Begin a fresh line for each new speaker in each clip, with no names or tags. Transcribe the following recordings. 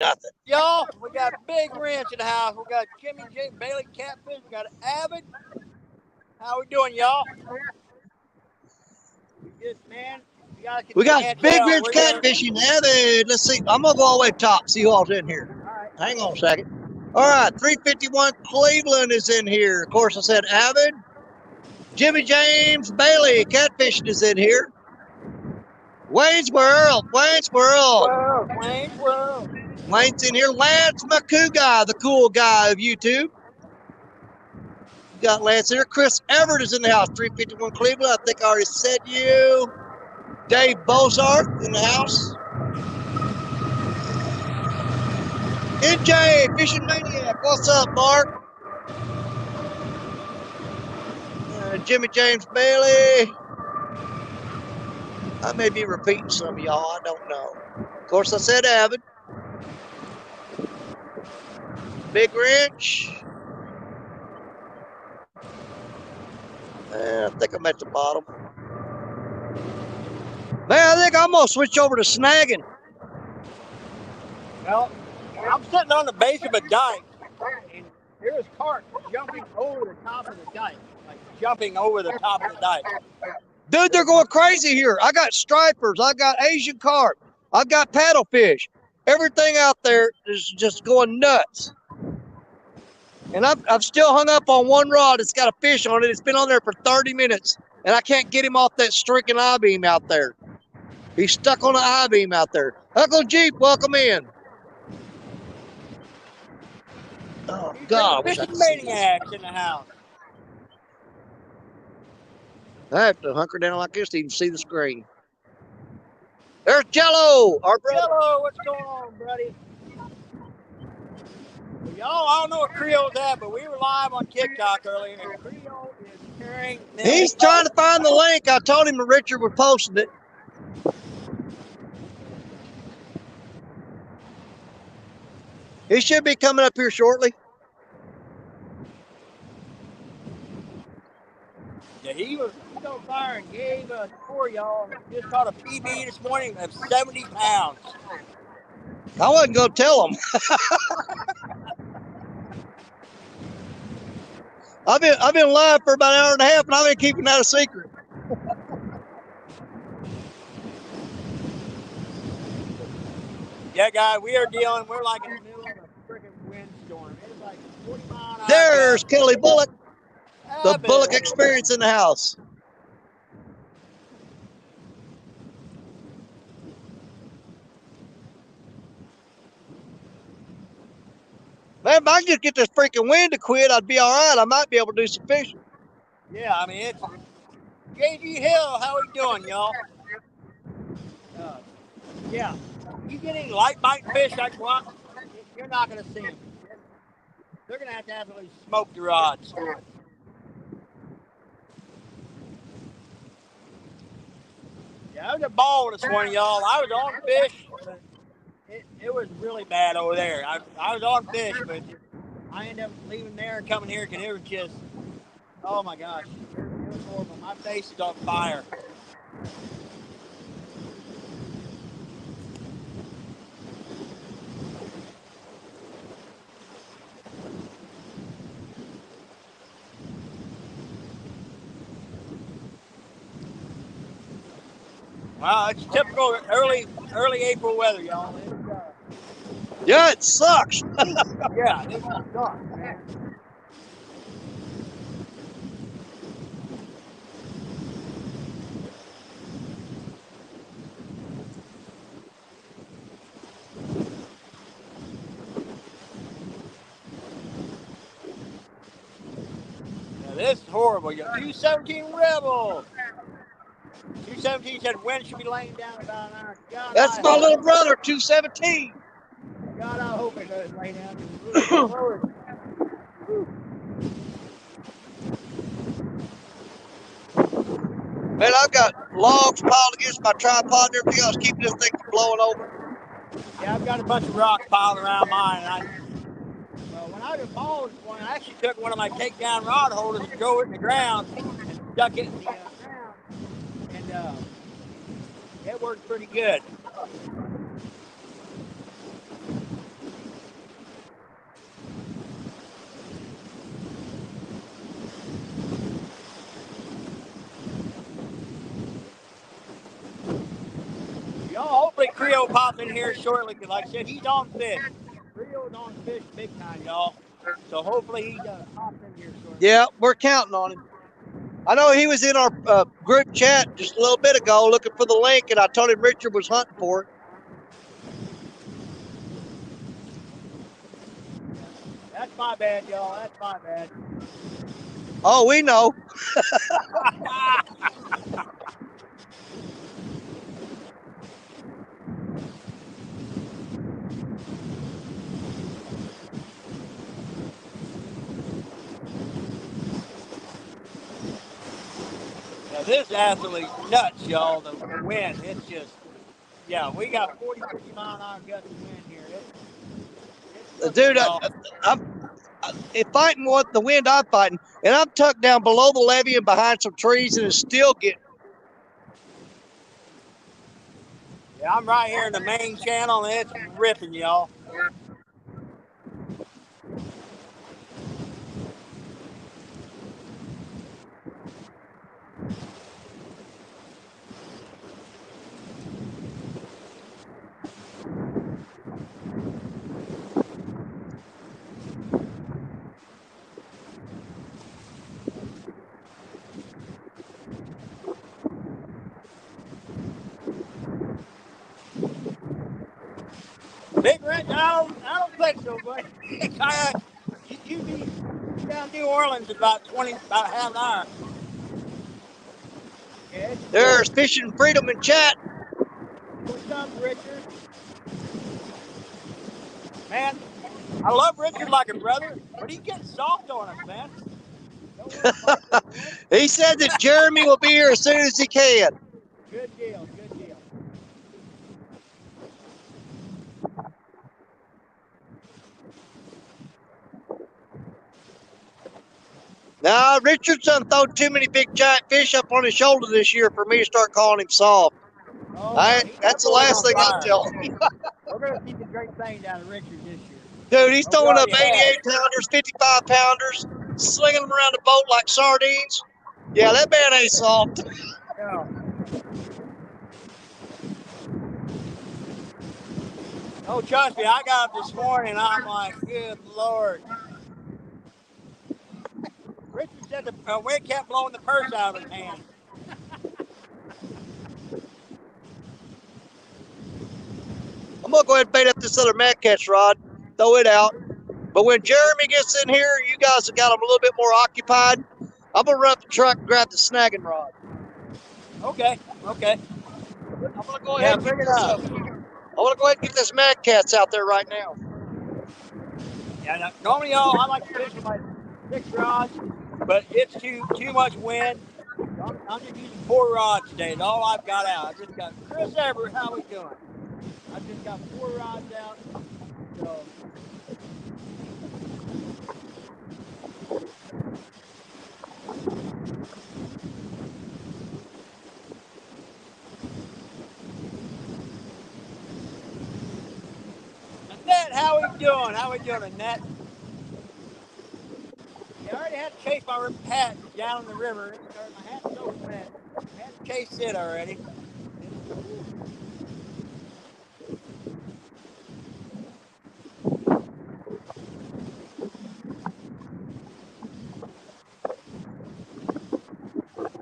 nothing.
Y'all, we got Big Wrench in the house. We got Jimmy J. Bailey Catfish. We got Avid. How we doing, y'all? Just, man, you guys can
We got
can't
Big
tell.
Ridge
We're here.
catfishing. Let's see. I'm gonna go all the way top. See who all's in here.
All right.
Hang on a second. All right, 351 Cleveland is in here. Of course, I said Avid. Jimmy James Bailey catfishing is in here. Waynesboro.
Wayne's World.
Wayne's in here. Lance McCougar, the cool guy of YouTube. You got Lance in here. Chris Everett is in the house. 351 Cleveland. I think I already said you. Dave Bozarth in the house. NJ, Fishing Maniac. What's up, Mark? Jimmy James Bailey. I may be repeating some of y'all. I don't know. Of course, I said Avid. Big Wrench. I think I'm at the bottom. Man, I think I'm going to switch over to snagging.
Well, I'm sitting on the base of a dike, and there's carp jumping over the top of the dike, like jumping over the top of the dike.
Dude, they're going crazy here. I got stripers. I got Asian carp. I've got paddlefish. Everything out there is just going nuts. And I've still hung up on one rod. It's got a fish on it. It's been on there for 30 minutes, and I can't get him off that streaking I-beam out there. He's stuck on the I-beam out there. Uncle Jeep, welcome in. Oh, God.
Fishing Maniacs in the house.
I have to hunker down like this to even see the screen. There's Jello, our brother.
Jello, what's going on, buddy? Well, y'all, I don't know what Creole's at, but we were live on TikTok earlier, and Creole is carrying them.
He's trying to find the link. I told him that Richard was posting it. He should be coming up here shortly.
Yeah, he's on fire and gave a score, y'all. Just caught a PB this morning of 70 pounds.
I wasn't going to tell him. I've been live for about an hour and a half, and I've been keeping that a secret.
Yeah, guys, we're like in the middle of a freaking windstorm. It's like 40 miles an hour.
There's Kelly Bullock, the Bullock Experience in the house. Man, if I could just get this freaking wind to quit, I'd be all right. I might be able to do some fishing.
Yeah, I mean, it's JG Hill. How we doing, y'all? Yeah. You get any light bite fish like what? You're not going to see them. They're going to have absolutely smoke the rods. Yeah, I was a ball this morning, y'all. I was on fish, but it was really bad over there. I was on fish, but I ended up leaving there and coming here because it was just, oh my gosh, it was horrible. My face is on fire. Wow, it's typical early April weather, y'all.
Yeah, it sucks.
Yeah, it sucks, man. Now, this is horrible. You got 217 Rebel. 217 said wind should be laying down about an hour. God,
That's my little brother, 217.
God, I hope it does lay down.
Man, I've got logs piled against my tripod and everything else, keeping this thing from blowing over.
Yeah, I've got a bunch of rocks piled around mine. When I was in balls, I actually took one of my takedown rod holders and drove it in the ground and stuck it in the ground. And it worked pretty good. will pop in here shortly because, like I said, he's on fish. Rio's on fish big time, y'all. So hopefully he pops in here shortly.
Yeah, we're counting on him. I know he was in our group chat just a little bit ago looking for the link, and I told him Richard was hunting for it.
That's my bad, y'all. That's my bad.
Oh, we know.
Yeah, this is absolutely nuts, y'all. The wind, it's just, yeah, we got 40, 50 mile an hour gusts of wind here. It's
Dude,
y'all.
I'm fighting what the wind I'm fighting, and I'm tucked down below the levee and behind some trees, and it's still getting.
Yeah, I'm right here in the main channel, and it's ripping, y'all. Big Rich, I don't think so, buddy. You be down New Orleans about half an hour. Yeah,
There's Fishing Freedom in chat.
What's up, Richard? Man, I love Richard like a brother, but he's getting soft on us, man. Don't want to fight the wind.
He said that Jeremy will be here as soon as he can.
Good deal, good deal.
Now, Richard's done thrown too many big giant fish up on his shoulder this year for me to start calling him soft.
Oh,
That's the last thing I'll tell him.
We're going to keep the great thing down of Richard this year.
Dude, he's
Oh, we
throwing up
already have.
88 pounders, 55 pounders, slinging them around the boat like sardines. Yeah, that man ain't soft.
Yeah. Oh, trust me, I got up this morning and I'm like, good Lord. Richard said the wind kept blowing the purse out of his hand.
I'm going to go ahead and bait up this other mad catch rod, throw it out. But when Jeremy gets in here, you guys have got him a little bit more occupied. I'm going to run up the truck and grab the snagging rod.
Okay, okay.
I'm going to go ahead and
bring
get
it
this
up.
I want to go ahead and get this mad cats out there right now.
Yeah, normally, y'all, I like to fish with my 6 rods, but it's too much wind. So I'm just using 4 rods today. That's all I've got out. I just got Chris Everett. How we doing? I just got 4 rods out. So. Annette, how we doing? How we doing, Annette? Yeah, I already had to chase my hat down in the river. My hat's soaking wet. I had to chase it already.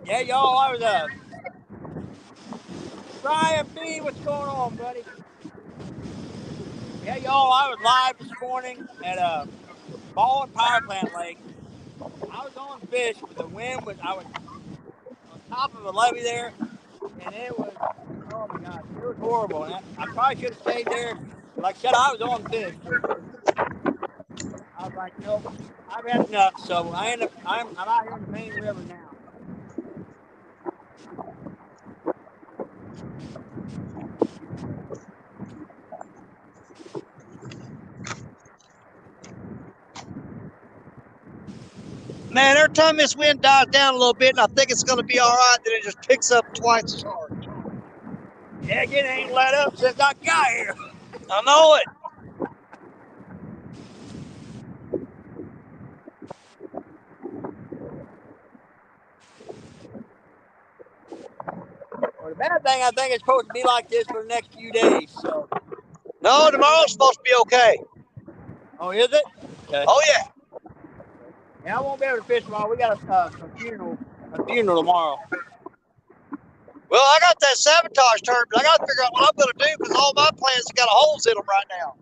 Yeah, y'all, I was Brian B, what's going on, buddy? Yeah, y'all, I was live this morning at Ball and Power Plant Lake. I was on fish, but the wind I was on top of a levee there, and it was, oh my gosh, it was horrible. And I probably should have stayed there. Like I said, I was on fish, but I was like, nope, I've had enough. So I'm out here in the main river now.
Man, every time this wind dies down a little bit and I think it's going to be all right, then it just picks up twice as hard.
Heck, it ain't let up since I got here.
I know it.
Well, the bad thing, I think it's supposed to be like this for the next few days. So.
No, tomorrow's supposed to be okay.
Oh, is it? Okay.
Oh yeah.
Yeah, I won't be able to fish tomorrow. We got a funeral tomorrow.
Well, I got that sabotage tournament. I got to figure out what I'm going to do because all my plans have got holes in them right now.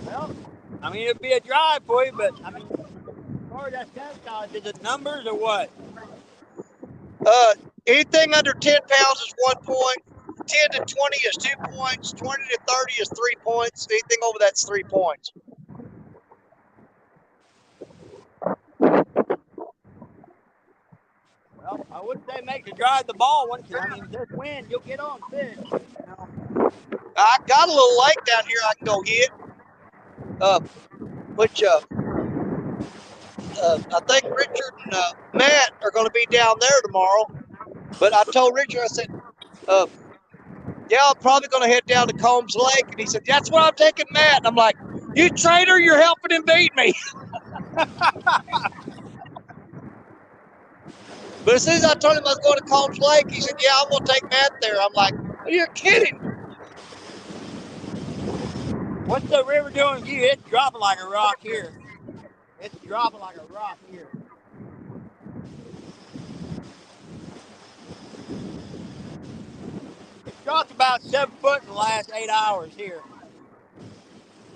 Well, I mean, it'd be a drive for you, but I mean, as far as that sabotage, is it numbers or what?
Anything under 10 pounds is 1 point. 10 to 20 is 2 points. 20 to 30 is 3 points. Anything over that's 3 points.
Well, I wouldn't say make the drive the ball one, because I mean, with this wind, you'll get on fish. You know.
I got a little lake down here I can go hit. Which I think Richard and Matt are going to be down there tomorrow. But I told Richard, I said, yeah, I'm probably going to head down to Combs Lake. And he said, that's where I'm taking Matt. And I'm like, you traitor, you're helping him beat me. But as soon as I told him I was going to Combs Lake, he said, yeah, I'm going to take Matt there. I'm like, you're kidding.
What's the river doing with you? It's dropping like a rock here. It's dropping like a rock here. It's dropped about 7 foot in the last 8 hours here.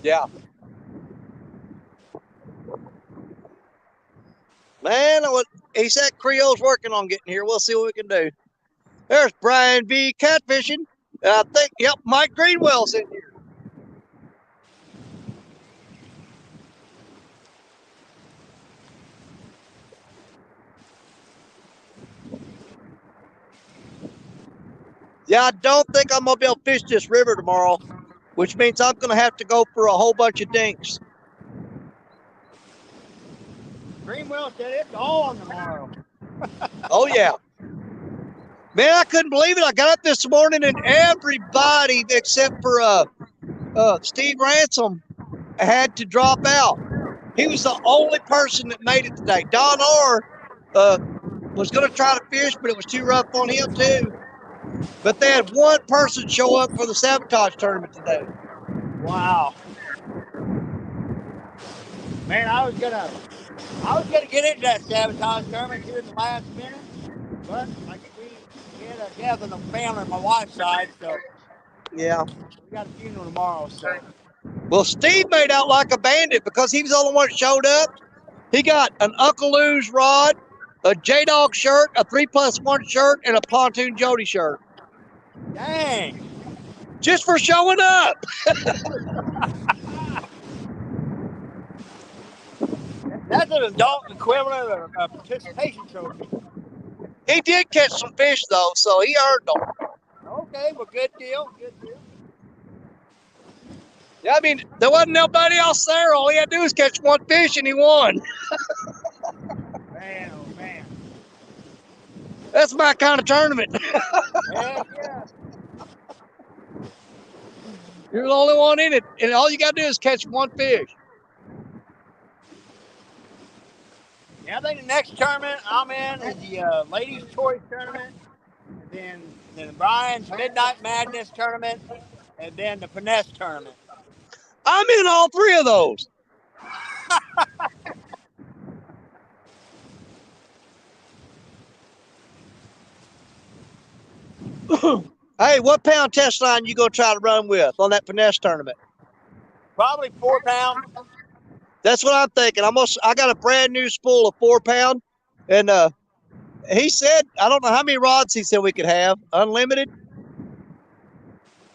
Yeah. Man, he said Creole's working on getting here. We'll see what we can do. There's Brian B. Catfishing. I think, yep, Mike Greenwell's in here. Yeah, I don't think I'm going to be able to fish this river tomorrow, which means I'm going to have to go for a whole bunch of dinks.
Greenwell said it's on tomorrow.
Oh, yeah. Man, I couldn't believe it. I got up this morning and everybody except for Steve Ransom had to drop out. He was the only person that made it today. Don Orr was going to try to fish, but it was too rough on him too. But they had one person show up for the sabotage tournament today.
Wow. Man, I was gonna get into that sabotage tournament here in the last minute, but like we had a death in the family on my wife's side, so
yeah,
we got a funeral tomorrow. So
well, Steve made out like a bandit because he was the only one that showed up. He got an Uncle Lou's rod, a J-Dog shirt, a 3+1 shirt, and a Pontoon Jody shirt.
Dang!
Just for showing up.
That's an adult equivalent of a participation trophy.
He did catch some fish though, so he earned them.
Okay, well, good deal. Good deal.
Yeah, I mean, there wasn't nobody else there. All he had to do was catch one fish, and he won.
Man, oh man.
That's my kind of tournament.
Heck yeah.
You're the only one in it, and all you got to do is catch one fish.
Yeah, I think the next tournament I'm in is the Ladies' Choice Tournament, and then Brian's Midnight Madness Tournament, and then the Finesse Tournament.
I'm in all three of those. Hey, what pound test line you gonna try to run with on that finesse tournament?
Probably 4 pound.
That's what I'm thinking. I got a brand new spool of 4 pound, and he said I don't know how many rods he said we could have, unlimited.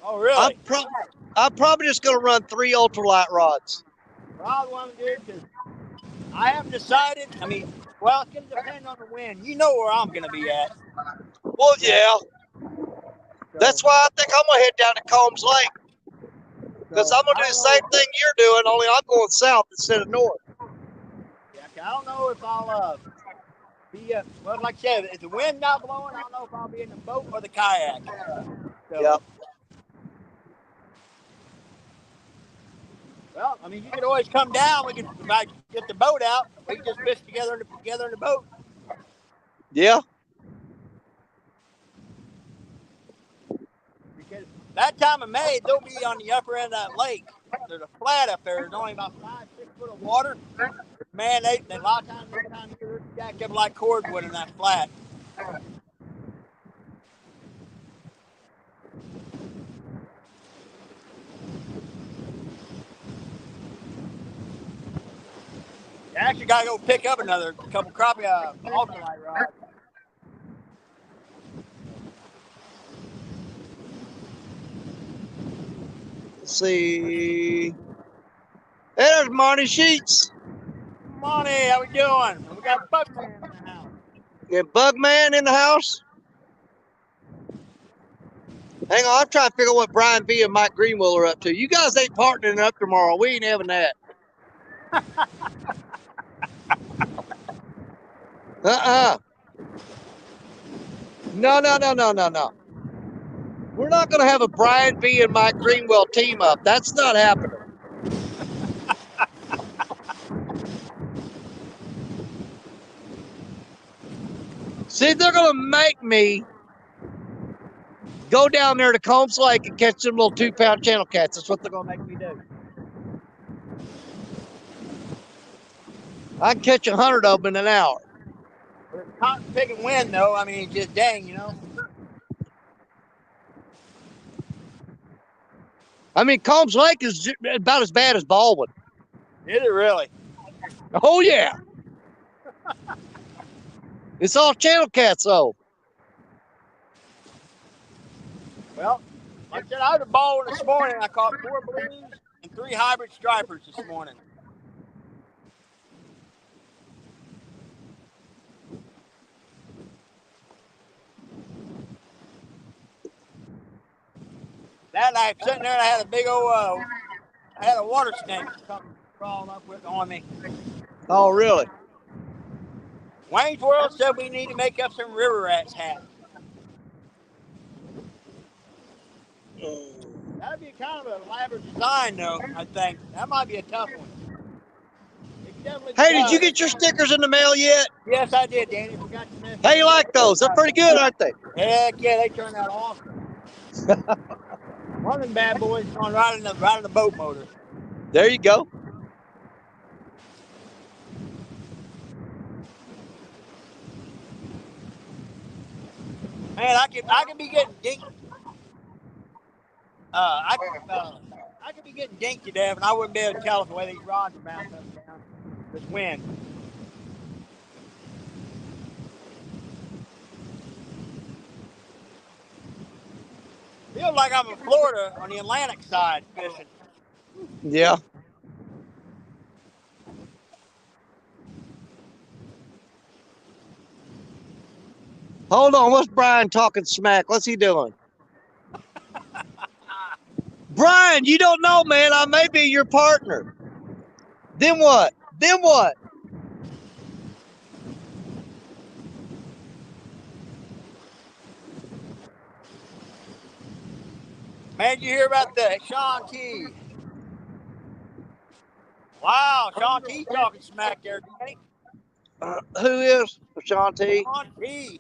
Oh really?
I'm probably just gonna run 3 ultralight rods.
Probably want to do because I haven't decided. I mean, well, it's gonna depend on the wind. You know where I'm gonna be at.
Well, yeah. That's why I think I'm gonna head down to Combs Lake, because I'm gonna do the same thing you're doing, only I'm going south instead of north.
Yeah, I don't know if I'll be well, like I said, if the wind's not blowing, I don't know if I'll be in the boat or the kayak. So,
yep.
Well, I mean, you could always come down. We could, if I get the boat out, we can just fish together in the boat.
Yeah.
Because that time of May, they'll be on the upper end of that lake. There's a flat up there. There's only about 5-6 foot of water. Man, they a lot of times this time of year they're jacked up like cordwood in that flat. You actually got to go pick up another couple crappie ultralight rods.
Let's see. There's Monty Sheets.
Monty, how we doing? We got Bugman in the house.
Get Bugman in the house. Hang on, I'm trying to figure out what Brian B and Mike Greenwell are up to. You guys ain't partnering up tomorrow. We ain't having that. No. We're not going to have a Brian B and Mike Greenwell team up. That's not happening. See, they're going to make me go down there to Combs Lake and catch them little 2-pound channel cats. That's what they're going to make me do. I can catch 100 of them in an hour.
With a cotton picking wind, though, I mean, just dang, you know.
I mean, Combs Lake is about as bad as Baldwin.
Is it really?
Oh, yeah. It's all channel cats, though.
Well, like I said, I was at Baldwin this morning. I caught 4 blues and 3 hybrid stripers this morning. That night, sitting there, I had a big old, I had a water snake come crawling up on me.
Oh, really?
Wayne's World said we need to make up some river rats hats. That'd be kind of an elaborate design, though, I think. That might be a tough one.
Hey, did you get your stickers in the mail yet?
Yes, I did, Danny. Forgot to mention.
How you like those? They're pretty good, aren't they?
Heck yeah, they turned out awesome. One of them bad boys going right in the boat motor.
There you go.
Man, I could be getting dinked. I could be getting dinked to death, and I wouldn't be able to tell the way these rods are bouncing up and down this wind. Feels like I'm in Florida on the Atlantic side fishing.
Yeah. Hold on, what's Brian talking smack? What's he doing? Brian, you don't know, man. I may be your partner. Then what? Then what?
Man, you hear about the Sean T? Wow, Sean T talking smack there, Danny.
Who is Sean T?
Sean T.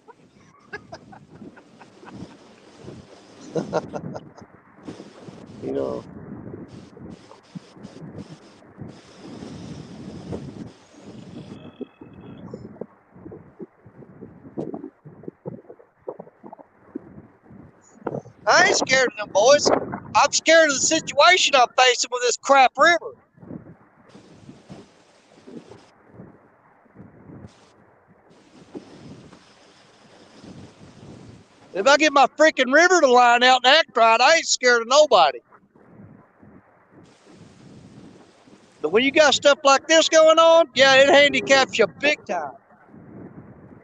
You know. I ain't scared of them boys. I'm scared of the situation I'm facing with this crap river. If I get my freaking river to line out and act right, I ain't scared of nobody. But when you got stuff like this going on, yeah, it handicaps you big time.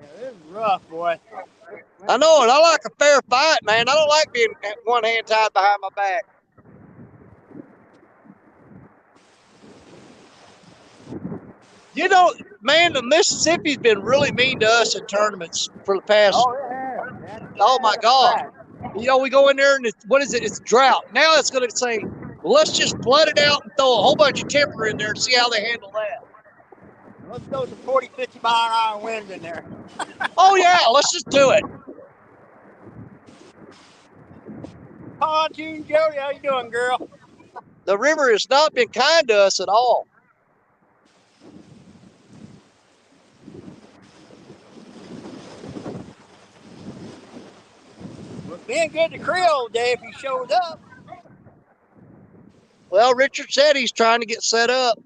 Yeah, this is rough, boy.
I know it. I like a fair fight, man. I don't like being one hand tied behind my back. You know, man, the Mississippi's been really mean to us in tournaments for the past. Oh my God. You know, we go in there and what is it? It's drought. Now it's going to say, well, let's just flood it out and throw a whole bunch of timber in there and see how they handle that.
Let's throw some 40, 50 mile an hour winds in there.
Oh yeah, let's just do it.
Pontoon Jody, how you doing, girl?
The river has not been kind to us at all.
Well, being good to Creole today if he shows up.
Well, Richard said he's trying to get set up.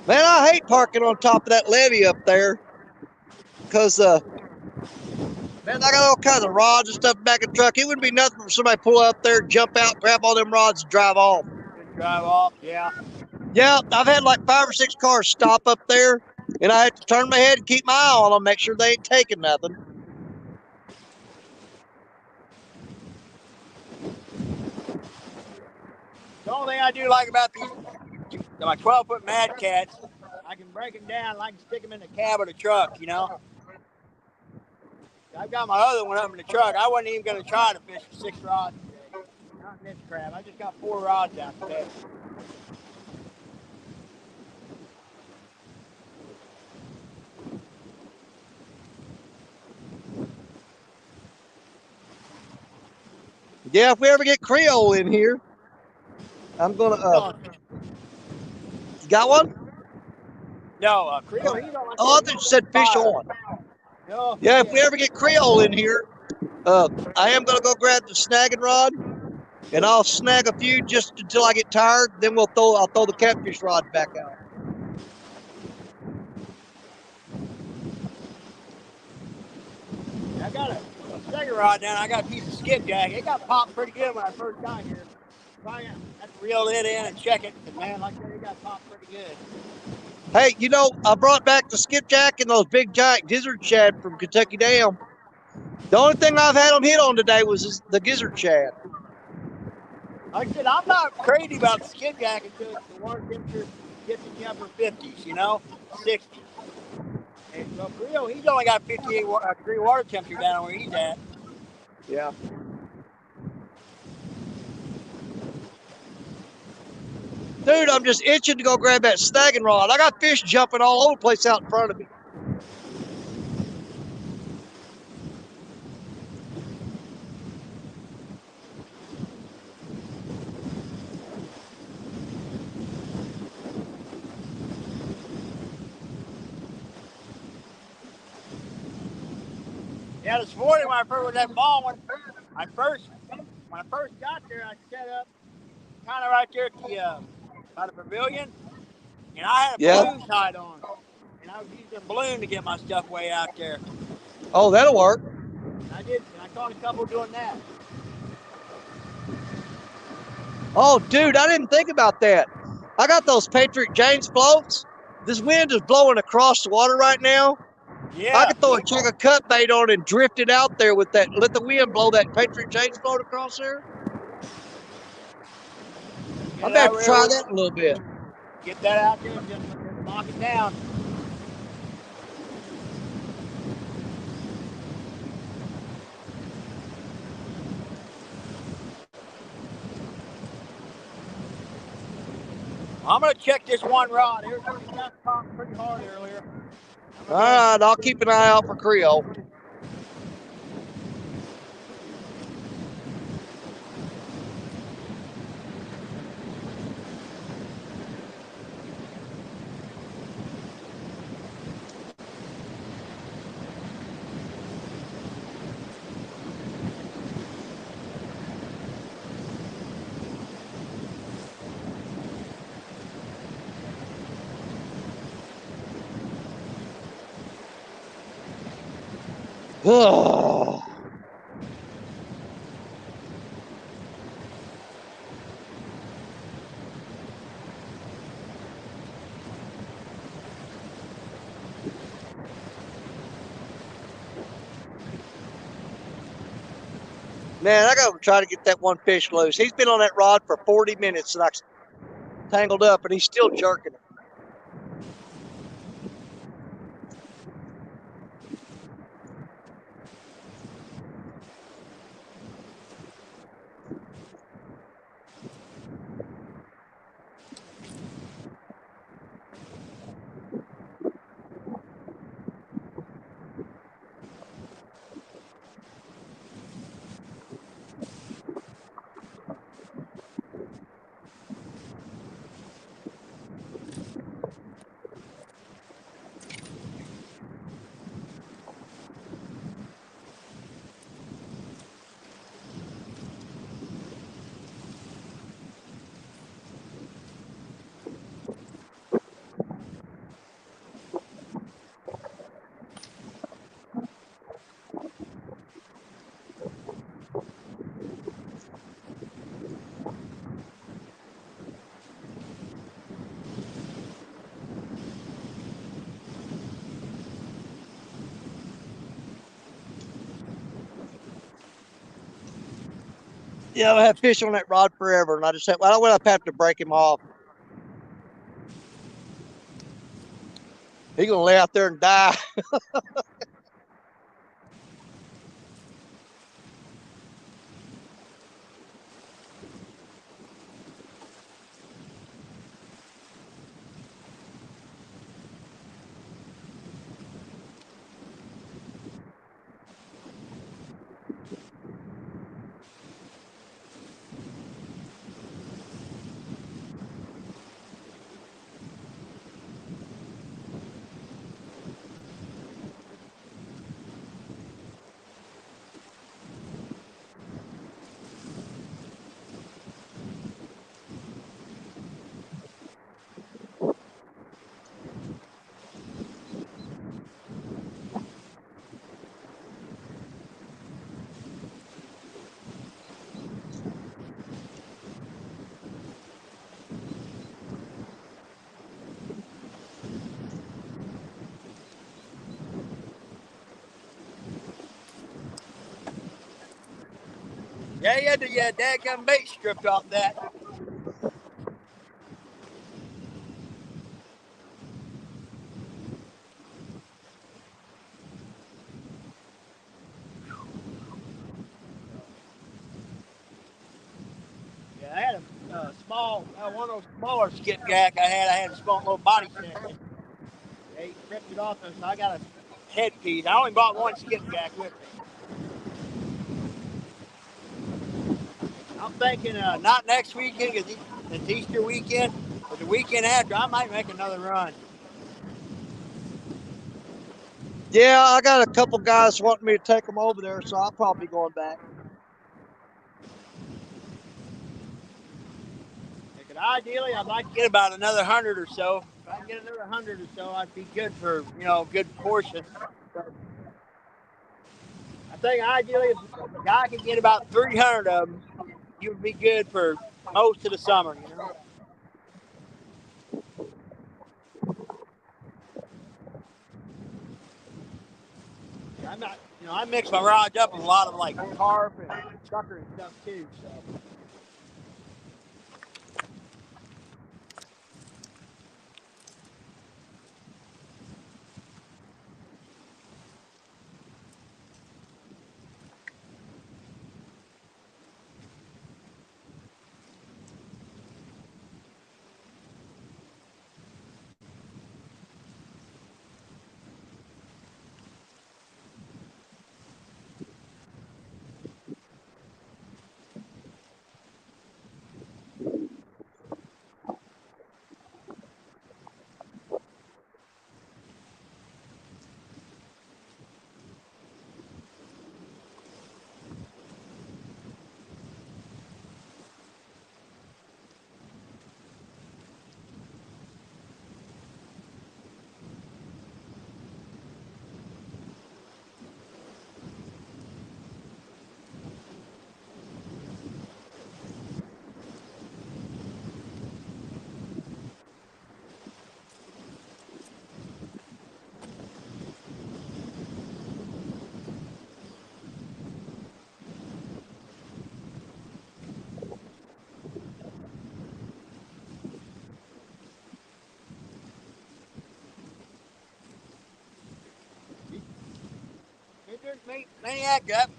Man, I hate parking on top of that levee up there. Because, man, I got all kinds of rods and stuff back in the truck. It wouldn't be nothing for somebody to pull up there, jump out, grab all them rods, and drive off.
Just drive off, yeah.
Yeah, I've had like 5 or 6 cars stop up there, and I have to turn my head and keep my eye on them, make sure they ain't taking nothing.
The only thing I do like about these my 12-foot Mad Cats, I can break them down and I can stick them in the cab of the truck, you know. I've got my other one up in the truck. I wasn't even going to try to fish for 6 rods today. Not in this crab. I just got 4 rods out today.
Yeah, if we ever get Creole in here, I'm going to, you got one?
No, Creole, he don't like
Oh, I thought you said fish on.
No,
Yeah, if we ever get Creole in here, I am going to go grab the snagging rod, and I'll snag a few just until I get tired. Then I'll throw the catfish rod back out.
I got a second rod down. I got a piece of skipjack. It got popped pretty good when I first got here. I had to reel it in and check it. And man, like I said, it got popped pretty good.
Hey, you know, I brought back the skipjack and those big giant gizzard shad from Kentucky Dam. The only thing I've had them hit on today was the gizzard shad.
Like I said, I'm not crazy about the skipjack until the water temperature gets in the upper 50s, you know, 60s. And so Creole, he's only got 58 degree water temperature down where he's at.
Yeah. Dude, I'm just itching to go grab that snagging rod. I got fish jumping all over the place out in front of me.
Yeah, this morning when I first was that ball, when I first got there, I set up kind of right there at the by the pavilion, and I had a balloon tied on, and I was using a balloon to get my stuff way out there.
Oh, that'll work.
And I did, and I caught a couple doing that.
Oh, dude, I didn't think about that. I got those Patriot James floats. This wind is blowing across the water right now.
Yeah.
I could throw a chunk of cut bait on and drift it out there with that. Let the wind blow that Patriot James float across there. I may have to try that in a little bit.
Get that out there and just lock it down. I'm going to check this one rod. It got popped pretty hard earlier.
All right, I'll keep an eye out for Creole. Oh. Man, I gotta try to get that one fish loose. He's been on that rod for 40 minutes and I tangled up, and he's still jerking it. Yeah, I have fish on that rod forever, and I just have, I don't have to break him off. He's gonna lay out there and die.
Yeah, you had the dadgum bait stripped off that. Yeah, I had a small, one of those smaller skipjack I had a small little body section. They ripped it off, so I got a headpiece. I only bought one skipjack with me. I'm thinking not next weekend because it's Easter weekend, but the weekend after I might make another run.
Yeah, I got a couple guys wanting me to take them over there, so I'll probably be going back.
Because ideally, I'd like to get about another 100 or so. If I can get another 100 or so, I'd be good for a good portion. But I think ideally, if a guy could get about 300 of them, he would be good for most of the summer. I'm not, I mix my rods up with a lot of like carp and sucker and stuff too. So. Maniac, that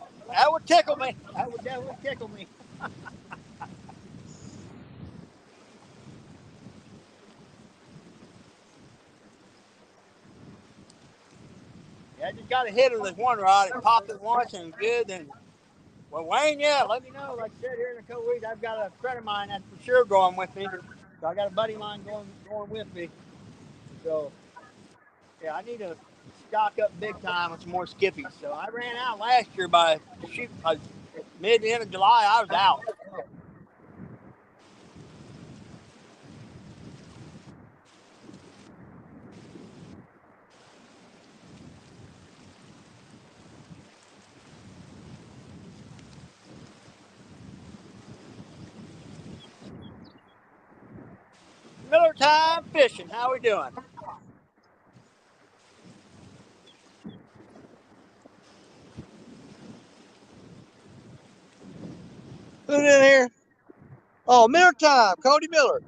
would tickle me. That would definitely tickle me. Yeah, I just got to hit it with one rod. It popped it once and good. Then, well, Wayne, yeah, let me know. Like I said, here in a couple weeks, I've got a friend of mine that's for sure going with me. So I got a buddy of mine going with me. So yeah, I need to stock up big time with some more skippies. So I ran out last year by mid to end of July. I was out. Miller time fishing. How we doing?
Who's in here? Oh, Miller time. Cody Miller.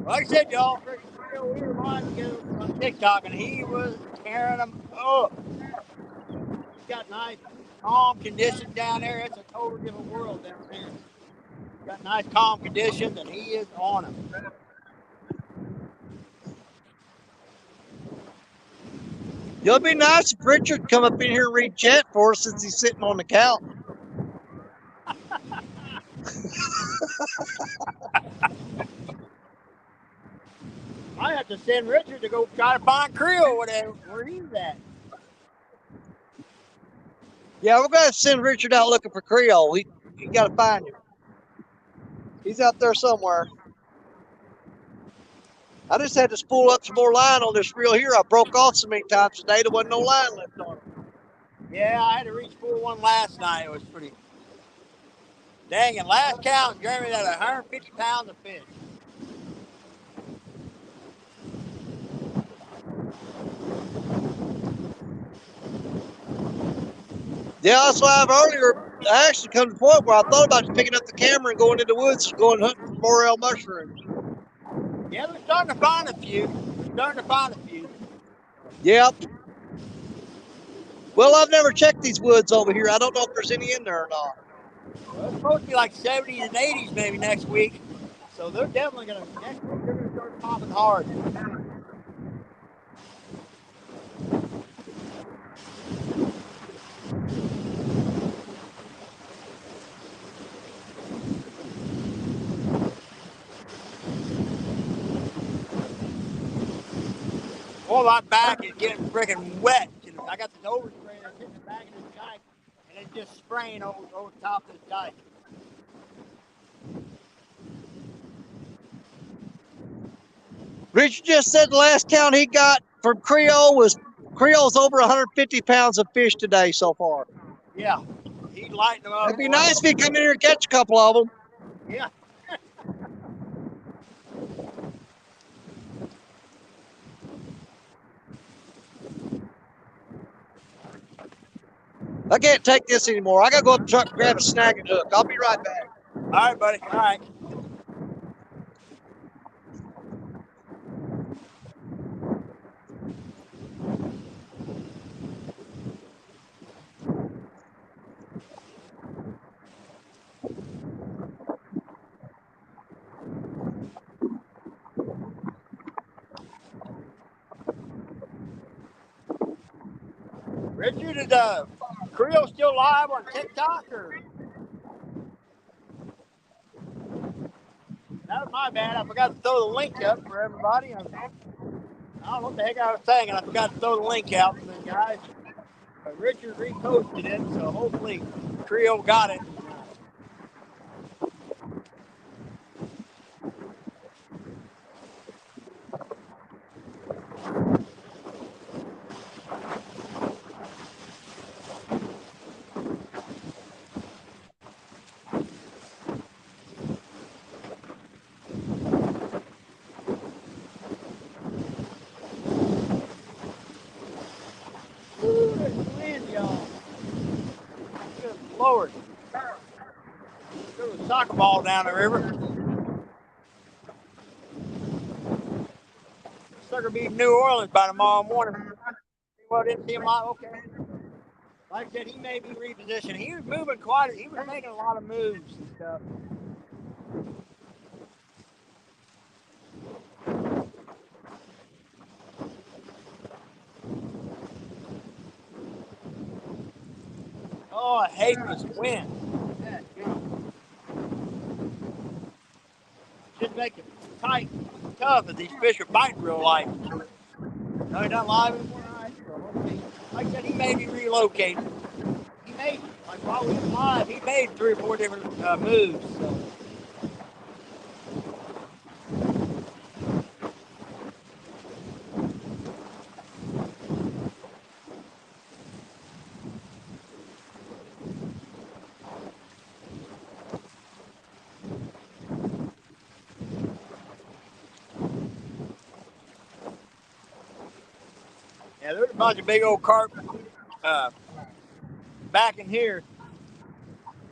Like I said, y'all, we were live together on TikTok, and he was tearing them up. He's got nice, calm conditions down there. It's a totally different world down there. Got nice, calm conditions, and he is on them.
It'll be nice if Richard come up in here and read chat for us since he's sitting on the couch.
I have to send Richard to go try to find Creole where he's at.
Yeah, we're gonna send Richard out looking for Creole. We gotta find him. He's out there somewhere. I just had to spool up some more line on this reel here. I broke off so many times today there wasn't no line left on it.
Yeah, I had to reach for one last night. It was pretty dang. And last count, Jeremy had 150 pounds of fish.
Yeah, that's why I've earlier I actually come to the point where I thought about picking up the camera and going into the woods, going hunting for morel mushrooms.
Yeah, they're starting to find a few.
Yep. Well, I've never checked these woods over here. I don't know if there's any in there or not.
Well, it's supposed to be like 70s and 80s maybe next week. So they're definitely going to, next week, they're going to start popping hard. Well, my back is getting freaking wet. I got this overspray that's hitting the back of this dike, and it's just spraying over the top of this dike.
Richard just said the last count he got from Creole's over 150 pounds of fish today so far.
Yeah, he's lighting them up.
It'd be nice if he come in here and catch a couple of them.
Yeah.
I can't take this anymore. I gotta go up the truck and grab a snagging hook. I'll be right back.
All right, buddy. All right. Richard, is Creole still live on TikTok? Or? That was my bad. I forgot to throw the link up for everybody. I don't know what the heck I was saying, and I forgot to throw the link out for the guys. But Richard reposted it, so hopefully Creole got it. Ooh, there's wind, y'all. Good Lord. There was a soccer ball down the river. Sucker be in New Orleans by tomorrow morning. Well, didn't see him live. Okay. Like I said, he may be repositioned. He was moving he was making a lot of moves and stuff. Oh, I hate this wind. Just make it tight, tough, and these fish are biting real light. No, he's not live anymore. All right. So hopefully, like I said, he may be relocated. He made, like while we were live, he made 3 or 4 different moves. So. Yeah, there's a bunch of big old carp back in here,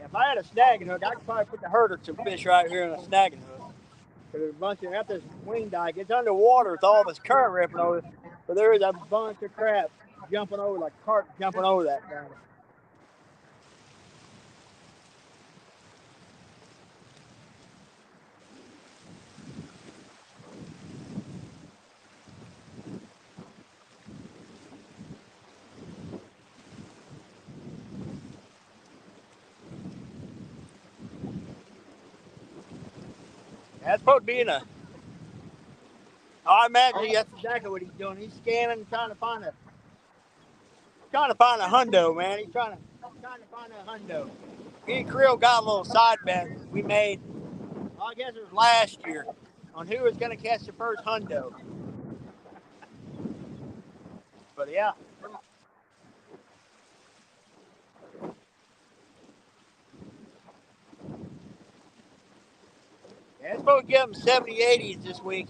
if I had a snagging hook, I could probably put the herder some fish right here in a snagging hook. There's a bunch of, at this wing dike, it's underwater with all this current ripping over it, but there is a bunch of crap jumping over, like carp jumping over that thing. That's supposed to be in a. I imagine that's exactly what he's doing. He's scanning and trying to find a hundo, man. He's trying to find a hundo. Me and Creel got a little side bet we made. I guess it was last year on who was going to catch the first hundo. But yeah. Yeah, it's supposed to give them 70, 80s this week.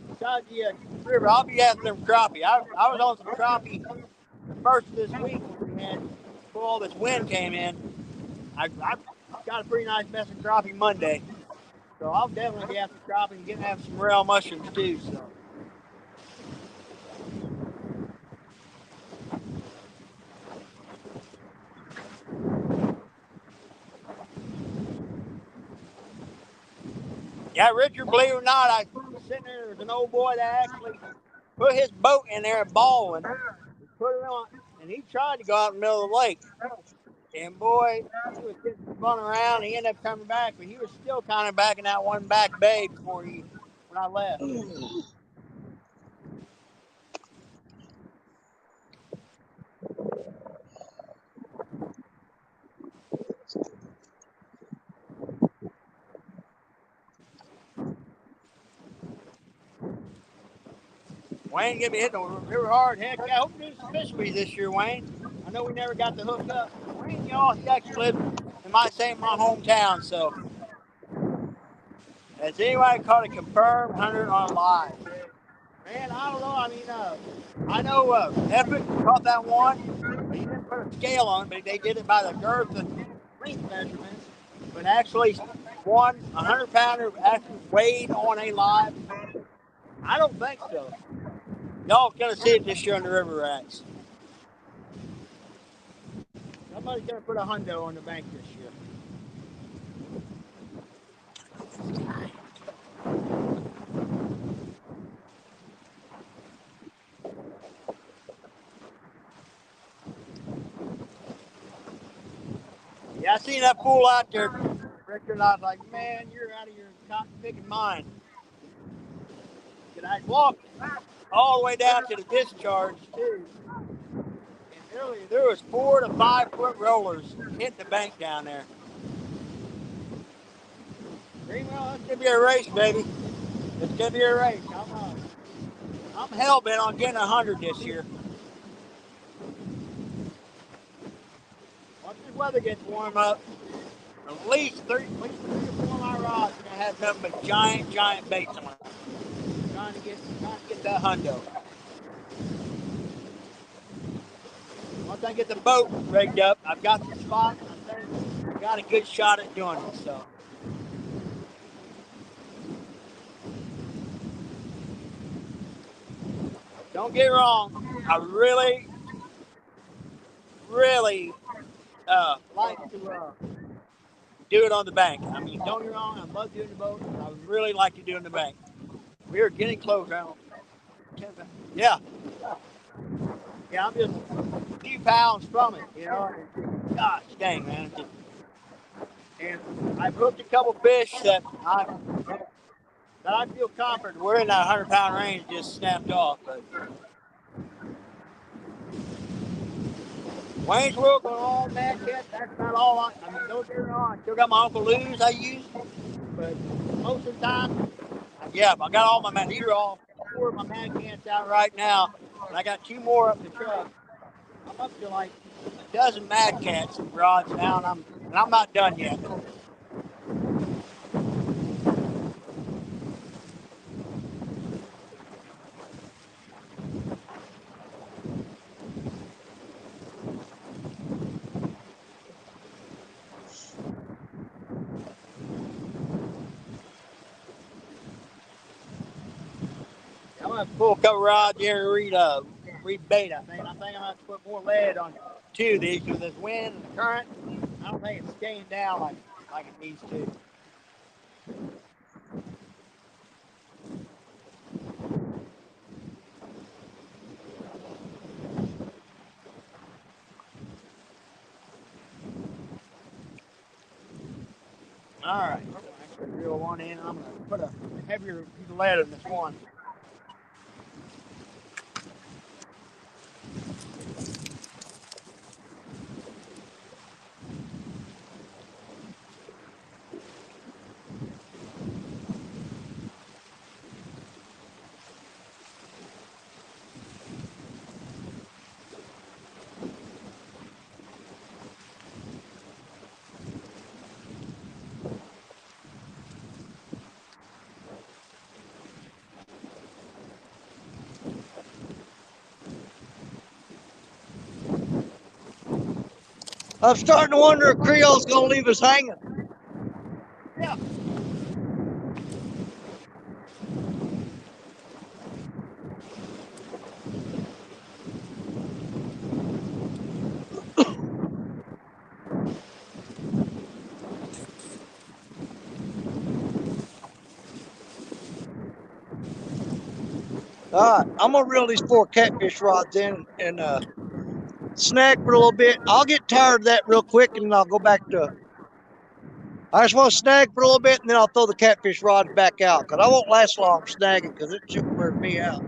Besides the river, I'll be after them crappie. I was on some crappie the first of this week when we had, before all this wind came in. I got a pretty nice mess of crappie Monday. So I'll definitely be after crappie and get to have some rail mushrooms too. So. Yeah, Richard, believe it or not, I was sitting there with an old boy that actually put his boat in there at Baldwin, put it on, and he tried to go out in the middle of the lake. And boy, he was getting spun around. He ended up coming back, but he was still kind of back in that one back bay when I left. Wayne get me hitting the river hard. Heck, I hope you do some fishing with me this year, Wayne. I know we never got to hook up. Wayne, y'all, he actually lives in my hometown, so has anybody caught a confirmed 100 on live? Man, I don't know. I mean, I know Epic caught that one, but he didn't put a scale on it, but they did it by the girth and length measurements. But actually, one 100-pounder actually weighed on a live. I don't think so. Y'all gonna see it this year on the River Rats. Somebody's gonna put a hundo on the bank this year. Yeah, I seen that fool out there, Richter, and I was like, man, you're out of your cotton picking mind. And I walked all the way down to the discharge too. And earlier there was 4 to 5 foot rollers hitting the bank down there. Well, it's gonna be a race, baby. It's gonna be a race. I'm hell bent on getting 100 this year. Once the weather gets warm up, at least 3 to 4 of my rods are gonna have nothing but giant baits on it. Trying to get that hundo. Once I get the boat rigged up, I've got some spots. I think I got a good shot at doing it. So. Don't get wrong. I really like to do it on the bank. I mean, don't get me wrong. I love doing the boat, but I really like to do it in the bank. We are getting close now. Yeah. Yeah, I'm just a few pounds from it, you know. Gosh dang, man. And I've hooked a couple fish that I feel confident we're in that 100-pound range, just snapped off. But Wayne's World going all mad cat. That's about all I mean, don't get me wrong. I still got my Uncle Lou's I use, but most of the time, yeah, I got all my these are all 4 of my mad cats out right now, and I got 2 more up the truck. I'm up to like a dozen mad cats rods now, and I'm not done yet. gonna have to pull a couple rods here and rebait. I think I'm gonna have to put more lead on two of these because this wind and the current. I don't think it's staying down like it needs to. All right, so I actually reel one in. I'm gonna put a heavier piece of lead in this one.
I'm starting to wonder if Creole's gonna leave us hanging.
Yeah.
All right, I'm gonna reel these 4 catfish rods in and snag for a little bit. I'll get tired of that real quick and then I'll go back to. I just want to snag for a little bit and then I'll throw the catfish rods back out because I won't last long snagging because it should wear me out.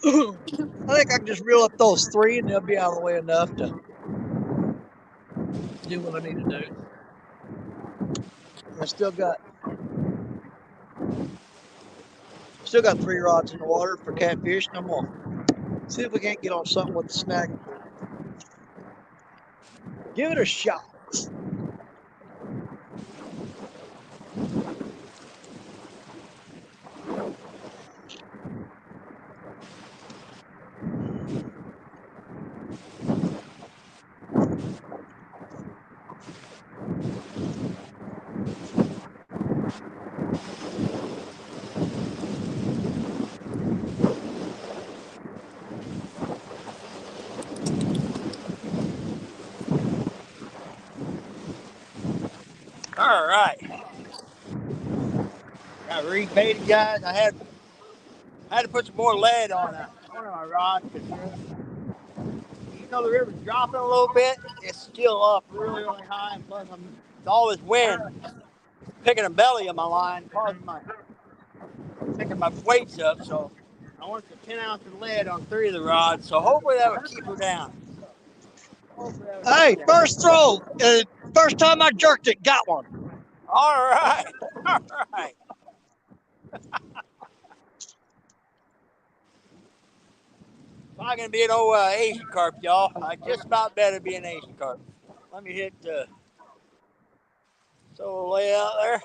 I think I can just reel up those 3 and they'll be out of the way enough to do what I need to do. I still got 3 rods in the water for catfish. And I'm gonna see if we can't get on something with the snagging. Give it a shot.
All right. Got rebaited, guys. I had to put some more lead on one of my rods because even though the river's dropping a little bit, it's still up really high. And plus, all this wind picking a belly of my line, causing my picking my weights up. So I want the 10 ounce of lead on 3 of the rods, so hopefully that will keep her down.
Hey, first throw. First time I jerked it, got one.
All right. All right. Probably going to be an old Asian carp, y'all. I just about bet it'd be an Asian carp. Let me hit so lay out there.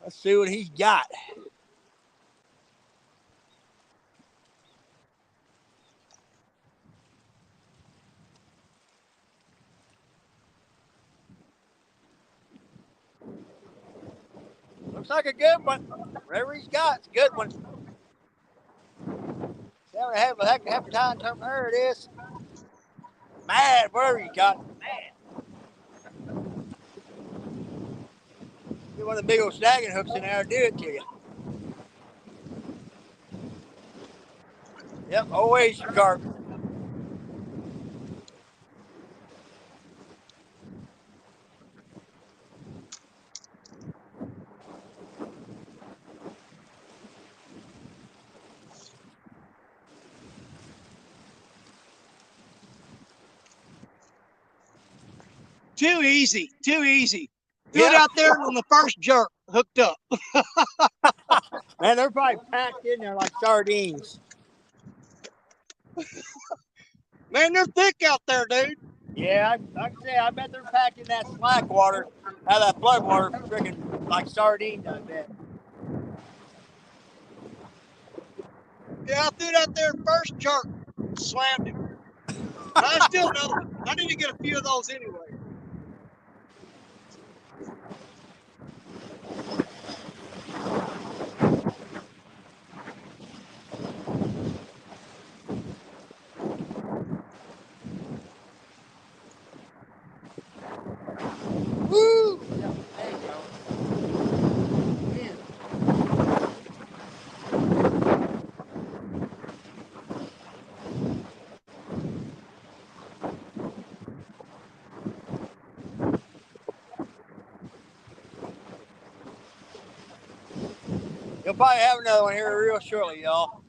Let's see what he's got. Looks like a good one. Whatever he's got, it's a good one. Have a heck of a time. There it is. Mad, whatever you got. Mad. Get one of the big old snagging hooks in there and do it to you. Yep, old Asian carp.
Too easy. Too easy. Threw it out there on the first jerk, hooked up.
Man, they're probably packed in there like sardines.
Man, they're thick out there, dude.
Yeah, like I say, I bet they're packed in that slack water, out of that flood water, freaking like sardines, I bet.
Yeah, I threw it out there first jerk, slammed him. I still know. I need to get a few of those anyway.
Woo! Yeah, there you go. Man. You'll probably have another one here real shortly, y'all.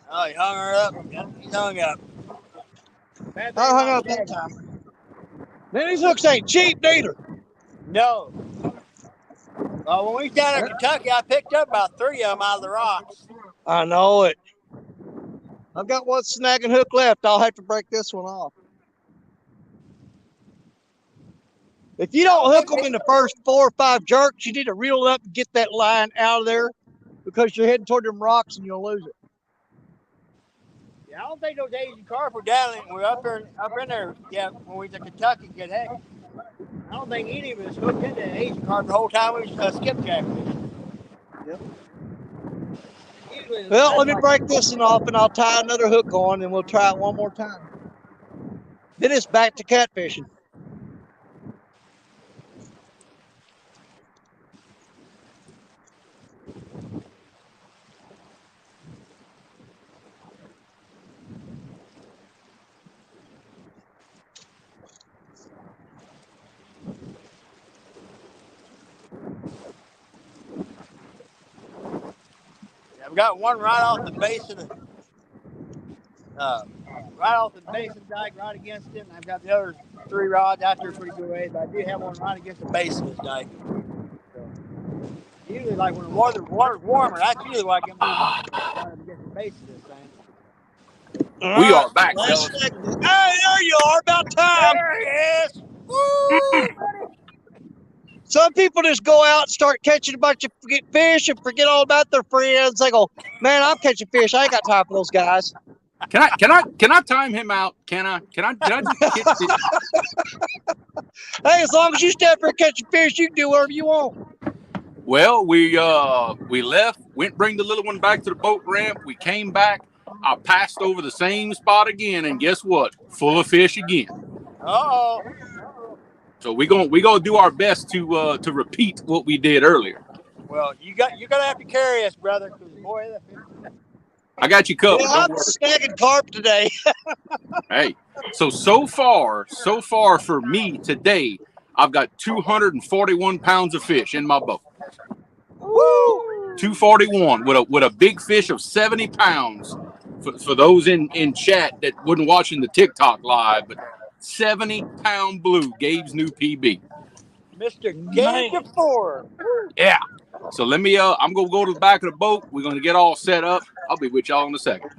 Oh, he hung her up. Yep, he's hung up.
I hung up that time. Man, these hooks ain't cheap neither.
No. Well, when we was down in Kentucky, I picked up about 3 of them out of the rocks.
I know it. I've got one snagging hook left. I'll have to break this one off. If you don't hook them in the first 4 or 5 jerks, you need to reel it up and get that line out of there because you're heading toward them rocks and you'll lose it.
Yeah, I don't think those Asian carp were down. We're up in there. Yeah, when we was in Kentucky, good heck. I don't think any of us hooked into Asian carp the whole time we was skipjack fishing.
Yep. Well, let me break this one off and I'll tie another hook on and we'll try it one more time. Then it's back to catfishing.
Yeah, we got one right off the base of the dike, right against it, and I've got the other 3 rods out there pretty good ways. But I do have one right against the base of this dike. So, usually, like when the water's warmer, that's usually why I get right against the base of this thing.
We are back, fellas.
Hey, there you are. About time.
There he is. Woo!
Some people just go out and start catching a bunch of fish and forget all about their friends. They go, man, I'm catching fish. I ain't got time for those guys.
Can I time him out? Can I just get
Hey, as long as you stay up here catching fish, you can do whatever you want.
Well, we left, went bring the little one back to the boat ramp. We came back. I passed over the same spot again, and guess what? Full of fish again.
Uh-oh.
So we gonna do our best to repeat what we did earlier.
Well, you're gonna have to carry us, brother, because boy,
I got you covered.
Yeah,
Don't
I'm
worry.
snagging carp today.
Hey, so far for me today, I've got 241 pounds of fish in my boat.
Woo!
241 with a big fish of 70 pounds. For those in chat that wasn't watching the TikTok live, but 70-pound blue, Gabe's new PB.
Mr.
Man.
Gabe DeFore.
Yeah. So let me. I'm gonna go to the back of the boat. We're gonna get all set up. I'll be with y'all in a second.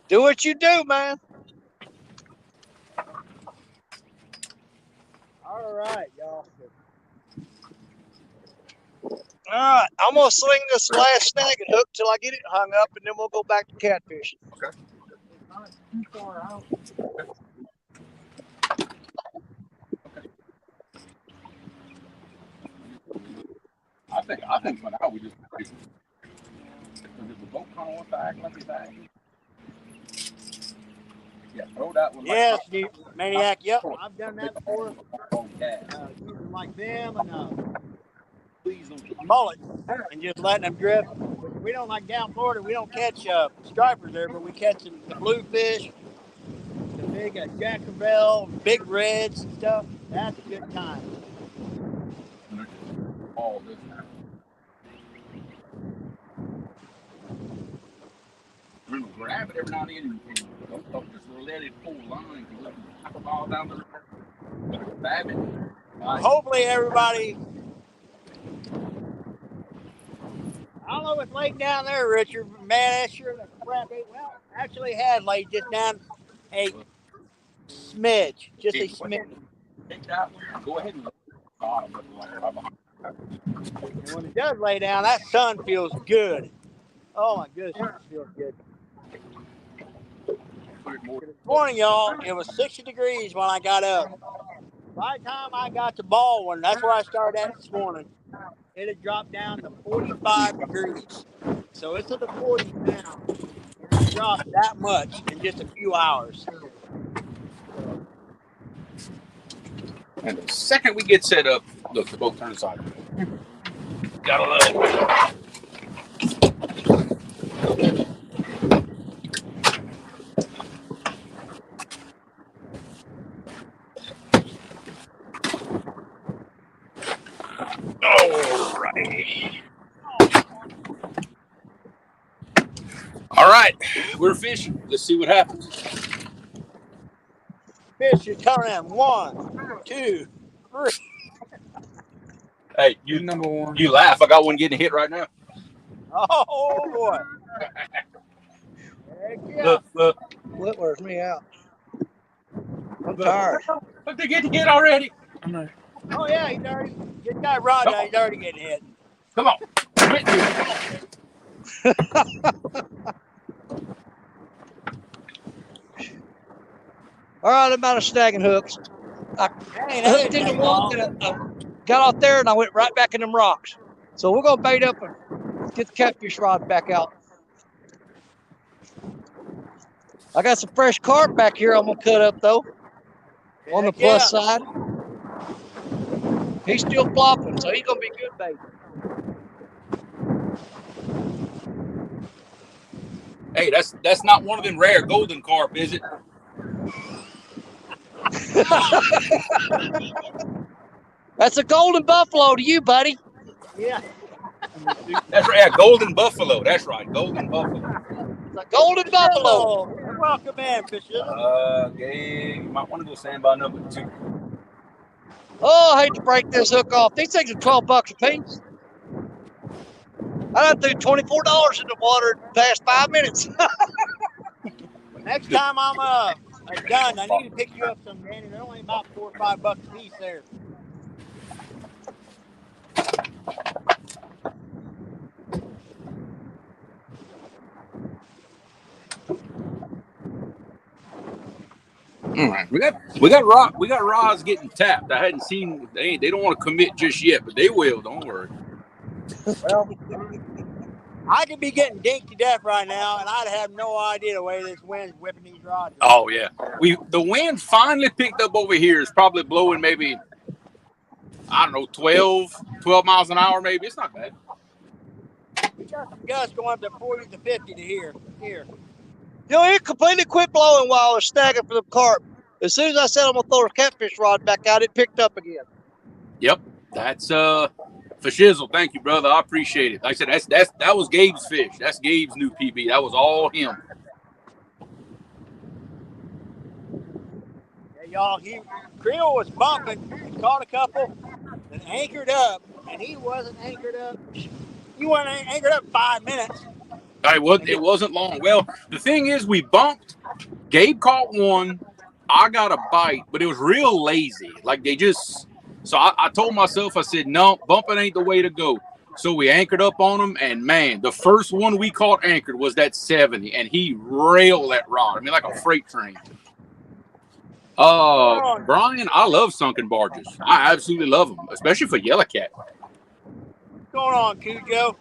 Do what you do, man.
All right, y'all.
All right, I'm gonna sling this last snagging hook till I get it hung up, and then we'll go back to catfishing.
Okay.
It's not too far out.
I think for now we just the boat kind of wants to act like it's acting. Yeah, throw that one.
Yes, you maniac. Yep, I've done that before.
Yeah.
Using like them and mullet and just letting them drift. We don't like down Florida. We don't catch stripers there, but we catch the bluefish, the big jackerel, big reds and stuff. That's a good time.
All this now. We're gonna grab it every now and then and don't just let it pull line because it can fall down the river. Grab it.
Hopefully everybody. I don't know what's laid down there, Richard. Man, that sure the crap ain't. Well, actually had laid just down a smidge, just a smidge.
Take that one. Go ahead and bottom right behind.
And when it does lay down, that sun feels good. Oh my goodness, it feels good. This morning, y'all, it was 60 degrees when I got up. By the time I got to Baldwin, that's where I started at this morning, it had dropped down to 45 degrees. So it's in the 40s now. And it dropped that much in just a few hours.
And the second we get set up, look, the boat turns side. Gotta love it. All right, we're fishing. Let's see what happens.
Fish is coming in. 1, 2, 3.
Hey, you number one. You laugh. I got one getting hit right now.
Oh boy! Heck yeah.
Look.
What wears me out? I'm tired.
Look, they're getting hit already.
Oh yeah, he's already. This guy Rod, he's already getting hit.
Come on.
All right, I'm out of snagging hooks. I hooked into one and I got out there and I went right back in them rocks. So we're gonna bait up and get the catfish rod back out. I got some fresh carp back here. I'm gonna cut up though. On the plus side, he's still flopping, so he's gonna be good bait.
Hey, that's not one of them rare golden carp, is it?
That's a golden buffalo to you, buddy.
Yeah.
That's right. Yeah, golden buffalo. That's right. Golden buffalo.
It's a golden buffalo.
Welcome in, Fisher.
Gabe, you might want to go stand by number 2.
Oh, I hate to break this hook off. These things are $12 a piece. I done threw $24 in the water in the past 5 minutes.
Next time I'm done, I need to pick you up some, Danny. They're only about $4 or $5 a piece there.
All right, we got rods getting tapped. I hadn't seen they don't want to commit just yet, but they will. Don't worry.
Well, I could be getting dinked to death right now, and I'd have no idea the way this wind's whipping these rods.
Oh yeah, the wind finally picked up over here. It's probably blowing maybe, I don't know, 12 miles an hour maybe. It's not bad.
We got some gusts going up to 40 to 50 to here.
You know, it completely quit blowing while I was stacking for the carp. As soon as I said I'm gonna throw a catfish rod back out, it picked up again.
Yep, that's for shizzle. Thank you, brother. I appreciate it. Like I said, that was Gabe's fish. That's Gabe's new PB. That was all him.
Yeah, y'all. Creel was bumping. He caught a couple and anchored up, and he wasn't anchored up. You weren't anchored up 5 minutes.
It wasn't long. Well, the thing is, we bumped. Gabe caught one. I got a bite, but it was real lazy. Like they just. So I told myself, I said, no, bumping ain't the way to go. So we anchored up on him, and man, the first one we caught anchored was that 70, and he railed that rod. I mean, like a freight train. Brian, I love sunken barges. I absolutely love them, especially for yellowcat.
What's going on, Cujo?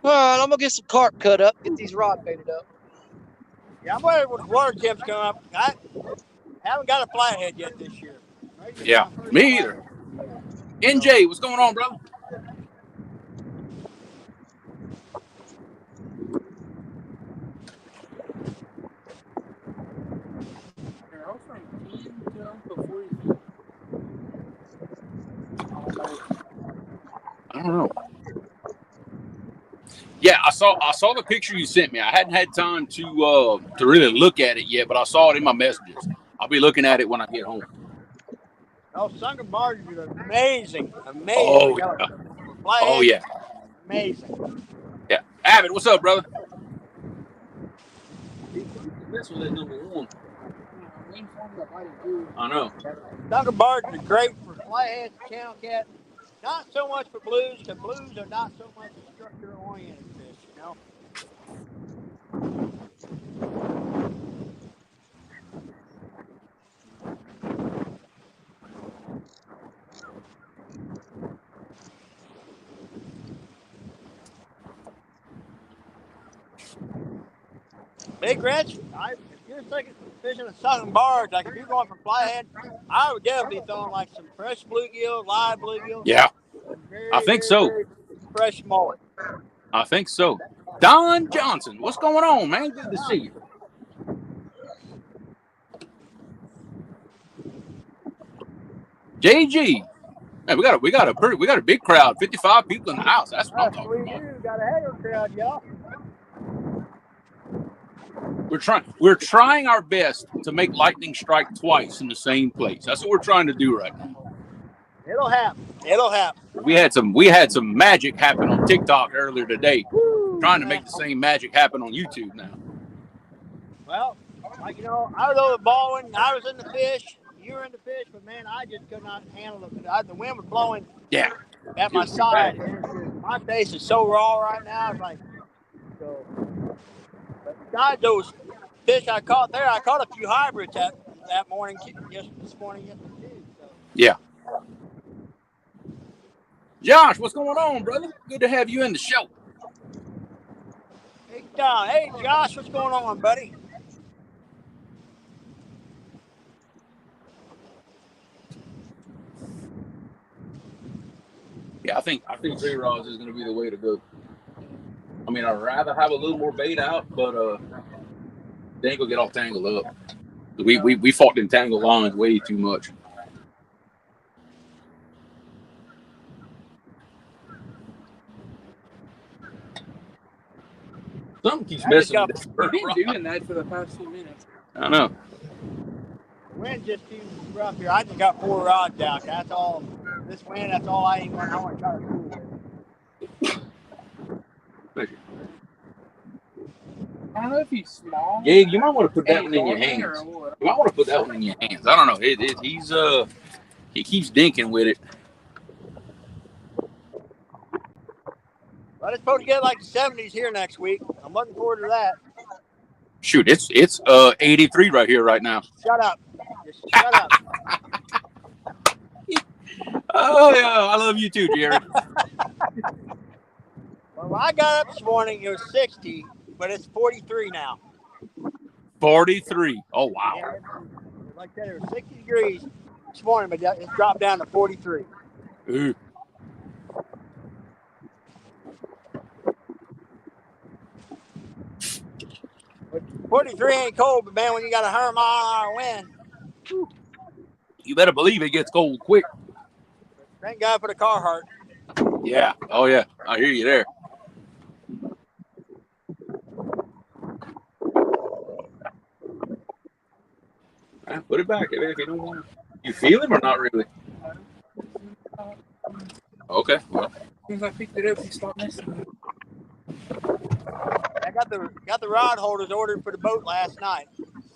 All right, I'm gonna get some carp cut up, get these rod baited up.
Yeah, I'm waiting when the water temps come up. I haven't got a flathead yet this year.
Yeah, me either. NJ, what's going on, brother? I don't know. Yeah, I saw the picture you sent me. I hadn't had time to really look at it yet, but I saw it in my messages. I'll be looking at it when I get home.
Oh, sunken barges are amazing.
Oh, yeah. Oh, yeah.
Amazing.
Yeah. Abbott, what's up, brother? This was at number 1. I know.
Sunken barges are great for flatheads, channel cat. Not so much for blues, because blues are not so much structure-oriented fish, you know? Big Rich, if you're thinking fishing a sunken barge, like if you're going for flathead, I would definitely be throwing like some fresh bluegill, live bluegill.
Yeah,
very,
I think so.
very fresh mullet.
I think so. Don Johnson, what's going on, man? Good to see you. JG, man, we got a big crowd, 55 people in the house. That's what I'm talking about.
We do got a hell of a crowd, y'all.
We're trying our best to make lightning strike twice in the same place. That's what we're trying to do right now.
It'll happen.
We had some magic happen on TikTok earlier today. Trying to make the same magic happen on YouTube now.
Well, like, I was over ballin', I was in the fish, you were in the fish, but man, I just could not handle it. The wind was blowing at my side. My face is so raw right now. It's like, so. But besides those fish I caught there, I caught a few hybrids that morning, this morning. So.
Yeah. Josh, what's going on, brother? Good to have you in the show.
Hey, Don. Hey, Josh, what's going on, buddy?
Yeah, I think 3 rods is going to be the way to go. I mean, I'd rather have a little more bait out, but they ain't gonna get all tangled up. We fought them tangled lines way too much. Something keeps messing with this.
I've been doing that for the past few minutes.
I know.
The wind just too rough here. I just got 4 rods out. That's all. This wind, that's all I want to try to fool with.
Thank you.
I don't know if he's small.
Yeah, you might want to put that one in your hands. You might want to put that one in your hands. I don't know. He keeps dinking with it.
But it's supposed to get like the 70s here next week. I'm looking forward to that.
Shoot, it's 83 right here right now.
Shut up. Just shut up.
Oh yeah, I love you too, Jerry.
Well, when I got up this morning, it was 60, but it's 43 now.
43. Oh wow.
Yeah, like that, it was 60 degrees this morning, but it's dropped down to 43.
Ooh.
43 ain't cold, but man, when you got a 100-mile-an-hour wind,
You better believe it gets cold quick.
thank God for the Carhartt.
Yeah. Oh yeah. I hear you there. Put it back if you don't want to. You feel him or not really? Okay. Well.
As soon as I picked it up, he stopped messing with it.
I got the rod holders ordered for the boat last night.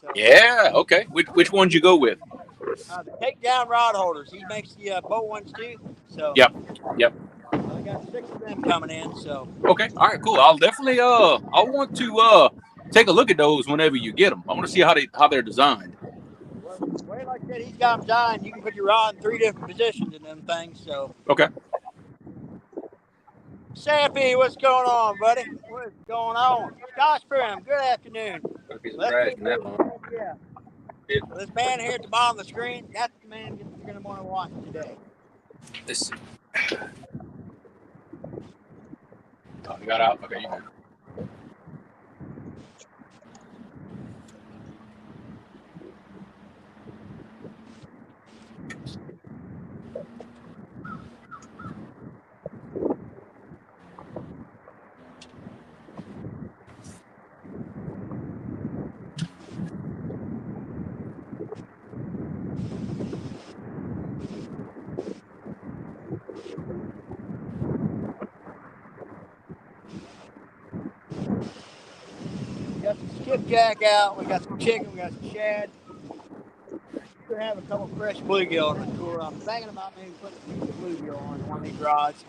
So,
Yeah. Okay. Which ones you go with?
the takedown rod holders. He makes the boat ones too. So
Yep.
I got 6 of them coming in. So
Okay. All right. Cool. I'll definitely. I want to take a look at those whenever you get them. I want to see how they're designed.
well, like I said, he's got them designed. You can put your rod in 3 different positions in them things. So
Okay.
Sappy, what's going on, buddy? What's going on? Scotch Prim, good afternoon.
Got a piece of
Let's
trash
get
in that
this.
one.
Yeah.
Yeah.
Well, this man here at the bottom of the screen, that's the man you're going to want to watch today.
Let's see. Oh, you got out? Okay, you good.
We got some skipjack out. We got some chicken. We got some shad. We're gonna have a couple fresh bluegill on the tour. I'm thinking about maybe putting a piece of bluegill on one of these rods. See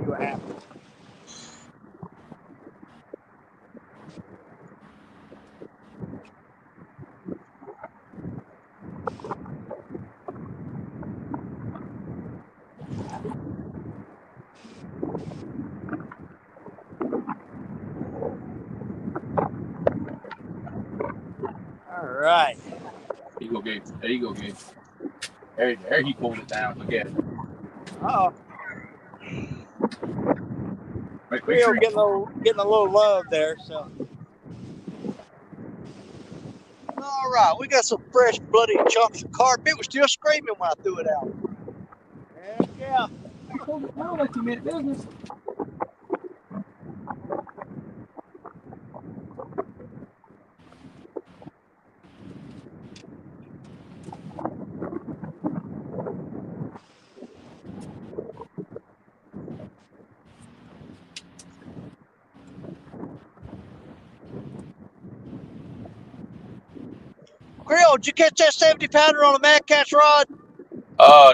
what happens. All right.
There you go, Gabe. There you go, Gabe. There he pulled it down. Look at it.
Uh-oh.
Make
Rio
sure
getting a little love there. So
All right, we got some fresh bloody chunks of carp. It was still screaming when I threw it out.
heck yeah.
I told you now, like you meant business.
Grill, did you catch that 70-pounder on a Mad Catch rod?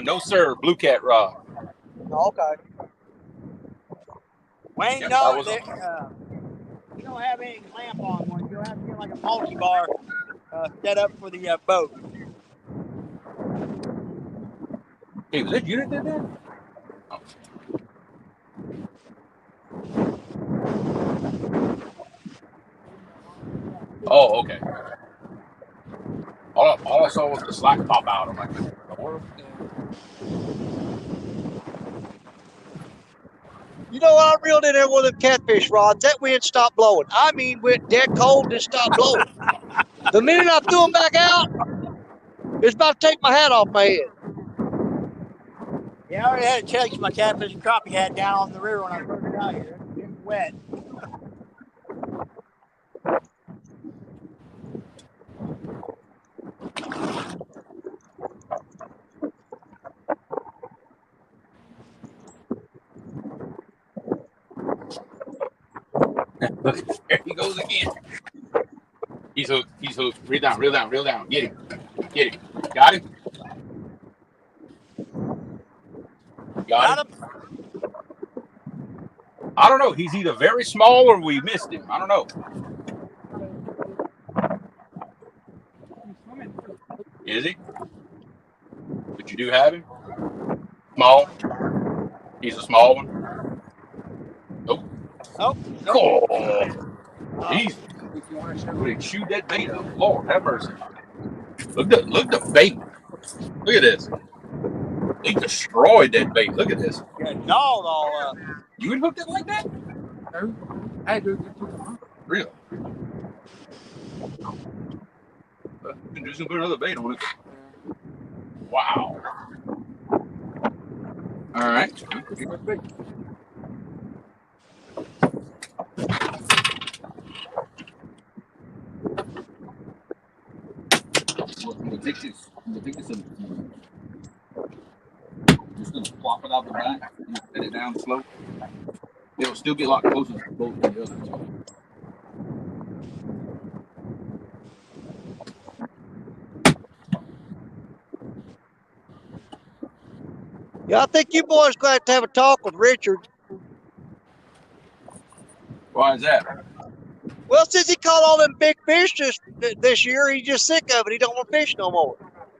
No, sir. Blue cat rod.
Oh, okay.
Wayne,
Yep,
no,
that was
you don't have any clamp on one. You'll have to get like a multi-bar set up for the boat.
Hey, was that you that did that? Oh, okay. All I saw was the slack pop out. I'm like, what?
You know, I reeled in there with them catfish rods. That wind stopped blowing. I mean, went dead cold and stopped blowing. The minute I threw them back out, it's about to take my hat off my head.
Yeah, I already had to chase my catfish and crappie hat down on the river when I first got here. It's wet.
Look, there he goes again. He's hooked. He's hooked. Reel down, reel down, reel down. Get him. Get him. Got him. Got him. I don't know. He's either very small or we missed him. I don't know. Is he? But you do have him? Small? He's a small one? Nope.
Oh,
Oh, Jesus. Would he shoot that bait up? Lord, have mercy. Look the bait. Look at this. He destroyed that bait. Look at this.
got gnawed all up.
You would hook it like that?
No, I had to go get the
Really? You can just put another bait on it. Wow. All right. I'm gonna take this. And just gonna plop it out the back. Set it down slow. It'll still get a lot closer to the boat than the other one.
Yeah, I think you boys got to have a talk with Richard.
Why is that?
Well, since he caught all them big fish this year, he's just sick of it. He don't want to fish no more.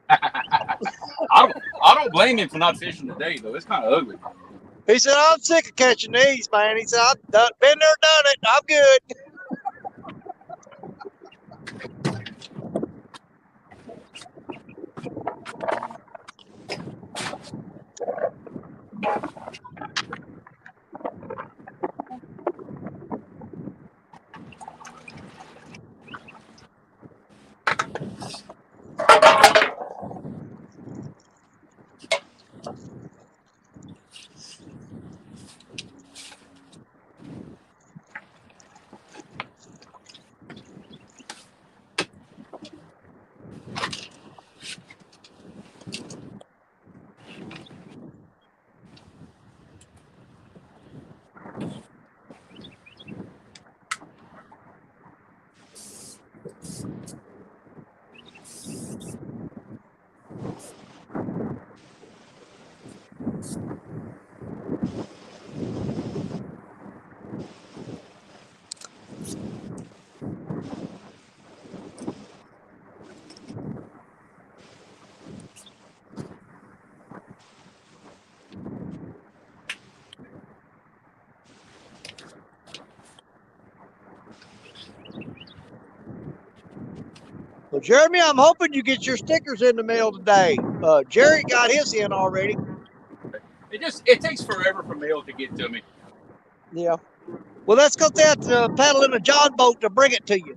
I don't blame him for not fishing today though. It's kind of ugly.
He said, I'm sick of catching these, man. He said, I've been there, done it. I'm good. Well, Jeremy, I'm hoping you get your stickers in the mail today. Jerry got his in already.
It takes forever for mail to get to me.
Yeah. Well, that's because they have to paddle in a John boat to bring it to you.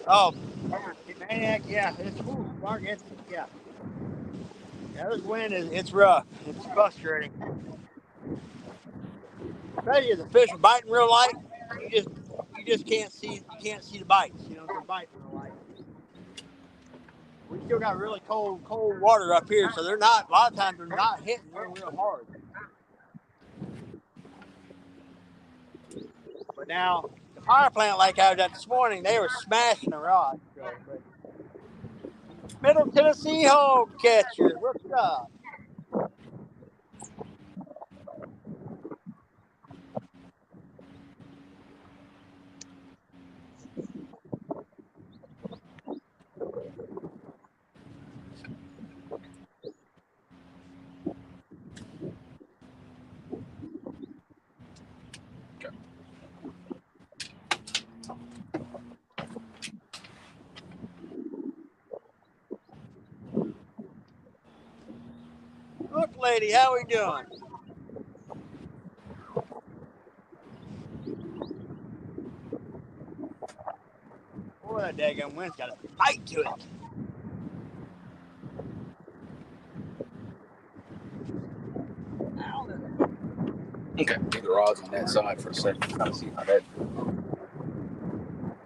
Oh, maniac, yeah, it's Mark. Yeah. This wind it's rough. It's frustrating. Especially if the fish are biting real light, you just can't see the bites. You know, they're biting real light. We still got really cold water up here, so they're not. A lot of times they're not hitting real hard. But now the power plant like I was at this morning, they were smashing the rod. So, but Middle Tennessee hog catcher, what's up? Look, lady, how we doing? Boy, that daggone wind's got a bite to it.
Okay, take it rods on that side for a second. Kind of see how that.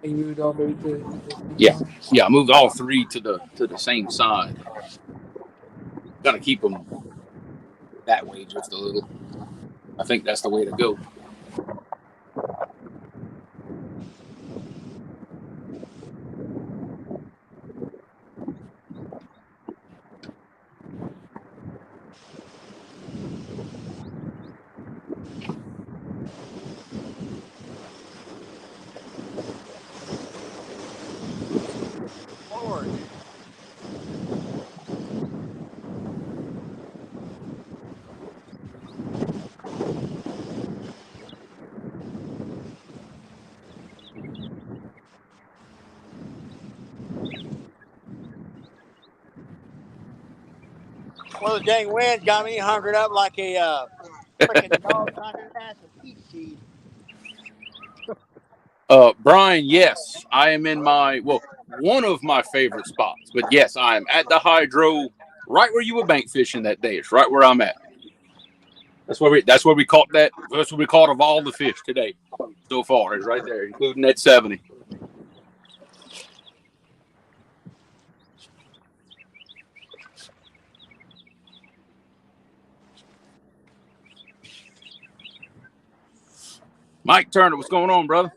You moved all three to
Yeah, yeah. I moved all three to the same side. Gotta keep them that way just a little. I think that's the way to go.
Lord. Well, the dang wind got me hunkered up like a freaking dog trying to pass a peach seed.
Brian, yes, I am in one of my favorite spots. But yes, I am at the hydro, right where you were bank fishing that day. It's right where I'm at. That's where we caught that. That's what we caught of all the fish today so far. Is right there, including that 70. Mike Turner, what's going on, brother?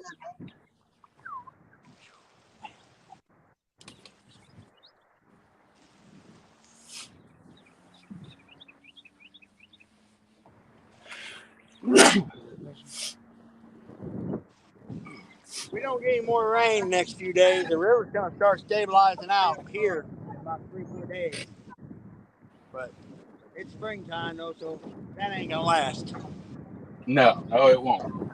We don't get any more rain next few days. The river's going to start stabilizing out here in about 3-4 days. But it's springtime, though, so that ain't going to last.
No, it won't.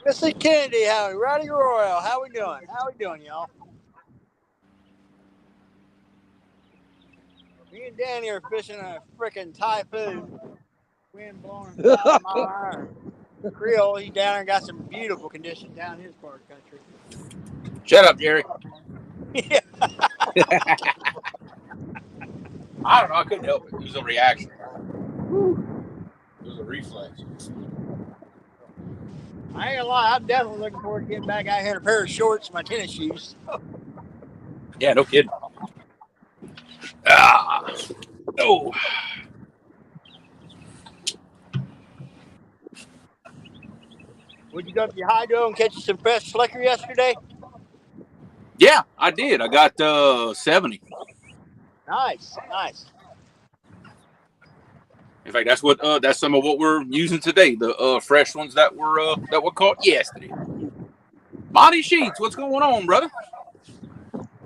Mr. Kennedy, Rowdy Royal, how we doing? How we doing, y'all? Me and Danny are fishing a freaking typhoon. Wind blowing 1,000 mile an hour. Creole, he's down there and got some beautiful conditions down in his part of the country.
Shut up, Jerry.
Yeah.
I don't know. I couldn't help it. It was a reaction. It was a reflex.
I ain't gonna lie, I'm definitely looking forward to getting back out here in a pair of shorts and my tennis shoes.
Yeah, no kidding. Oh.
Would you go up to your hydro and catch you some fresh slicker yesterday?
Yeah, I did. I got 70.
Nice.
In fact, that's some of what we're using today. The fresh ones that were caught yesterday. Monty Sheets, what's going on, brother?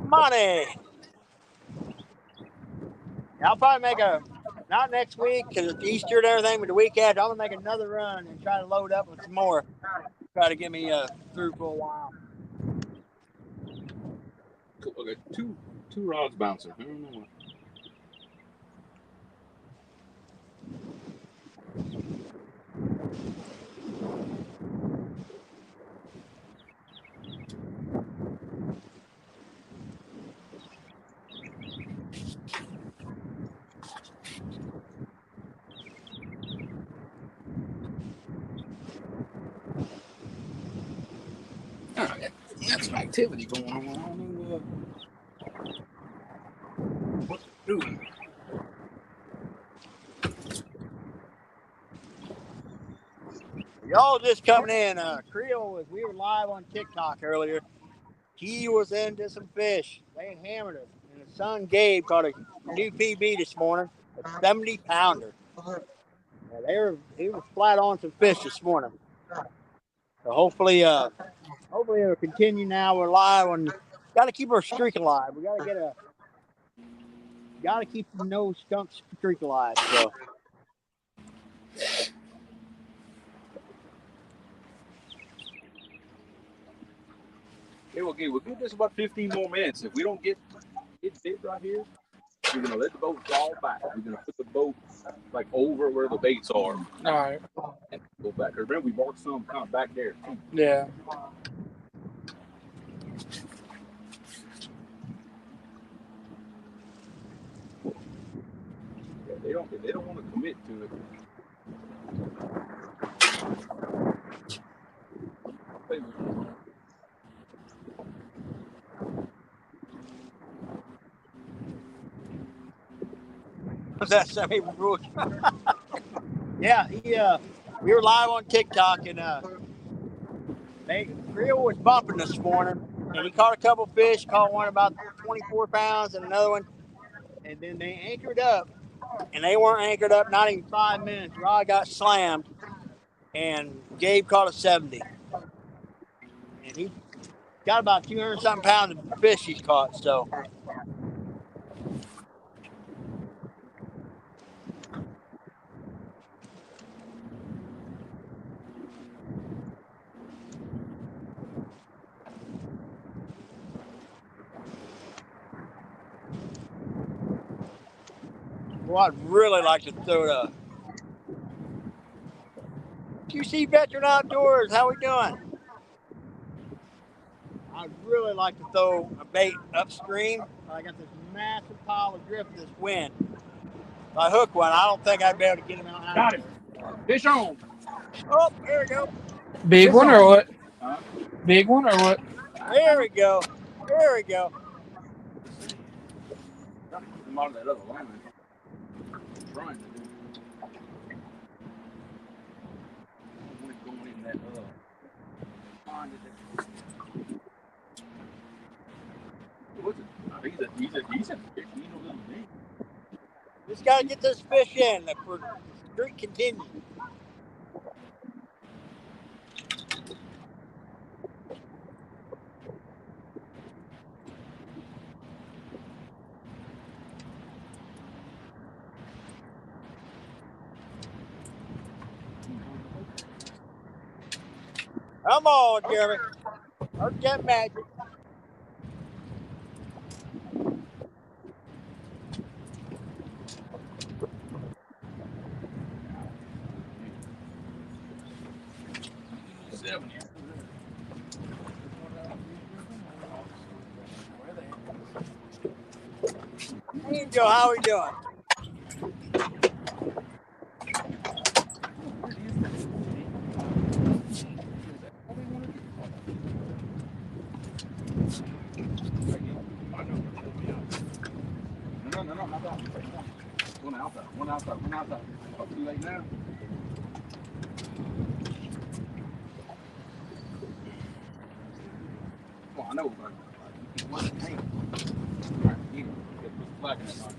Money. I'll probably make not next week because it's Easter and everything, but the week after, I'm gonna make another run and try to load up with some more. Try to get me through for a while.
Cool. Okay, two rods bouncing. I don't know what. Got some activity going on. I don't know.
Y'all just coming in. Creole we were live on TikTok earlier. He was into some fish. They hammered us. And his son Gabe caught a new PB this morning, a 70-pounder. Yeah, he was flat on some fish this morning. So hopefully it'll continue now. We're live on. Got to keep our streak alive. We got to keep the no skunk streak alive. So.
Okay, we'll give this about 15 more minutes. If we don't get bit right here, we're gonna let the boat fall back. We're gonna put the boat like over where the baits are.
All right.
And go back. Remember, we marked some kind of back there too.
Yeah.
They don't want to commit to it.
Was that Sammy Brooks? Yeah, we were live on TikTok and Creole was bumping this morning and he caught a couple fish, caught one about 24 pounds and another one, and then they anchored up and they weren't anchored up not even 5 minutes. Rod got slammed and Gabe caught a 70 and he got about 200 something pounds of fish he's caught. So well, I'd really like to throw the QC Veteran Outdoors. How we doing? I'd really like to throw a bait upstream. I got this massive pile of drift this wind. If I hook one, I don't think I'd be able to get him out.
Got him. Fish on.
Oh, there we go.
Big
Fish
one
on.
or what?
Huh?
Big one or what?
There we go. There we go.
I'm out of that other line. I'm trying to do. I want it going in that pond. What's it? He's a decent fish. He's a little big.
Just got to get this fish in for the streak continue. Come on, Jeremy. Or Jet Magic. Angel, how we doing?
No, not that. One outside. Oh, too late now. Well, I know, but what's the name? All right, you get the flag in that line.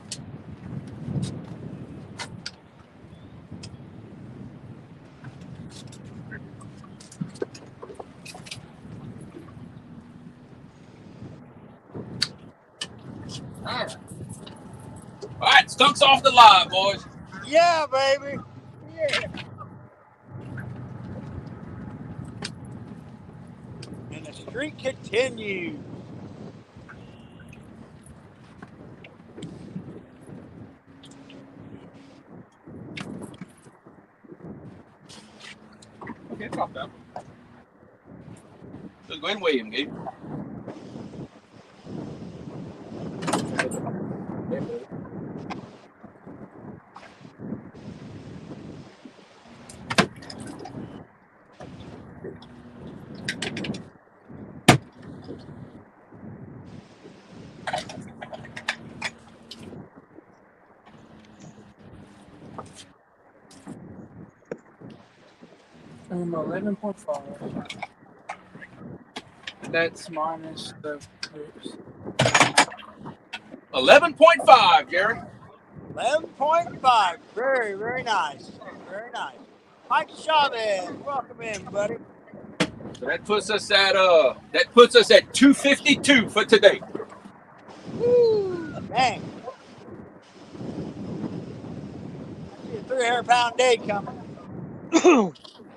All right, skunks off the line, boys.
Yeah, baby. Yeah. And the streak continues.
Okay, drop that. Just go ahead and weigh him, Gabe.
11.5. That's minus the boost.
11.5, Jerry.
11.5. Very, very nice. Very nice. Mike Chavez, welcome in, buddy.
So that puts us at 252 for today.
Woo! Dang. I see a 300-pound day coming.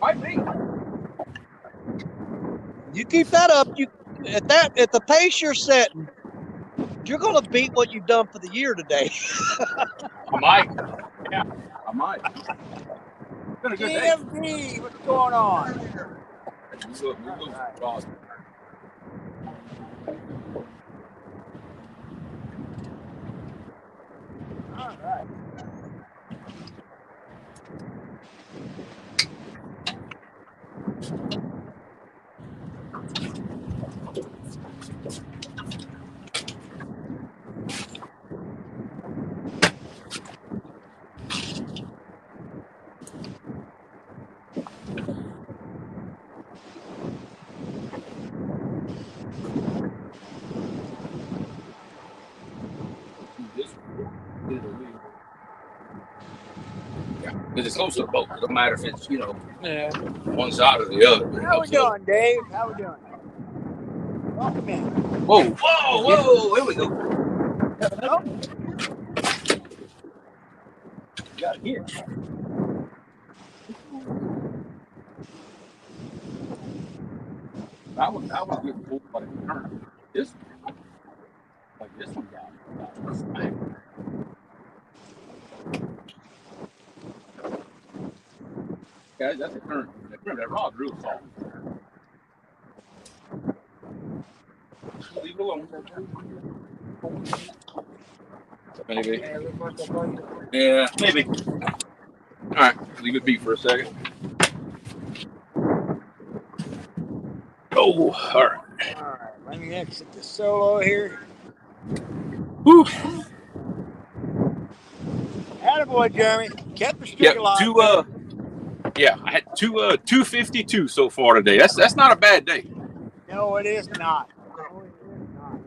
Might be.
You keep that up, at the pace you're setting, you're gonna beat what you've done for the year today.
I might. Yeah, I might. It's been a good day.
DMV, what's going on?
We'll go cross.
All right.
Yeah, because it's close to the boat. It don't matter if it's,
Yeah.
one side or the other.
How we doing, Dave? How we doing? Welcome in.
Whoa, here we go.
Oh,
You got it here. I was getting pulled by the current. This one got smacked. Guys, that's the current. That rod's real soft. Leave it alone. Maybe. Yeah, maybe. All right, leave it be for a second. Oh, all right.
all right. Let me exit the solo here.
Whew.
Attaboy, Jeremy. Kept the streak
Yeah,
alive.
I had 252 so far today. That's not a bad day.
No, it is not. No, it is not.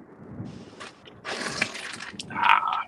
Ah.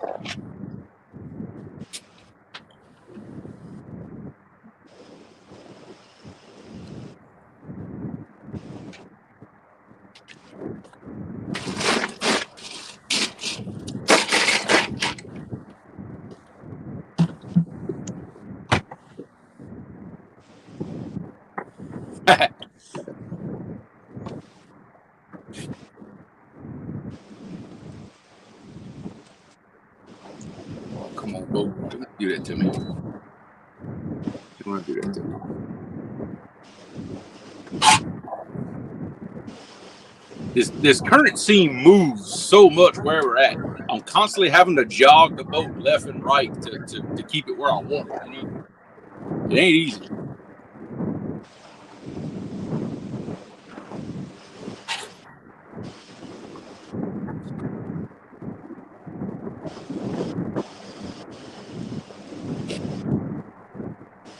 Come on, Bo. Don't do that to me. You don't want to do that to me. This current scene moves so much where we're at. I'm constantly having to jog the boat left and right to keep it where I want it. It ain't easy.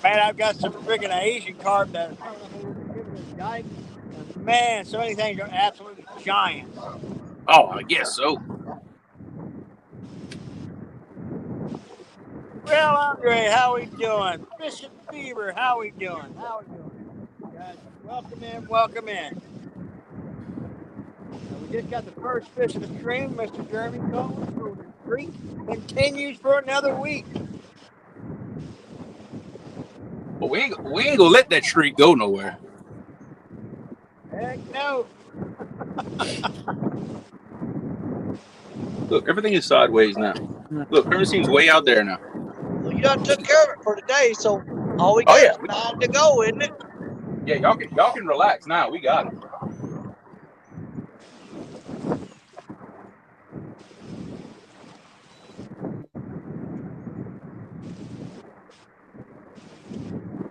Man, I've got some freaking Asian carp that I don't know if we're giving this guy. Man, so many things are absolutely giants.
Oh, I guess so.
Well, Andre, how we doing? Fishing Fever, how we doing? How we doing? Guys, welcome in, welcome in. We just got the first fish of the stream, Mr. Jeremy Cohen. So the streak continues for another week.
But we ain't gonna let that streak go nowhere.
Heck no.
Look, everything is sideways now. Look, everything seems way out there now.
Well, you done took care of it for today, so all we got is 9 to go, isn't it?
Yeah, y'all can relax now. We got it.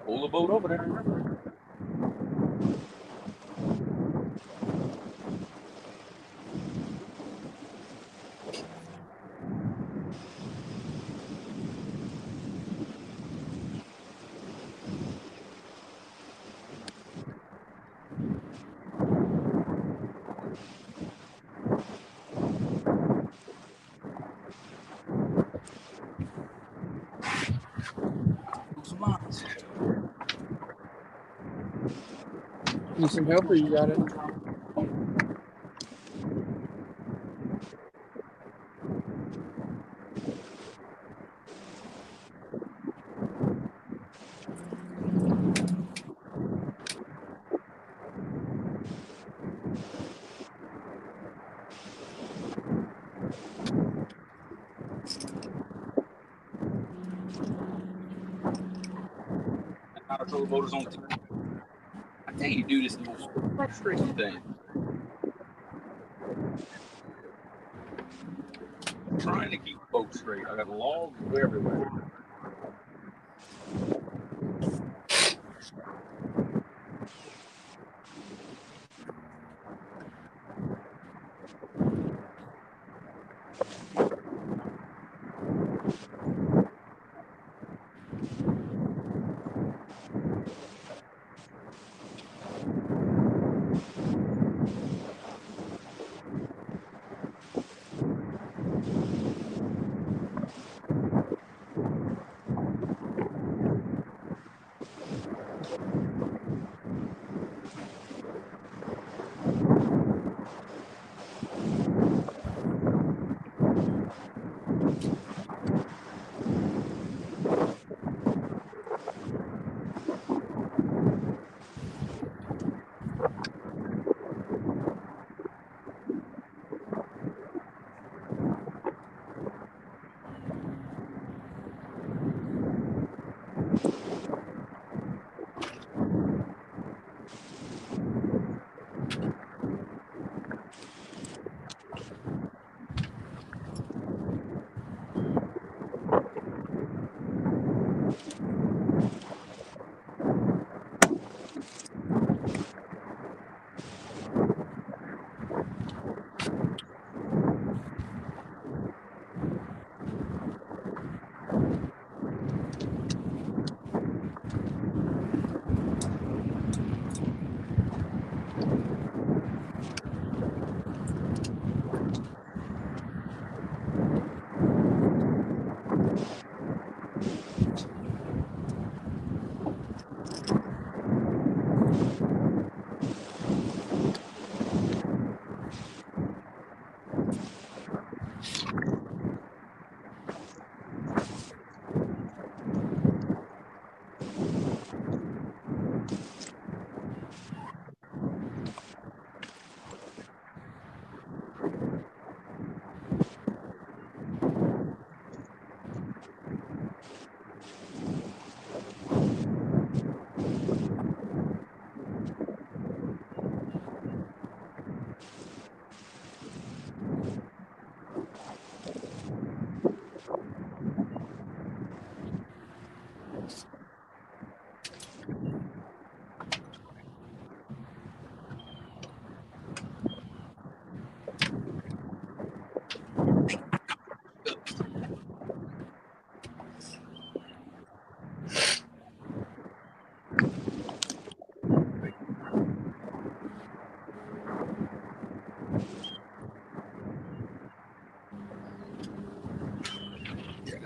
Pull the boat over there.
lines. Need some help or you got it?
Power trolling motors on. I tell you, dude, it's the most frustrating thing. I'm trying to keep the boat straight. I got logs everywhere.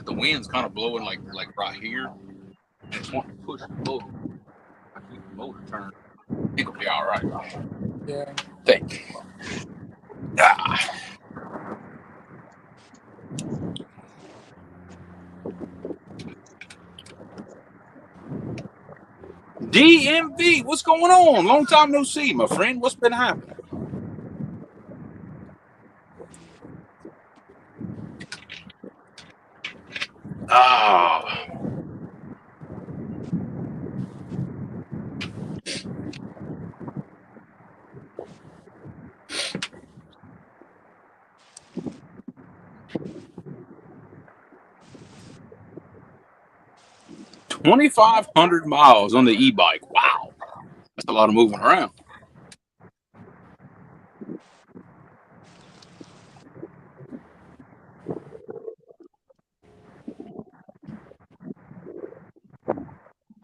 The wind's kind of blowing like right here. And it's wanting to push the motor. I keep the motor turned. It'll be all right.
Yeah.
Thank you. Ah. DMV, what's going on? Long time no see, my friend. What's been happening? Ah. $2,500 miles on the e-bike. Wow. That's a lot of moving around.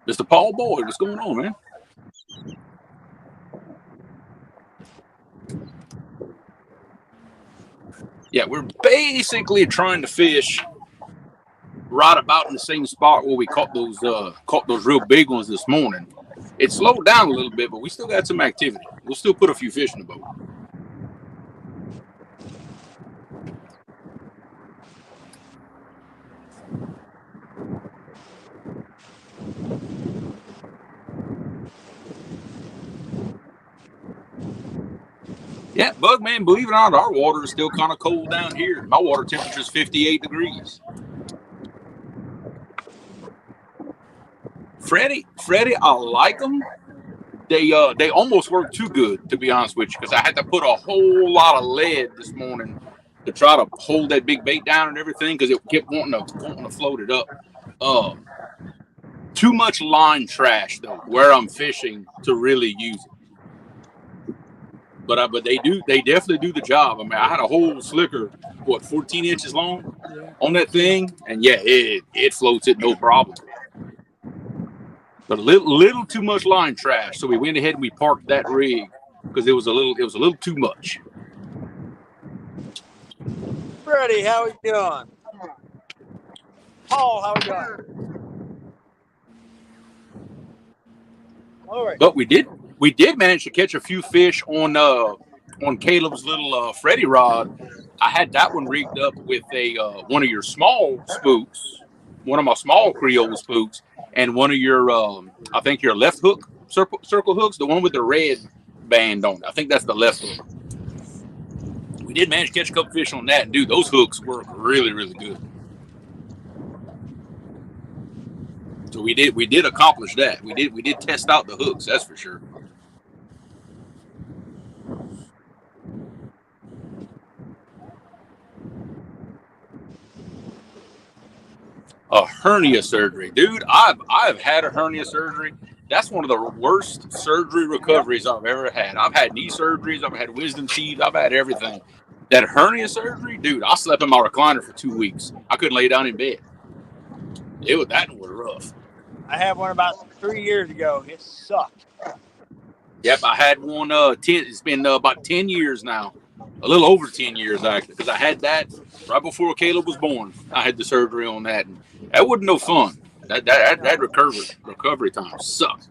Mr. Paul Boyd, what's going on, man? Yeah, we're basically trying to fish right about in the same spot where we caught those real big ones this morning. It slowed down a little bit, but we still got some activity. We'll still put a few fish in the boat. Yeah, Bug Man, believe it or not, our water is still kind of cold down here. My water temperature is 58 degrees. Freddie, I like them. They almost work too good, to be honest with you, because I had to put a whole lot of lead this morning to try to hold that big bait down and everything because it kept wanting to float it up. Too much line trash though where I'm fishing to really use it. But they definitely do the job. I mean, I had a whole slicker, 14 inches long on that thing, and yeah, it floats it no problem. But a little too much line trash, so we went ahead and we parked that rig because it was a little too much.
Freddie, how we doing? Paul, how we doing? All right.
But we did manage to catch a few fish on Caleb's little Freddy rod. I had that one rigged up with one of your small spooks, one of my small Creole spooks, and one of your I think your left hook circle hooks, the one with the red band on it. I think that's the left hook. We did manage to catch a couple fish on that, and dude, those hooks work really, really good. So we did accomplish that. We did test out the hooks, that's for sure. A hernia surgery, dude. I've had a hernia surgery. That's one of the worst surgery recoveries I've ever had. I've had knee surgeries. I've had wisdom teeth. I've had everything. That hernia surgery, dude. I slept in my recliner for 2 weeks. I couldn't lay down in bed. That was rough.
I had one about 3 years ago. It sucked.
Yep, I had one. It's been about 10 years now. A little over 10 years actually, because I had that right before Caleb was born. I had the surgery on that, and that wasn't no fun. That recovery time sucked.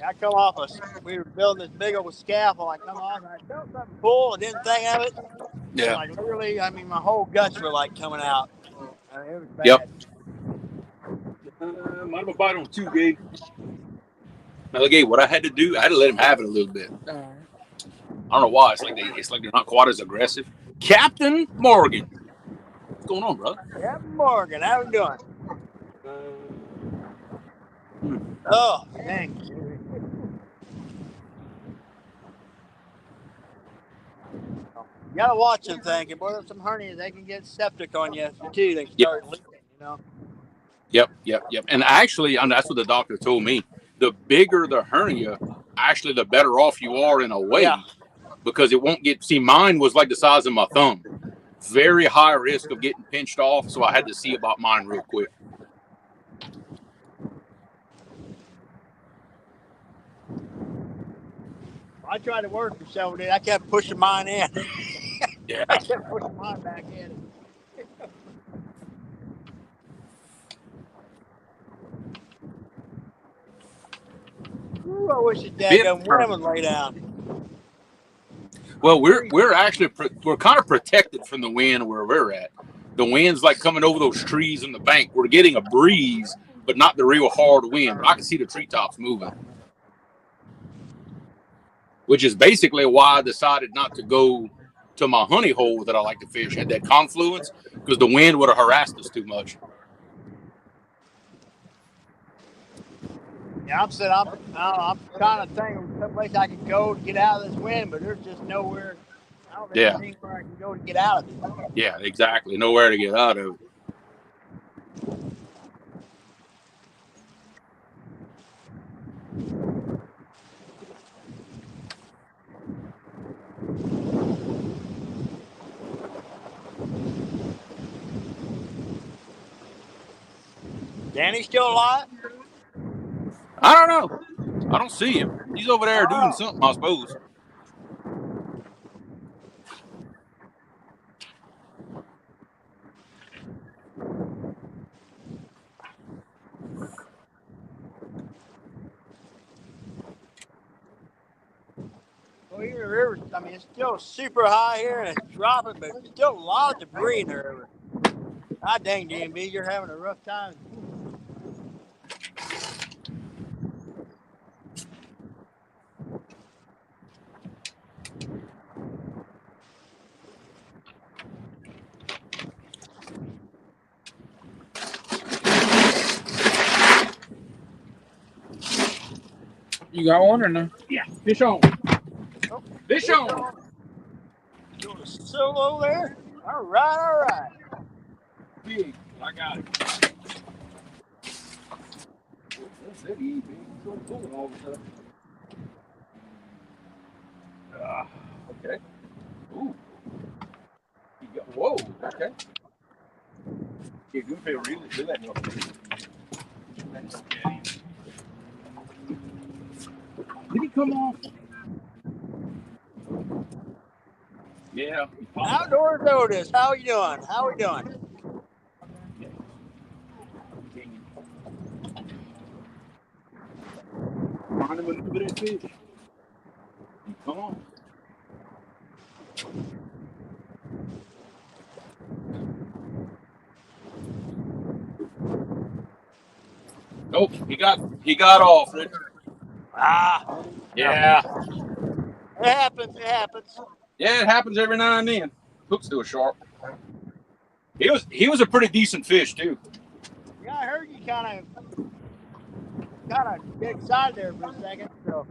I come off we were building this big old scaffold. I come off and I felt something pull and didn't think of it.
Yeah.
Like literally, I mean, my whole guts were like coming out. I mean, it was bad.
Yep. Might have a bite on 2, Gabe. Now, look, Gabe, what I had to do, I had to let him have it a little bit. I don't know why. It's like they're not quite as aggressive. Captain Morgan. What's going on, brother?
Captain Morgan, how we doing? Oh, dang. You gotta watch them thinking, boy, there's some hernias, they can get septic on you too. They can start leaking, you know.
Yep. And actually, that's what the doctor told me. The bigger the hernia, actually, the better off you are in a way, because it won't get. See, mine was like the size of my thumb. Very high risk of getting pinched off, so I had to see about mine real quick.
I tried to work for several days. I kept pushing mine in.
Yeah.
I kept pushing mine back in. Ooh, I wish his daggone wind would lay down.
Well, we're actually kind of protected from the wind where we're at. The wind's like coming over those trees in the bank. We're getting a breeze, but not the real hard wind. But I can see the treetops moving, which is basically why I decided not to go to my honey hole that I like to fish at that confluence, because the wind would have harassed us too much.
Yeah, I'm trying to think of some place I can go to get out of this wind, but there's just nowhere. I don't think anywhere I can go to get out of it.
Yeah, exactly. Nowhere to get out of it.
Danny's still alive?
I don't know. I don't see him. He's over there doing something, I suppose.
the river, I mean, it's still super high here and it's dropping, but there's still a lot of debris in the river. God dang, DMB, you're having a rough time.
You got one or no?
Yeah, fish on.
Oh,
Fish on.
doing a solo there. All right, all right.
Big. I got it. That he ain't big. He's so cool all of a sudden. Okay. Ooh. Whoa. Okay. Yeah, good feel really do that. Did he come off? Yeah.
Outdoors Otis, how you doing? How we doing?
Trying to maneuver that fish. Come on. Nope, he got off it.
Ah,
Yeah.
it happens. It happens.
Yeah, it happens every now and then. Hook's still sharp. He was a pretty decent fish too.
Yeah, I heard you kind of get excited there for a second. So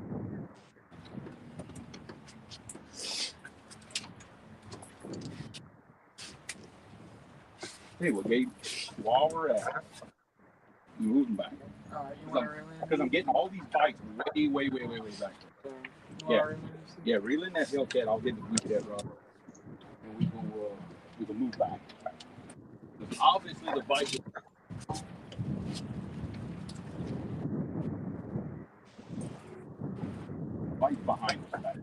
Hey, well, Gabe, while we're at, moving back.
All right, you want to reel in?
Because I'm getting all these bites way back. Yeah. Yeah, reel in that Hellcat. I'll get the weed that rod, and we can move back. Because obviously the bite. Bite's behind us back.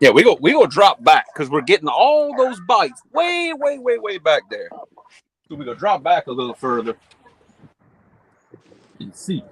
Yeah, we go drop back because we're getting all those bites way back there. So we go drop back a little further and see.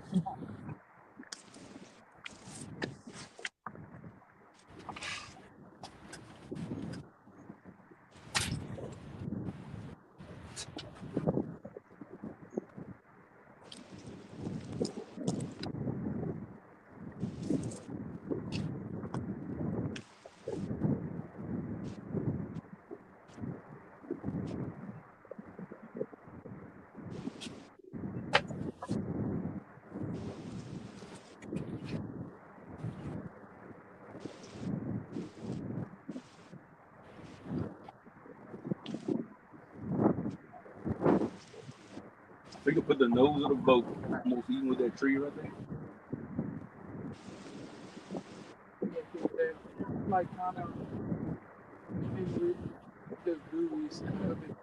We can put the nose of the boat almost even with that tree right there.
Like kind of the buoys of it.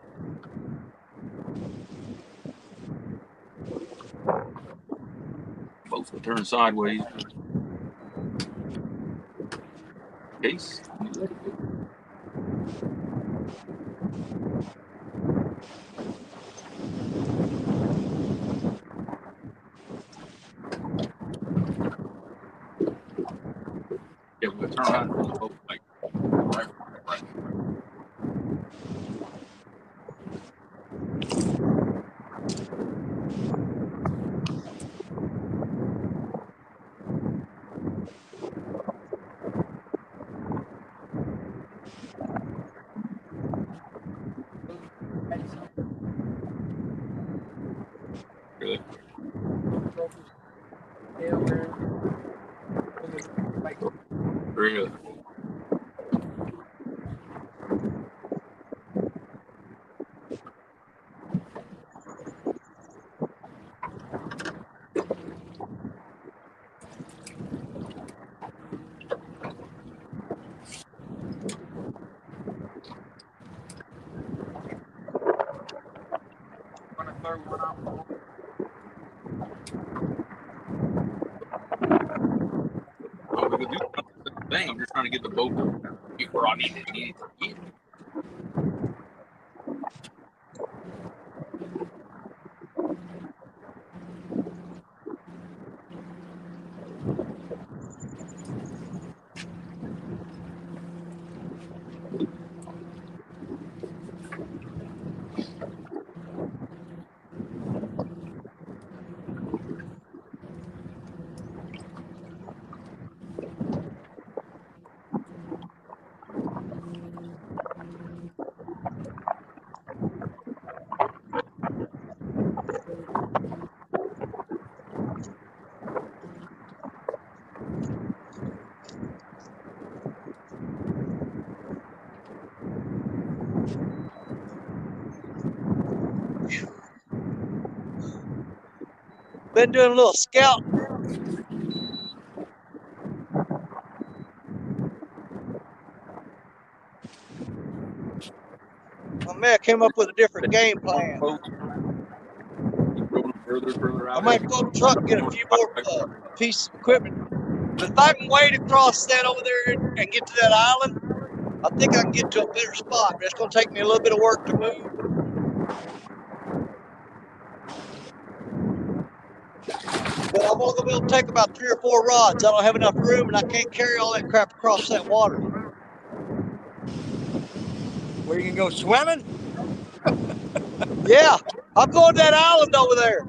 Boats will turn sideways. Case. Yeah, we'll turn around and the boat like right. Really? Really? thing. I'm just trying to get the boat where I need it to get.
Been doing a little scout. Oh man, I came up with a different game plan. I might pull the truck and get a few more pieces of equipment. But if I can wade across that over there and get to that island, I think I can get to a better spot. But it's going to take me a little bit of work to move. But I'm only going to be able to take about 3 or 4 rods. I don't have enough room, and I can't carry all that crap across that water.
Where you can go swimming?
Yeah, I'm going to that island over there.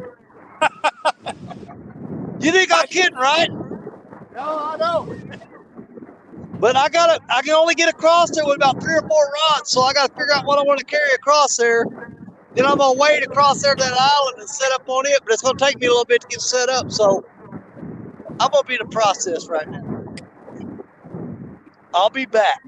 You think I'm kidding, right?
No, I don't.
But I can only get across there with about 3 or 4 rods, so I got to figure out what I want to carry across there. Then I'm going to wade across there to that island and set up on it, but it's going to take me a little bit to get set up, so I'm going to be in the process right now. I'll be back.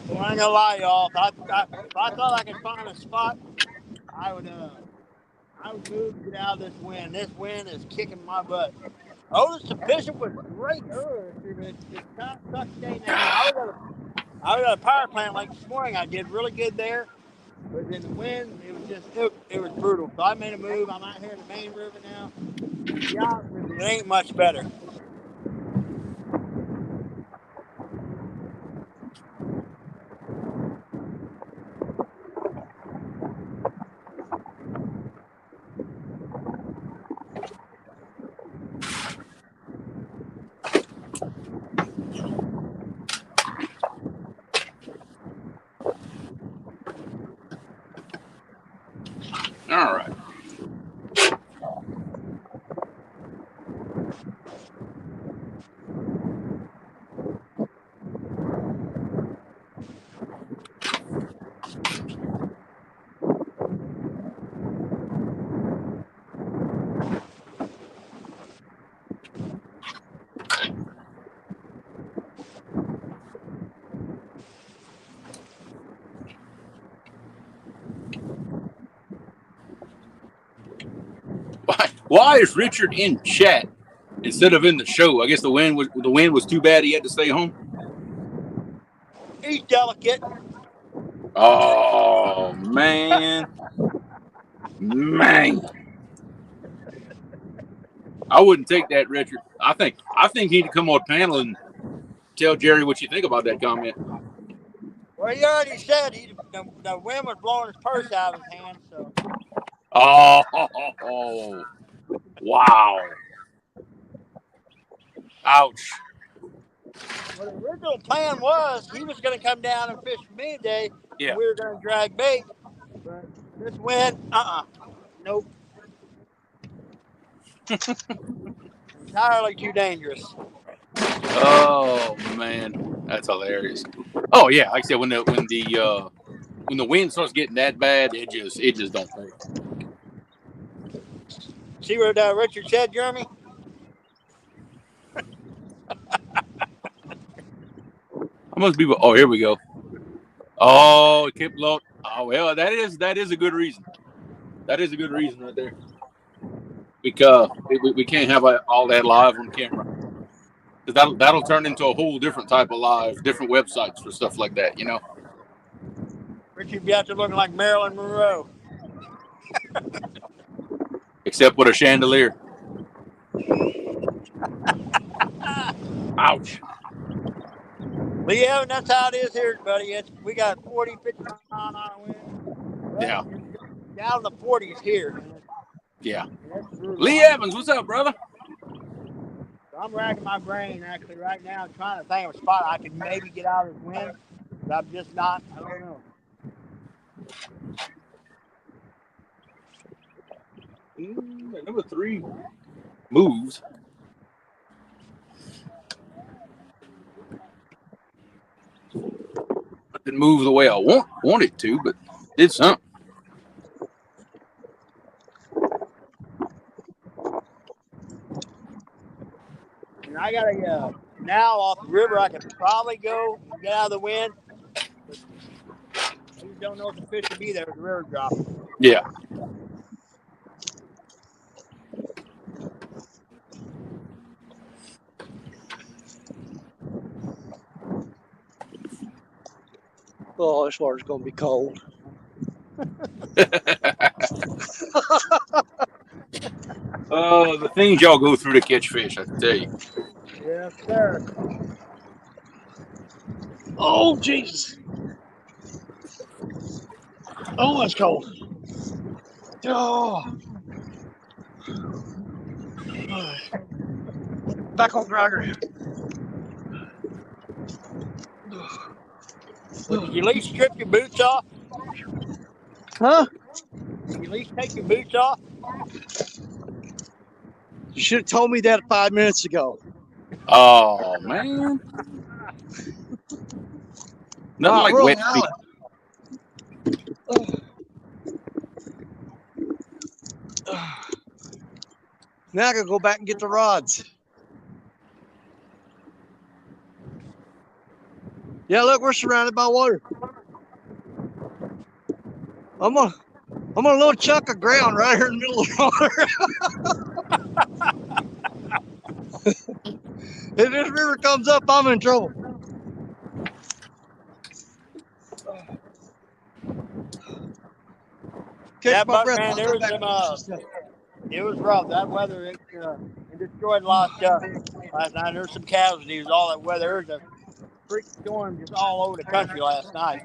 Well, I ain't gonna lie, y'all. If I thought I could find a spot, I would move to get out of this wind. This wind is kicking my butt. Otis, the fishing was great earlier, but it's kind of sucks day now. I was at a power plant like this morning. I did really good there, but in the wind, it was brutal. So I made a move. I'm out here in the main river now. To be honest with you, it ain't much better.
All right. Why is Richard in chat instead of in the show? I guess the wind was too bad. He had to stay home.
He's delicate.
Oh man. I wouldn't take that, Richard. I think you need to come on the panel and tell Jerry what you think about that comment.
Well, he already said the wind was blowing his purse out of his hand. So.
Oh, wow. Ouch.
Well, the original plan was he was going to come down and fish for me today.
Yeah.
And we were going to drag bait. But this wind, nope. Entirely too dangerous.
Oh man, that's hilarious. Oh yeah, like I said, when the wind starts getting that bad, it just don't pay.
See what Richard said, Jeremy?
I must be. Oh, here we go. Oh, it kept low. Oh well, that is a good reason. That is a good reason right there. Because we can't have all that live on camera. Because that'll turn into a whole different type of live, different websites for stuff like that. You know.
Richard be out there looking like Marilyn Monroe.
Except with a chandelier. Ouch.
Lee Evans, that's how it is here, buddy. We got 40, 50 mile an hour wind.
Yeah.
Down in the 40s here.
Yeah. Lee Evans, what's up, brother?
I'm racking my brain actually right now, trying to think of a spot I can maybe get out of this wind, but I'm just not. I don't know.
Number 3 moves. It didn't move the way I want it to, but did something.
And I got a now off the river. I could probably go and get out of the wind. But you don't know if the fish will be there with the river dropping.
Yeah.
Oh, this water's gonna be cold.
The things y'all go through to catch fish, I can tell you.
Yes, sir.
Oh, Jesus. Oh, that's cold. Oh. Back on Gregor.
Well, did you at least strip your boots off?
Huh?
Did you at least take your boots off?
You should have told me that 5 minutes ago.
Oh man. Nothing like wet feet.
Now I gotta go back and get the rods. Yeah, look, we're surrounded by water. I'm on a little chunk of ground right here in the middle of the water. If this river comes up, I'm in trouble.
Yeah, but man, there was some. It was rough. That weather, it destroyed a lot of stuff last night. There's some casualties. All that weather. There's a freak storm just all over the country last night.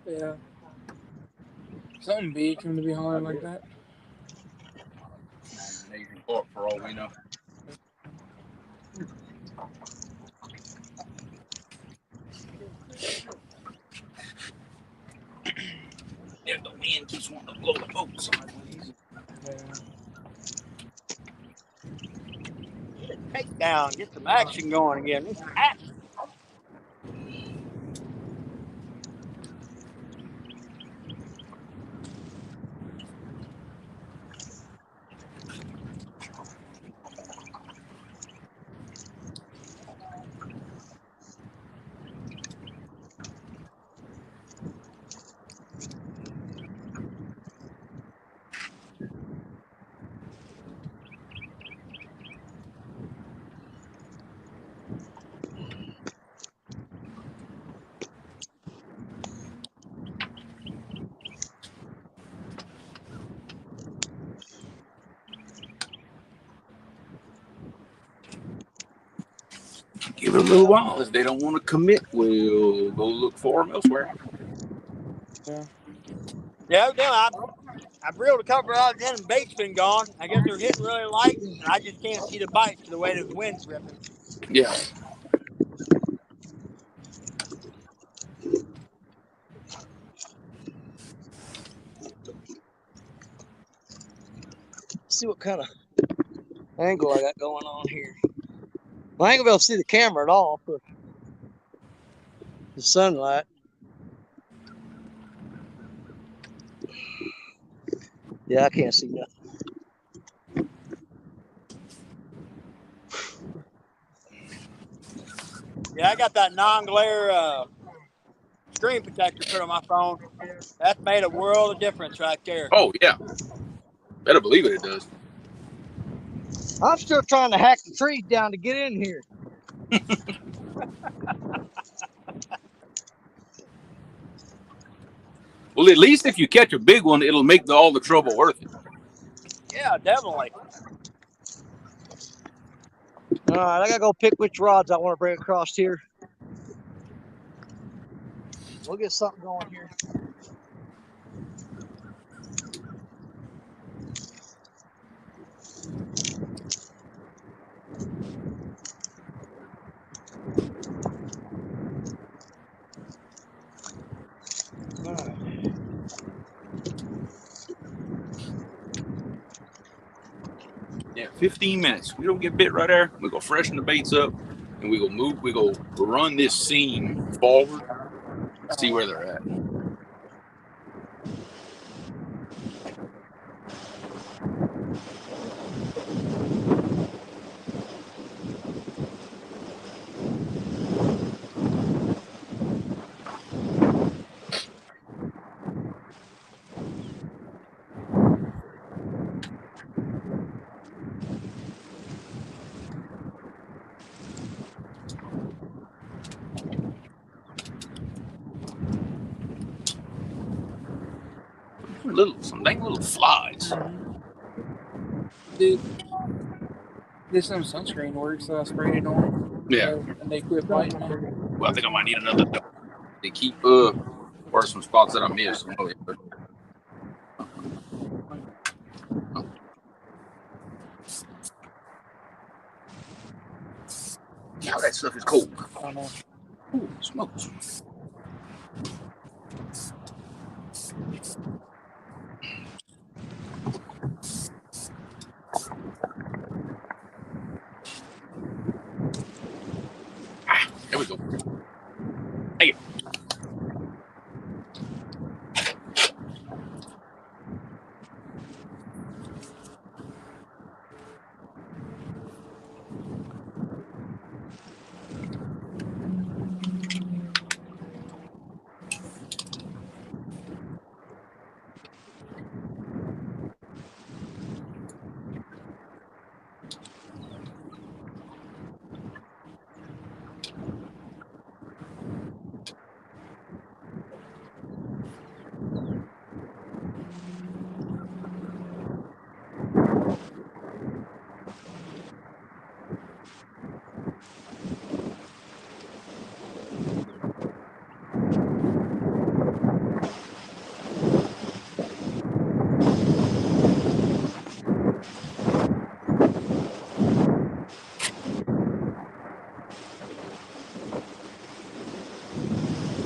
Yeah. Something big come to be hollering like that.
For all we know. Yeah, the wind keeps wanting to blow the boat sideways.
Take down, get some action going again. It's action.
Give it a little while. If they don't want to commit, we'll go look for them elsewhere.
Yeah, I've reeled a couple out then and bait's been gone. I guess they're hitting really light, and I just can't see the bites to the way the wind's ripping.
Yeah.
See what kind of angle I got going on here. Well, I ain't gonna be able to see the camera at all for the sunlight. Yeah, I can't see nothing.
Yeah, I got that non-glare screen protector put on my phone. That's made a world of difference right there.
Oh, yeah. Better believe it does.
I'm still trying to hack the trees down to get in here.
Well, at least if you catch a big one, it'll make all the trouble worth it.
Yeah, definitely.
All right, I gotta go pick which rods I want to bring across here. We'll get something going here. All right.
Yeah, 15 minutes. We don't get bit right there. We go freshen the baits up, and we go run this seam forward, see where they're at. Some dang little flies.
Dude, this some sunscreen works, so I sprayed it on.
Yeah.
And they quit biting me.
Well, I think I might need another. They keep or some spots that I missed. Now that stuff is cold.
I know.
Ooh, smokes. There we go. Hey.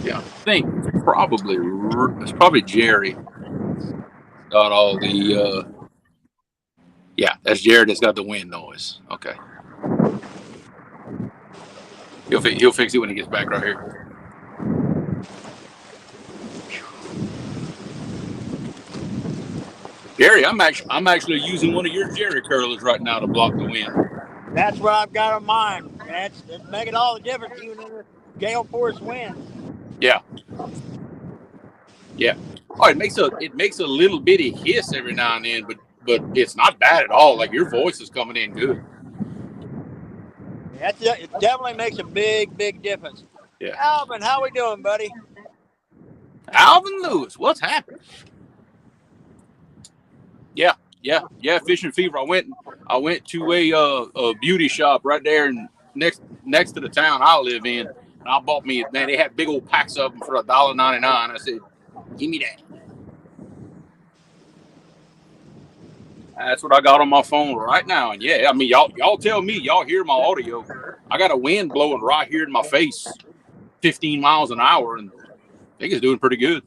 Yeah, I think it's probably Jerry got all the. Yeah, that's Jared that's got the wind noise. Okay. He'll fix it when he gets back right here. Jerry, I'm actually using one of your Jerry curlers right now to block the wind.
That's what I've got on mine. It's making all the difference, even in the gale force wind.
Yeah. Yeah. Oh, it makes a little bitty hiss every now and then, but it's not bad at all. Like your voice is coming in good.
It definitely makes a big difference.
Yeah.
Alvin, how we doing, buddy?
Alvin Lewis, what's happening? Yeah, Fishing Fever. I went to a beauty shop right there next to the town I live in, and I bought me. Man, they had big old packs of them for $1.99. I said, "Give me that." That's what I got on my phone right now. And yeah, I mean, y'all tell me, y'all hear my audio. I got a wind blowing right here in my face, 15 miles an hour, and I think it's doing pretty good.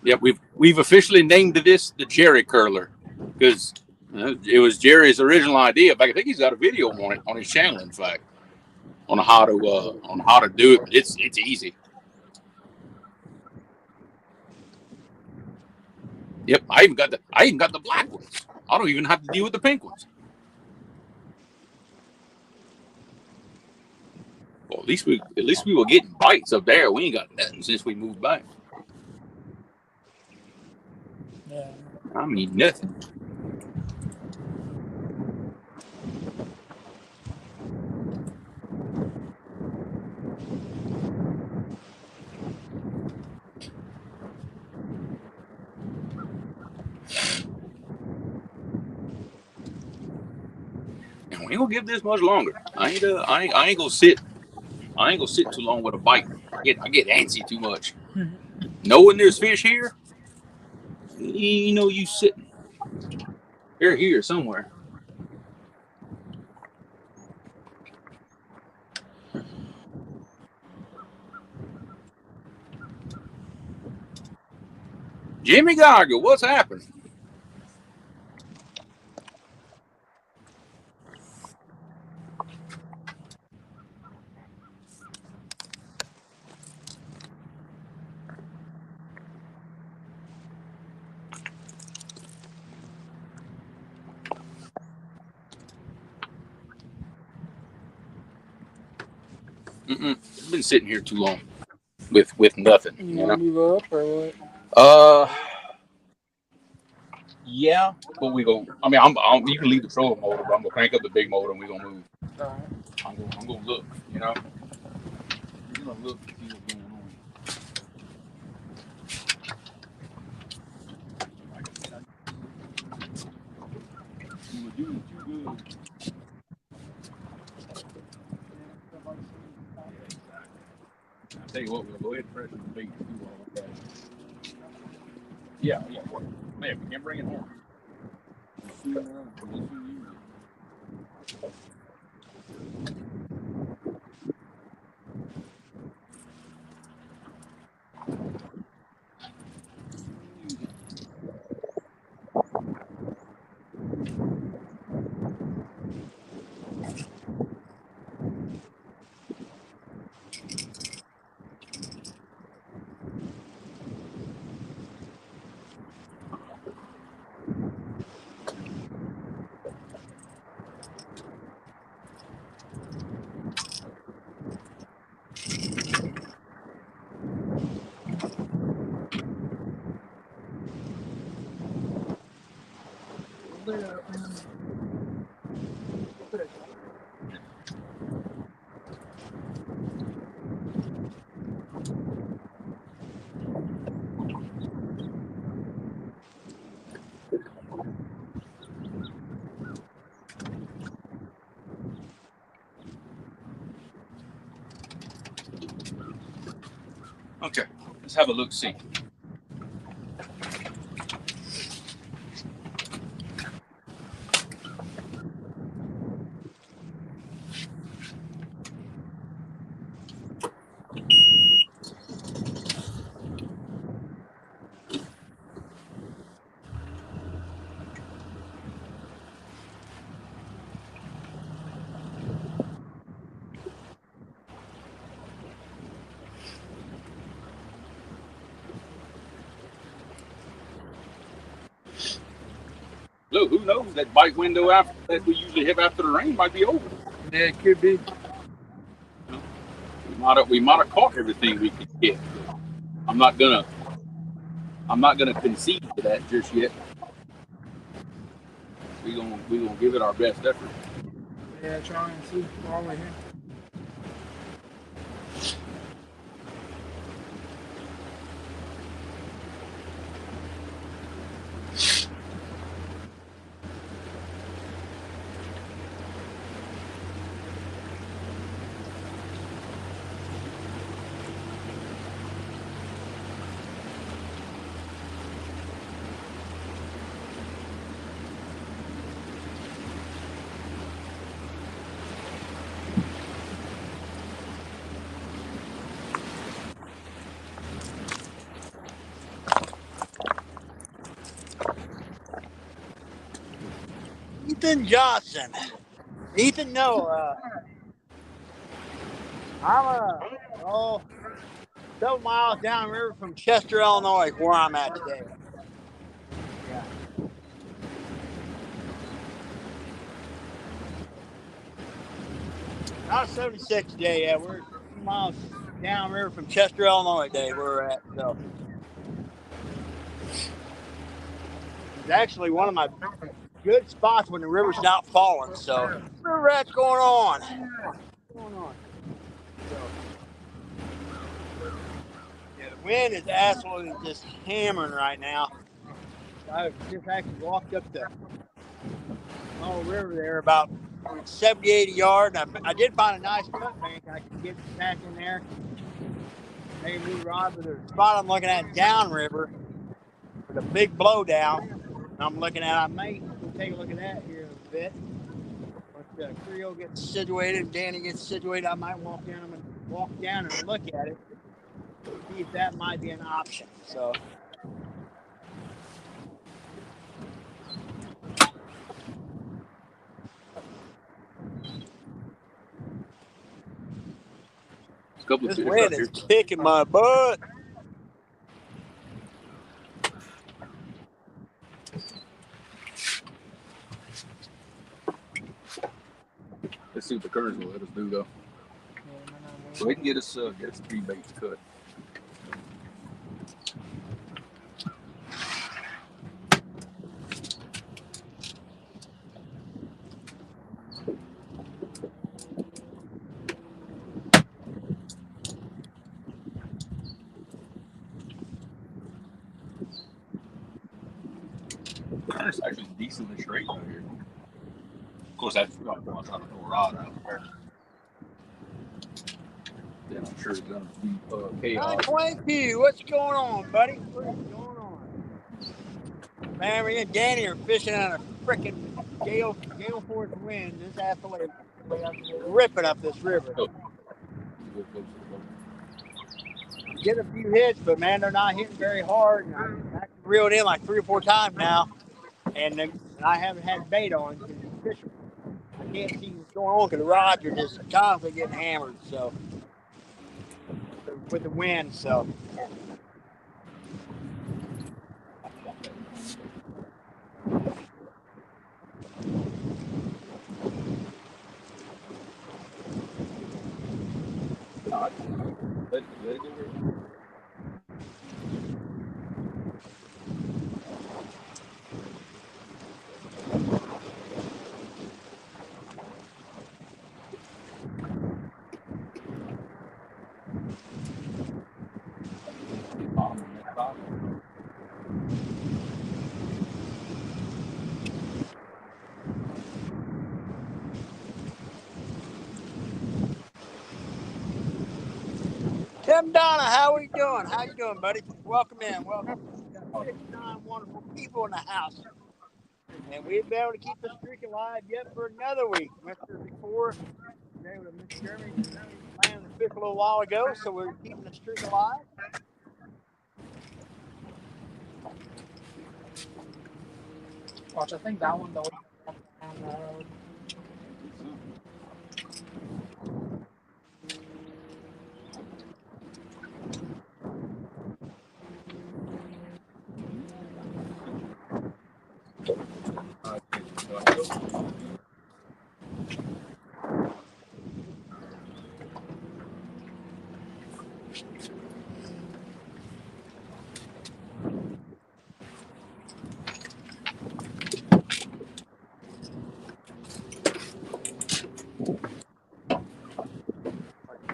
Yep, we've officially named this the Jerry Curler because it was Jerry's original idea. In fact, I think he's got a video on it on his channel. In fact, on how to do it. It's easy. Yep, I even got the black ones. I don't even have to deal with the pink ones. Well, at least we were getting bites up there. We ain't got nothing since we moved back.
Yeah.
I mean nothing. And we ain't gonna give this much longer. I ain't gonna sit too long with a bite. I get antsy too much. Knowing there's fish here, you know you sitting. They're here somewhere. Jimmy Geiger, what's happening? It's been sitting here too long with nothing.
You want to move up or what?
Yeah, but we go. I mean, I'm you can leave the trolling motor, but I'm gonna crank up the big motor and we're gonna move.
All right.
I'm gonna look. You know, I'm gonna look and see what's going on. You were doing too good. I'll tell you what, we'll go ahead and press the bait and see what we got. Yeah. Man, we can bring it home. Okay, let's have a look. See. Look, who knows? That bite window after that we usually have after the rain might be over.
Yeah, it could be.
We might have caught everything we could get. I'm not gonna I'm not going to concede to that just yet. We gonna give it our best effort.
Yeah, try and see all right here.
Ethan Johnson. Ethan, no. I'm several miles downriver from Chester, Illinois, where I'm at today. Yeah. Not 76 today. Yeah, we're a few miles downriver from Chester, Illinois today. Where we're at. So it's actually one of my good spots when the river's not falling. So river rat's going on. What's going on? So, yeah, the wind is absolutely just hammering right now. I just actually walked up the small river there about 70, 80 yards. I did find a nice cut bank. I could get back in there. Maybe new rod, but the spot I'm looking at downriver with a big blowdown. I'm looking at. I may take a look at that here in a bit. Once Creole gets situated and Danny gets situated, I might walk down and look at it, see if that might be an option. So. This wind is kicking my butt.
Let's see what the currents will let us do, though. So we can get us 3 baits cut. It's actually decently straight out here. Of course, that's I'm trying to throw a rod out there. Then I'm sure it's going to be chaos.
922, what's going on, buddy? What is going on? Man, me and Danny are fishing on a freaking gale force wind. This absolutely ripping up this river. Get a few hits, but man, they're not hitting very hard. And I reeled in like 3 or 4 times now, and I haven't had bait on because the fish, I can't see what's going on because the rods are just constantly getting hammered. So with the wind, so.
Let it go.
Tim Donna, how we doing? How you doing, buddy? Welcome in. Welcome. We've got 59 wonderful people in the house. And we've been able to keep the streak alive yet for another week. Mr. Before, today with Miss Jeremy landed the fish a little while ago, so we're keeping the streak alive.
Watch, I think that one though.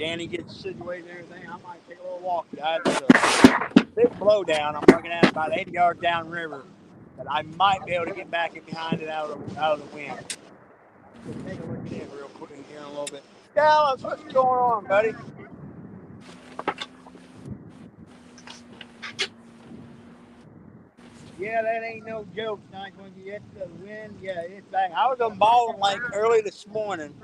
Danny gets situated and everything, I might take a little walk, guys. There's a big blowdown. I'm looking at about 80 yards downriver that I might be able to get back in behind it out of the wind. Just take a look at it real quick here in a little bit. Dallas, what's going on, buddy? Yeah, that ain't no joke, Snike. When you get the wind, yeah, it's back. I was on Baldwin Lake early this morning.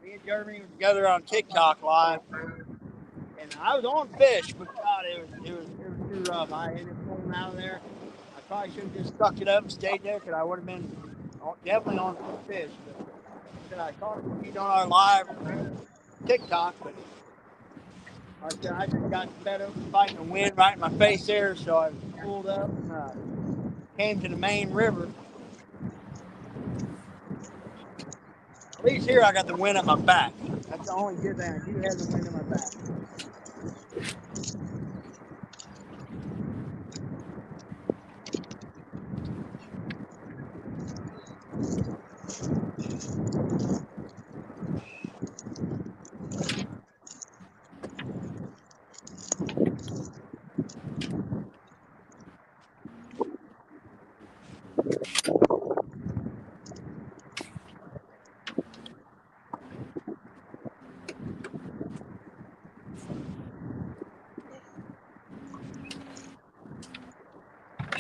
Me and Jeremy were together on TikTok live, and I was on fish, but God, it was too rough. I ended up pulling out of there. I probably should have just stuck it up and stayed there, because I would have been definitely on some fish. But I caught a feed on our live TikTok, but I just got fed up fighting the wind right in my face there, so I pulled up and came to the main river. At least here I got the wind at my back. That's the only good thing. I do have the wind at my back.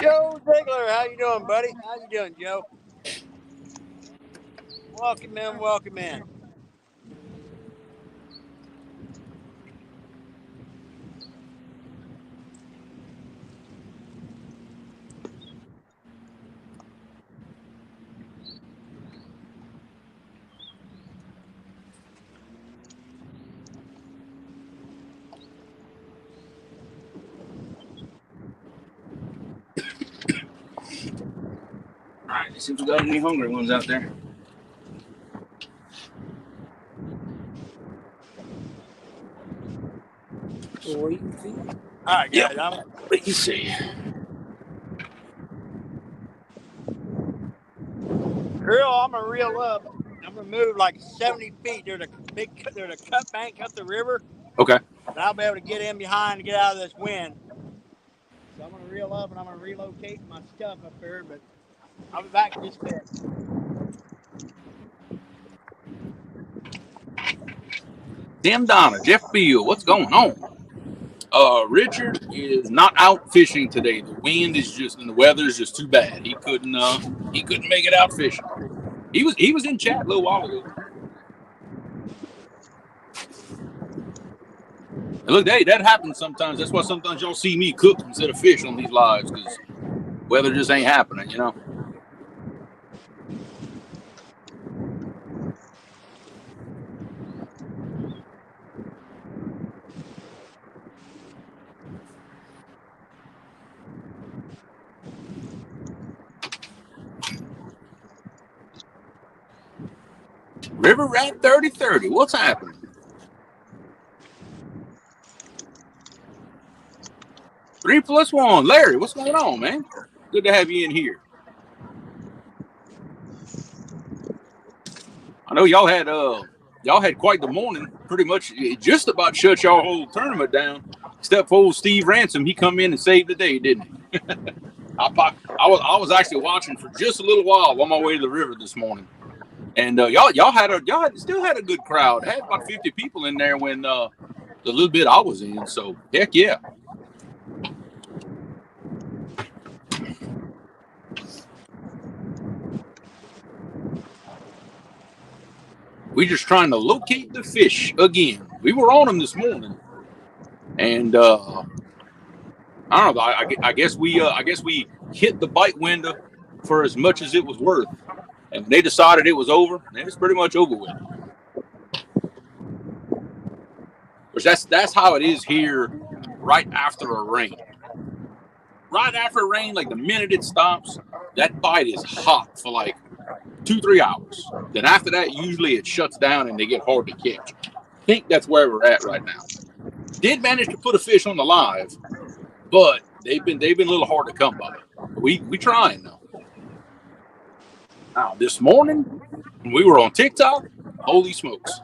Joe Ziegler, how you doing, buddy? How you doing, Joe? Welcome in, welcome in.
All right, let's see if we got any hungry ones out there.
Wait and see.
All right, guys.
Yep. Let me see.
Girl, I'm gonna reel up. I'm gonna move like 70 feet. There's a cut bank up the river.
Okay.
And I'll be able to get in behind and get out of this wind. So I'm gonna reel up and I'm gonna relocate my stuff up there, but I'll be back in just a bit.
Tim Donna, Jeff Beal, what's going on? Richard is not out fishing today. The wind is just and the weather is just too bad. He couldn't make it out fishing. He was in chat a little while ago. And look, hey, that happens sometimes. That's why sometimes y'all see me cook instead of fish on these lives, because weather just ain't happening, you know. River Rat 3030, what's happening? Three plus one. Larry, what's going on, man? Good to have you in here. I know y'all had quite the morning. Pretty much it just about shut y'all whole tournament down. Except for old Steve Ransom, he come in and saved the day, didn't he? I was actually watching for just a little while on my way to the river this morning, and y'all still had a good crowd. Had about 50 people in there when the little bit I was in. So heck yeah. We just trying to locate the fish again. We were on them this morning, and I don't know. I guess we hit the bite window for as much as it was worth, and they decided it was over. And it's pretty much over with. Which that's how it is here. Right after a rain, like the minute it stops, that bite is hot for like 2-3 hours. Then after that, usually it shuts down and they get hard to catch. I think that's where we're at right now. Did manage to put a fish on the live, but they've been a little hard to come by. We trying though. Now this morning when we were on TikTok, holy smokes.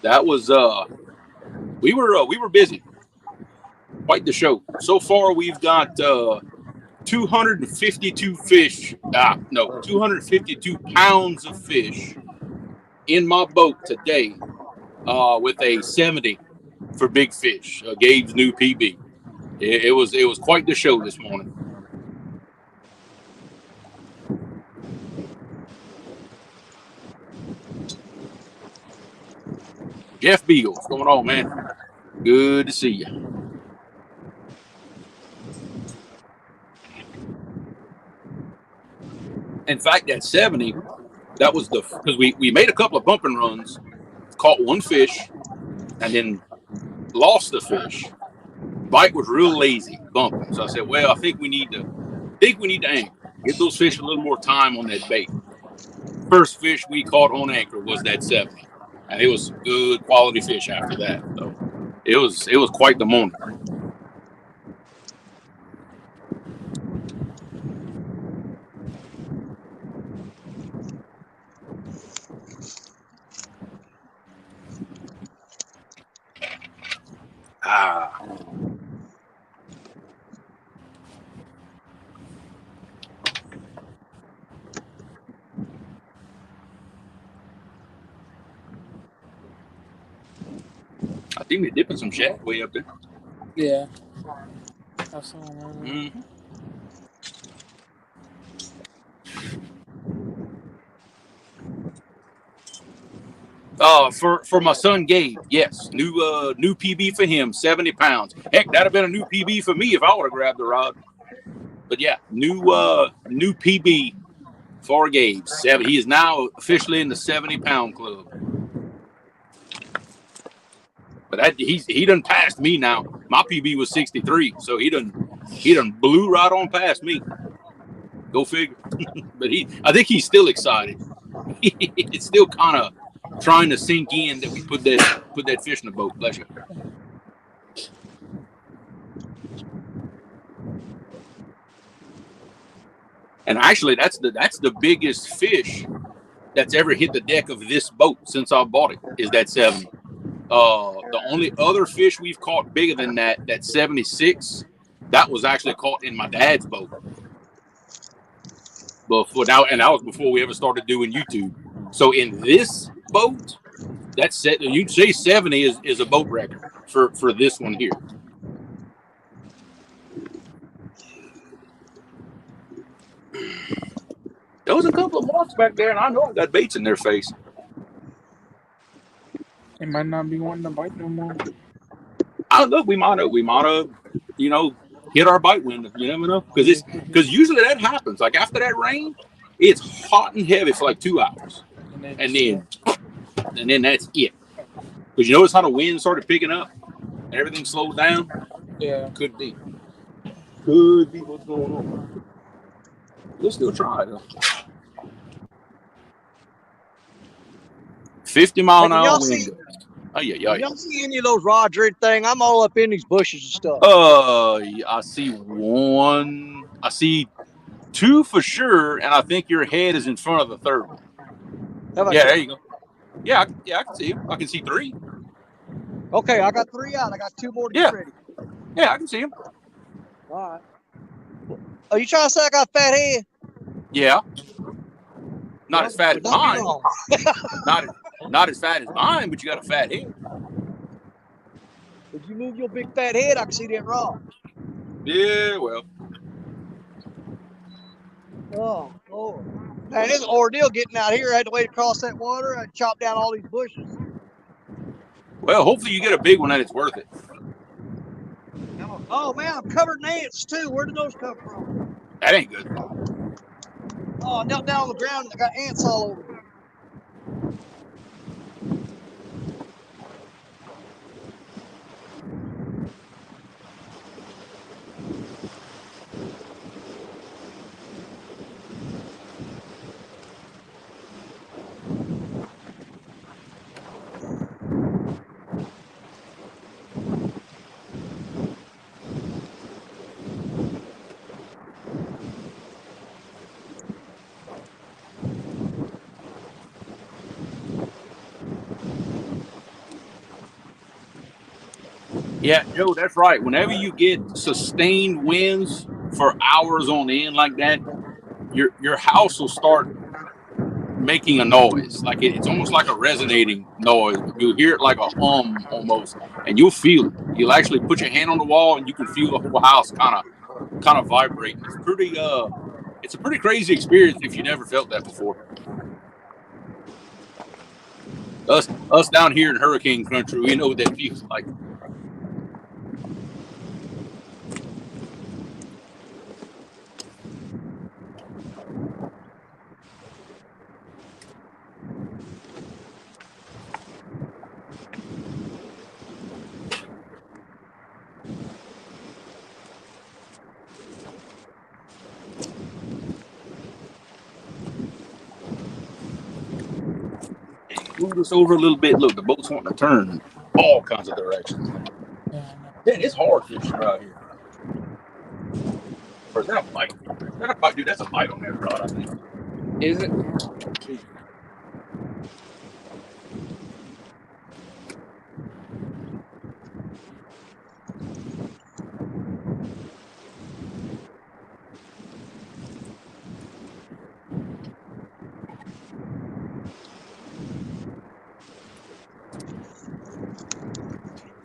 that was we were busy. Quite the show. So far, we've got 252 fish. 252 pounds of fish in my boat today, with a 70 for big fish. Gabe's new PB. It was quite the show this morning. Jeff Beagle, what's going on, man? Good to see you. In fact, that 70, that was because we made a couple of bumping runs, caught one fish, and then lost the fish. Bite was real lazy, bumping. So I said, well, I think we need to anchor. Get those fish a little more time on that bait. First fish we caught on anchor was that 70. And it was some good quality fish after that. So it was quite the morning. I think they're dipping some shad way up there.
Yeah. I saw them earlier.
Mm-hmm. For my son Gabe, yes, new PB for him, 70 pounds. Heck, that'd have been a new PB for me if I would have grabbed the rod. But yeah, new PB for Gabe. He is now officially in the 70-pound club. But he done passed me now. My PB was 63, so he done blew right on past me. Go figure. But I think he's still excited. It's still kind of trying to sink in that we put that fish in the boat. Bless you. And actually, that's the biggest fish that's ever hit the deck of this boat since I bought it. Is that 70? The only other fish we've caught bigger than that 76, that was actually caught in my dad's boat. And that was before we ever started doing YouTube. So in this boat, you'd say 70 is a boat record for this one here. There was a couple of marks back there, and I know I got baits in their face.
It might not be wanting to bite no more.
Look, we might have, hit our bite window. You never know, because usually that happens. Like after that rain, it's hot and heavy for like 2 hours, and then that's it. Because you notice how the wind started picking up and everything slowed down.
Yeah,
could be what's going on. We'll still try though. 50-mile-an-hour wind. Oh yeah.
Y'all see any of those rods or anything? I'm all up in these bushes and stuff.
I see one. I see two for sure, and I think your head is in front of the third one. Yeah, there you go. Yeah, I can see him. I can see 3.
Okay, I got 3 out. I got 2 more to get ready.
Yeah, I can see him.
All right. Are you trying to say I got a fat head?
Yeah. Not as fat as mine. Not as fat as mine, but you got a fat head.
If you move your big fat head, I can see that rod.
Yeah, well.
Oh, Lord. Man, it's an ordeal getting out here. I had to wait across that water. I had to chop down all these bushes.
Well, hopefully you get a big one and it's worth it.
Oh, man, I'm covered in ants, too. Where did those come from?
That ain't good.
Oh, I knelt down on the ground and I got ants all over me.
Yeah, Joe, that's right. Whenever you get sustained winds for hours on end like that, your house will start making a noise. Like it's almost like a resonating noise. You'll hear it like a hum almost, and you'll feel it. You'll actually put your hand on the wall, and you can feel the whole house kind of vibrating. It's a pretty crazy experience if you never felt that before. Us down here in hurricane country, we know what that feels like. Move this over a little bit. Look, the boat's wanting to turn all kinds of directions.
Yeah,
Man, it's hard fishing right here. Or is that a bite? Is that a bite? Dude, that's a bite on that rod, I think.
is it?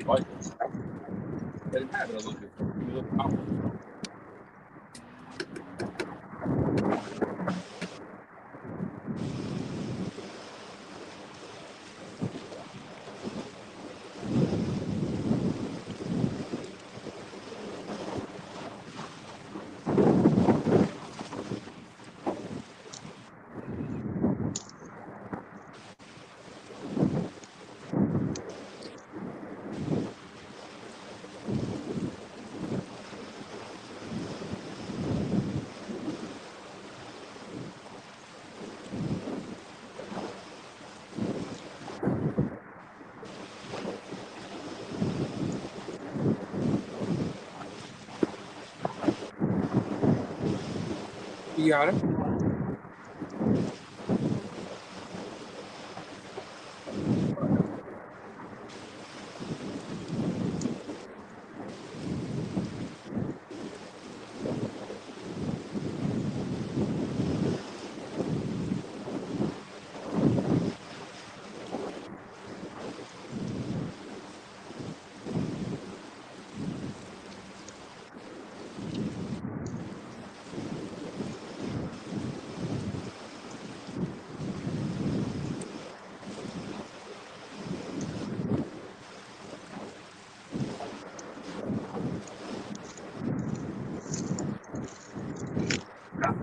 Bite. Let him have it a little bit. Give me a little power.
You got it.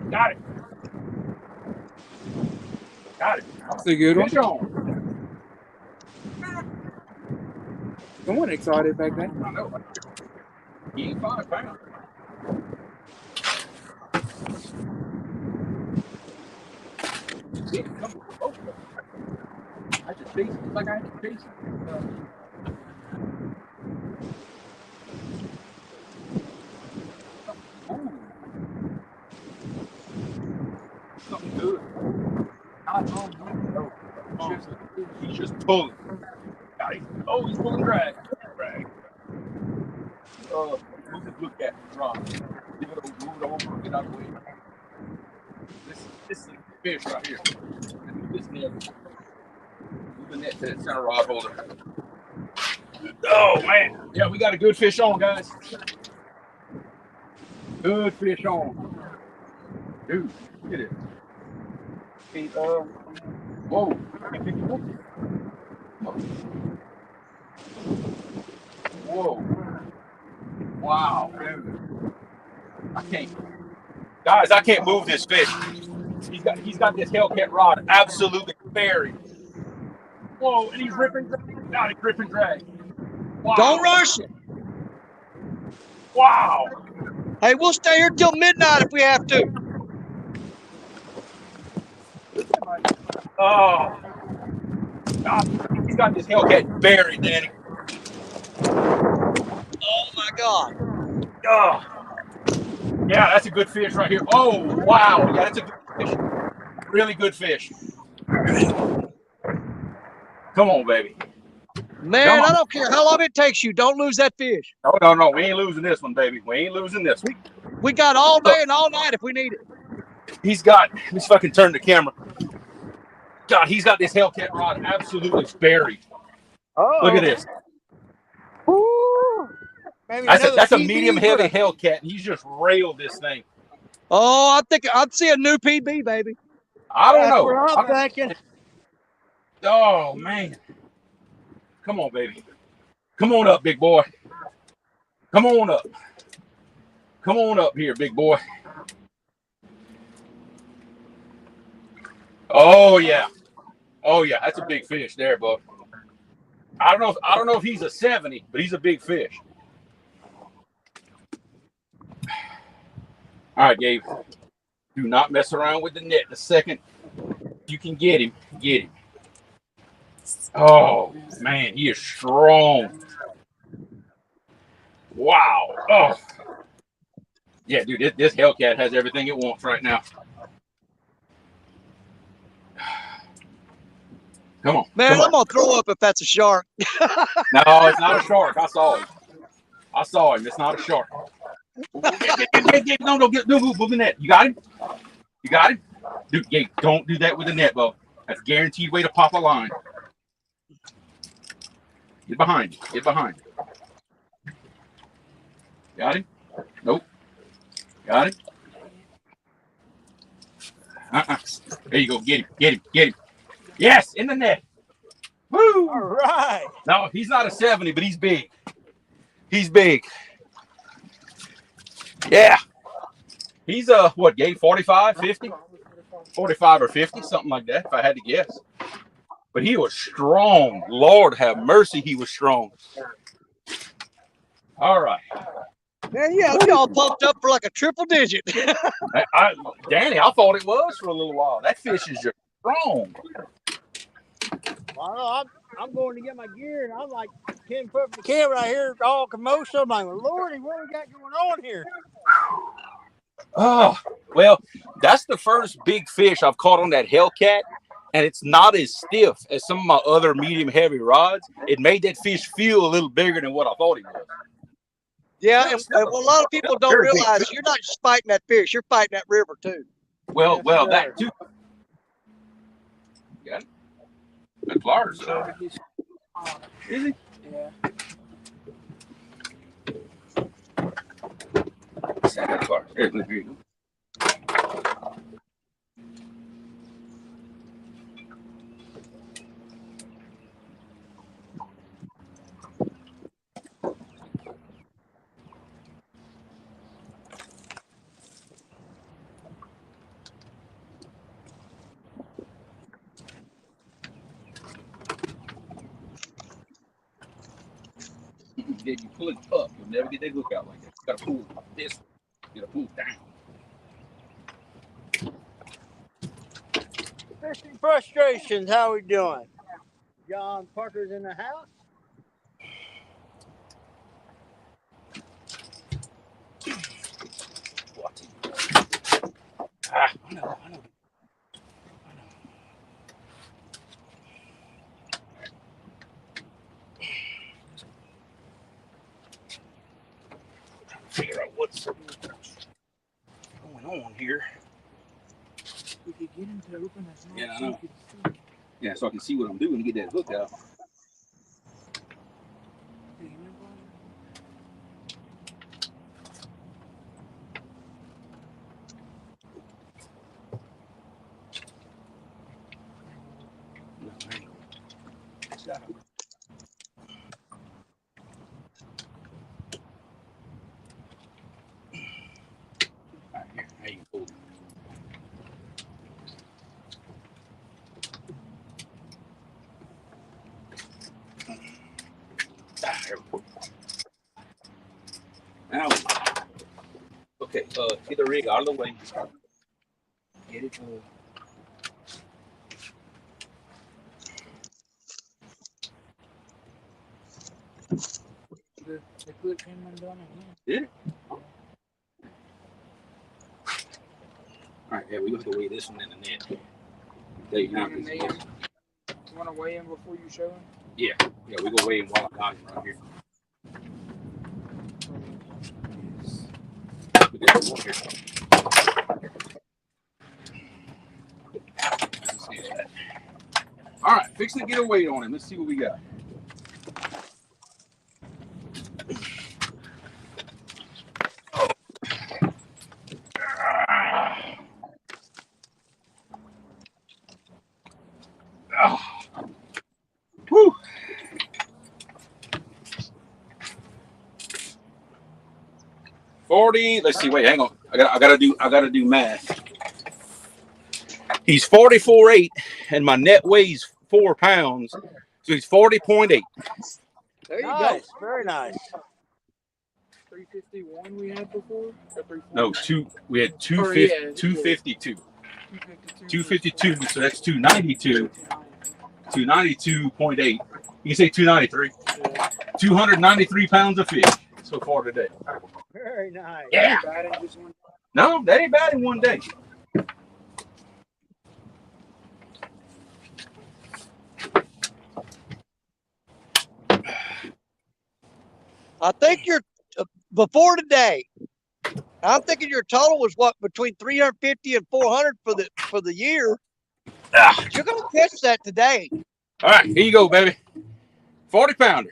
Got it. Got it.
It's a good one.
Fish on.
Someone excited back there.
I know. He ain't 5 pounds. I just chase it. It's like I have to chase it. Something good. He's just pulling. Oh, he's pulling drag. Drag. Move look at the drop. Give it over, move it over, get out of the way. This is a fish right here. Move this net. Move the net to that center rod holder. Oh man. Yeah, we got a good fish on, guys. Good fish on. Dude, look at it. Okay, whoa. Whoa. Wow, dude. I can't move this fish. He's got this Hellcat rod absolutely buried. Whoa, and he's ripping drag. God, he's ripping drag. Wow.
Don't rush it.
Wow.
Hey, we'll stay here till midnight if we have to.
Oh. God, he's got this Hellcat buried, Danny.
Oh my God.
Oh. Yeah, that's a good fish right here. Oh, wow. Yeah, that's a good fish. Really good fish. Come on, baby.
Man, I don't care how long it takes you. Don't lose that fish.
No. We ain't losing this one, baby. We ain't losing this one.
We got all day and all night if we need it.
He's got, let's fucking turn the camera. God, he's got this Hellcat rod absolutely buried. Look at this.
Woo. Maybe
That's a
PB
medium heavy Hellcat, and he's just railed this thing.
Oh, I think I'd see a new PB, baby.
I don't know.
That's what I'm thinking.
Oh, man. Come on, baby. Come on up, big boy. Come on up. Come on up here, big boy. Oh, yeah. Oh, yeah. That's a big fish there, bud. I don't know if he's a 70, but he's a big fish. All right, Gabe. Do not mess around with the net. The second you can get him, get him. Oh, man, he is strong. Wow. Oh. Yeah, dude, this Hellcat has everything it wants right now. Come on.
Man,
come on.
I'm going to throw up if that's a shark.
No, it's not a shark. I saw him. It's not a shark. No, move the net. You got him? You got him? Dude, Gabe, don't do that with the net, Bo. That's a guaranteed way to pop a line. Get behind you. Get behind you. Got him? Nope. Got him? There you go. Get him. Yes, in the net. Woo!
All right.
No, he's not a 70, but he's big. He's big. Yeah. He's what, Gabe, 45, 50? 45 or 50, something like that, if I had to guess. But he was strong. Lord have mercy, he was strong. All right.
Man, yeah, we all pumped up for like a triple digit.
Danny, I thought it was for a little while. That fish is just strong.
Well, I'm going to get my gear, and I'm like 10 foot from the camera. I hear all commotion. I'm like, Lordy, what we got going on here?
Oh, well, that's the first big fish I've caught on that Hellcat, and it's not as stiff as some of my other medium heavy rods. It made that fish feel a little bigger than what I thought he was.
Yeah, and a lot of people don't realize you're not just fighting that fish, you're fighting that river too.
Well, that too. Got it? That's large. Is he?
Yeah.
That's large. Here you go. If you pull it up, you'll never get that hook out like that. You gotta pull this. You gotta pull down.
Fishing frustrations, how we doing? John Parker's in the house.
What? I know. Figure out what's going on here.
We could get him to open his mouth.
Yeah, I know. Yeah, so I can see what I'm doing to get that hook out. Now, okay, get the rig out of the way. Get it.
The clip came undone again.
Did it? Oh. All right, yeah, we have to weigh this one in the net. There you go.
You want to weigh him before you show him?
Yeah, we go weigh him while I got him right here. We got some more here. All right, fixing to get a weight on him. Let's see what we got. Whew. $40. Let's see. Wait, hang on. I gotta do math. He's 44.8, and my net weighs 4 pounds, so he's 40.8.
There you
Nice,
go.
very nice.
351 we had before?
No, we had 252. 252, so that's 292. 292.8. You can say 293.
Yeah.
293 pounds of fish so far today.
Very nice.
Yeah. No, that ain't bad in one day.
I think you're before today. I'm thinking your total was what, between 350 and 400 for the year. You're gonna catch that today.
All right, here you go, baby. 40 pounder.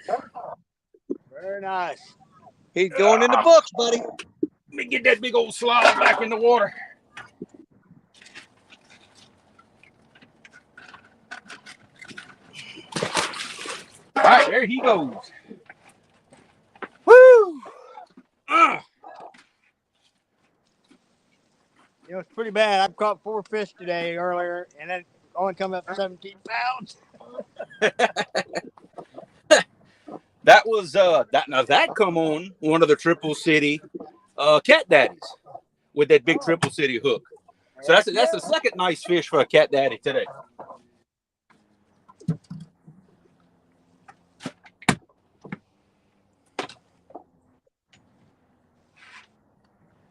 Very nice.
He's going in the books, buddy.
Let me get that big old slide back in the water. All right, there he goes. Woo!
You know, it's pretty bad. I've caught 4 fish today earlier, and it only come up 17 pounds.
That was that come on one of the Triple City cat daddies with that big Triple City hook. So that's the second nice fish for a cat daddy today.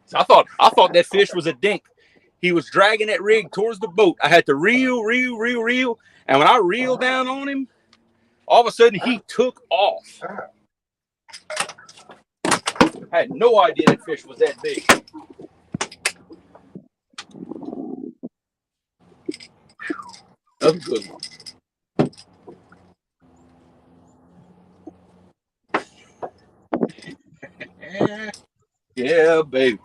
So I thought that fish was a dink. He was dragging that rig towards the boat. I had to reel, and when I reeled down on him, all of a sudden he took off. I had no idea that fish was that big. That's a good one. Yeah, baby.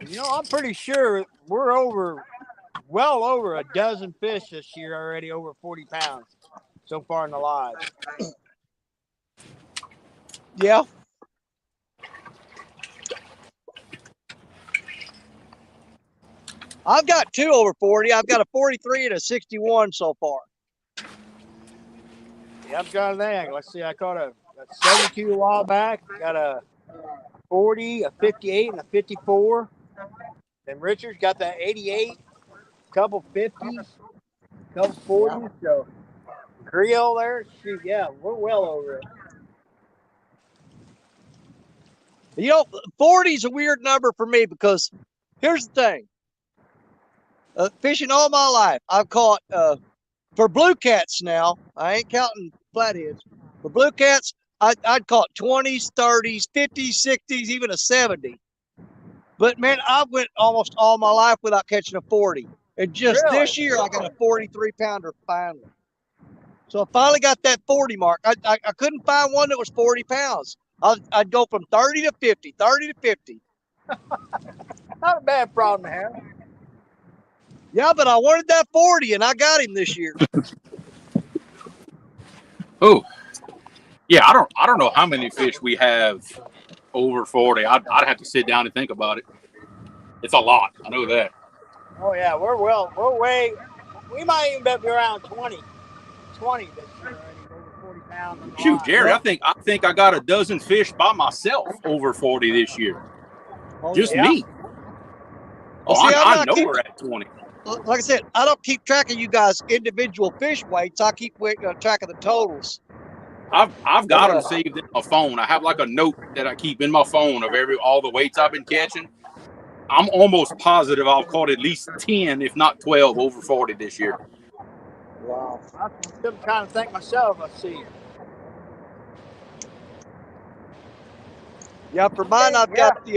You know, I'm pretty sure we're well over a dozen fish this year already, over 40 pounds so far in the lives.
Yeah. I've got 2 over 40. I've got a 43 and a 61 so far.
Yeah, I've got an egg. Let's see, I caught a 72 a while back. Got a 40, a 58, and a 54. Then Richard's got that 88, a couple 50s, a couple 40s. So Creel there, shoot, yeah, we're well over it.
You know, 40 is a weird number for me because here's the thing. Fishing all my life, I've caught, for blue cats now, I ain't counting flatheads. For blue cats, I'd caught 20s, 30s, 50s, 60s, even a 70. But, man, I went almost all my life without catching a 40. And just
Really?
this year, I got a 43-pounder finally. So I finally got that 40 mark. I couldn't find one that was 40 pounds. I'd go from 30 to 50, 30 to 50.
Not a bad problem to have.
Yeah, but I wanted that 40, and I got him this year.
Oh, yeah. I don't know how many fish we have over 40. I'd have to sit down and think about it. It's a lot. I know that.
Oh, yeah, we're we might even be around 20 this year already, over 40 pounds.
Shoot, Jerry, I think I got a dozen fish by myself over 40 this year.
Oh,
Just
yeah.
me.
Well,
Oh,
see,
I know we're at 20.
Like I said, I don't keep track of you guys' individual fish weights. I keep track of the totals.
I've got them saved in my phone. I have like a note that I keep in my phone of all the weights I've been catching. I'm almost positive I've caught at least 10, if not 12, over 40 this year.
Wow. I'm still trying to think myself. Let's see.
Yeah, for mine, I've got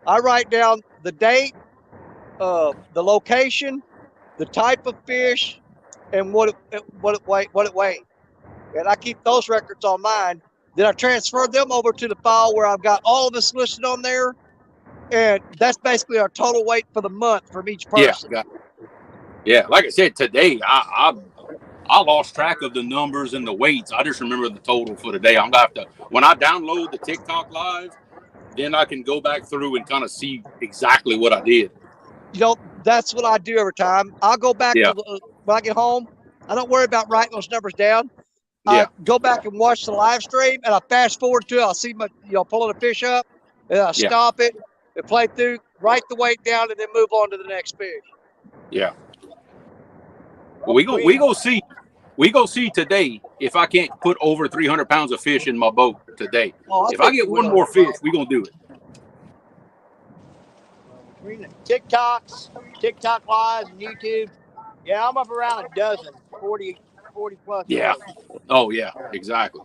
I write down the date, the location, the type of fish, and what it weighed. And I keep those records on mine. Then I transfer them over to the file where I've got all of us listed on there. And that's basically our total weight for the month from each person.
Yeah. Like I said, today I lost track of the numbers and the weights. I just remember the total for the day. I'm gonna have to, when I download the TikTok live, then I can go back through and kind of see exactly what I did.
You know, that's what I do every time. I'll go back
Yeah.
to when I get home. I don't worry about writing those numbers down.
Yeah.
I go back and watch the live stream, and I fast forward to it. I'll see my, pulling a fish up, and I
Yeah.
stop it and play through, write the weight down, and then move on to the next fish.
Yeah. Well, we go see today if I can't put over 300 pounds of fish in my boat today. If I get one more fish, we're gonna do it.
Between the TikToks, TikTok lives, and YouTube, yeah, I'm up around a dozen, 40 plus.
Yeah.
Fish.
Oh yeah, exactly.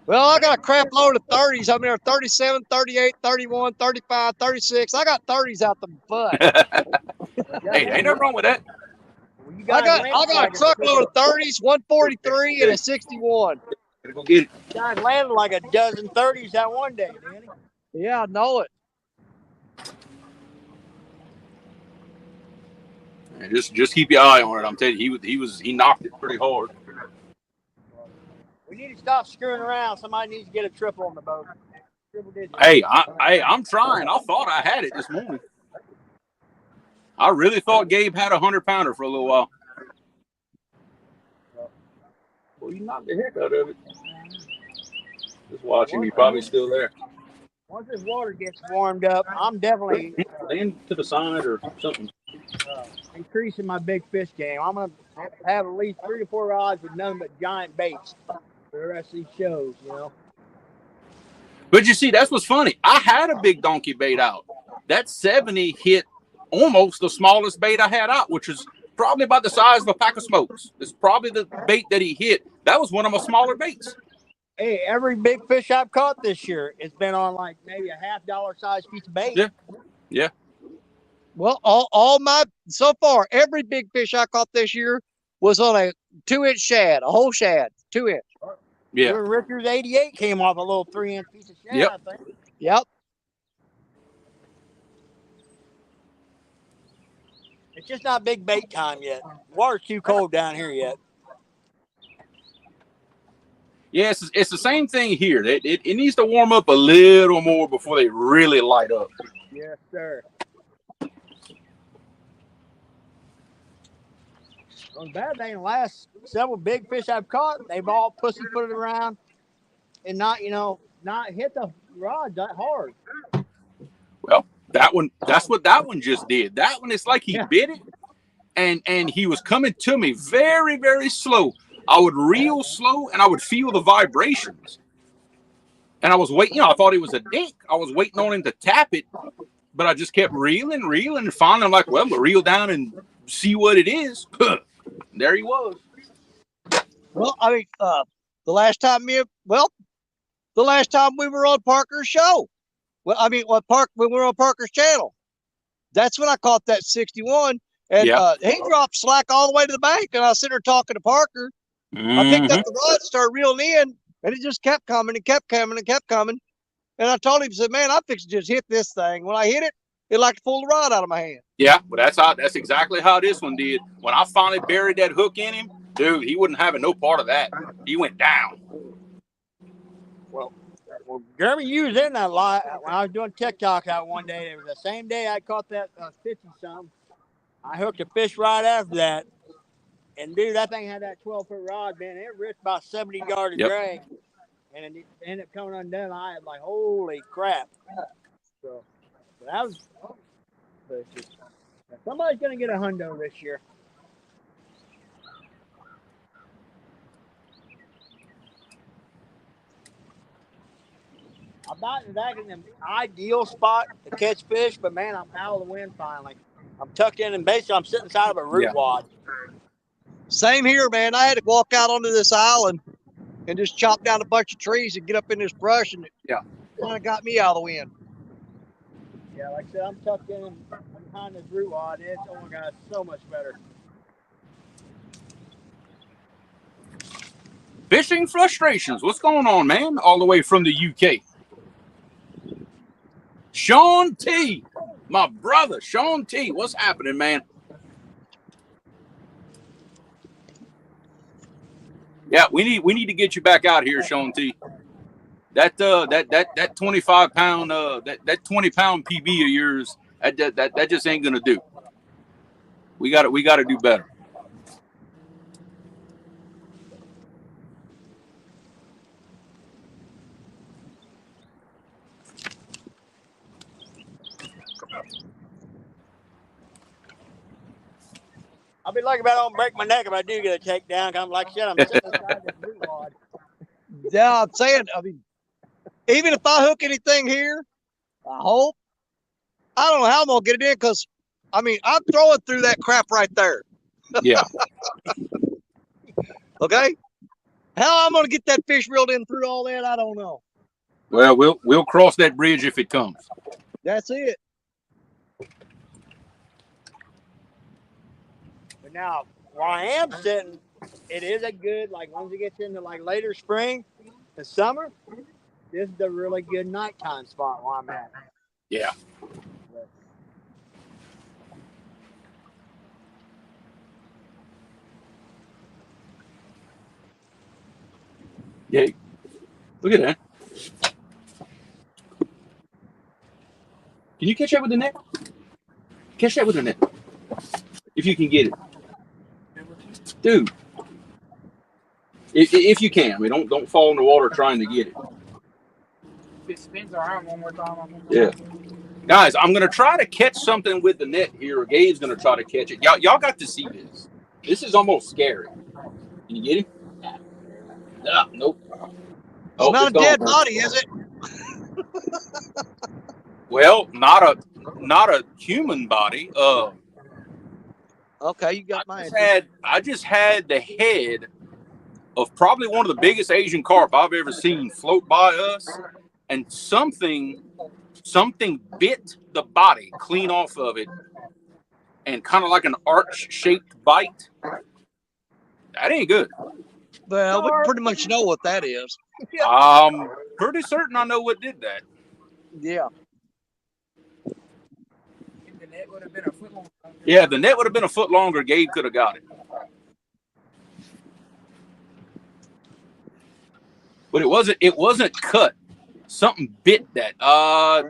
Well, I got a crap load of 30s. I mean, 37, 38, 31, 35, 36. I got 30s out the butt.
Hey, ain't nothing wrong with that.
Well, you
I
guys
got a truckload of 30s, 143, and a 61.
Gotta go get it.
You guys landed like a dozen 30s that one day, Danny.
Yeah, I know it.
And just keep your eye on it. I'm telling you, he knocked it pretty hard.
We need to stop screwing around. Somebody needs to get a triple on the boat. Triple digit.
Hey, I'm trying. I thought I had it this morning. I really thought Gabe had a 100-pounder for a little while. Well, you knocked the heck out of it. Just watching, you're probably still there.
Once this water gets warmed up, I'm definitely
Land to the side or something.
Increasing my big fish game. I'm going to have at least 3 or 4 rods with nothing but giant baits for the rest of these shows, you know.
But you see, that's what's funny. I had a big donkey bait out. That 70 hit almost the smallest bait I had out, which is probably about the size of a pack of smokes. It's probably the bait that he hit. That was one of my smaller baits.
Hey, every big fish I've caught this year, it's been on like maybe a $half size piece of bait.
Yeah. Yeah.
Well, all my, so far, every big fish I caught this year was on a 2-inch shad, a whole shad, 2-inch.
Yeah.
Richard's 88 came off a little 3-inch piece of shad,
Yep.
I think.
Yep.
It's just not big bait time yet. Water's too cold down here yet.
Yeah, it's the same thing here. It needs to warm up a little more before they really light up.
Yes, sir. Well, the bad thing, the last several big fish I've caught, they've all pussyfooted around and not hit the rod that hard.
Well, that's what that one just did. That one, it's like he bit it, and he was coming to me very, very slow. I would reel slow, and I would feel the vibrations. And I was waiting. I thought he was a dick. I was waiting on him to tap it, but I just kept reeling. And finally, I'm like, well, we'll reel down and see what it is. There he was.
Well, I mean, the last time we were on Parker's show. Well, I mean, when we were on Parker's channel, that's when I caught that 61. And he dropped slack all the way to the bank, and I was sitting there talking to Parker. I picked up the rod, started reeling in, and it just kept coming and kept coming and kept coming. And I told him, I said, man, I fixed to just hit this thing. When I hit it, it like to pull the rod out of my hand.
Yeah, but that's exactly how this one did. When I finally buried that hook in him, dude, he wasn't having no part of that. He went down.
Well, Jeremy, you was in that lot when I was doing TikTok out one day. It was the same day I caught that 50-something. I hooked a fish right after that. And, dude, that thing had that 12-foot rod, man. It ripped about 70 yards of drag. And it ended up coming undone. I was like, holy crap. So that was – somebody's going to get a hundo this year. I'm not exactly in the ideal spot to catch fish, but man, I'm out of the wind finally. I'm tucked in, and basically I'm sitting inside of a root wad.
Same here, man. I had to walk out onto this island and just chop down a bunch of trees and get up in this brush, and it kind of got me out of the wind.
Yeah, like I said, I'm tucked in behind this root wad. And it's, oh my God, it's so much better.
Fishing frustrations. What's going on, man? All the way from the UK. Sean T, my brother, Sean T. What's happening, man? Yeah, we need to get you back out here, Sean T. That 25-pound that 20-pound PB of yours, that just ain't gonna do. We got to do better.
I'll be lucky if I don't break my neck if I do get a takedown. I'm like I said, I'm sitting inside this root wad.
Yeah, I'm saying, I mean, even if I hook anything here, I hope, I don't know how I'm going to get it in because, I mean, I'm throwing through that crap right there.
Yeah.
Okay? How I'm going to get that fish reeled in through all that, I don't know.
Well, we'll cross that bridge if it comes.
That's it.
But now, where I am sitting, it is a good, like once it gets into like later spring and summer, this is a really good nighttime spot where I'm at.
Yeah. Yeah. Look at that. Can you catch that with the net? Catch that with the net. If you can get it. Dude. If you can. I mean, don't fall in the water trying to get it.
If it spins around one more time,
Yeah. Guys, I'm going to try to catch something with the net here. Gabe's going to try to catch it. Y'all got to see this. This is almost scary. Can you get him? Ah, nope.
It's not a dead body, is it?
Well, not a human body.
Okay, you got my answer.
I just had the head of probably one of the biggest Asian carp I've ever seen float by us, and something bit the body clean off of it, and kind of like an arch-shaped bite. That ain't good.
Well, we pretty much know what that is.
I'm pretty certain I know what did that.
Yeah.
the net would have been a foot longer.
Yeah, the net would have been a foot longer. Gabe could have got it. But it wasn't cut. Something bit that.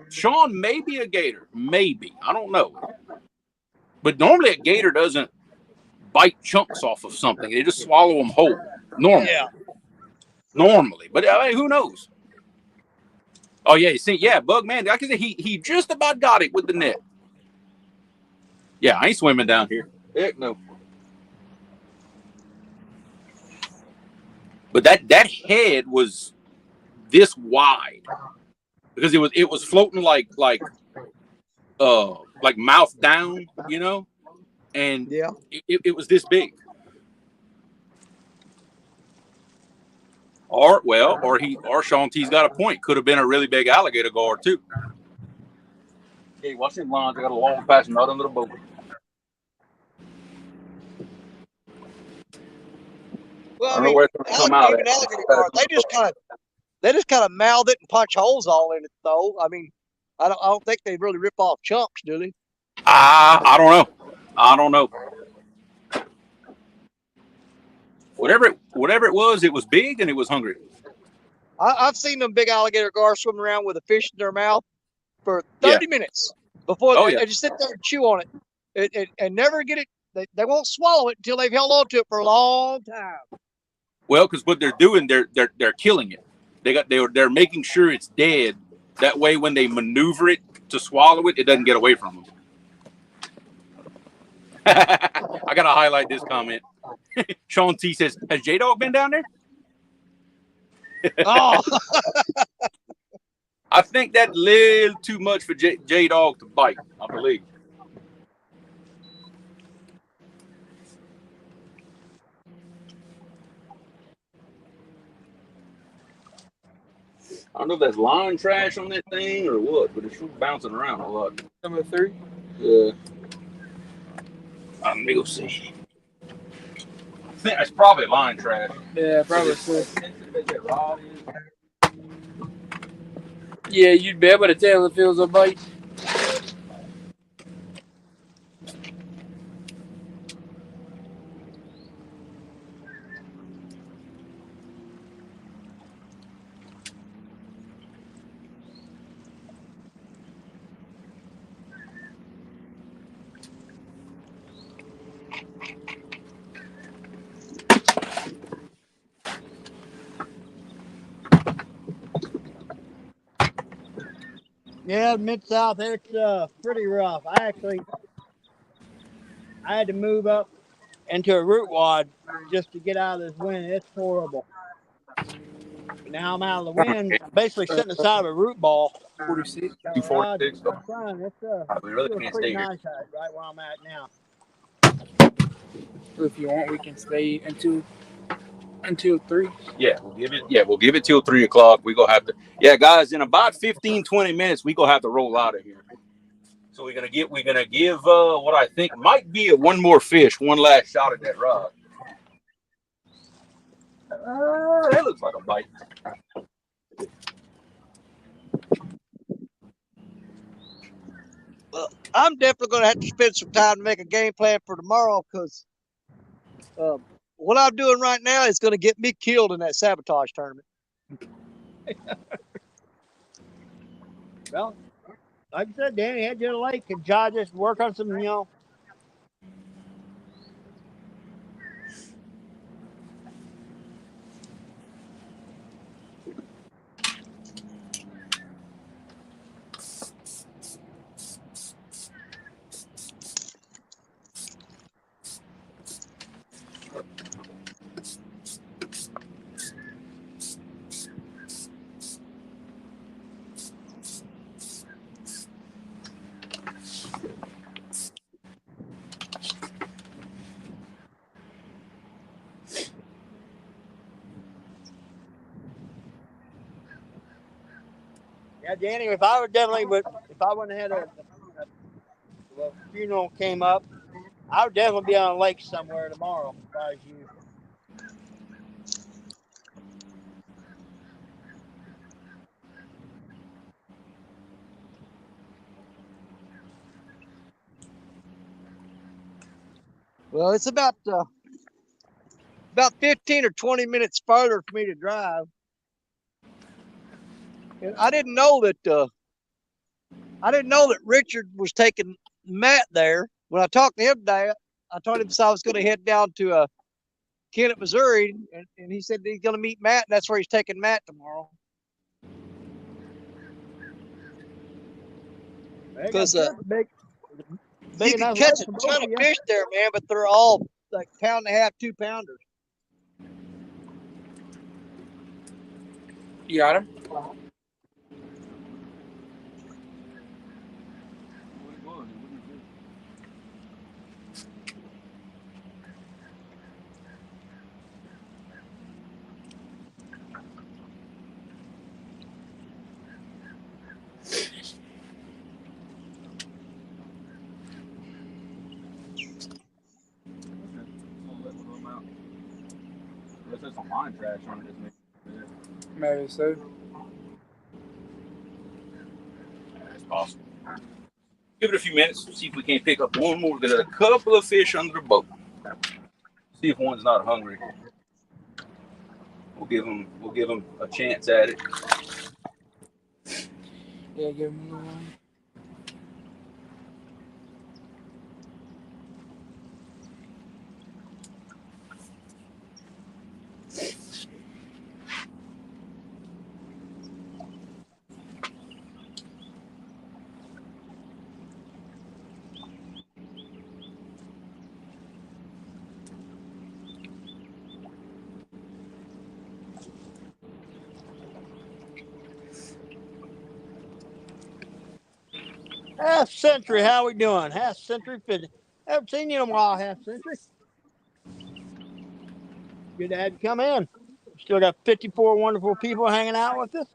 Sean, maybe a gator. Maybe. I don't know. But normally a gator doesn't bite chunks off of something. They just swallow them whole. Normally.
Yeah.
Normally. But I mean, who knows? Oh, yeah. You see, yeah, Bug Man. Like I said, he just about got it with the net. Yeah, I ain't swimming down here. Heck no. But that head was this wide because it was floating like mouth down, you know, and
yeah,
it was this big. Or Sean T's got a point. Could have been a really big alligator guard too. Hey, watch them lines. I got a long passing right under the boat.
well, I mean, even alligator guard, they just kind of mouth it and punch holes all in it, though. I mean, I don't think they really rip off chunks, do they?
I don't know. Whatever it was big and it was hungry.
I've seen them big alligator guards swimming around with a fish in their mouth for 30 minutes before they just sit there and chew on it and never get it. They won't swallow it until they've held on to it for a long time.
Well, because what they're doing, they're killing it. They're making sure it's dead. That way, when they maneuver it to swallow it, it doesn't get away from them. I gotta highlight this comment. Sean T says, "Has J Dog been down there?"
Oh,
I think that's a little too much for J Dog to bite, I believe. I don't know if that's line trash on that thing or what, but it's bouncing around a lot.
Number 3?
Yeah. Let me go see. I think that's probably line trash.
Yeah, probably so. Yeah, you'd be able to tell if it was a bite.
Yeah, Mid-South, it's pretty rough. I had to move up into a root wad just to get out of this wind. It's horrible. Now I'm out of the wind, basically sitting inside of a root ball.
46.
Got a rod in the sun. It's
We really
feels
can't
pretty
stay here.
nice right where I'm at now.
So if you want, we can stay until 3.
Yeah, we'll give it till 3 o'clock. We gonna have to. Yeah, guys, in about 15, 20 minutes, we gonna have to roll out of here. So we're gonna give what I think might be one more fish, one last shot at that rod. That looks like a bite.
Well, I'm definitely going to have to spend some time to make a game plan for tomorrow because what I'm doing right now is going to get me killed in that sabotage tournament.
Well, like I said, Danny, head to the lake and try just work on some, Yeah, Danny, if I wouldn't have had a funeral came up, I would definitely be on a lake somewhere tomorrow if I was you.
Well, it's about 15 or 20 minutes further for me to drive. And I didn't know that Richard was taking Matt there. When I talked to him today, I told him I was going to head down to Kennett, Missouri, and he said he's going to meet Matt, and that's where he's taking Matt tomorrow. Because you can catch a ton of fish there, man, but they're all like 1.5 pound, 2 pounders.
You got him?
There's some line trash on it, isn't it?
Maybe so.
That's possible. Give it a few minutes, see if we can't pick up one more. There's a couple of fish under the boat. See if one's not hungry. We'll give him a chance at it.
Yeah, give him one.
Half Century, how we doing? Half Century Fitness. Haven't seen you in a while, Half Century. Good to have you come in. Still got 54 wonderful people hanging out with us.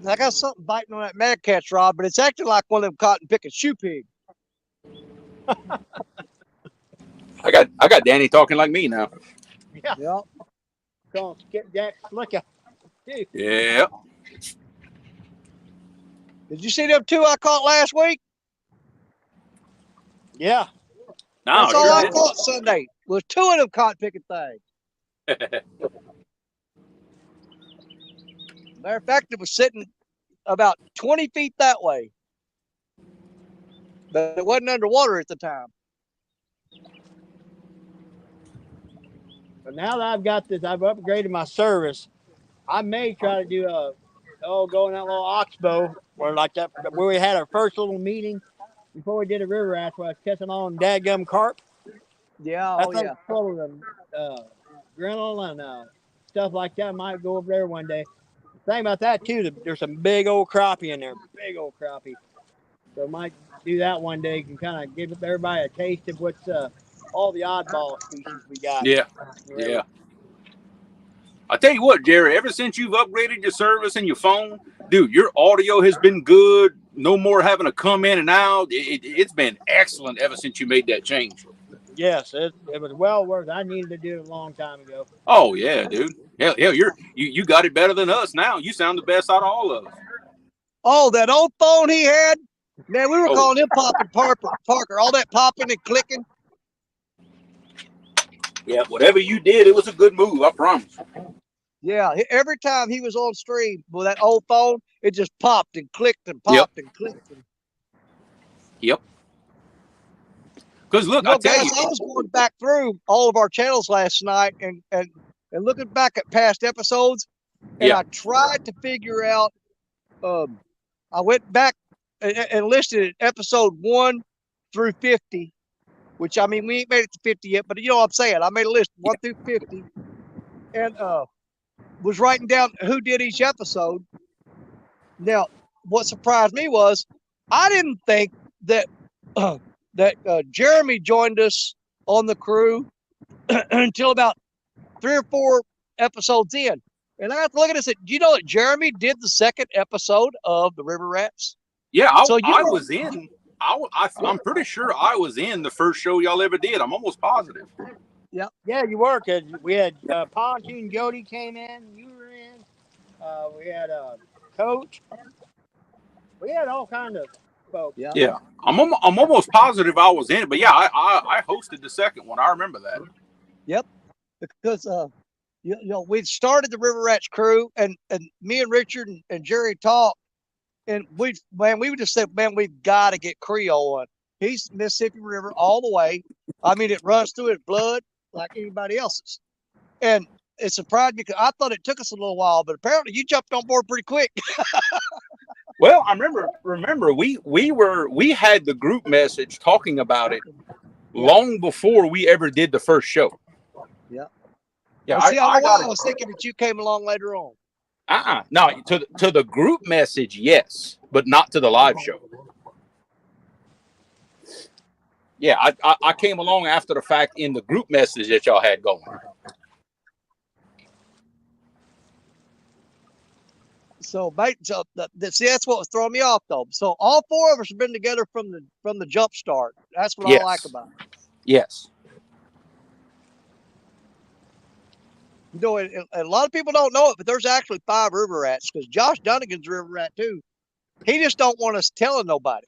I got something biting on that mad cat's rod, but it's acting like one of them cotton picking shoe pigs.
I got Danny talking like me now.
Yeah.
Yep.
Call Skip Jack Slicker. Too.
Yeah.
Did you see them two I caught last week?
Yeah.
No,
That's all I
sure
caught Sunday. Was two of them cotton picking things.
did.
Matter of fact, it was sitting about 20 feet that way. But it wasn't underwater at the time.
But now that I've got this, I've upgraded my service. I may try to do go in that little oxbow where we had our first little meeting before we did a river raft where I was catching on dadgum carp.
Yeah,
That thing's full of them grinnell and stuff like that. I might go over there one day. The thing about that too, there's some big old crappie in there, big old crappie. So I might do that one day. Can kind of give everybody a taste of what's all the oddball species we got.
Yeah. Yeah. I tell you what, Jerry, ever since you've upgraded your service and your phone, dude, your audio has been good. No more having to come in and out. It's been excellent ever since you made that change.
Yes, it was well worth it. I needed to do it a long time ago.
Oh yeah, dude. Hell, you got it better than us now. You sound the best out of all of us.
Oh, that old phone he had? Man, we were calling him Popping Parker. All that popping and clicking.
Yeah, whatever you did, it was a good move, I promise.
Yeah, every time he was on stream with that old phone, it just popped and clicked and popped and clicked.
Yep. Because look, I tell you,
I was going back through all of our channels last night and looking back at past episodes, and I tried to figure out. I went back and listed episode 1 through 50, which I mean we ain't made it to 50 yet, but you know what I'm saying. I made a list 1 through 50, and was writing down who did each episode. Now, what surprised me was I didn't think that Jeremy joined us on the crew until about 3 or 4 episodes in. And I have to look at it and say, do you know that Jeremy did the second episode of the River Rats?
Yeah, I was in. I'm pretty sure I was in the first show y'all ever did. I'm almost positive.
Yeah.
Yeah, you were, because we had Pontoon Jody came in. You were in. We had Coach. We had all kind of folks.
Yeah. I'm almost positive I was in it, but yeah, I hosted the second one. I remember that.
Yep. Because you know, we started the River Rats crew, and me and Richard and Jerry talked, and we just said, man, we've got to get Creole on. He's Mississippi River all the way. I mean, it runs through his blood like anybody else's. And it surprised me because I thought it took us a little while, but apparently you jumped on board pretty quick.
Well, I remember we had the group message talking about it long before we ever did the first show.
Yeah.
Yeah.
I was thinking that you came along later on.
No, to the group message, yes, but not to the live show. Yeah, I came along after the fact in the group message that y'all had going.
So, see, that's what was throwing me off, though. So, all 4 of us have been together from the jump start. That's what I like about it.
Yes.
You know, a lot of people don't know it, but there's actually 5 river rats because Josh Dunnigan's a river rat too. He just don't want us telling nobody.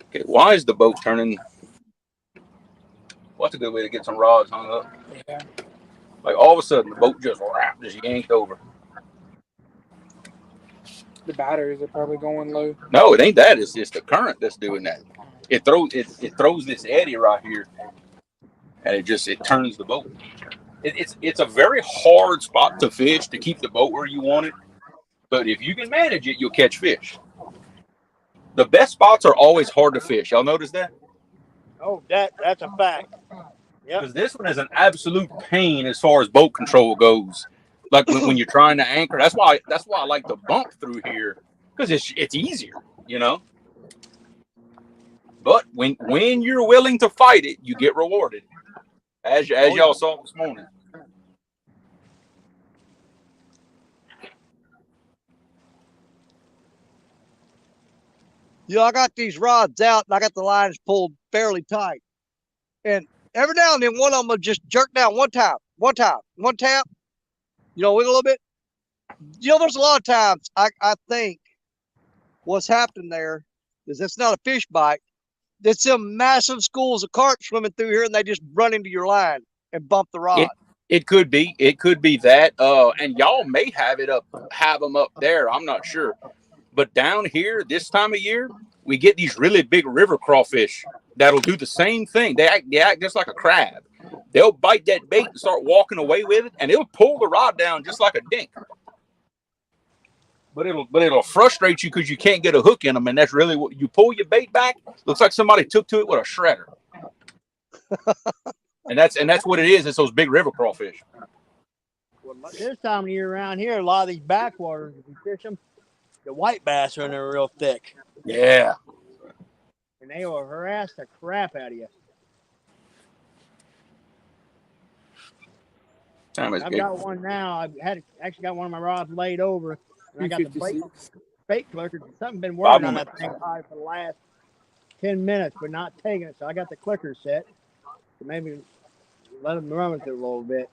Okay, why is the boat turning? What's a good way to get some rods hung up?
Yeah.
Like all of a sudden, the boat just yanked over.
The batteries are probably going low.
No, it ain't that. It's the current that's doing that. It throws this eddy right here, and it turns the boat. It's a very hard spot to fish to keep the boat where you want it, but if you can manage it, you'll catch fish. The best spots are always hard to fish. Y'all notice that?
Oh, that's a fact. Yep.
Because this one is an absolute pain as far as boat control goes. Like when you're trying to anchor, that's why I like to bump through here because it's easier, you know. But when you're willing to fight it, you get rewarded, as y'all saw this morning.
You know, I got these rods out and I got the lines pulled fairly tight. And every now and then one of them will just jerk down one tap, one tap. You know, wiggle a little bit. You know, there's a lot of times I think what's happening there is it's not a fish bite. It's some massive schools of carp swimming through here and they just run into your line and bump the rod.
It could be that. And y'all may have them up there. I'm not sure. But down here this time of year, we get these really big river crawfish that'll do the same thing. They act just like a crab. They'll bite that bait and start walking away with it, and it'll pull the rod down just like a dink. But it'll frustrate you because you can't get a hook in them, and that's really what you pull your bait back. Looks like somebody took to it with a shredder. and that's what it is. It's those big river crawfish.
Well, this time of year around here, a lot of these backwaters, if you fish them, the white bass are in there real thick.
Yeah.
And they will harass the crap out of you. I've got one now. I've actually got one of my rods laid over, and I got the bait clicker. Something's been working on that thing for the last 10 minutes, but not taking it. So I got the clicker set to maybe let them run with it a little bit.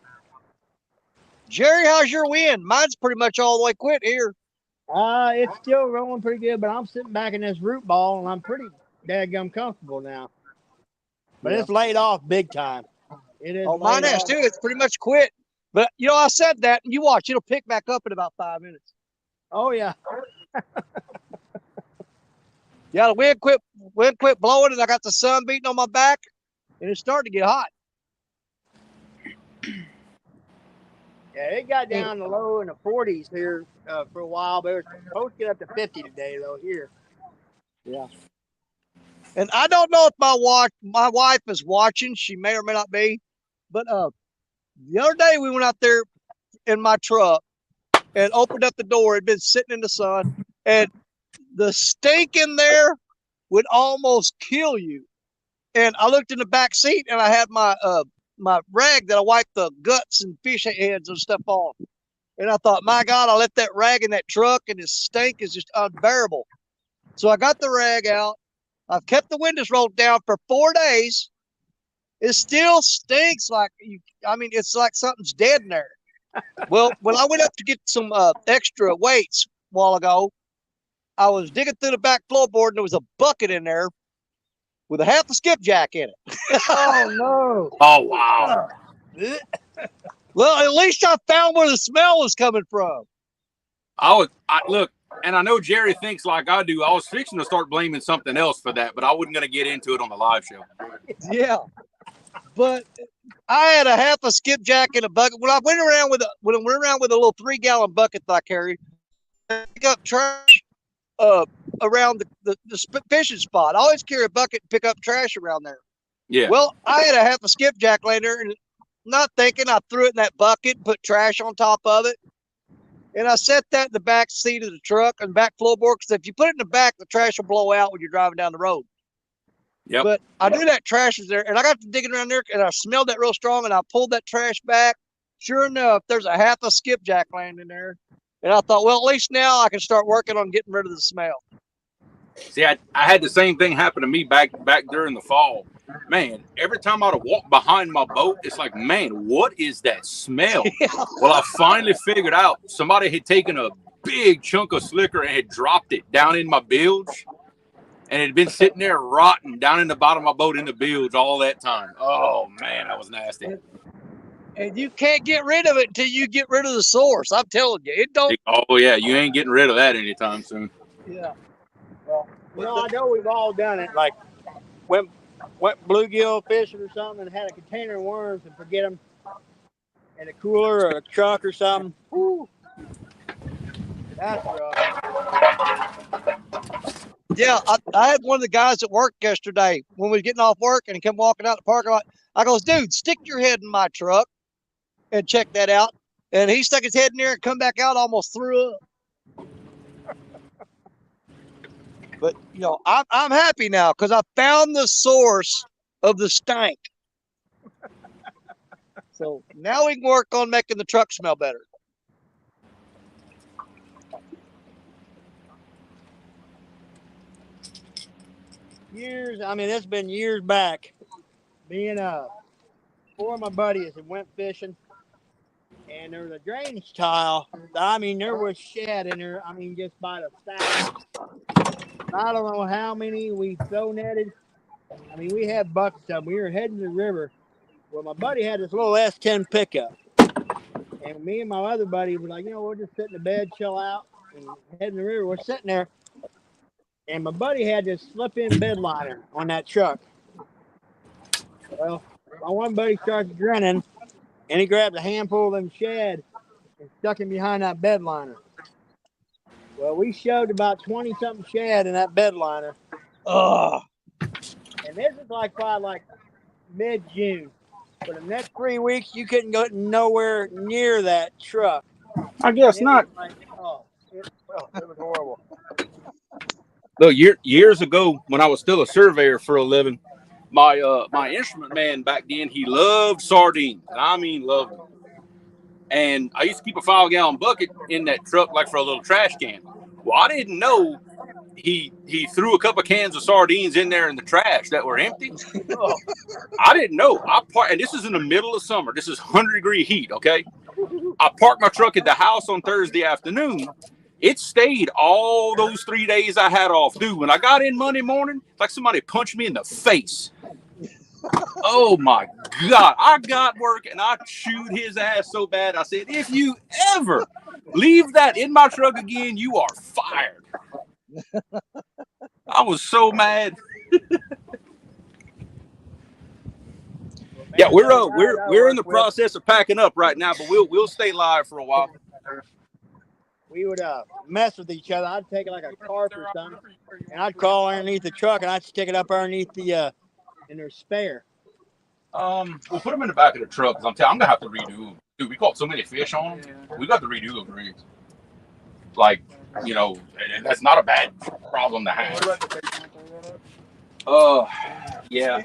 Jerry, how's your wind? Mine's pretty much all the way quit here.
It's still rolling pretty good, but I'm sitting back in this root ball, and I'm pretty dadgum comfortable now. But it's laid off big time. It is.
Oh, mine has too. It's pretty much quit. But, you know, I said that, and you watch. It'll pick back up in about 5 minutes.
Oh, yeah.
Yeah, the wind quit blowing, and I got the sun beating on my back, and it's starting to get hot.
Yeah, it got down to low in the 40s here for a while, but it was supposed to get up to 50 today, though, here.
Yeah. And I don't know if my wife is watching. She may or may not be. But the other day we went out there in my truck and opened up the door. It'd been sitting in the sun, and the stink in there would almost kill you. And I looked in the back seat, and I had my rag that I wipe the guts and fish heads and stuff on. And I thought, my God, I left that rag in that truck, and this stink is just unbearable. So I got the rag out. I've kept the windows rolled down for 4 days. It still stinks like it's like something's dead in there. Well, when I went up to get some extra weights a while ago, I was digging through the back floorboard, and there was a bucket in there with a half a skipjack in it.
Oh, no.
Oh, wow.
Well, at least I found where the smell was coming from.
Look, and I know Jerry thinks like I do. I was fixing to start blaming something else for that, but I wasn't going to get into it on the live show.
Yeah. But I had a half a skipjack in a bucket. When I went around with a little 3-gallon bucket that I carried, I pick up trash around the fishing spot. I always carry a bucket and pick up trash around there.
Yeah.
Well, I had a half a skipjack laying there, and not thinking, I threw it in that bucket and put trash on top of it. And I set that in the back seat of the truck and back floorboard, because if you put it in the back, the trash will blow out when you're driving down the road.
Yep.
But I knew that trash was there, and I got to digging around there, and I smelled that real strong, and I pulled that trash back. Sure enough, there's a half a skipjack laying in there. And I thought, well, at least now I can start working on getting rid of the smell.
See, I had the same thing happen to me back during the fall. Man, every time I'd walk behind my boat, it's like, man, what is that smell?
Yeah.
Well, I finally figured out somebody had taken a big chunk of slicker and had dropped it down in my bilge. And it had been sitting there rotting down in the bottom of my boat in the bilge all that time. Oh, man, that was nasty.
And you can't get rid of it until you get rid of the source. I'm telling you, it don't.
Oh, yeah, you ain't getting rid of that anytime soon.
Yeah.
Well, I know we've all done it. Like, went bluegill fishing or something and had a container of worms and forget them in a cooler or a truck or something. Woo. That's rough.
Yeah, I had one of the guys at work yesterday when we was getting off work, and he come walking out the parking lot. I goes, dude, stick your head in my truck and check that out. And he stuck his head in there and come back out, almost threw up. But I'm happy now because I found the source of the stank. So now we can work on making the truck smell better.
Years, I mean, it's been years back. Me and four of my buddies had went fishing, and there was a drainage tile. I mean, there was shad in there. I mean, just by the thousands. I don't know how many we throw netted. I mean, we had buckets of them. We were heading to the river. Well, my buddy had this little S10 pickup. And me and my other buddy were like, we'll just sit in the bed, chill out, and head in the river. We're sitting there. And my buddy had this slip-in bed liner on that truck. Well, my one buddy starts grinning, and he grabbed a handful of them shad and stuck him behind that bed liner. Well, we shoved about 20-something shad in that bed liner.
Ugh.
And this is probably mid-June. For the next 3 weeks, you couldn't go nowhere near that truck.
I guess not.
It was horrible.
Look, years ago, when I was still a surveyor for a living, my instrument man back then, he loved sardines. I mean, loved them. And I used to keep a 5-gallon bucket in that truck, like for a little trash can. Well, I didn't know he threw a couple of cans of sardines in there in the trash that were empty.
Oh.
I didn't know. And this is in the middle of summer. This is 100-degree heat, okay? I parked my truck at the house on Thursday afternoon. It stayed all those 3 days I had off. Dude, when I got in Monday morning, it's like somebody punched me in the face. Oh, my God. I got work, and I chewed his ass so bad. I said, if you ever leave that in my truck again, you are fired. I was so mad. Yeah, we're in the process of packing up right now, but we'll stay live for a while.
We would mess with each other. I'd take like a carp or something, and I'd crawl underneath the truck, and I'd stick it up underneath in their spare.
We'll put them in the back of the truck because I'm gonna have to redo them. Dude, we caught so many fish on them. We got to redo those rigs. And that's not a bad problem to have. Yeah.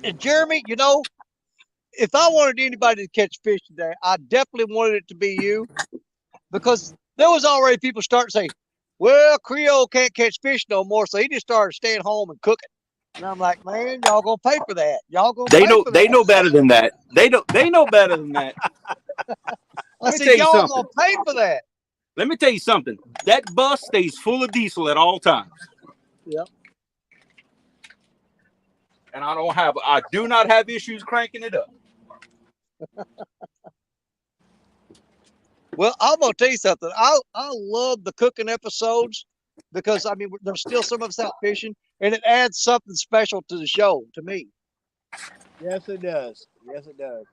And Jeremy, if I wanted anybody to catch fish today, I definitely wanted it to be you, because there was already people starting to say, well, Creole can't catch fish no more, so he just started staying home and cooking. And I'm like, man, y'all gonna pay for that. Y'all gonna pay for that.
They know better than that. They know better than that.
I said, y'all gonna pay for that.
Let me tell you something. That bus stays full of diesel at all times.
Yep.
And I do not have issues cranking it up.
Well, I'm gonna tell you something. I love the cooking episodes because there's still some of us out fishing, and it adds something special to the show to me.
Yes, it does. Yes, it does.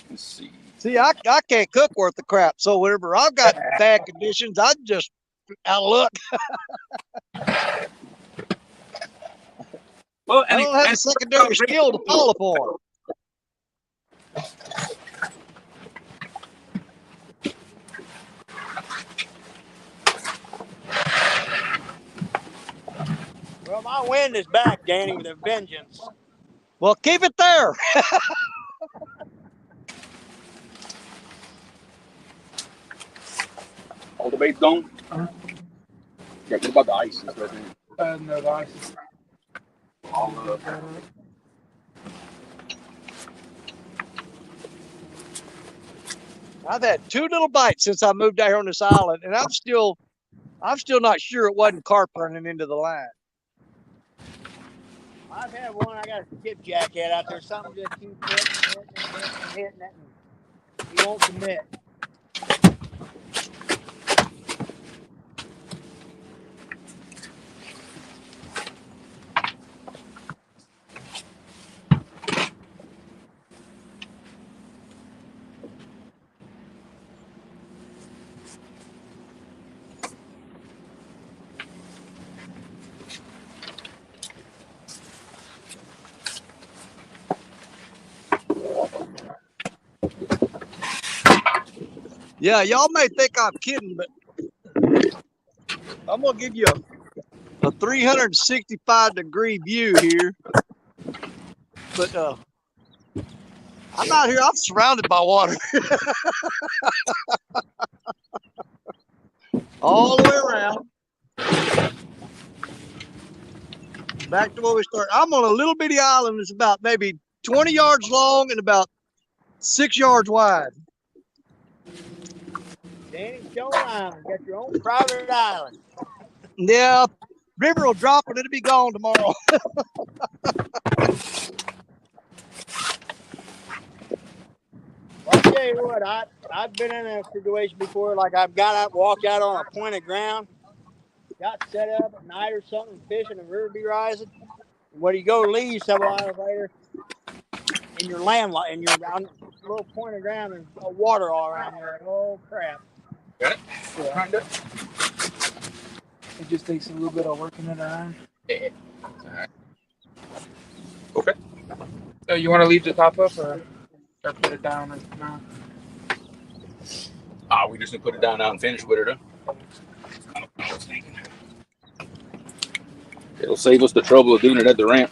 Let's see.
See, I can't cook worth the crap. So whenever I've got bad conditions, I'm just out of luck.
Well,
I don't have a secondary skill to fall upon.
Well, my wind is back, Danny, with a vengeance.
Well, keep it there.
All the bait's gone? Yeah, what about the ice and stuff?
No, the ice is
All
I've had 2 little bites since I moved out here on this island, and I'm still not sure it wasn't carp running into the line.
I've had one. I got a skipjack head out there. Something just keeps hitting it. He won't commit.
Yeah, y'all may think I'm kidding, but I'm gonna give you a 365-degree view here. But I'm out here. I'm surrounded by water all the way around. Back to where we started. I'm on a little bitty island that's about maybe 20 yards long and about 6 yards wide.
Danny Stone Island. Got your own private island.
Yeah, river will drop and it'll be gone tomorrow.
Well, I'll tell you what, I've been in a situation before, like I've got out, walked out on a point of ground, got set up at night or something, fishing, the river be rising. When you go leave several hours later, in your landlocked, in your little point of ground, there's water all around there. Oh crap!
Got it?
Yeah.
Kinda.
It just takes a little bit of working it around.
Yeah. All right. Okay.
So you want to leave the top up or put it down? And, no.
We just gonna put it down now and finish with it. Huh? I don't know what I was thinking. It'll save us the trouble of doing it at the ramp.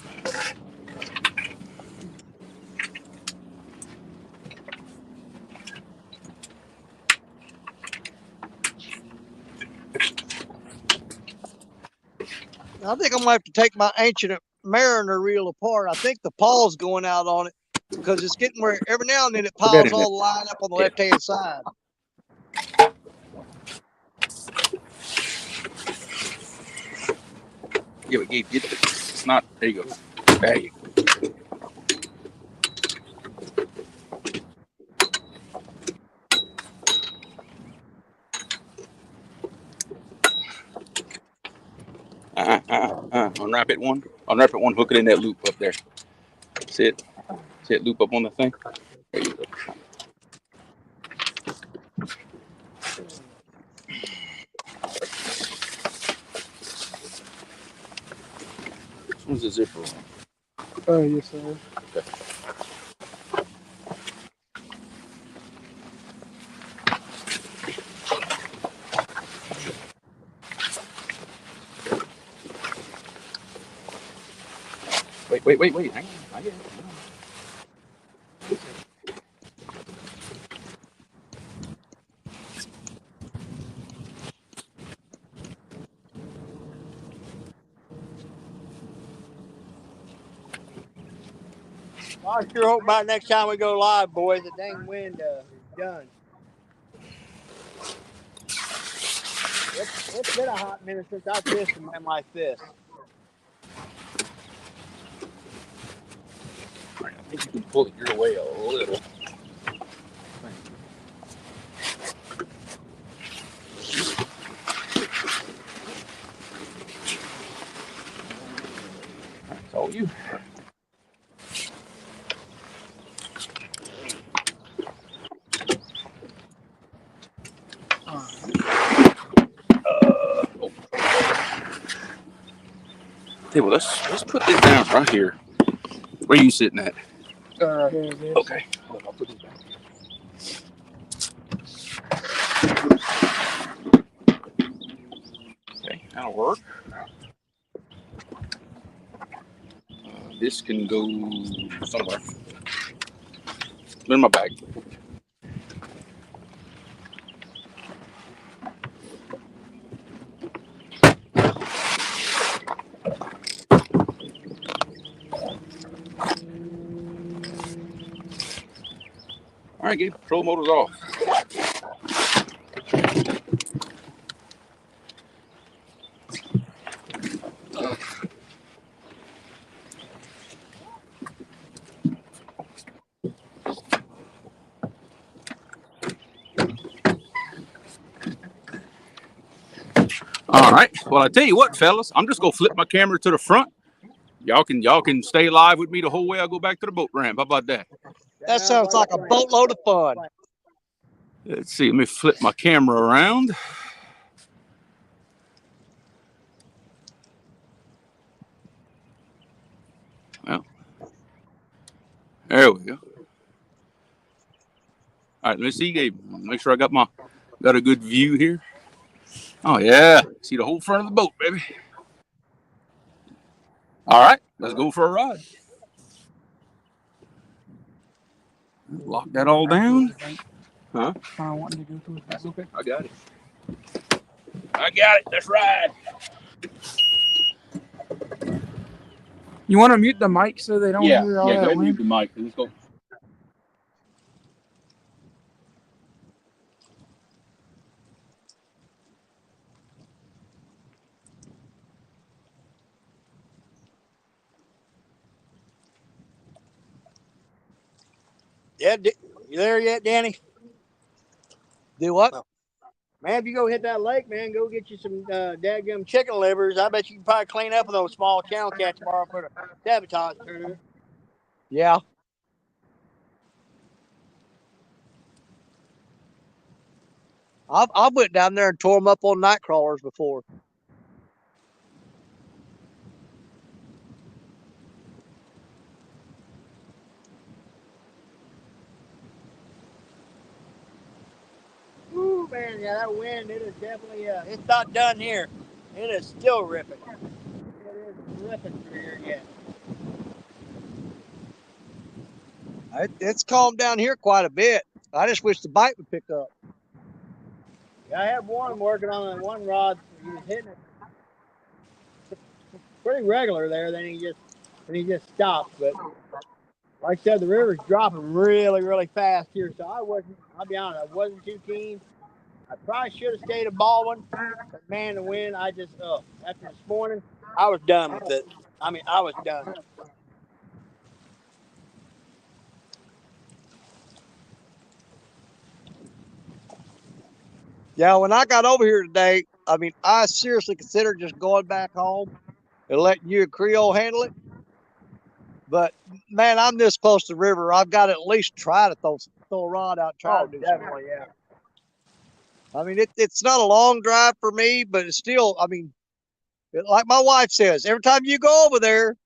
I think I'm gonna have to take my ancient mariner reel apart. I think the paw's going out on it because it's getting where every now and then it piles all the line up on the left-hand side.
Yeah, but Gabe, get it. It's not. There you go. There you go. Unwrap it one. Unwrap it one. Hook it in that loop up there. See it? See it loop up on the thing? There you go. This one's a zipper.
Oh, yes, sir.
Okay. Wait. Hang on. I get it.
Well, I sure hope by next time we go live, boys, the dang wind is done. It's been a hot minute since I fished a man like this.
All right, I think you can pull it your way a little. That's all you. Hey, well, let's put this down right here. Where are you sitting at?
Here it is.
Okay. Hold on, I'll put this back. Okay, that'll work. This can go somewhere. In my bag. All right, Gabe, control motor's off. All right. Well, I tell you what, fellas, I'm just gonna flip my camera to the front. Y'all can stay live with me the whole way I go back to the boat ramp. How about that?
That sounds like a boatload of fun.
Let's see. Let me flip my camera around. Well, there we go. All right, let me see, Gabe. Make sure I got a good view here. Oh yeah, see the whole front of the boat, baby. All right, let's go for a ride. Lock that all down. Huh?
I want to go through.
That's okay. I got it. I got it. Let's ride.
You want to mute the mic so they don't hear all
Yeah. Go
that
ahead and mute
wind?
the mic. Let's go.
Yeah, you there yet, Danny?
Do what?
Oh. Man, if you go hit that lake, man, go get you some dadgum chicken livers. I bet you can probably clean up with those small channel cats tomorrow for the sabotage tournament.
Yeah. I went down there and tore them up on night crawlers before.
Ooh, man, yeah, that wind, it is definitely, it's not done here. It is still ripping. It is ripping through here yet.
It's calmed down here quite a bit. I just wish the bite would pick up.
Yeah, I have one working on one rod. He was hitting it pretty regular there. Then he just stopped. But like I said, the river's dropping really, really fast here. So I'll be honest, I wasn't too keen. I probably should have stayed at Baldwin. But man, the wind, after this morning, I was done with it. I mean, I was done.
Yeah, when I got over here today, I mean, I seriously considered just going back home and letting you and Creole handle it. But man, I'm this close to the river. I've got to at least try to throw a rod out, try to do
definitely,
something.
yeah.
I mean, it's not a long drive for me, but it's still, I mean, like my wife says, every time you go over there,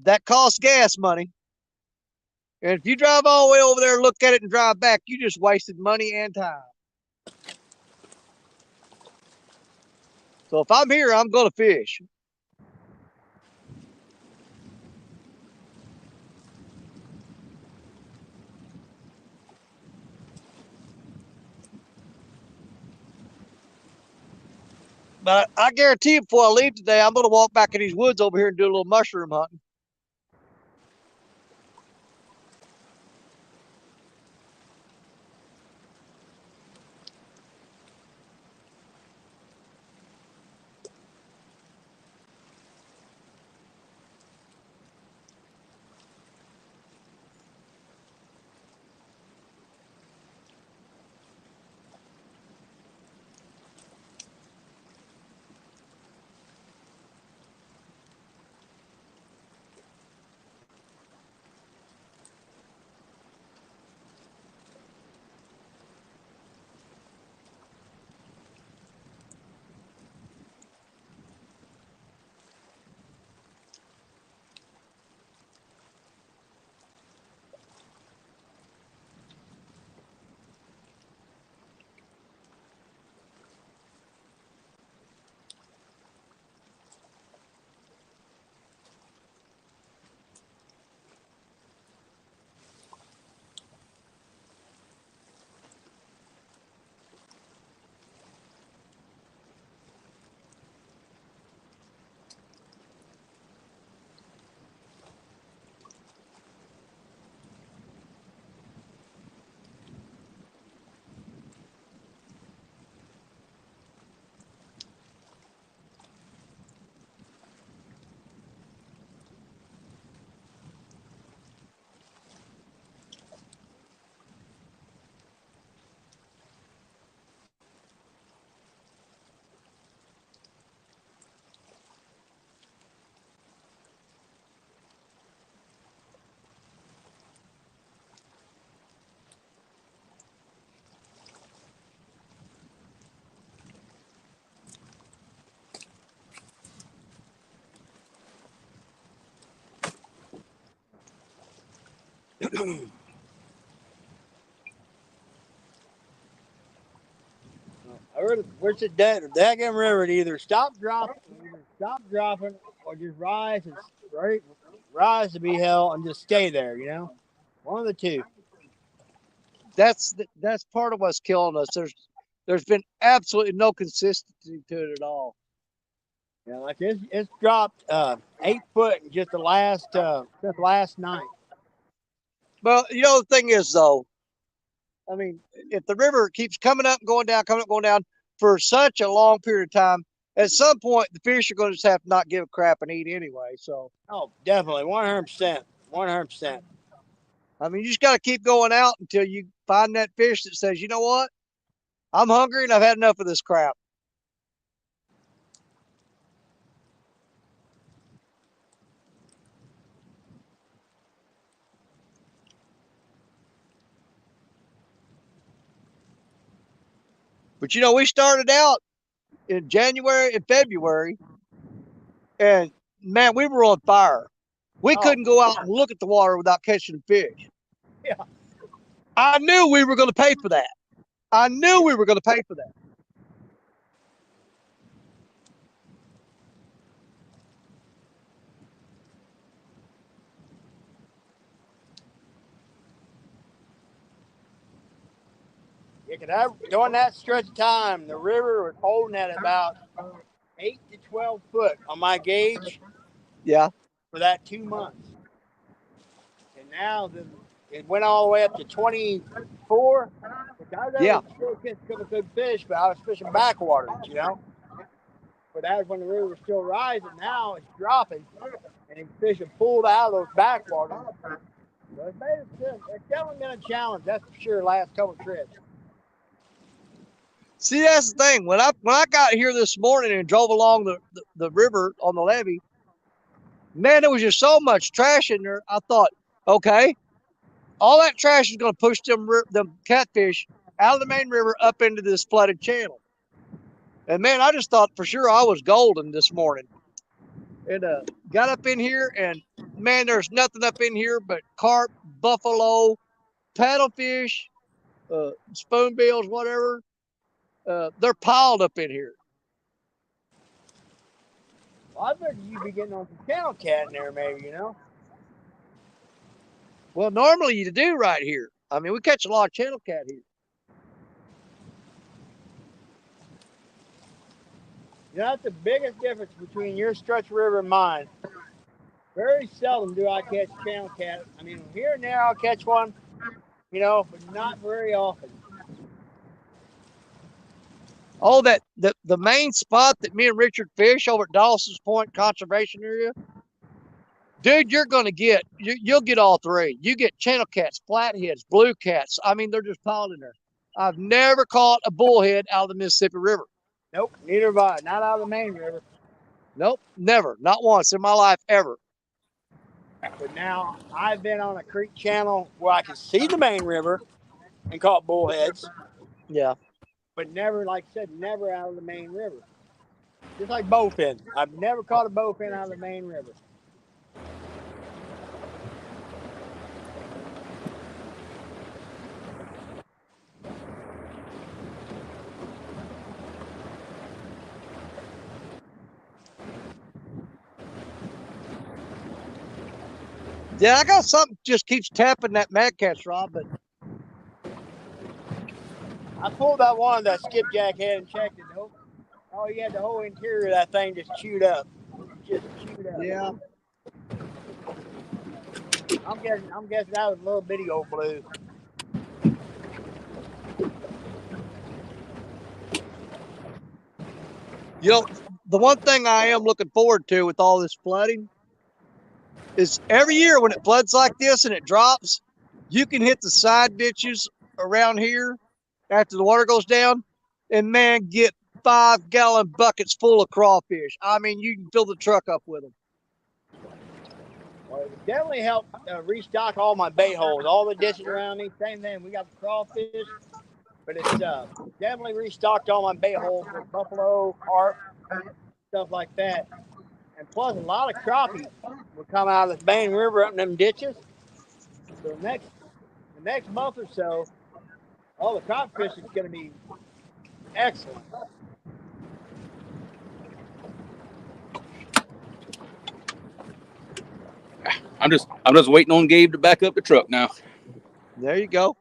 that costs gas money. And if you drive all the way over there, look at it, and drive back, you just wasted money and time. So if I'm here, I'm going to fish. But I guarantee you, before I leave today, I'm going to walk back in these woods over here and do a little mushroom hunting.
where's the daggum river to either stop dropping, or just rise to be hell and just stay there. You know, one of the two.
That's part of what's killing us. There's been absolutely no consistency to it at all.
Yeah, like it's dropped 8 foot in just since last night.
Well, you know, the thing is, though, I mean, if the river keeps coming up and going down, for such a long period of time, at some point the fish are going to just have to not give a crap and eat anyway. So,
oh, definitely, 100%, 100%.
I mean, you just got to keep going out until you find that fish that says, you know what, I'm hungry and I've had enough of this crap. But you know, we started out in January and February, and man, we were on fire. We couldn't go out and look at the water without catching fish.
Yeah.
I knew we were going to pay for that. I knew we were going to pay for that.
Yeah, cause during that stretch of time, the river was holding at about 8 to 12 foot on my gauge.
Yeah.
For that 2 months, and now it went all the way up to 24. Which I was able to still catch a couple good fish, but I was fishing backwaters, you know. But that was when the river was still rising. Now it's dropping, and fish are pulled out of those backwaters. So it's definitely been a challenge, that's for sure. Last couple of trips.
See, that's the thing. When I got here this morning and drove along the river on the levee, man, there was just so much trash in there. I thought, okay, all that trash is going to push them catfish out of the main river up into this flooded channel. And man, I just thought for sure I was golden this morning. And got up in here, and man, there's nothing up in here but carp, buffalo, paddlefish, spoonbills, whatever. They're piled up in here.
Well, I bet you'd be getting on some channel cat in there, maybe, you know.
Well, normally you do right here. I mean, we catch a lot of channel cat here.
You know, that's the biggest difference between your stretch river and mine. Very seldom do I catch channel cat. I mean, here and there I'll catch one, you know, but not very often.
Oh, the main spot that me and Richard fish over at Dawson's Point Conservation Area, dude, you'll get all three. You get channel cats, flatheads, blue cats. I mean, they're just piled in there. I've never caught a bullhead out of the Mississippi River.
Nope, neither have I. Not out of the main river.
Nope, never. Not once in my life, ever.
But now I've been on a creek channel where I can see the main river and caught bullheads.
Yeah.
But never, like I said, never out of the main river. Just like bowfin. I've never caught a bowfin out of the main river.
Yeah, I got something just keeps tapping that mad cat's rod, but
I pulled that one that skipjack head and checked it. Oh, you had the whole interior of that thing just chewed up. Just chewed up.
Yeah.
I'm guessing that was a little bitty old blue.
You know, the one thing I am looking forward to with all this flooding is every year when it floods like this and it drops, you can hit the side ditches around here after the water goes down and, man, get 5-gallon buckets full of crawfish. I mean, you can fill the truck up with them.
Well, it definitely helped restock all my bait holes. All the ditches around me, same thing. We got the crawfish, but it's definitely restocked all my bait holes with buffalo, carp, stuff like that. And plus, a lot of crappie will come out of the main river up in them ditches. So the next month or so, all the crawfish is going to be Excellent.
I'm just waiting on Gabe to back up the truck now.
There you go.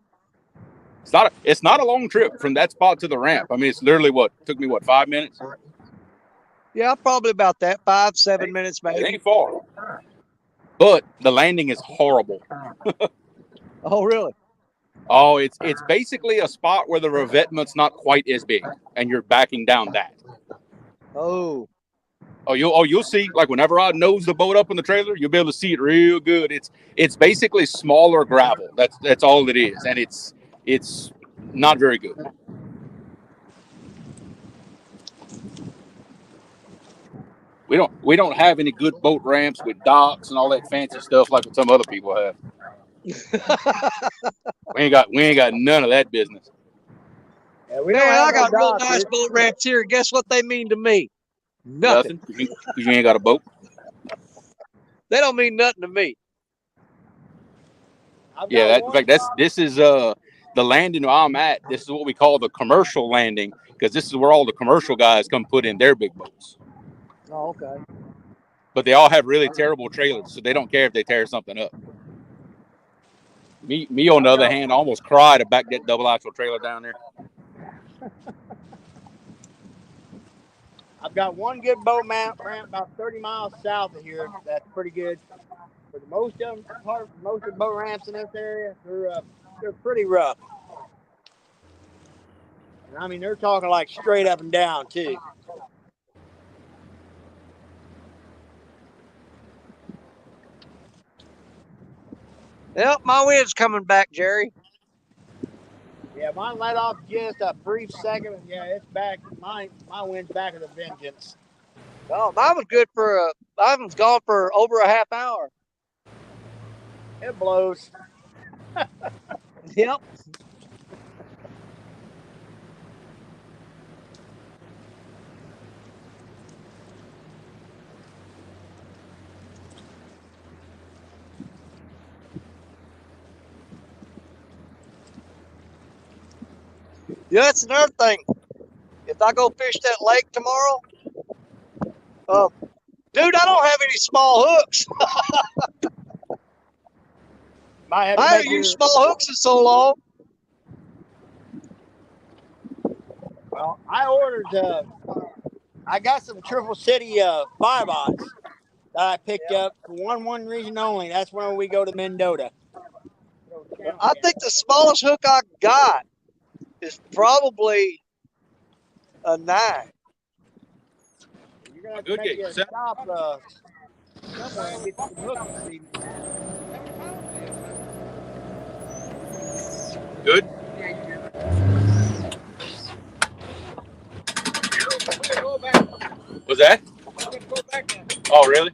It's not a long trip from that spot to the ramp. I mean, it's literally took me 5 minutes?
Yeah, probably about that. 5-7 minutes,
It
maybe.
ain't far. But the landing is horrible.
Oh, really?
Oh, it's basically a spot where the revetment's not quite as big, and you're backing down that.
Oh.
You'll see. Like whenever I nose the boat up in the trailer, you'll be able to see it real good. It's basically smaller gravel. That's all it is, and it's not very good. We don't have any good boat ramps with docks and all that fancy stuff like what some other people have. we ain't got none of that business.
Yeah, we
Man,
don't have
I got
no
real
docks
nice
here.
boat ramps here. Guess what they mean to me? Nothing.
Because you ain't got a boat.
They don't mean nothing to me.
Yeah, in fact, this is the landing where I'm at. This is what we call the commercial landing, because this is where all the commercial guys come put in their big boats.
Oh, okay.
But they all have really terrible trailers, so they don't care if they tear something up. Me on the other hand, I almost cried to back that double axle trailer down there.
I've got one good boat ramp about 30 miles south of here. That's pretty good. But most of the boat ramps in this area, they're pretty rough. And I mean, they're talking like straight up and down too.
Yep, my wind's coming back, Jerry.
Yeah, mine let off just a brief second, and yeah, it's back. My wind's back at a vengeance.
Oh, mine was good for mine was gone for over a half hour.
It blows.
Yep. Yeah, that's another thing. If I go fish that lake tomorrow, dude, I don't have any small hooks.
I
haven't used small hooks in so long.
Well, I ordered. I got some Triple City 5/0s that I picked up for one reason only. That's when we go to Mendota.
I think the smallest hook I got is probably a 9.
You're gonna have to make a stop somewhere and get some hooks this evening.
Good. Was that? Oh, really?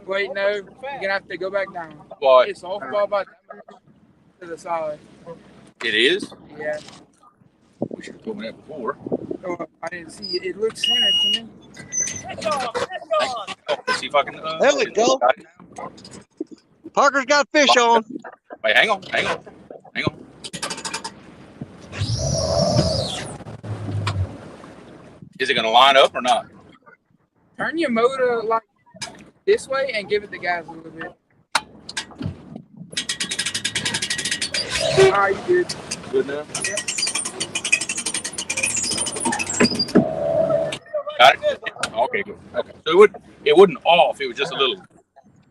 Wait, no. You're going to have to go back down.
Why?
It's off by about to the side.
It is?
Yeah.
We should have told me that before.
Oh, I didn't see it. It looks center to me.
Let's see if I can.
There we go. Parker's got fish on.
Wait, hang on. Is it going to line up or not?
Turn your motor like this way and give it the gas a little bit. All right, you good.
Good now?
Yep.
Got it? Okay, good. Okay. So it wouldn't off. It was just a little.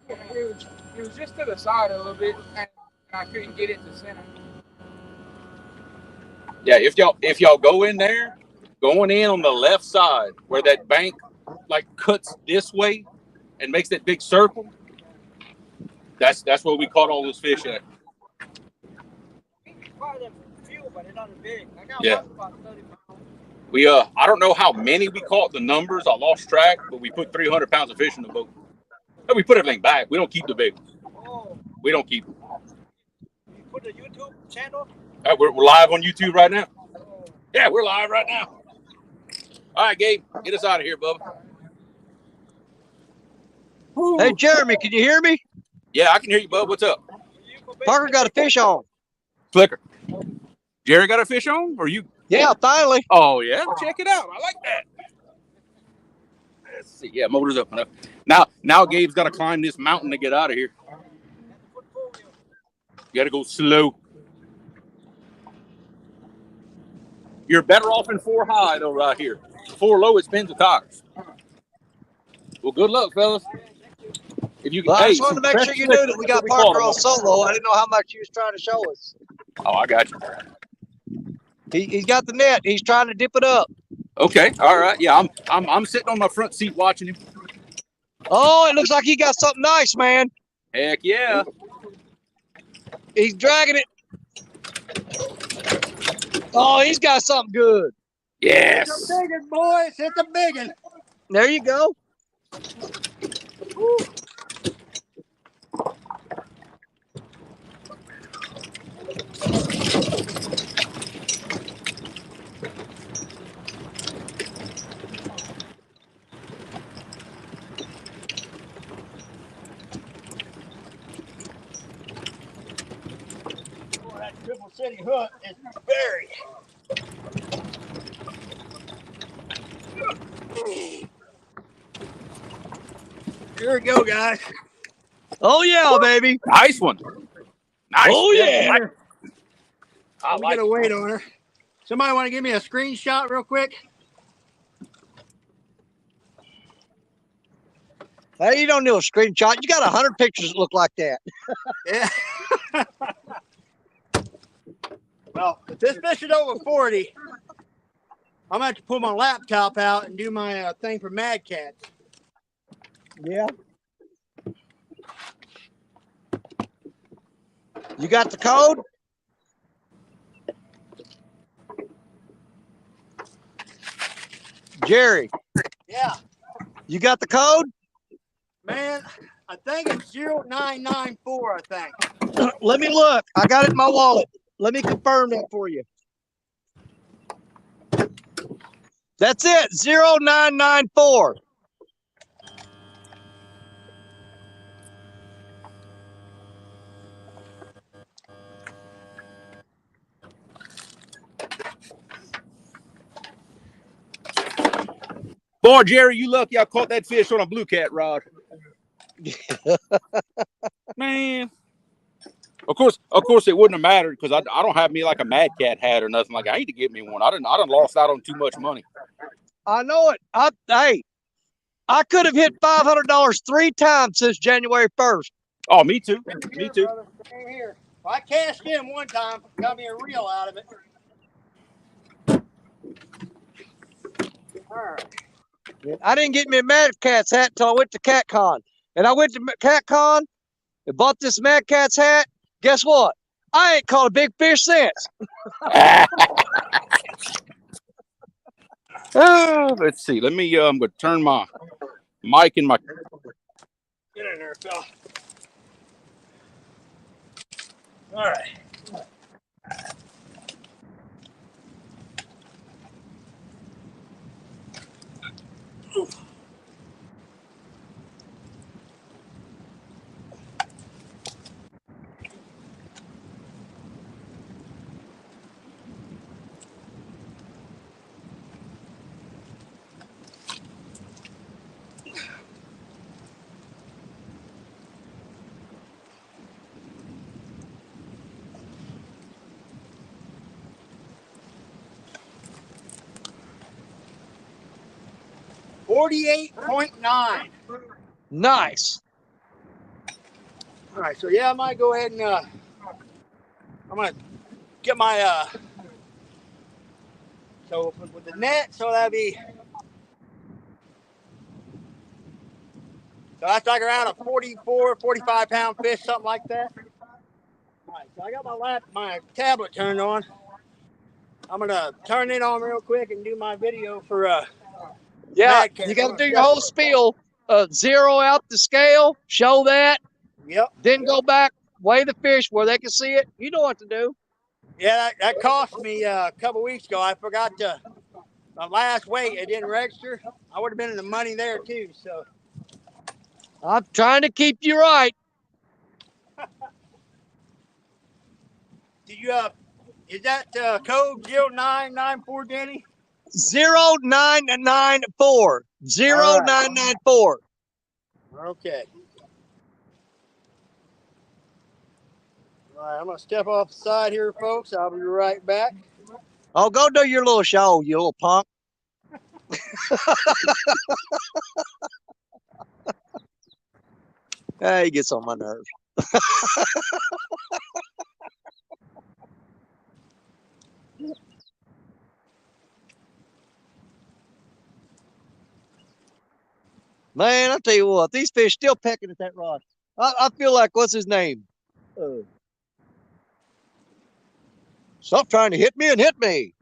Yeah, it was just to the side a little bit, and I couldn't get it to center.
Yeah, if y'all go in there, going in on the left side where that bank like cuts this way and makes that big circle, that's where we caught all those fish at. Yeah. We I don't know how many we caught, the numbers, I lost track, but we put 300 pounds of fish in the boat. And we put everything back. We don't keep the big ones. We don't keep them.
You put the YouTube channel?
We're live on YouTube right now. Yeah, we're live right now. All right, Gabe, get us out of here, Bubba.
Hey, Jeremy, can you hear me?
Yeah, I can hear you, Bub. What's up?
Parker got a fish on.
Flicker. Did Jerry got a fish on? Or you?
Yeah, finally.
Oh, yeah. Check it out. I like that. Let's see. Yeah, motor's up enough. Now Gabe's got to climb this mountain to get out of here. You got to go slow. You're better off in 4 high, though, right here. 4 low, it spins the tires. Well, good luck, fellas. If you,
Well, I
hey,
just wanted to make sure you knew that we got Parker on solo. I didn't know how much he was trying to show us.
Oh, I got you.
He's got the net. He's trying to dip it up.
Okay, all right. Yeah, I'm sitting on my front seat watching him.
Oh, it looks like he got something nice, man.
Heck yeah.
He's dragging it. Oh, he's got something good.
Yes.
It's a big one, boys. It's a big one.
There you go. Woo.
That Triple City hook is buried. Here we go, guys.
Oh, yeah, baby.
Nice one. Nice.
Oh, yeah.
I'm gonna wait on her. Somebody want to give me a screenshot real quick?
Hey, you don't need a screenshot. You got 100 pictures that look like that.
Yeah. Well, if this fish is over 40, I'm gonna have to pull my laptop out and do my thing for Mad Cats.
Yeah. You got the code? Jerry.
Yeah.
You got the code?
Man, I think it's 0994, I think.
Let me look. I got it in my wallet. Let me confirm that for you. That's it. 0994.
Boy, Jerry, you lucky I caught that fish on a blue cat rod. Man. Of course, it wouldn't have mattered because I don't have me like a Mad Cat hat or nothing like that. I need to get me one. I done lost out on too much money.
I know it. Hey, I could have hit $500 3 times since January 1st.
Oh, me too.
Same
Me
here,
too.
brother. Same here. Well, I cashed in one time, got me a reel out of it. All right.
I didn't get me a Mad Cat's hat until I went to CatCon. And I went to CatCon and bought this Mad Cat's hat. Guess what? I ain't caught a big fish since.
Let's see. Let me. I'm going to turn my mic in my.
Get in there, fella. All right. $48.9.
Nice.
All right, so yeah, I might go ahead and I'm gonna get my so with the net, so that'd be so that's like around a 44, 45 pound fish, something like that. All right, so I got my tablet turned on. I'm gonna turn it on real quick and do my video for
Yeah,
Mad Cat.
you got to do your whole spiel. Zero out the scale, show that,
Yep.
then go back, weigh the fish where they can see it. You know what to do.
Yeah, that cost me a couple weeks ago. I forgot to my last weight. It didn't register. I would have been in the money there too. So
I'm trying to keep you right.
did you Is that code 0994, Danny?
0994. 0994.
Okay. All right, I'm gonna step off the side here, folks. I'll be right back.
Oh, go do your little show, you little punk. He gets on my nerves. Man, I tell you what, these fish still pecking at that rod. I feel like, what's his name? Stop trying to hit me and hit me.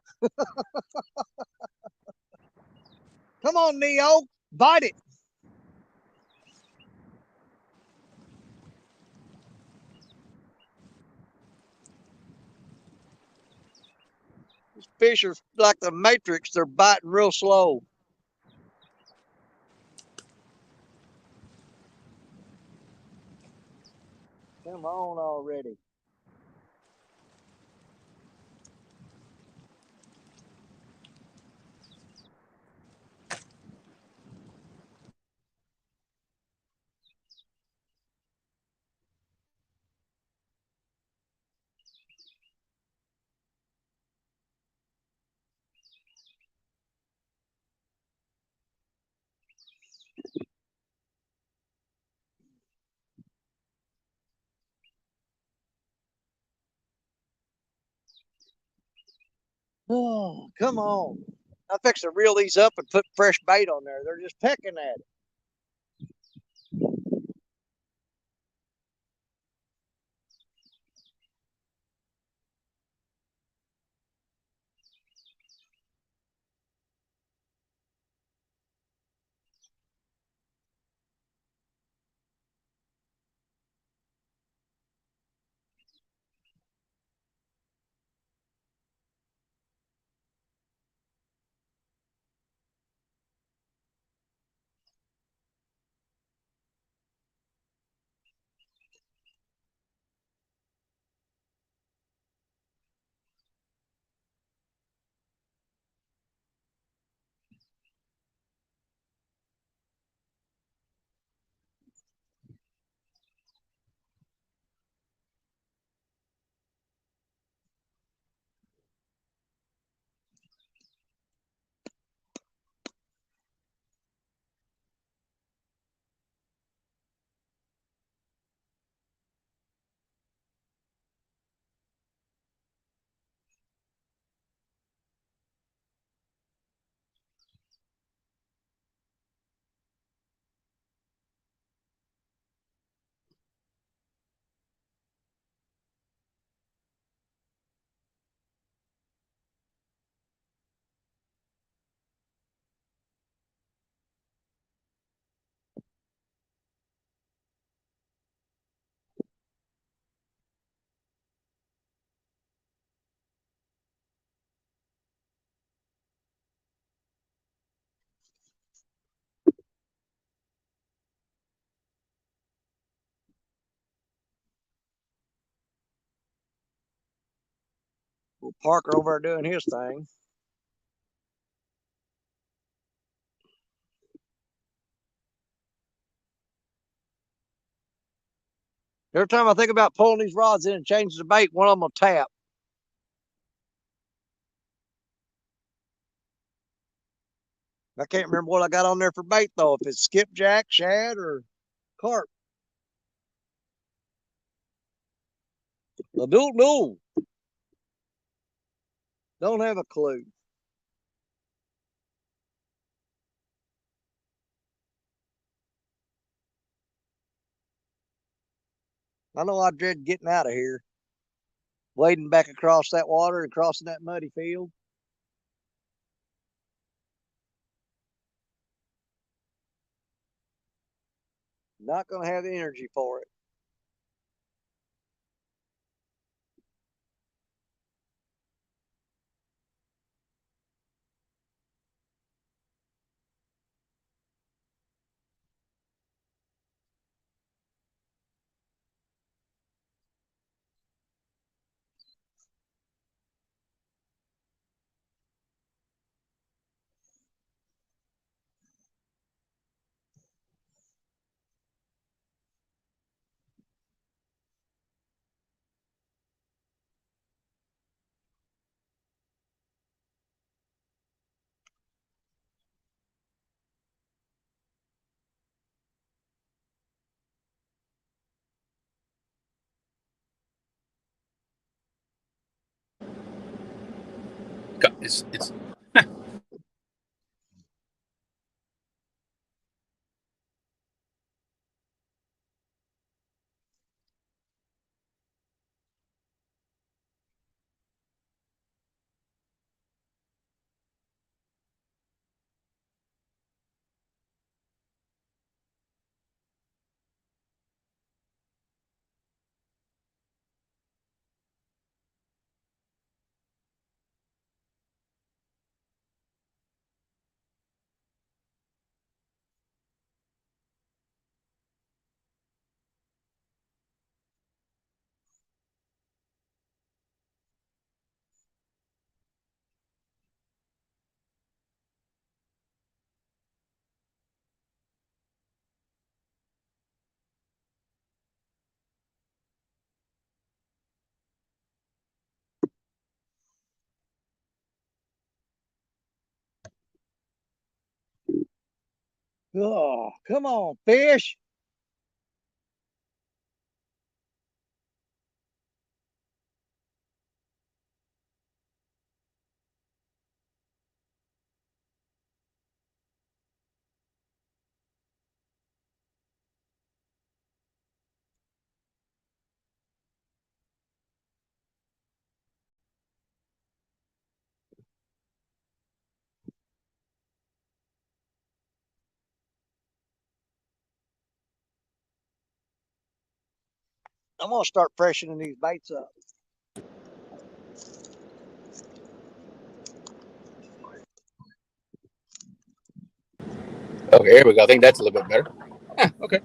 Come on, Neo. Bite it. These fish are like the Matrix. They're biting real slow. Come on already. Oh, come on. I fix to reel these up and put fresh bait on there. They're just pecking at it. Well, Parker over there doing his thing. Every time I think about pulling these rods in and changing the bait, one of them will tap. I can't remember what I got on there for bait though. If it's skipjack, shad, or carp. I don't know. Don't have a clue. I know I dread getting out of here. Wading back across that water and crossing that muddy field. Not going to have the energy for it.
It's
Oh, come on, fish. I'm gonna start freshening these baits up.
okay. Here we go. I think that's a little bit better. Okay.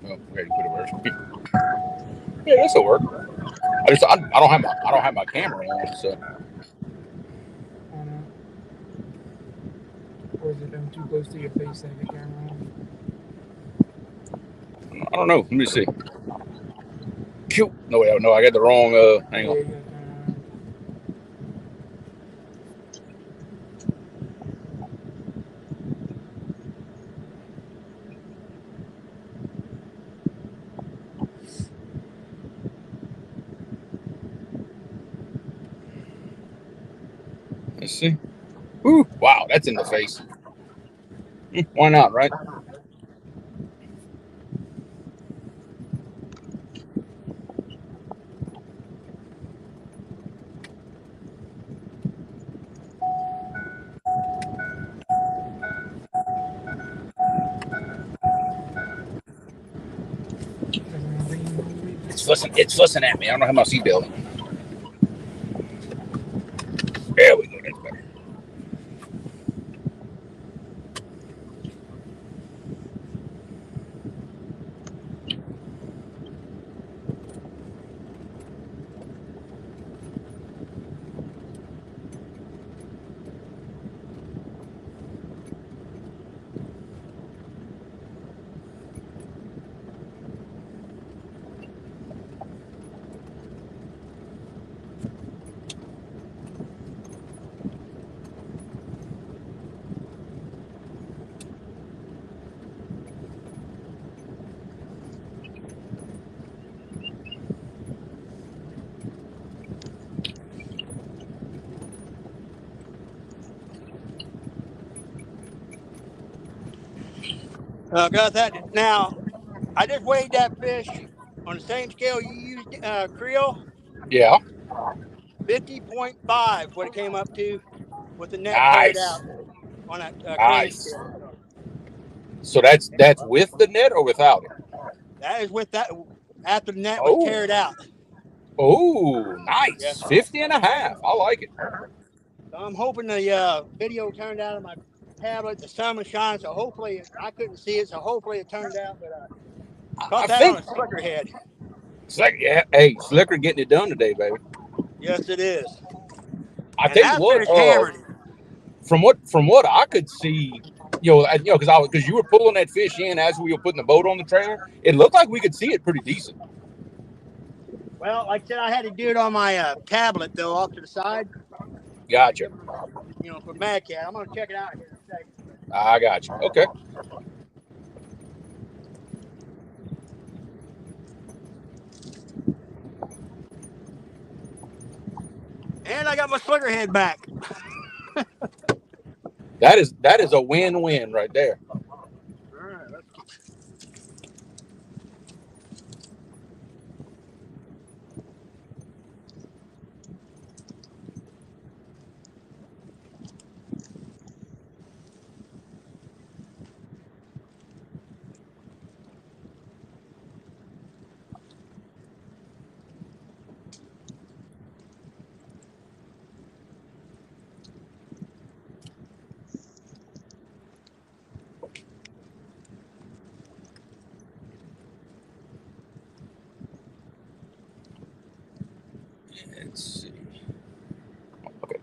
Oh, okay. Put it where? Yeah, this will work. I don't have my camera on, so.
Or is it too close to your face to have your camera on?
I don't know. Let me see. Cute. No, wait, no, I got the wrong hang on.
Yeah.
Let's see. Ooh, wow, that's in the face. Why not, right? It's fussing at me. I don't have my seatbelt. There we go. That's better.
Got that. Now, I just weighed that fish on the same scale you used, Creel.
Yeah.
50.5, what it came up to with the net carried out
Nice.
on that cleaning
Nice.
scale.
So that's with the net or without it?
That is with that after the net was
Oh.
carried out.
Oh, nice.
Yes.
50 and a half. I like it.
So I'm hoping the video turned out on my tablet. The sun was shining, so hopefully I couldn't see it. So hopefully it turned out. But caught
I
that on
think
a slickerhead.
hey, Slicker getting it done today, baby.
Yes, it is.
I
And
tell you
that
what,
fish hammered him.
from what I could see, because you were pulling that fish in as we were putting the boat on the trailer, it looked like we could see it pretty decent.
Well, like I said, I had to do it on my tablet though, off to the side.
Gotcha.
For Mad Cat. I'm gonna check it out here in a second.
I got you. Okay.
And I got my slickerhead back.
That is a win-win right there.
All right, let's get...
Let's see. Okay.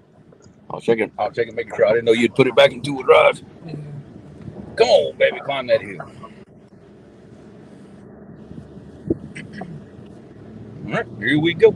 I'll check it, making sure. I didn't know you'd put it back into a drive.
Yeah.
Come on, baby, climb that hill. All right, here we go.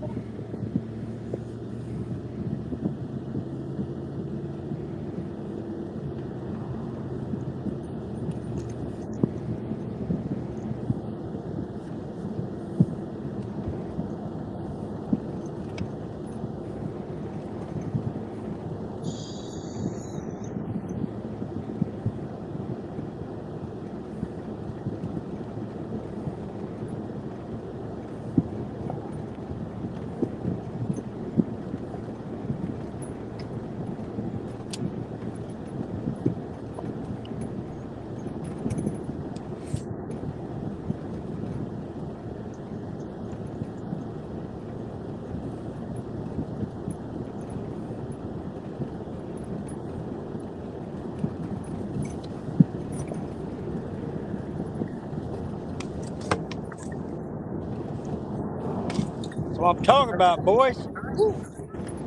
That's what I'm talking about, boys. Woo.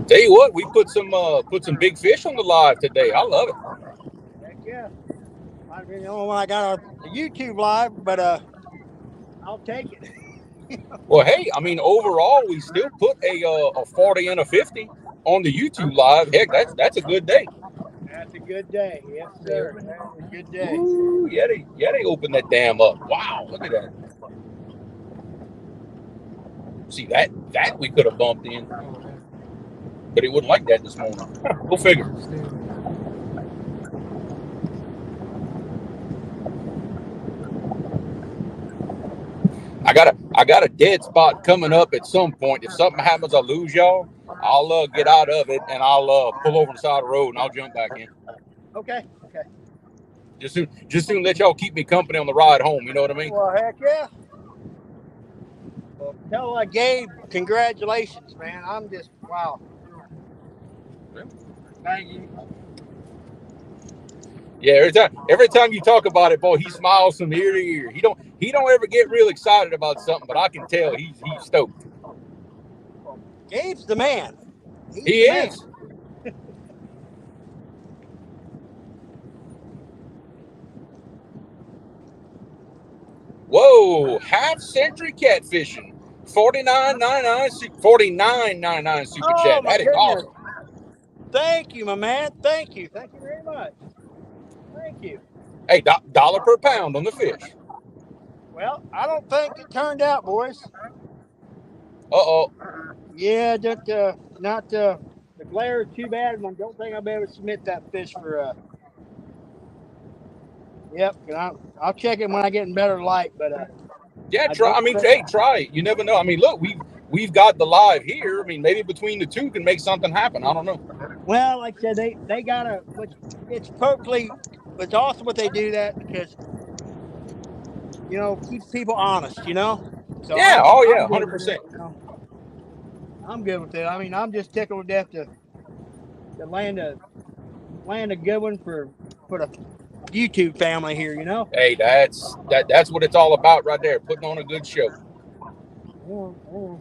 Tell you what, we put some big fish on the live today. I love it.
Heck yeah. Might have been the only one I got on the YouTube live, but I'll take it.
Well, hey, I mean, overall, we still put a 40 and a 50 on the YouTube live. Heck, that's a good day.
That's a good day. Yes, sir. That's a good day.
Ooh, yeah, they opened that dam up. Wow, look at that. See, that we could have bumped in, but it wasn't like that this morning. Go figure. I got a dead spot coming up at some point. If something happens, I lose y'all. I'll get out of it and I'll pull over the side of the road and I'll jump back in.
Okay.
Just soon let y'all keep me company on the ride home. You know what I mean?
Well, heck yeah. Well, tell Gabe, congratulations, man. I'm just wow. Thank you.
Yeah, every time you talk about it, boy, he smiles from ear to ear. He don't ever get real excited about something, but I can tell he's stoked.
Gabe's the man.
He is. Whoa, half century catfishing. $49.99 super chat. That is awesome.
Thank you, my man. Thank you very much. Thank you.
Hey, $1 per pound on the fish.
Well, I don't think it turned out, boys.
Uh-oh.
Yeah, not the glare is too bad, and I don't think I'll be able to submit that fish for. Yep, I'll check it when I get in better light, but.
Yeah, try. I mean, hey, try it. You never know. I mean, look, we've got the live here. I mean, maybe between the two can make something happen. I don't know.
Well, like I said, they gotta. It's perfectly. It's awesome what they do that because keeps people honest. So
yeah.
I'm
100%.
I'm good with it. I mean, I'm just tickled to death to to land a good one for the YouTube family here. You know.
Hey, that's what it's all about right there. Putting on a good show.
Yeah.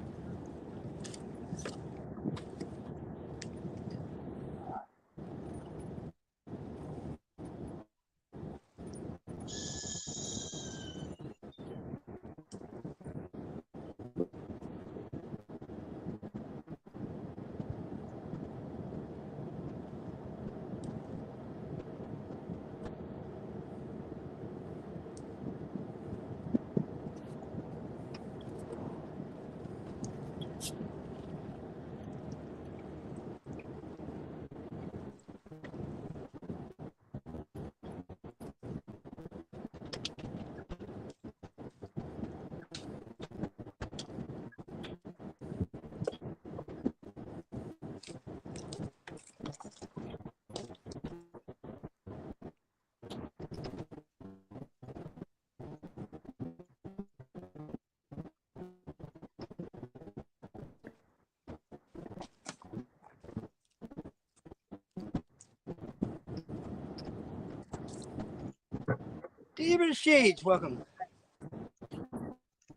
Demon Shades, welcome.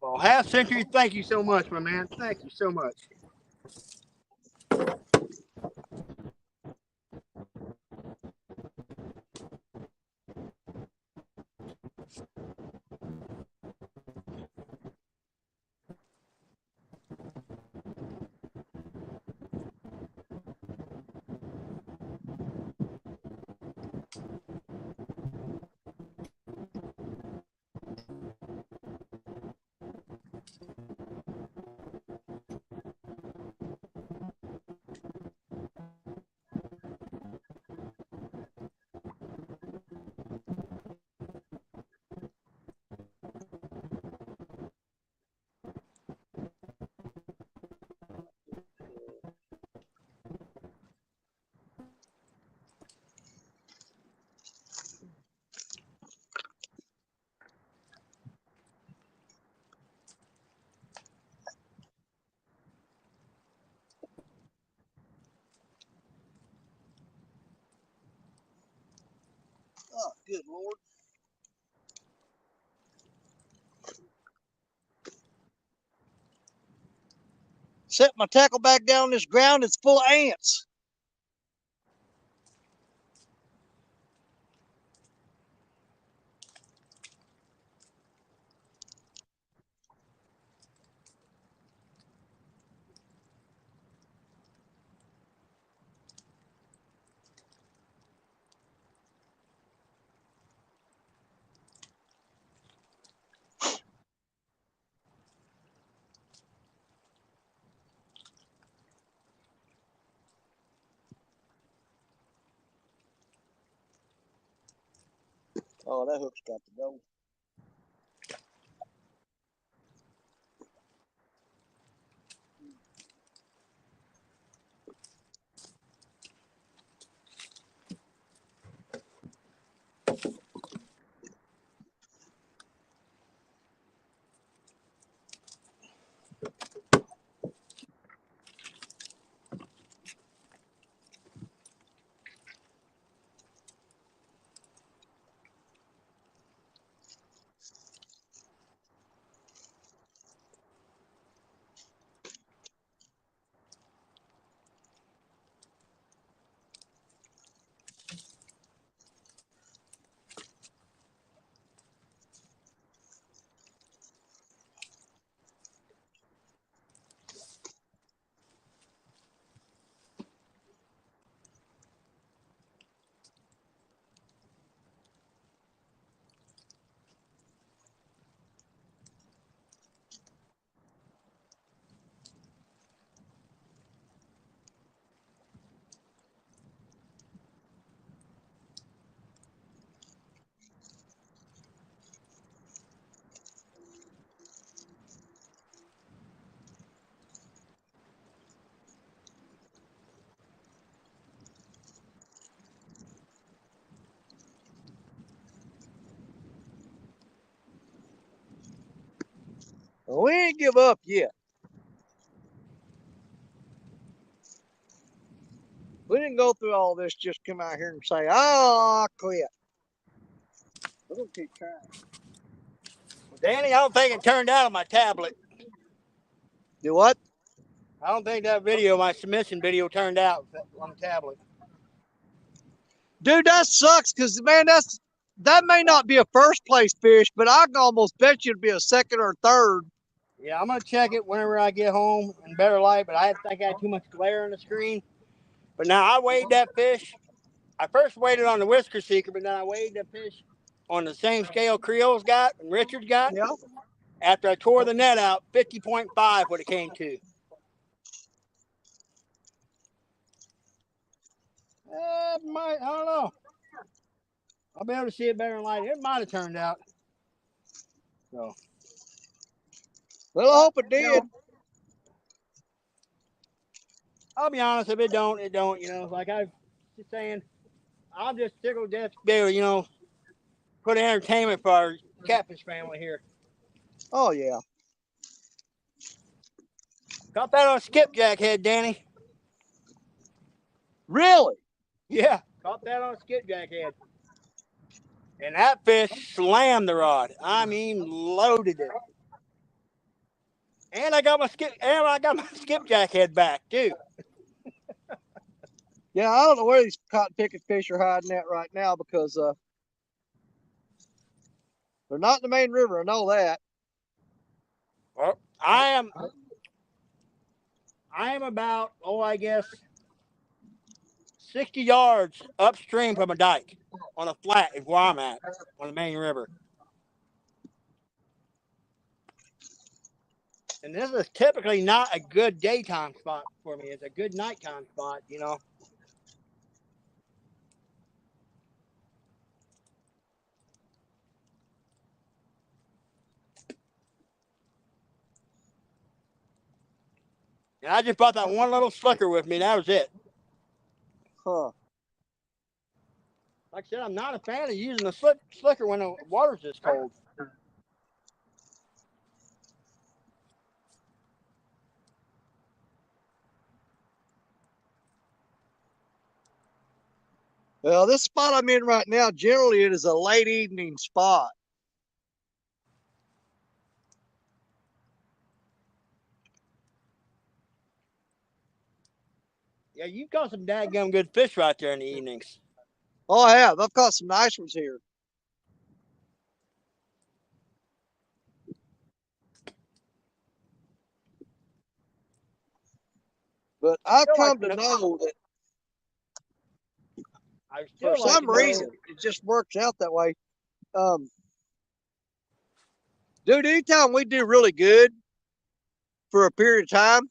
Well, half century, thank you so much, my man. Thank you so much.
Oh, good Lord. Set my tackle back down on this ground. It's full of ants. Oh, that hook's got to go. Well, we ain't give up yet. We didn't go through all this, just come out here and say, oh, I quit. We're going to keep trying.
Well, Danny, I don't think it turned out on my tablet.
Do what?
I don't think that video, my submission video, turned out on the tablet.
Dude, that sucks because, man, that may not be a first place fish, but I can almost bet you it'd be a second or third.
Yeah, I'm going to check it whenever I get home in better light, but I think I had too much glare on the screen. But now I weighed that fish. I first weighed it on the Whisker Seeker, but then I weighed the fish on the same scale Creole's got and Richard's got.
Yeah.
After I tore the net out, 50.5 what it came to. I don't know. I'll be able to see it better in light. It might have turned out. So.
Well, I hope it did.
I'll be honest, if it don't, it don't. Like I was just saying, I'm just tickled to death to be able to, put entertainment for our catfish family here.
Oh, yeah.
Caught that on a skipjack head, Danny.
Really?
Yeah, caught that on a skipjack head. And that fish slammed the rod. I mean, loaded it. And I got my skipjack head back too.
Yeah, I don't know where these cotton picking fish are hiding at right now because they're not in the main river. I know that.
Well, I am about, I guess 60 yards upstream from a dike on a flat is where I'm at on the main river. And this is typically not a good daytime spot for me. It's a good nighttime spot, And I just brought that one little slicker with me. That was it.
Huh.
Like I said, I'm not a fan of using the slicker when the water's this cold.
Well, this spot I'm in right now, generally it is a late evening spot.
Yeah, you've got some dadgum good fish right there in the evenings.
Oh, I have. I've caught some nice ones here. But I've come to know that for some reason it just works out that way. Dude, anytime we do really good for a period of time,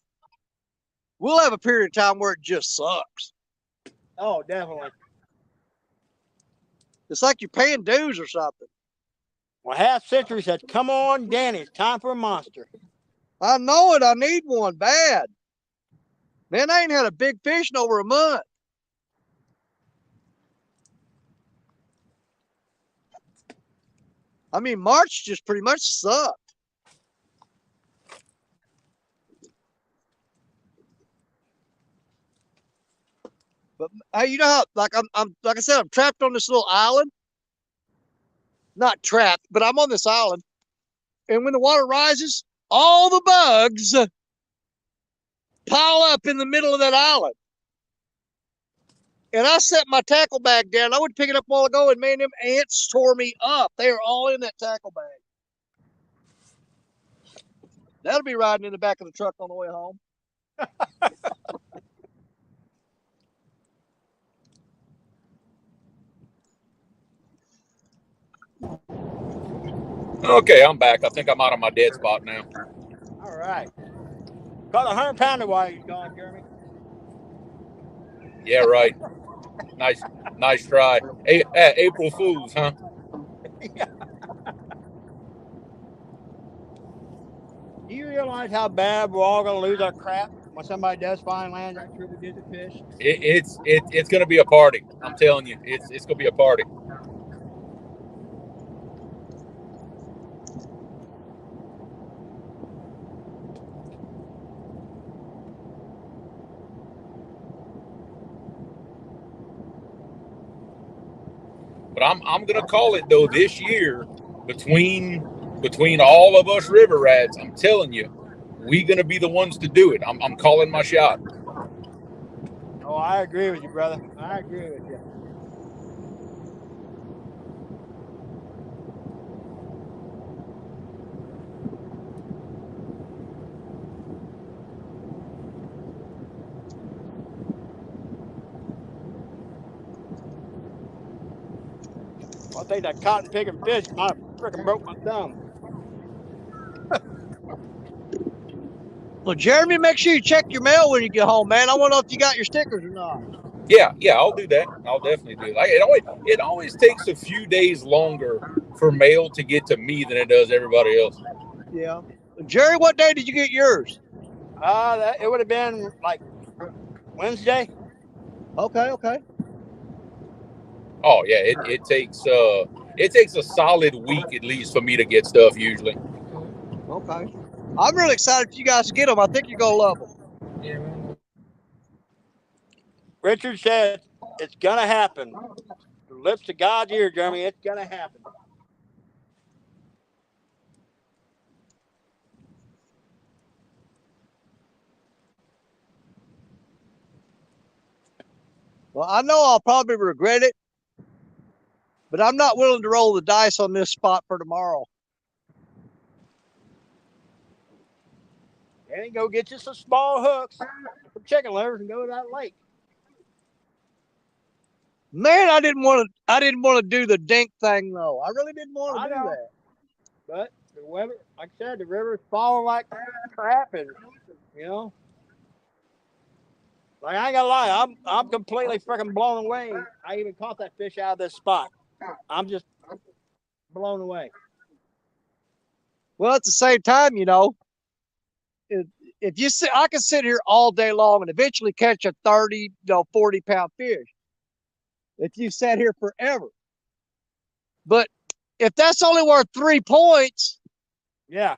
we'll have a period of time where it just sucks.
Oh, definitely.
It's like you're paying dues or something.
Well, Half Century said, come on, Danny, it's time for a monster.
I know it. I need one bad. Man, I ain't had a big fish in over a month. I mean, March just pretty much sucked. But hey, you know how like I'm like I said, I'm trapped on this little island. Not trapped, but I'm on this island. And when the water rises, all the bugs pile up in the middle of that island. And I set my tackle bag down. I would pick it up a while ago, and man, them ants tore me up. They are all in that tackle bag. That'll be riding in the back of the truck on the way home.
Okay, I'm back. I think I'm out of my dead spot now.
All right. Caught a 100-pounder while you're gone, Jeremy.
Yeah, right. Nice try. Hey, April Fools, huh?
Yeah. Do you realize how bad we're all going to lose our crap when somebody does find land that triple-digit fish?
It's going to be a party. I'm telling you, it's going to be a party. But I'm gonna call it though this year between all of us river rats. I'm telling you, we gonna be the ones to do it. I'm calling my shot.
Oh, I agree with you, brother. I agree with you. I think that cotton picking fish might have freaking broke my thumb.
Well, Jeremy, make sure you check your mail when you get home, man. I want to know if you got your stickers or not.
Yeah, I'll do that. I'll definitely do it. It always takes a few days longer for mail to get to me than it does everybody else.
Yeah. Jerry, what day did you get yours?
It would have been like Wednesday.
Okay.
Oh yeah, it takes a solid week at least for me to get stuff usually.
Okay. I'm really excited for you guys to get them. I think you're gonna love them.
Yeah, man.
Richard said it's gonna happen. The lips to God's ear, Jeremy. It's gonna happen.
Well, I know I'll probably regret it, but I'm not willing to roll the dice on this spot for tomorrow.
And go get you some small hooks, some chicken livers, and go to that lake.
Man, I didn't want to do the dink thing though. I really didn't want to do that.
But the weather, like I said, the river's falling like crap, and you know, like I ain't gonna lie, I'm completely freaking blown away. I even caught that fish out of this spot. I'm just blown away.
Well, at the same time, you know, if you sit, I can sit here all day long and eventually catch a 30, 40-pound fish. If you sat here forever, but if that's only worth 3 points,
yeah,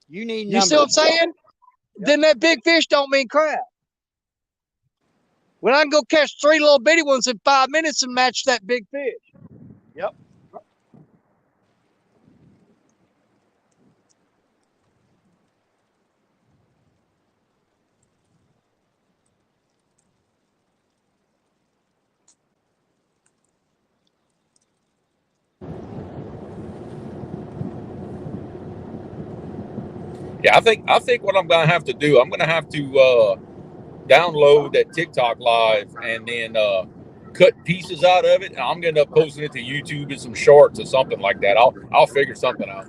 you need.
You see what I'm saying? Yep. Then that big fish don't mean crap. When I can go catch 3 little bitty ones in 5 minutes and match that big fish.
Yep.
Yeah, I think what I'm gonna have to do, I'm gonna have to download that TikTok live and then cut pieces out of it. And I'm gonna end up posting it to YouTube in some shorts or something like that. I'll figure something out.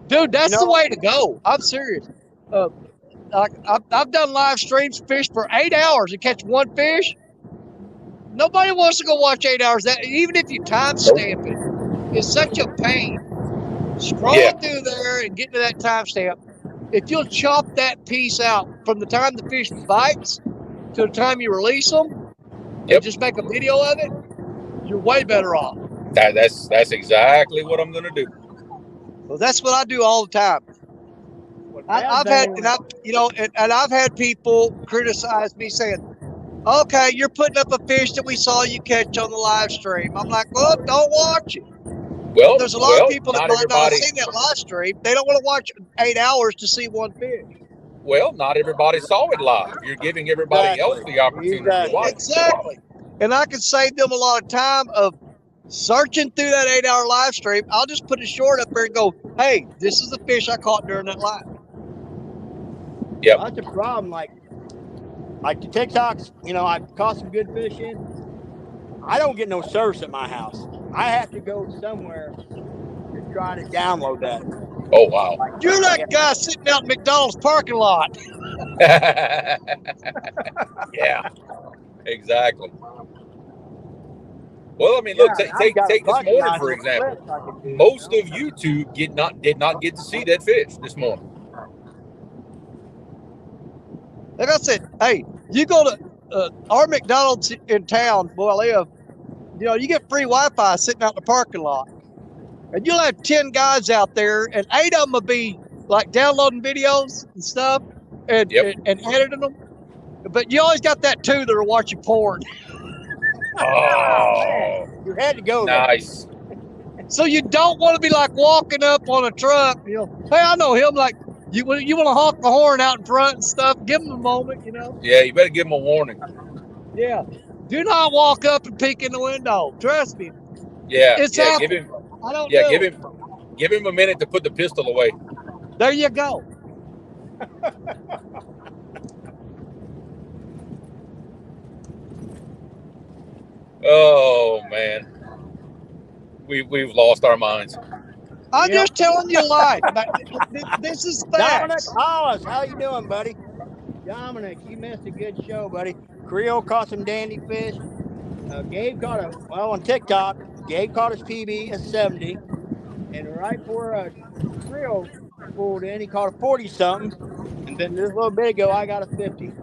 Dude, that's the way to go. I'm serious. I've done live streams, fish for 8 hours and catch 1 fish. Nobody wants to go watch 8 hours. That even if you timestamp it, it's such a pain. Scrolling through there and getting to that timestamp. If you'll chop that piece out from the time the fish bites to the time you release them, and just make a video of it, you're way better off.
That's exactly what I'm gonna do.
Well, that's what I do all the time. I've had people criticize me saying, "Okay, you're putting up a fish that we saw you catch on the live stream." I'm like, "Well, don't watch it." Well, there's a lot of people that might not have seen that live stream. They don't want to watch 8 hours to see 1 fish.
Well, not everybody saw it live. You're giving everybody else the opportunity to watch.
Exactly. And I can save them a lot of time of searching through that 8-hour live stream. I'll just put a short up there and go, "Hey, this is the fish I caught during that live."
Yeah,
that's the problem. Like the TikToks, you know, I've caught some good fish in. I don't get no service at my house. I have to go somewhere to try to download that.
Oh, wow.
You're that guy sitting out in McDonald's parking lot.
Yeah, exactly. Well, I mean, look, take this morning, for example. Most of YouTube did not get to see that fish this morning.
Like I said, hey, you go to our McDonald's in town where I live, you know, you get free Wi-Fi sitting out in the parking lot. And you'll have 10 guys out there, and 8 of them will be like downloading videos and stuff and editing them. But you always got that 2 that are watching porn.
Oh,
You had to go there.
nice.
So you don't want to be like walking up on a truck, you know. Hey, I know him. Like you want to honk the horn out in front and stuff. Give him a moment, you know.
Yeah, you better give him a warning.
Yeah. Do not walk up and peek in the window. Trust me.
Yeah,
It's
yeah,
happened. I don't
give
do it.
him a minute to put the pistol away.
There you go.
Oh man, we've lost our minds.
I'm
Yep.
just telling you life. This is
Dominic
facts.
Hollis, how you doing, buddy? Dominic, you missed a good show, buddy. Creel caught some dandy fish. Gabe caught on TikTok, Gabe caught his PB at 70. And right before Creel pulled in, he caught a 40-something. And then just a little bit ago, I got a 50.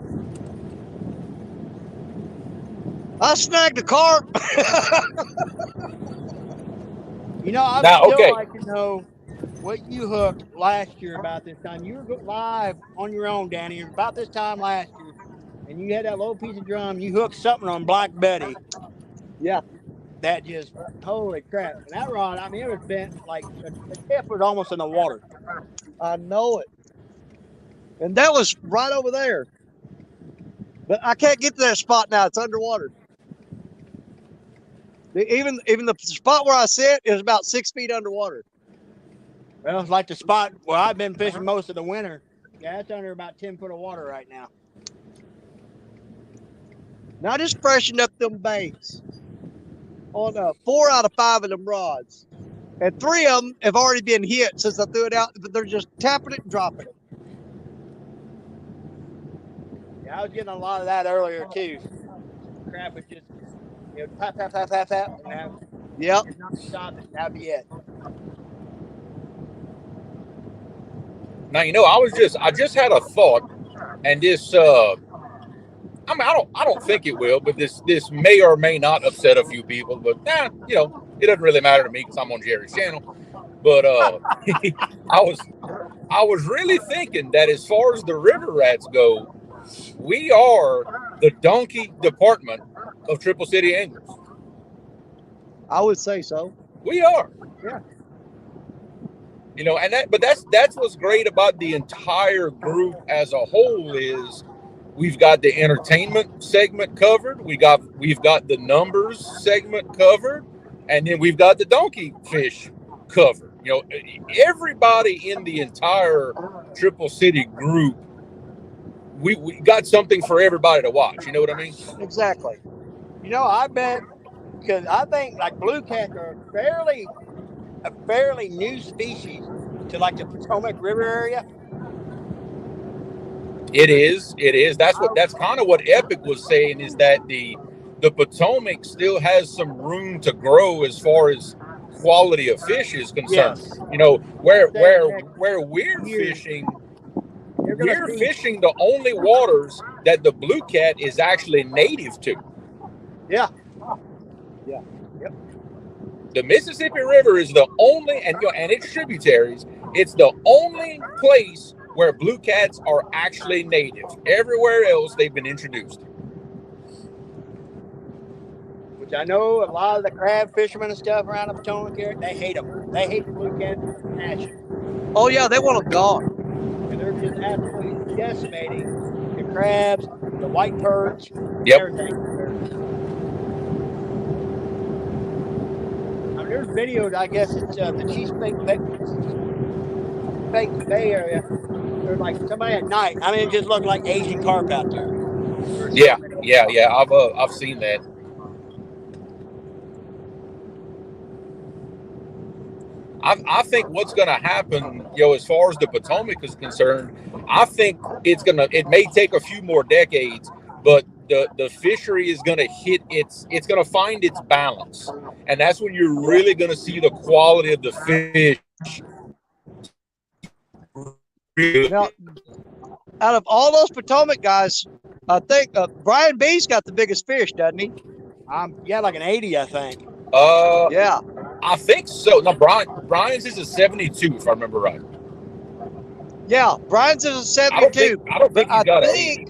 I snagged a carp.
You know, I'd
Now,
still
okay.
like to know what you hooked last year about this time. You were live on your own, Danny, about this time last year. And you had that little piece of drum. You hooked something on Black Betty.
Yeah.
That just, holy crap. And that rod, I mean, it was bent like the tip was almost in the water.
I know it. And that was right over there. But I can't get to that spot now. It's underwater. Even the spot where I sit is about 6 feet underwater.
Well, it's like the spot where I've been fishing most of the winter. Yeah, it's under about 10 foot of water right now.
Now I just freshened up them baits on 4 out of 5 of them rods. And 3 of them have already been hit since I threw it out, but they're just tapping it and dropping it.
Yeah, I was getting a lot of that earlier too. Crap was just, tap, tap, tap, tap, tap. And now,
Yep.
you're not stopping. That'd be it.
Now I just had a thought, and this I mean I don't think it will, but this may or may not upset a few people, but it doesn't really matter to me because I'm on Jerry's channel. But I was really thinking that as far as the river rats go, we are the donkey department of Triple City Anglers.
I would say so.
We are.
Yeah.
But that's what's great about the entire group as a whole is we've got the entertainment segment covered, we've got the numbers segment covered, and then we've got the donkey fish covered. Everybody in the entire Triple City group, we got something for everybody to watch. You know what I mean?
Exactly.
I bet, because I think like blue cats are a fairly new species to like the Potomac River area.
It is. That's kind of what Epic was saying, is that the Potomac still has some room to grow as far as quality of fish is concerned.
Yes.
Where we're fishing, we're fishing the only waters that the blue cat is actually native to.
Yeah.
Yeah.
Yep.
The Mississippi River is the only, and its tributaries, it's the only place where blue cats are actually native. Everywhere else, they've been introduced.
Which I know a lot of the crab fishermen and stuff around the Potomac area, they hate them. They hate the blue cat with passion.
Oh, yeah, they want them gone.
And they're just absolutely decimating the crabs, the white perch,
Yep.
everything. I mean, there's videos, I guess it's the Chesapeake Bay area. There's like somebody at night. I mean, it just looked like Asian carp out there.
Yeah. I've seen that. I think what's going to happen, as far as the Potomac is concerned, I think it may take a few more decades, but the fishery is going to it's going to find its balance. And that's when you're really going to see the quality of the fish.
Now, out of all those Potomac guys, I think Brian B's got the biggest fish, doesn't he?
Yeah, like an 80, I think.
Yeah.
I think so. No, Brian's is a 72, if I remember right.
Yeah, Brian's is a 72.
I don't think he's got an 80.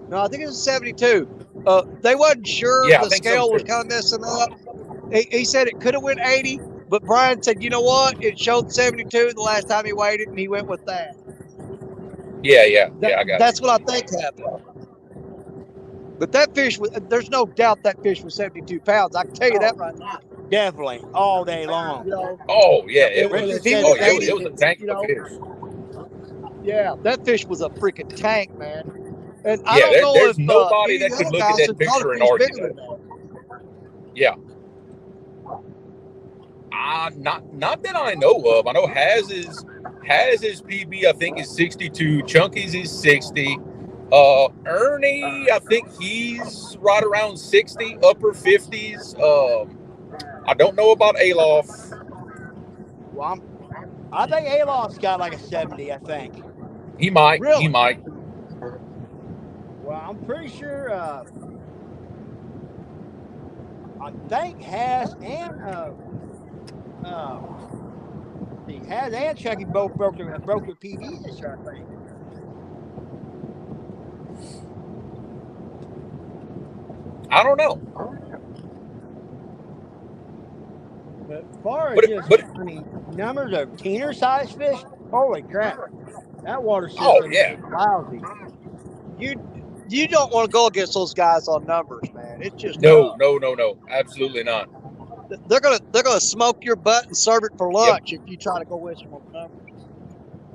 No, I think it's a 72. They wasn't sure.
Yeah, I
The
think so
scale was
too.
kind of messing up. He said it could have went 80, but Brian said, you know what? It showed 72 the last time he weighed it, and he went with that.
Yeah, I got
That's
you.
what I think happened. But that fish was, there's no doubt that fish was 72 pounds. I can tell you that
Oh,
right now.
definitely, all day long.
You know,
Oh yeah,
Yep.
it
and
was.
if
Richard
he
said
was
Oh, it
80,
was a tank
you
of
know,
fish.
yeah, that fish was a freaking tank, man. And I
Yeah,
don't know if
there's nobody
any of
that
the
could
other
look at
guys
that
have caught a
picture and
fish
argue
bigger
that.
than that.
Yeah. Not that I know of. I know Haz's PB I think is 62. Chunky's is 60. Ernie, I think he's right around 60, upper 50s. I don't know about Alof.
Well, I think Alof's got like a 70. I think.
He might. He
Really?
might.
Well, I'm pretty sure. I think Has and Has and Chucky both broke their PB this year. I think.
I don't know.
But as far as
But
just,
but
I mean, numbers of keener size fish, holy crap. That water system
oh yeah.
is lousy.
You don't want to go against those guys on numbers, man. It's just
No,
tough.
no. Absolutely not.
They're gonna smoke your butt and serve it for
Yep.
lunch if you try to go with them on numbers.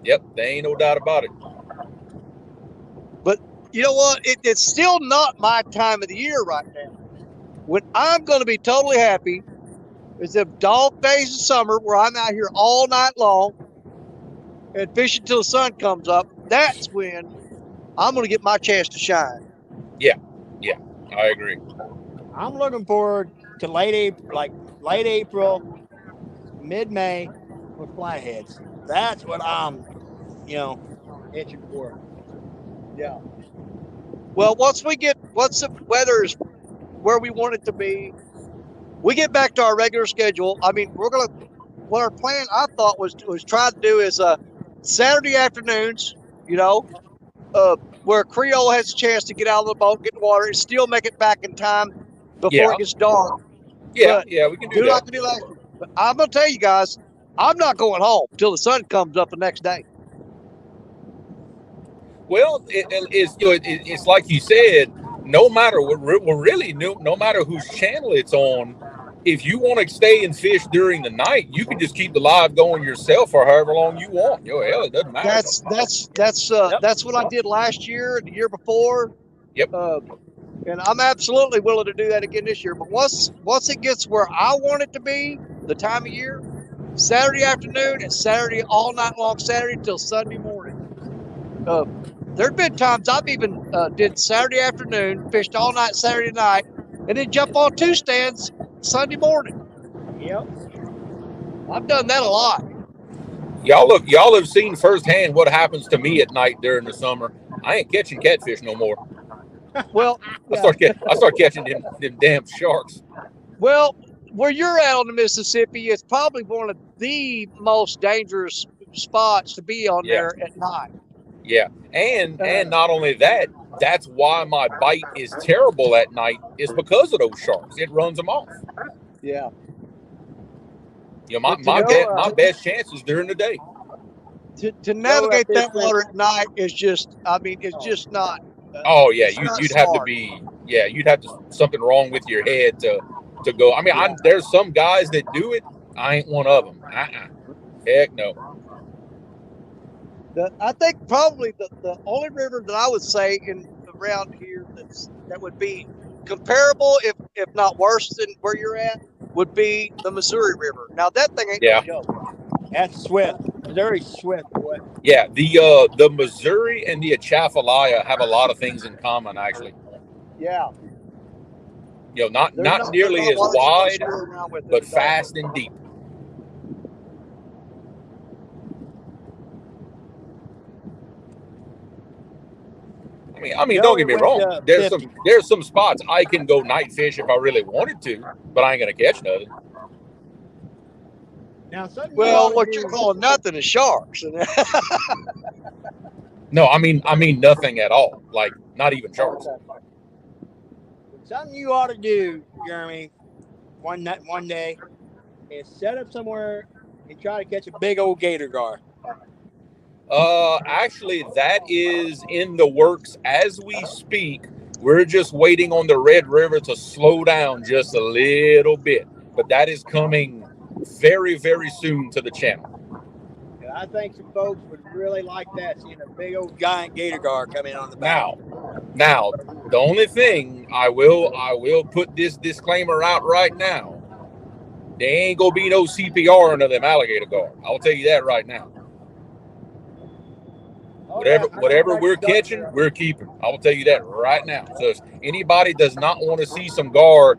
Yep. There ain't no doubt about it.
But you know what? It's still not my time of the year right now. When I'm going to be totally happy is if dog days of summer where I'm out here all night long and fishing till the sun comes up. That's when I'm going to get my chance to shine.
Yeah, I agree.
I'm looking forward to late April, mid-May with flatheads. That's what I'm, itching for.
Yeah. Well, once the weather is where we want it to be, we get back to our regular schedule. I mean, what our plan I thought was try to do is Saturday afternoons, where Creole has a chance to get out of the boat, get in the water, and still make it back in time before
Yeah,
it gets dark.
yeah,
But
we can do
do
that.
like we did last year. But I'm gonna tell you guys, I'm not going home till the sun comes up the next day.
Well, it's like you said. No matter no matter whose channel it's on, if you want to stay and fish during the night, you can just keep the live going yourself for however long you want. Hell, it doesn't matter.
That's what I did last year and the year before.
Yep.
And I'm absolutely willing to do that again this year. But once it gets where I want it to be, the time of year, Saturday afternoon and Saturday all night long, Saturday till Sunday morning. There've been times I've even did Saturday afternoon, fished all night Saturday night, and then jump on two stands Sunday morning.
Yep.
I've done that a lot.
Y'all have seen firsthand what happens to me at night during the summer. I ain't catching catfish no more.
Well,
I start catching them damn sharks.
Well, where you're at on the Mississippi, it's probably one of the most dangerous spots to be on there at night.
Yeah, and not only that, that's why my bite is terrible at night, is because of those sharks. It runs them off.
Yeah.
My best chance is during the day.
To navigate that water at night is just, it's just not.
Oh yeah, you'd have to be, you'd have to something wrong with your head to go. I mean, there's some guys that do it. I ain't one of them. Heck no.
I think probably the only river that I would say around here that would be comparable, if not worse than where you're at, would be the Missouri River. Now that thing ain't no joke.
That's swift. Very swift, boy.
Yeah, the Missouri and the Atchafalaya have a lot of things in common, actually.
Yeah.
Not nearly as wide, but fast and deep. I mean, don't get me wrong. There's some spots I can go night fish if I really wanted to, but I ain't gonna catch nothing.
Now,
what you're calling nothing is sharks.
No, I mean nothing at all. Like not even sharks.
Something you ought to do, Jeremy, one day is set up somewhere and try to catch a big old gator gar.
Actually, that is in the works as we speak. We're just waiting on the Red River to slow down just a little bit, but that is coming very, very soon to the channel.
And I think some folks would really like that, seeing a big old giant gator gar come in on the back.
Now, the only thing I will put this disclaimer out right now. There ain't gonna be no CPR under them alligator gar. I'll tell you that right now. Whatever we're catching, we're keeping. I will tell you that right now. So if anybody does not want to see some gar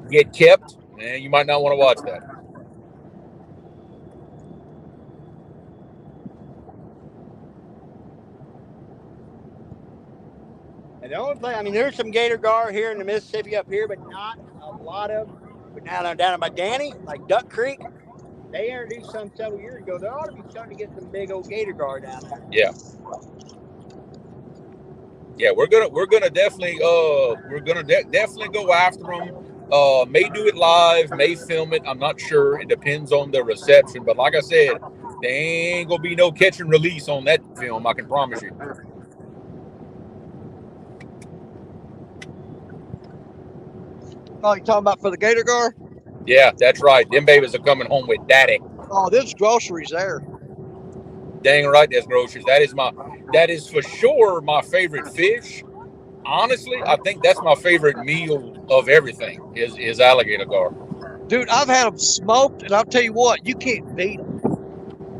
get kept, you might not want to watch that.
And the only thing, I mean, there's some gator gar here in the Mississippi up here, but not a lot of them. But now down by Danny, like Duck Creek, they introduced some several years ago. There ought to be starting to get some big old gator gar down there.
Yeah. Yeah, we're gonna definitely definitely go after them. May do it live, may film it. I'm not sure. It depends on the reception. But like I said, there ain't gonna be no catch and release on that film. I can promise you.
Oh, you talking about for the gator gar?
Yeah, that's right. Them babies are coming home with daddy.
Oh, there's groceries there.
Dang right, that's groceries. That is for sure my favorite fish. Honestly, I think that's my favorite meal of everything is alligator gar.
Dude, I've had them smoked, and I'll tell you what, you can't beat them.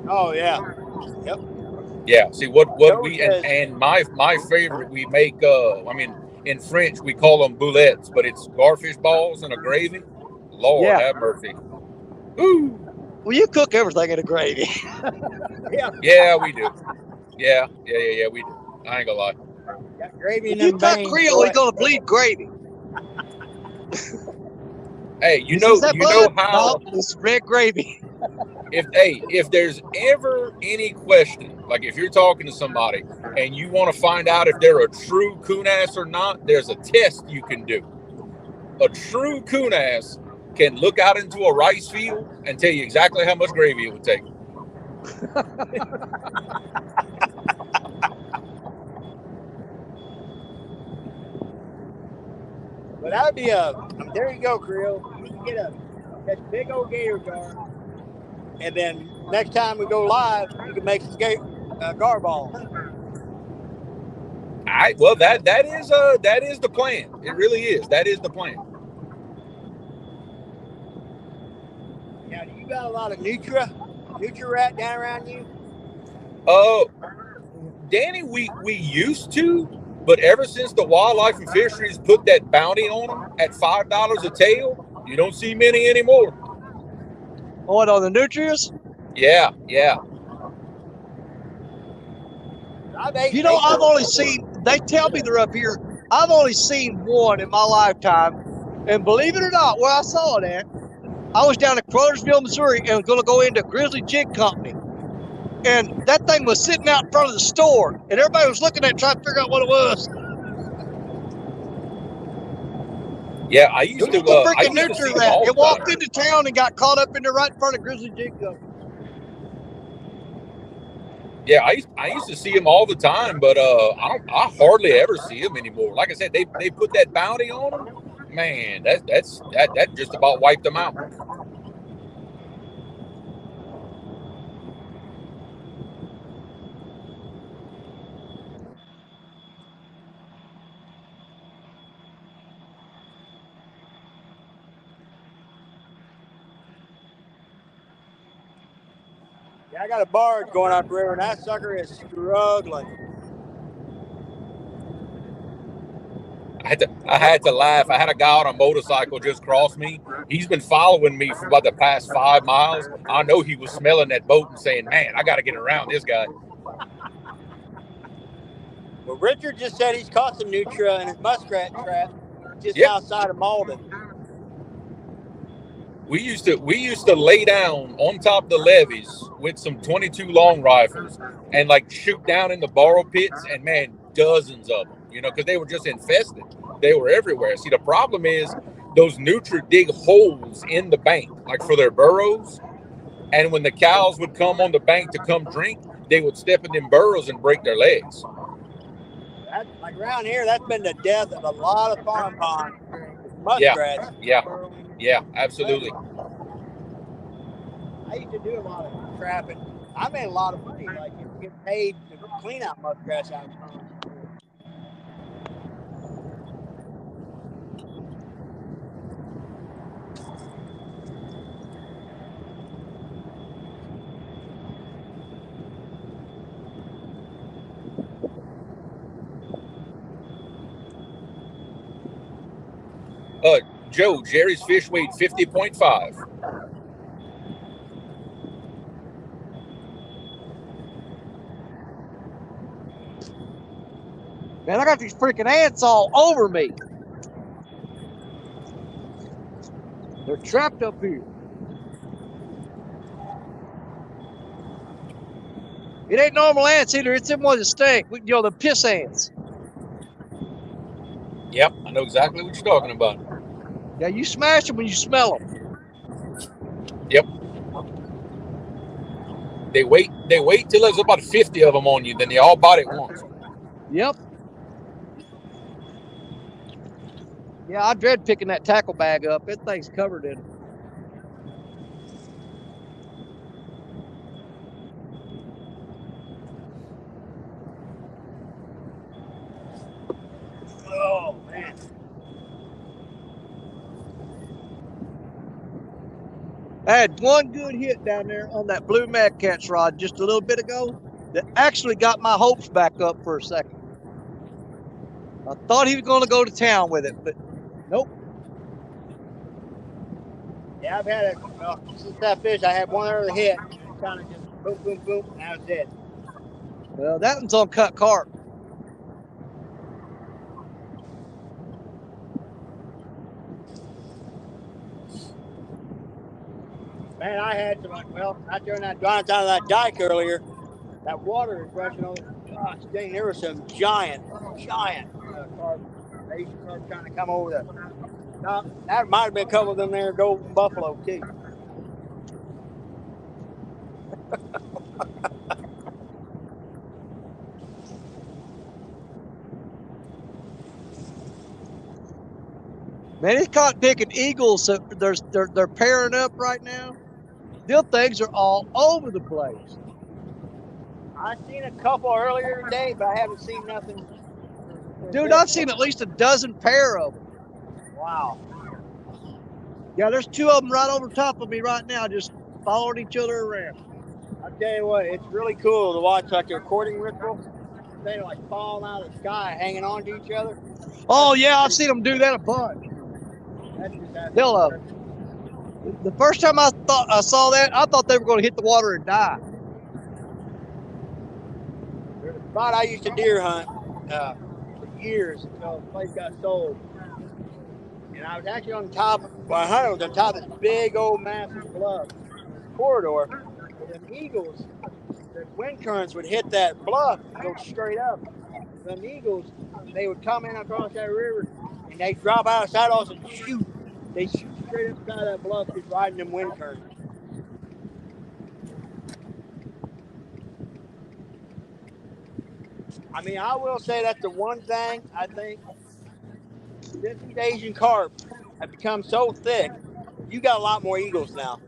Oh yeah, yep.
Yeah. See what we and my favorite we make. I mean, in French we call them boulettes, but it's garfish balls and a gravy. Lord have mercy. Ooh.
Well, you cook everything in a gravy.
Yeah, we do. Yeah, we do. I ain't gonna lie.
Got gravy in
If you
them
cut
veins,
Creole, he's gonna bleed gravy.
Hey, you know how
it's red gravy.
If there's ever any question, like if you're talking to somebody and you want to find out if they're a true coon ass or not, there's a test you can do. A true coon ass can look out into a rice field and tell you exactly how much gravy it would take.
But that would be there you go, Creole. You can get that big old gator gar, and then next time we go live, you can make some gar balls.
Well, that is the plan. It really is. That is the plan.
Now, do you got a lot of Nutri-Rat down around you?
Danny, we used to, but ever since the Wildlife and Fisheries put that bounty on them at $5 a tail, you don't see many anymore.
What, on the nutrients?
Yeah.
I've only seen, they tell me they're up here. I've only seen one in my lifetime. And believe it or not, where I saw it at, I was down in Crothersville, Missouri, and was going to go into Grizzly Jig Company. And that thing was sitting out in front of the store, and everybody was looking at it trying to figure out what it was.
Yeah, I used to.
It walked into town and got caught up in there right in front of Grizzly Jig Company.
Yeah, I used to see them all the time, but I hardly ever see them anymore. Like I said, they put that bounty on them. Man, that just about wiped them out.
Yeah, I got a barge going up river, and that sucker is struggling.
I had to laugh. I had a guy on a motorcycle just cross me. He's been following me for about the past 5 miles. I know he was smelling that boat and saying, "Man, I got to get around this guy."
Well, Richard just said he's caught some nutria in his muskrat trap just outside of Malden.
We used to lay down on top of the levees with some 22 long rifles and like shoot down in the borrow pits, and man, dozens of them, because they were just infested. They were everywhere. See, the problem is those nutria dig holes in the bank, like for their burrows. And when the cows would come on the bank to come drink, they would step in them burrows and break their legs.
That, like around here, that's been the death of a lot of farm ponds. Muskrats.
Yeah, absolutely.
I used to do a lot of trapping. I made a lot of money. Like, you get paid to clean out muskrats out of ponds.
Joe, Jerry's fish weighed 50.5.
Man, I got these freaking ants all over me. They're trapped up here. It ain't normal ants either. It's them ones that stink. You know, the piss ants.
Yep, I know exactly what you're talking about.
Yeah, you smash them when you smell them.
Yep. They wait till there's about 50 of them on you, then they all bite at once.
Yep. Yeah, I dread picking that tackle bag up. That thing's covered in them.
Oh, man.
I had one good hit down there on that blue mad catch rod just a little bit ago that actually got my hopes back up for a second. I thought he was going to go to town with it, but nope.
Yeah, I've had it. Well, since that fish, I had one other hit. And it kind of just boom, boom, boom, and that was it.
Well, that one's on cut carp.
Man, I had some, well, out there in that down of that dike earlier, that water is rushing over. Gosh dang, there were some giant carp, Asian carp trying to come over the. No, that might have been a couple of them there golden buffalo too.
Man, he's caught picking eagles. So they're pairing up right now. Them things are all over the place.
I seen a couple earlier today, but I haven't seen nothing.
Dude, I've seen at least a dozen pair of them.
Wow.
Yeah, there's two of them right over top of me right now, just following each other around.
I'll tell you what, it's really cool to watch like the recording ritual. They're like falling out of the sky, hanging on to each other.
Oh yeah, I've seen them do that a bunch. Hell of it. The first time I saw that, I thought they were going to hit the water and die.
There's a spot I used to deer hunt for years until the place got sold. And I was actually on top, well, I hunted on top of this big old massive bluff corridor. And them eagles, the wind currents would hit that bluff and go straight up. Them eagles, they would come in across that river and they'd drop out of sight off and shoot. They shoot straight up the side of that bluff just riding them wind currents. I mean, I will say that's the one thing I think since these Asian carp have become so thick, you got a lot more eagles now.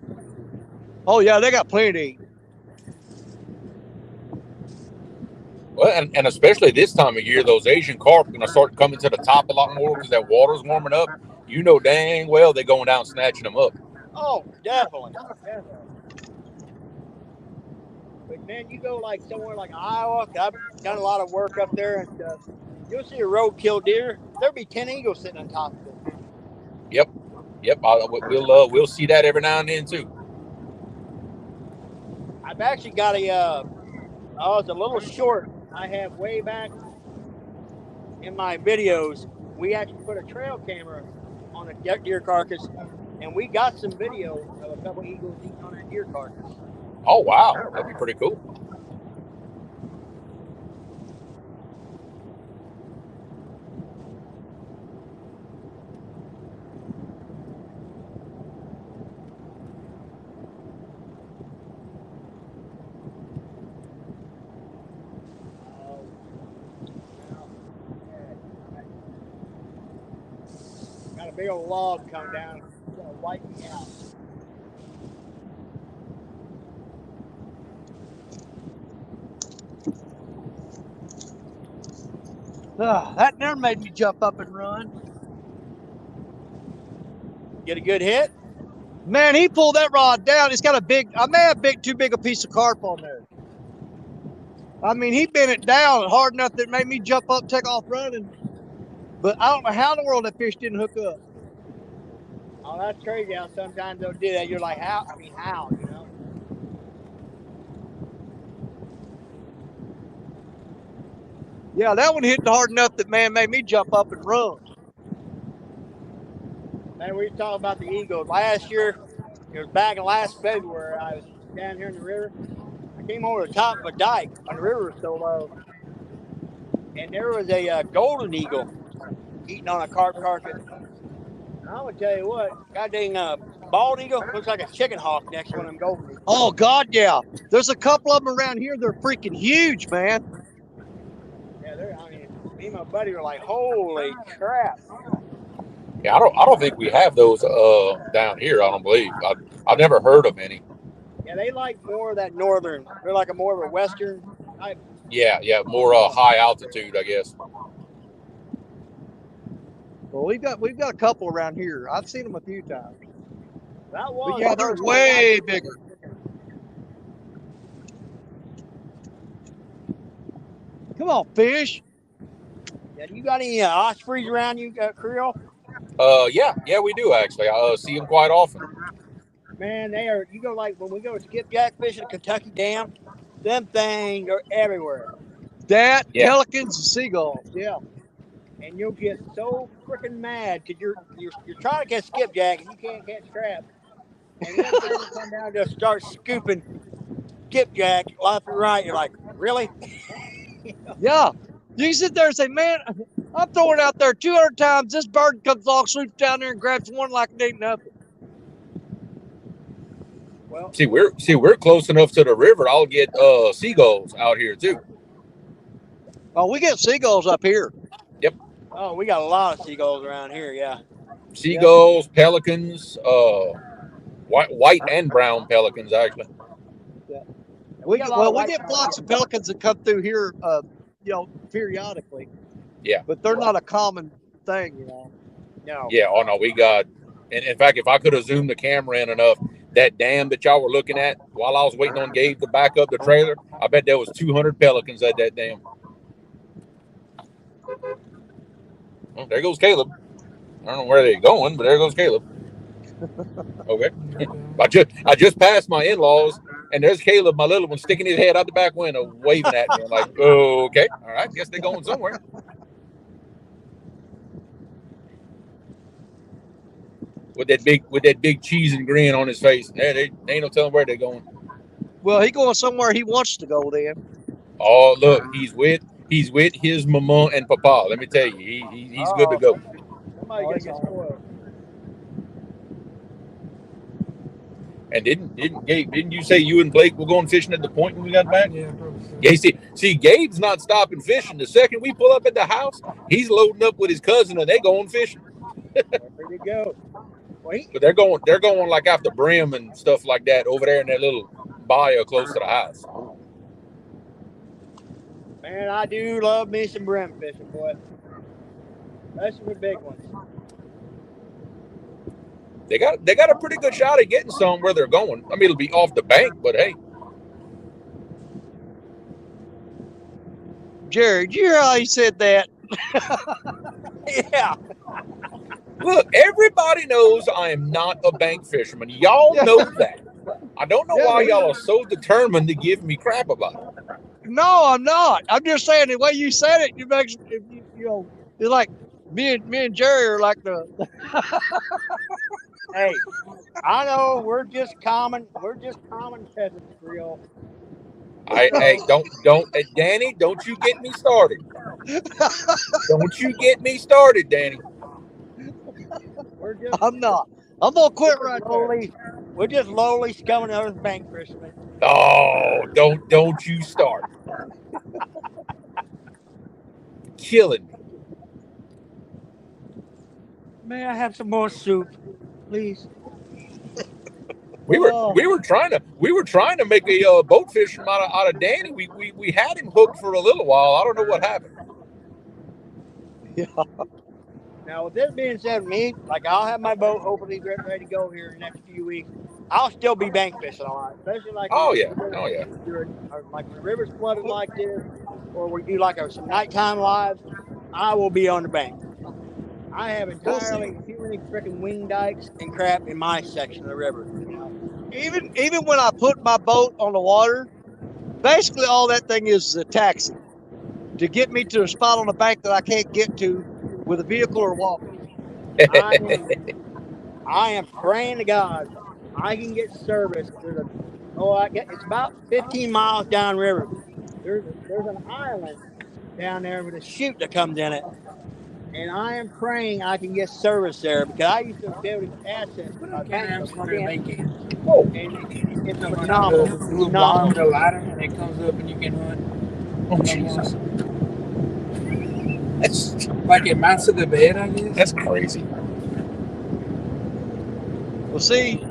Oh yeah, they got plenty to eat.
Well, and especially this time of year, those Asian carp are going to start coming to the top a lot more because that water's warming up. You know dang well they're going down snatching them up.
Oh, definitely. But man, you go like somewhere like Iowa, I've done a lot of work up there and stuff. You'll see a roadkill deer. There'll be 10 eagles sitting on top of it.
Yep. We'll see that every now and then too.
I've actually got it's a little short I have way back in my videos. We actually put a trail camera on a deer carcass, and we got some video of a couple eagles eating on that deer carcass.
Oh wow, that'd be pretty cool.
big old log coming down. It's gonna wipe me out.
That never made me jump up and run.
Get a good hit.
Man, he pulled that rod down. It's got a big, I may have too big a piece of carp on there. I mean, he bent it down hard enough that it made me jump up, take off running. But I don't know how in the world that fish didn't hook up.
Oh, that's crazy how sometimes they'll do that. You're like, how? I mean, how, you know?
Yeah, that one hit hard enough that, man, made me jump up and run.
Man, we were talking about the eagles. Last year, it was back in last February, I was down here in the river. I came over the top of a dike when the river was so low. And there was a golden eagle eating on a carp carcass. And I'm going to tell you what, goddamn bald eagle looks like a chicken hawk next to one of them golden eagles.
Oh, God, yeah. There's a couple of them around here. They're freaking huge, man.
Yeah, I mean, me and my buddy were like, holy crap.
Yeah, I don't think we have those down here. I don't believe. I've never heard of any.
Yeah, they like more of that northern. They're like more of a western type.
Yeah, more high altitude, I guess.
Well, we've got a couple around here. I've seen them a few times.
That was,
but yeah, they're way bigger. Come on, fish.
Yeah, you got any ospreys around you, Creole?
Yeah, we do actually. I see them quite often.
Man, they are. You go like when we go skipjack fishing at Kentucky Dam, them things are everywhere.
That, pelicans, and seagulls. Yeah.
And you'll get so freaking mad because you're trying to catch skipjack and you can't catch crab. And then they come down and just start scooping skipjack left and right. You're like, really?
Yeah. You can sit there and say, man, I'm throwing out there 200 times. This bird comes along, swoops down there and grabs one like it ain't nothing.
Well,
see, we're close enough to the river. I'll get seagulls out here too.
Oh, we get seagulls up here.
Yep.
Oh, we got a lot of seagulls around here. Yeah.
Seagulls, pelicans, white and brown pelicans actually.
Yeah. We get flocks of pelicans that come through here, periodically.
Yeah.
But they're not a common thing, you know.
No.
Yeah. Oh no, we got. And in fact, if I could have zoomed the camera in enough, that dam that y'all were looking at while I was waiting on Gabe to back up the trailer, I bet there was 200 pelicans at that dam. Well, there goes Caleb. I don't know where they're going, but there goes Caleb. Okay. I just passed my in-laws, and there's Caleb, my little one, sticking his head out the back window, waving at me. I'm like, oh, okay, all right, guess they're going somewhere. With that big cheese and grin on his face. Yeah, they ain't no telling where they're going.
Well, he's going somewhere he wants to go then.
Oh, look, he's with his mama and papa. Let me tell you, he's good to go.
Somebody gonna get spoiled.
And didn't you say you and Blake were going fishing at the point when we got back?
Yeah, probably so.
Yeah, see, Gabe's not stopping fishing. The second we pull up at the house, he's loading up with his cousin and they going fishing.
There you go. Wait.
But they're going like after brim and stuff like that over there in that little bayou close to the house.
Man, I do love me some brim fishing, boy. Especially the big ones.
They got a pretty good shot at getting some where they're going. I mean, it'll be off the bank, but hey.
Jerry, did you hear how he said that?
Yeah.
Look, everybody knows I am not a bank fisherman. Y'all know that. I don't know why y'all are so determined to give me crap about it.
No, I'm not. I'm just saying the way you said it, it's like me and Jerry are like the.
Hey, I know we're just common peasants, Creole.
Hey, Danny, don't you get me started. Don't you get me started, Danny.
I'm not. I'm gonna quit right there.
We're just lowly scumming earth bank fishermen.
Oh, don't you start. Killing me.
May I have some more soup, please?
We were trying to make a boat fisherman out of Danny. We had him hooked for a little while. I don't know what happened.
Yeah.
Now, with this being said, me, like, I'll have my boat hopefully ready to go here in the next few weeks. I'll still be bank fishing a lot, especially like
Oh
if
yeah.
like when the river's flooded like this, or we do like some nighttime lives. I will be on the bank. I have entirely too many freaking wing dikes and crap in my section of the river. You know,
Even when I put my boat on the water, basically all that thing is a taxi to get me to a spot on the bank that I can't get to with a vehicle or walking.
I am praying to God I can get service. It's about 15 miles downriver. There's an island down there with a chute that comes in it, and I am praying I can get service there because I used to be able to access my bank, but we can't.
Oh,
And it's
So when
phenomenal.
the little bar with the ladder and it comes up and you can hunt.
oh Jesus! That's
Like it mounts to the bed, I guess.
that's crazy.
Well, see,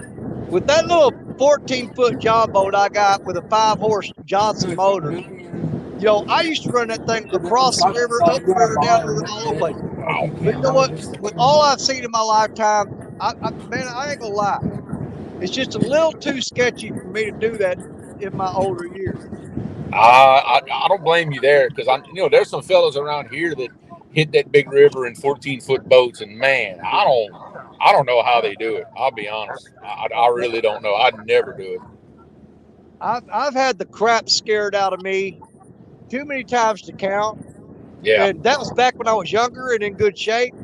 with that little 14-foot John boat I got with a 5-horse Johnson motor, you know, I used to run that thing across the river, up the river, down the river, all over the place.
Wow.
But you know what? With all I've seen in my lifetime, man, I ain't gonna lie. It's just a little too sketchy for me to do that in my older years.
I don't blame you there because there's some fellas around here that hit that big river in 14-foot boats, and man, I don't know how they do it. I'll be honest. I really don't know. I'd never do it.
I've had the crap scared out of me too many times to count.
Yeah.
And that was back when I was younger and in good shape.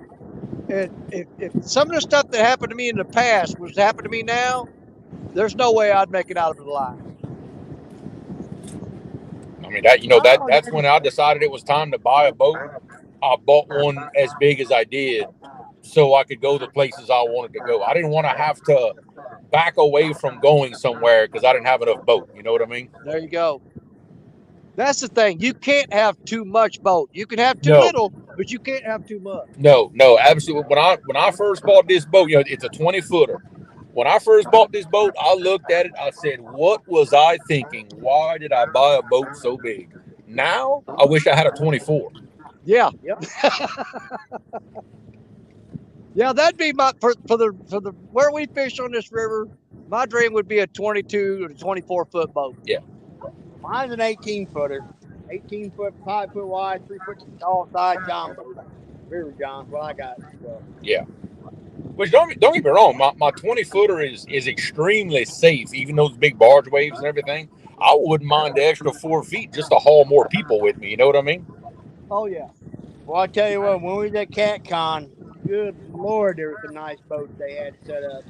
And if some of the stuff that happened to me in the past was happening to me now, there's no way I'd make it out of it alive.
I mean that's when I decided it was time to buy a boat. I bought one as big as I did so I could go the places I wanted to go. I didn't want to have to back away from going somewhere because I didn't have enough boat. You know what I mean?
There you go. That's the thing. You can't have too much boat. You can have too
No.
little, but you can't have too much.
No, absolutely. When I first bought this boat, it's a 20-footer. When I first bought this boat, I looked at it. I said, "What was I thinking? Why did I buy a boat so big?" Now I wish I had a 24.
Yeah.
Yep.
Yeah, that'd be my for the where we fish on this river. My dream would be a 22 or 24-foot boat.
Yeah.
Mine's an 18-footer, 18-foot, 5-foot wide, 3-foot tall side John boat. River John's what I got. So.
Yeah. Which don't get me wrong, my 20-footer is extremely safe, even those big barge waves and everything. I wouldn't mind the extra 4 feet just to haul more people with me. You know what I mean?
Oh yeah.
Well, I tell you what, when we was at CatCon, good Lord, there were some nice boats they had set up.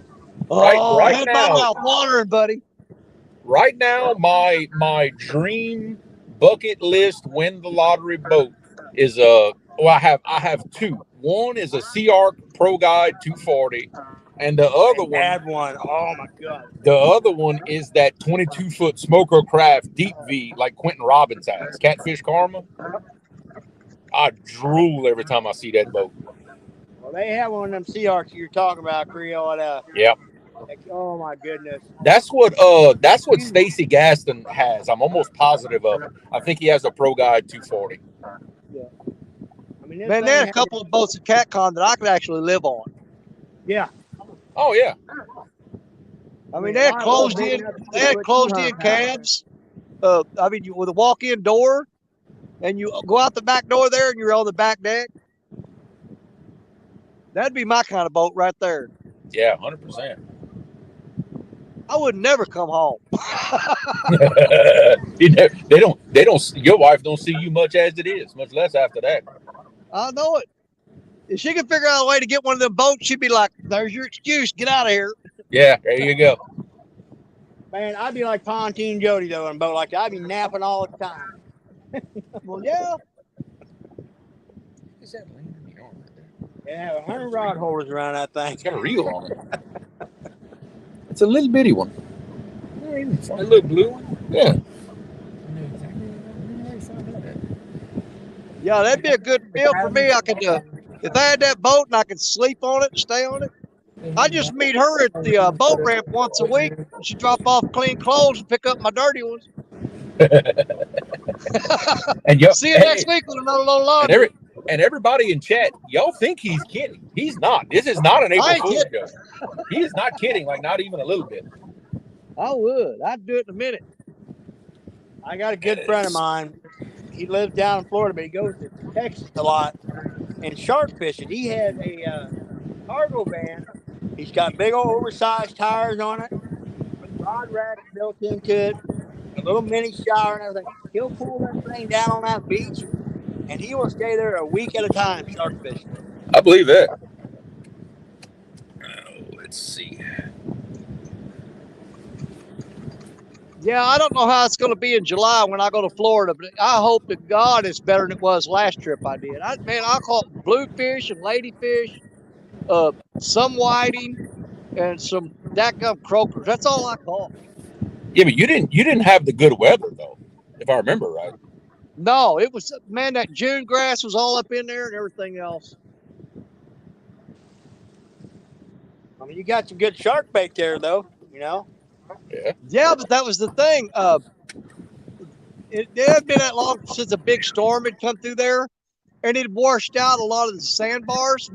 Right
had
now,
my mouth watering, buddy.
Right now, my dream bucket list win the lottery boat is I have two. One is a Sea Arc Pro Guide 240, and the other one
Had one. Oh my God.
The other one is that 22-foot Smoker Craft Deep V like Quentin Robbins has, Catfish Karma. I drool every time I see that boat.
Well, they have one of them Sea Arcs you're talking about, Creole.
Yep.
Oh my goodness.
That's what Stacy Gaston has. I'm almost positive of it. I think he has a Pro Guide 240.
Yeah. I mean,
Man, there are a couple of boats at CatCon that I could actually live on.
Yeah.
Oh yeah.
I mean, they had closed in cabs. I mean, with a walk-in door, and you go out the back door there, and you're on the back deck. That'd be my kind of boat right there.
Yeah, 100%.
I would never come home.
They don't. Your wife don't see you much as it is, much less after that.
I know it. If she could figure out a way to get one of them boats, she'd be like, "There's your excuse. Get out of here."
Yeah, there you go.
Man, I'd be like Pontoon Jody though on a boat like that. I'd be napping all the time.
Well, yeah.
Is that laying in the arm right there?
They have 100 rod holders around that thing.
It's got a reel on it. It's a little bitty one.
A little blue one?
Yeah.
Yeah, that'd be a good deal for me. I could If I had that boat and I could sleep on it and stay on it, I just meet her at the boat ramp once a week. She drop off clean clothes and pick up my dirty ones.
And yo,
See you next week with another load of laundry.
and everybody in chat, y'all think he's kidding. He's not. This is not an
I
April
ain't
Fool's
kidding.
joke. He is not kidding, like not even a little bit.
I would. I'd do it in a minute.
I got a good friend of mine. He lives down in Florida, but he goes to Texas a lot and shark fishing. He has a cargo van. He's got big old oversized tires on it, with rod racks built into it, a little mini shower and everything. He'll pull that thing down on that beach, and he will stay there a week at a time shark fishing.
I believe that. Let's see.
Yeah, I don't know how it's going to be in July when I go to Florida, but I hope to God it's better than it was last trip I did. I caught bluefish and ladyfish, some whiting, and some dadgum croakers. That's all I caught.
Yeah, but you didn't have the good weather though, if I remember right.
No, it was, man, that June grass was all up in there and everything else.
I mean, you got some good shark bait there, though, you know?
Yeah, but that was the thing. It hadn't been that long since a big storm had come through there, and it washed out a lot of the sandbars,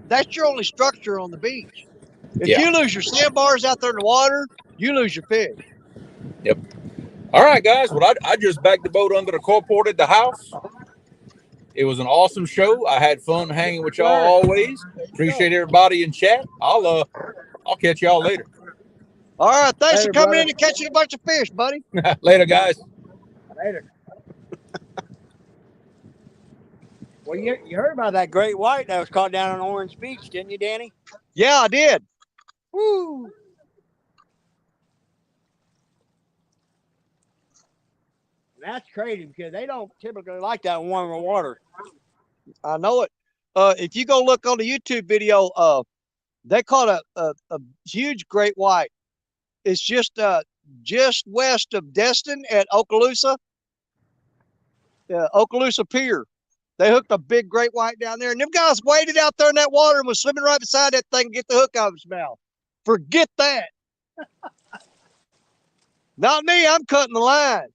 that's your only structure on the beach. If you lose your sandbars out there in the water, you lose your fish.
Yep. All right, guys. Well, I just backed the boat under the carport at the house. It was an awesome show. I had fun hanging with y'all always. Appreciate everybody in chat. I'll catch y'all later.
All right, thanks for coming in and catching a bunch of fish, buddy.
Later, guys.
Later. Well, you heard about that great white that was caught down on Orange Beach, didn't you, Danny?
Yeah, I did.
Woo! That's crazy because they don't typically like that warmer water.
I know it. If you go look on the YouTube video, they caught a huge great white. It's just west of Destin at Okaloosa Pier. They hooked a big great white down there, and them guys waded out there in that water and was swimming right beside that thing to get the hook out of his mouth. Forget that. Not me. I'm cutting the line.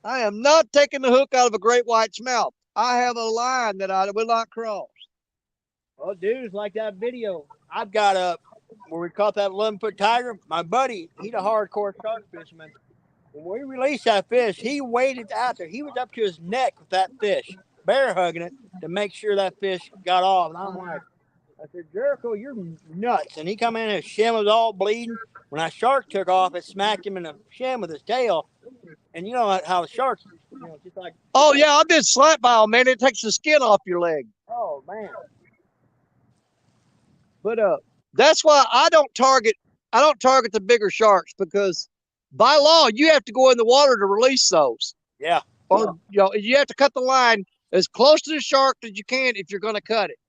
I am not taking the hook out of a great white's mouth. I have a line that I will not cross.
Well, dudes, like that video I've got up where we caught that 11-foot tiger. My buddy, he's a hardcore shark fisherman. When we released that fish, he waded out there. He was up to his neck with that fish, bear hugging it to make sure that fish got off. And I'm like, I said, Jericho, you're nuts. And he come in, his shin was all bleeding. When that shark took off, it smacked him in the shin with his tail. And you know how the sharks, just like.
Oh, yeah, I've been slapped by them, man. It takes the skin off your leg.
Oh, man.
But that's why I don't target the bigger sharks, because by law you have to go in the water to release those.
Yeah.
Or you have to cut the line as close to the shark as you can if you're going to cut it.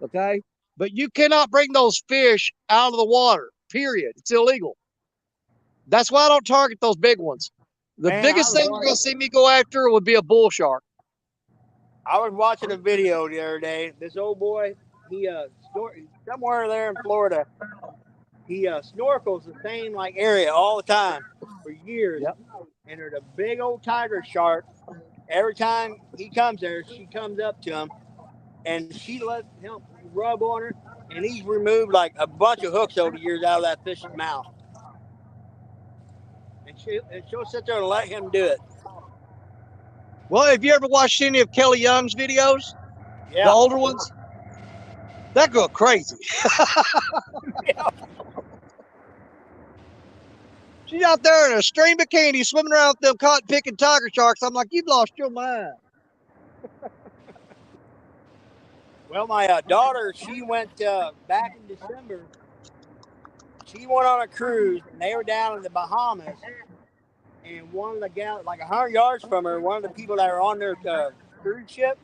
Okay? But you cannot bring those fish out of the water. Period. It's illegal. That's why I don't target those big ones. The biggest thing you're going to see me go after would be a bull shark.
I was watching a video the other day. This old boy, he somewhere there in Florida, he snorkels the same area all the time for years.
Yep.
And there's a big old tiger shark. Every time he comes there, she comes up to him, and she lets him rub on her, and he's removed a bunch of hooks over the years out of that fish's mouth. And she'll sit there and let him do it.
Well, have you ever watched any of Kelly Young's videos?
Yeah.
The older ones? That girl crazy.
Yeah.
She's out there in a string bikini swimming around with them cotton picking tiger sharks. I'm like, you've lost your mind.
Well, my daughter, she went back in December. She went on a cruise, and they were down in the Bahamas. And one of the gals, 100 yards from her, one of the people that were on their cruise ship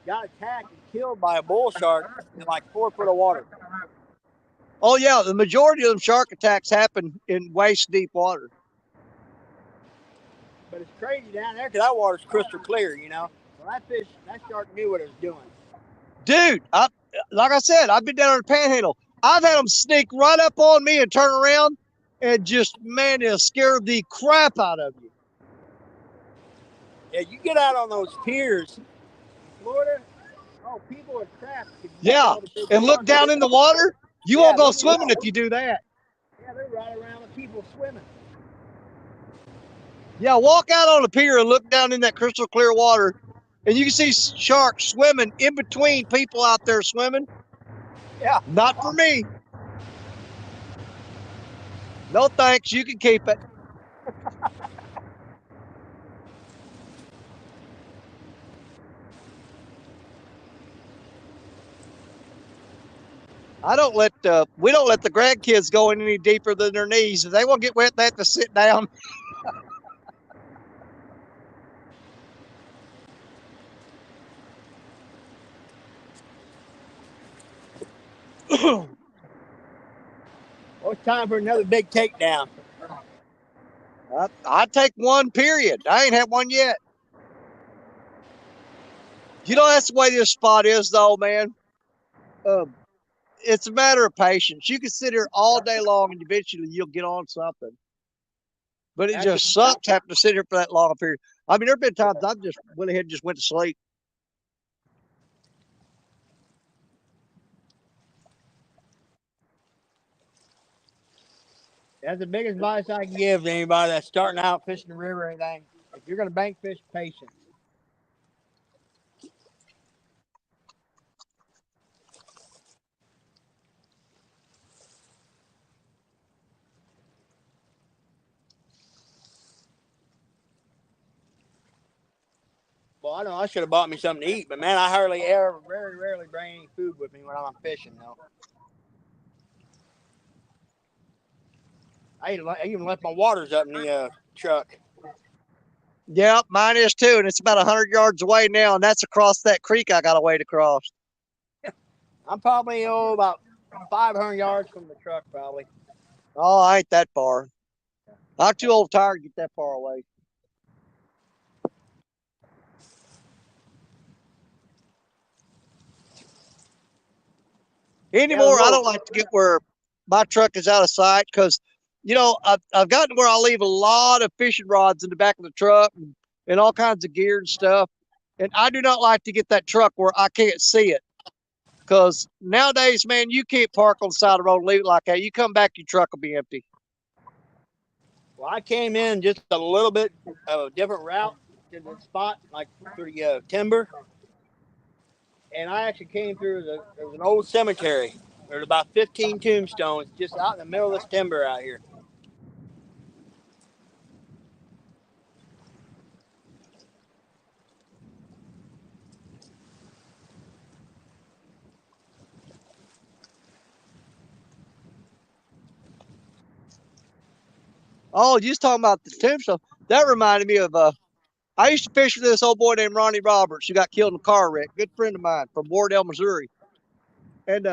got attacked and killed by a bull shark in 4 foot of water.
Oh, yeah. The majority of them shark attacks happen in waist deep water.
But it's crazy down there because that water's crystal clear, you know. So that shark knew what it was doing.
Dude, like I said, I've been down on the Panhandle. I've had them sneak right up on me and turn around and just, man, it'll scare the crap out of you.
Yeah, you get out on those piers in Florida. Oh, people are trapped.
Yeah, and look down in the water. You won't go swimming if you do that.
Yeah, they're right around with people swimming.
Yeah, walk out on the pier and look down in that crystal clear water, and you can see sharks swimming in between people out there swimming.
Yeah.
Not for me. No thanks. You can keep it. We don't let the grandkids go in any deeper than their knees. If they won't get wet, they have to sit down.
Well, it's time for another big takedown.
I take one, period. I ain't had one yet. You know, that's the way this spot is, though, man. It's a matter of patience. You can sit here all day long and eventually you'll get on something. But it just sucks having to sit here for that long period. I mean, there have been times I've just went ahead and just went to sleep.
That's the biggest advice I can give to anybody that's starting out fishing the river or anything. If you're going to bank fish, patience. Well, I know I should have bought me something to eat, but man, I very rarely bring any food with me when I'm fishing, though. I even left my waters up in the truck.
Yeah, mine is too, and it's about 100 yards away now, and that's across that creek I got to wade across.
I'm probably about 500 yards from the truck, probably.
Oh, I ain't that far. I'm too old tired to get that far away. Anymore, I don't like to get where my truck is out of sight because, you know, I've gotten where I leave a lot of fishing rods in the back of the truck and all kinds of gear and stuff. And I do not like to get that truck where I can't see it. Because nowadays, man, you can't park on the side of the road and leave it like that. You come back, your truck will be empty.
Well, I came in just a little bit of a different route to the spot, like through the timber. And I actually came through there was an old cemetery. There's about 15 tombstones just out in the middle of this timber out here.
Oh, you was talking about the tombstone. That reminded me of I used to fish with this old boy named Ronnie Roberts who got killed in a car wreck. Good friend of mine from Wardell, Missouri. And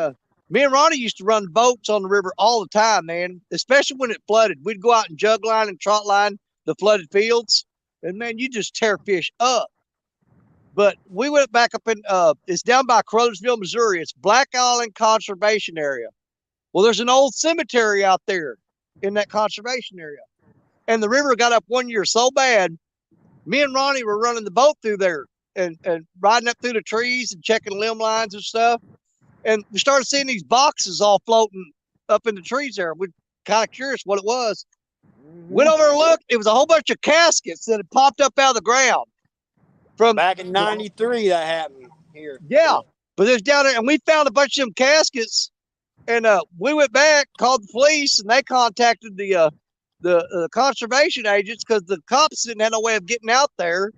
me and Ronnie used to run boats on the river all the time, man, especially when it flooded. We'd go out and jug line and trot line the flooded fields. And man, you just tear fish up. But we went back up in it's down by Crothersville, Missouri. It's Black Island Conservation Area. Well, there's an old cemetery out there in that conservation area. And the river got up one year so bad, me and Ronnie were running the boat through there and riding up through the trees and checking limb lines and stuff. And we started seeing these boxes all floating up in the trees there. We're kind of curious what it was. Went over and looked. It was a whole bunch of caskets that had popped up out of the ground. From
back in '93, that happened here.
Yeah, but it was down there, and we found a bunch of them caskets. And we went back, called the police, and they contacted the conservation agents because the cops didn't have no way of getting out there,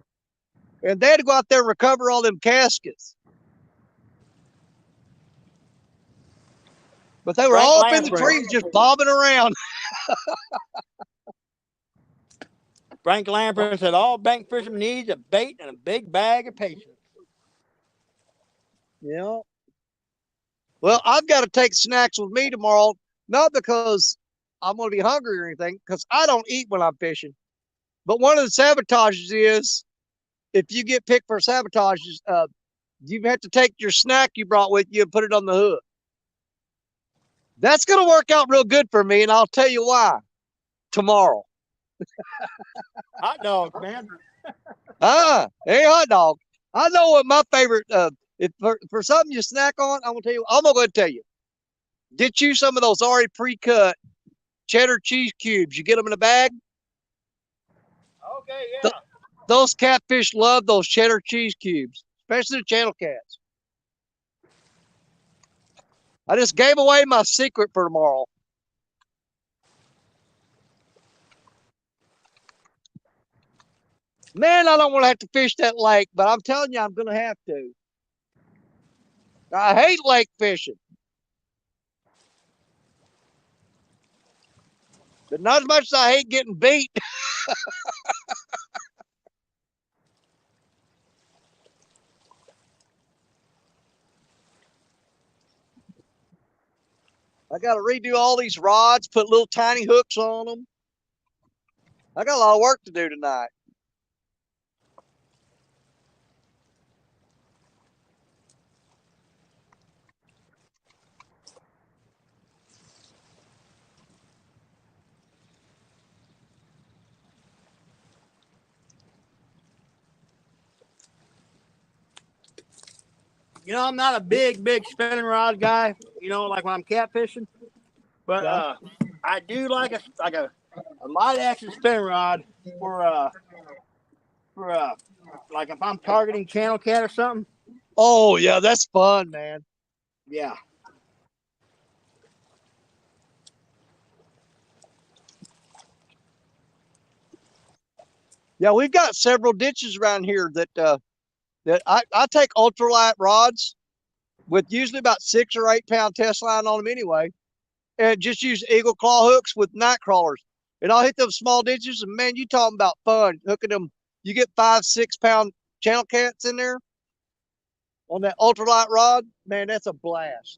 and they had to go out there and recover all them caskets. But they were all up in the trees, just bobbing around.
Frank Lamprey said, all bank fishermen needs a bait and a big bag of patience.
Yeah. Well, I've got to take snacks with me tomorrow, not because I'm going to be hungry or anything, because I don't eat when I'm fishing. But one of the sabotages is if you get picked for sabotages, you have to take your snack you brought with you and put it on the hook. That's going to work out real good for me, and I'll tell you why tomorrow.
Hot dogs, man.
Hey, hot dog. I know what my favorite. If for something you snack on, I'm gonna tell you. I'm gonna go ahead and tell you. Get you some of those already pre-cut cheddar cheese cubes. You get them in a bag.
Okay, yeah.
Those catfish love those cheddar cheese cubes, especially the channel cats. I just gave away my secret for tomorrow. Man, I don't want to have to fish that lake, but I'm telling you, I'm going to have to. I hate lake fishing. But not as much as I hate getting beat. I got to redo all these rods, put little tiny hooks on them. I got a lot of work to do tonight.
You know, I'm not a big spinning rod guy. You know, like when I'm catfishing, but
Yeah.
I do like a light action spinning rod for like if I'm targeting channel cat or something.
Oh, yeah, that's fun, man.
Yeah.
Yeah, we've got several ditches around here that I take ultralight rods with usually about 6 or 8 pound test line on them anyway, and just use eagle claw hooks with night crawlers. And I'll hit those small ditches, and man, you talking about fun hooking them. You get 5, 6 pound channel cats in there on that ultralight rod. Man, that's a blast.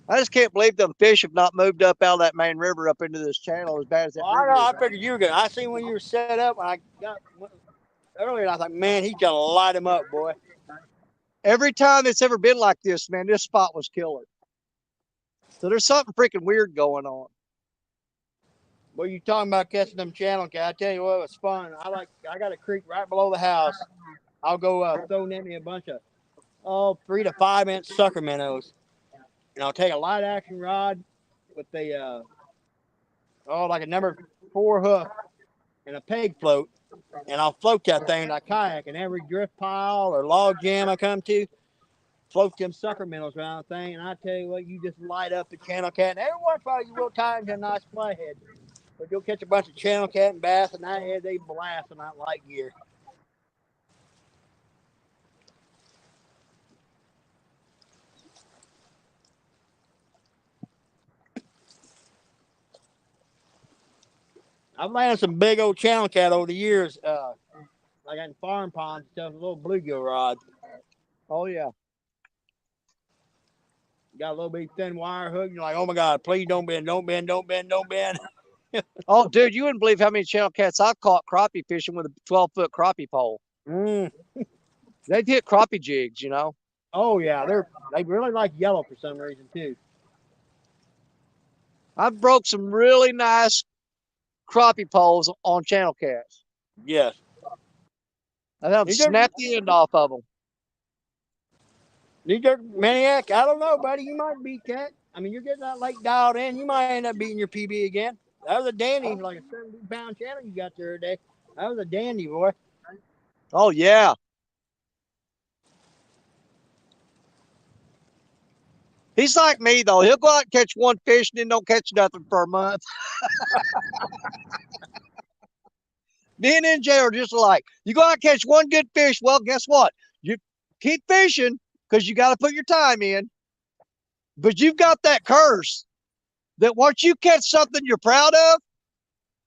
I just can't believe them fish have not moved up out of that main river up into this channel as bad as that
Well, I
river
know.
is.
I figured you were good. I seen when you were set up. I got earlier. And I thought, man, he's gonna light him up, boy.
Every time it's ever been like this, man, this spot was killer. So there's something freaking weird going on.
Well, you talking about catching them channel cat? I tell you what, it was fun. I got a creek right below the house. I'll go throw net me a bunch of 3 to 5 inch sucker minnows, and I'll take a light action rod with the like a number 4 hook and a peg float, and I'll float that thing like kayak, and every drift pile or log jam I come to, float them sucker minnows around the thing, and I tell you what, you just light up the channel cat, and every once in a while you will tie into a nice flathead. But you'll catch a bunch of channel cat and bass, and they blast on that light gear. I've landed some big old channel cat over the years, like in farm ponds and stuff, a little bluegill rod.
Oh, yeah.
Got a little bit thin wire hook. You're like, oh my God, please don't bend, don't bend, don't bend, don't bend.
Oh, dude, you wouldn't believe how many channel cats I've caught crappie fishing with a 12-foot crappie pole.
Mm.
They'd hit crappie jigs, you know.
Oh yeah, they really like yellow for some reason too.
I've broke some really nice crappie poles on channel cats.
Yes.
I have snapped the end off of them.
These are maniac. I don't know, buddy. You might beat that. I mean, you're getting that lake dialed in. You might end up beating your PB again. That was a dandy, like a 70-pound channel you got there today. That was a dandy, boy.
Oh, yeah. He's like me, though. He'll go out and catch one fish and then don't catch nothing for a month. Me and NJ are just alike. You go out and catch one good fish. Well, guess what? You keep fishing because you got to put your time in. But you've got that curse that once you catch something you're proud of,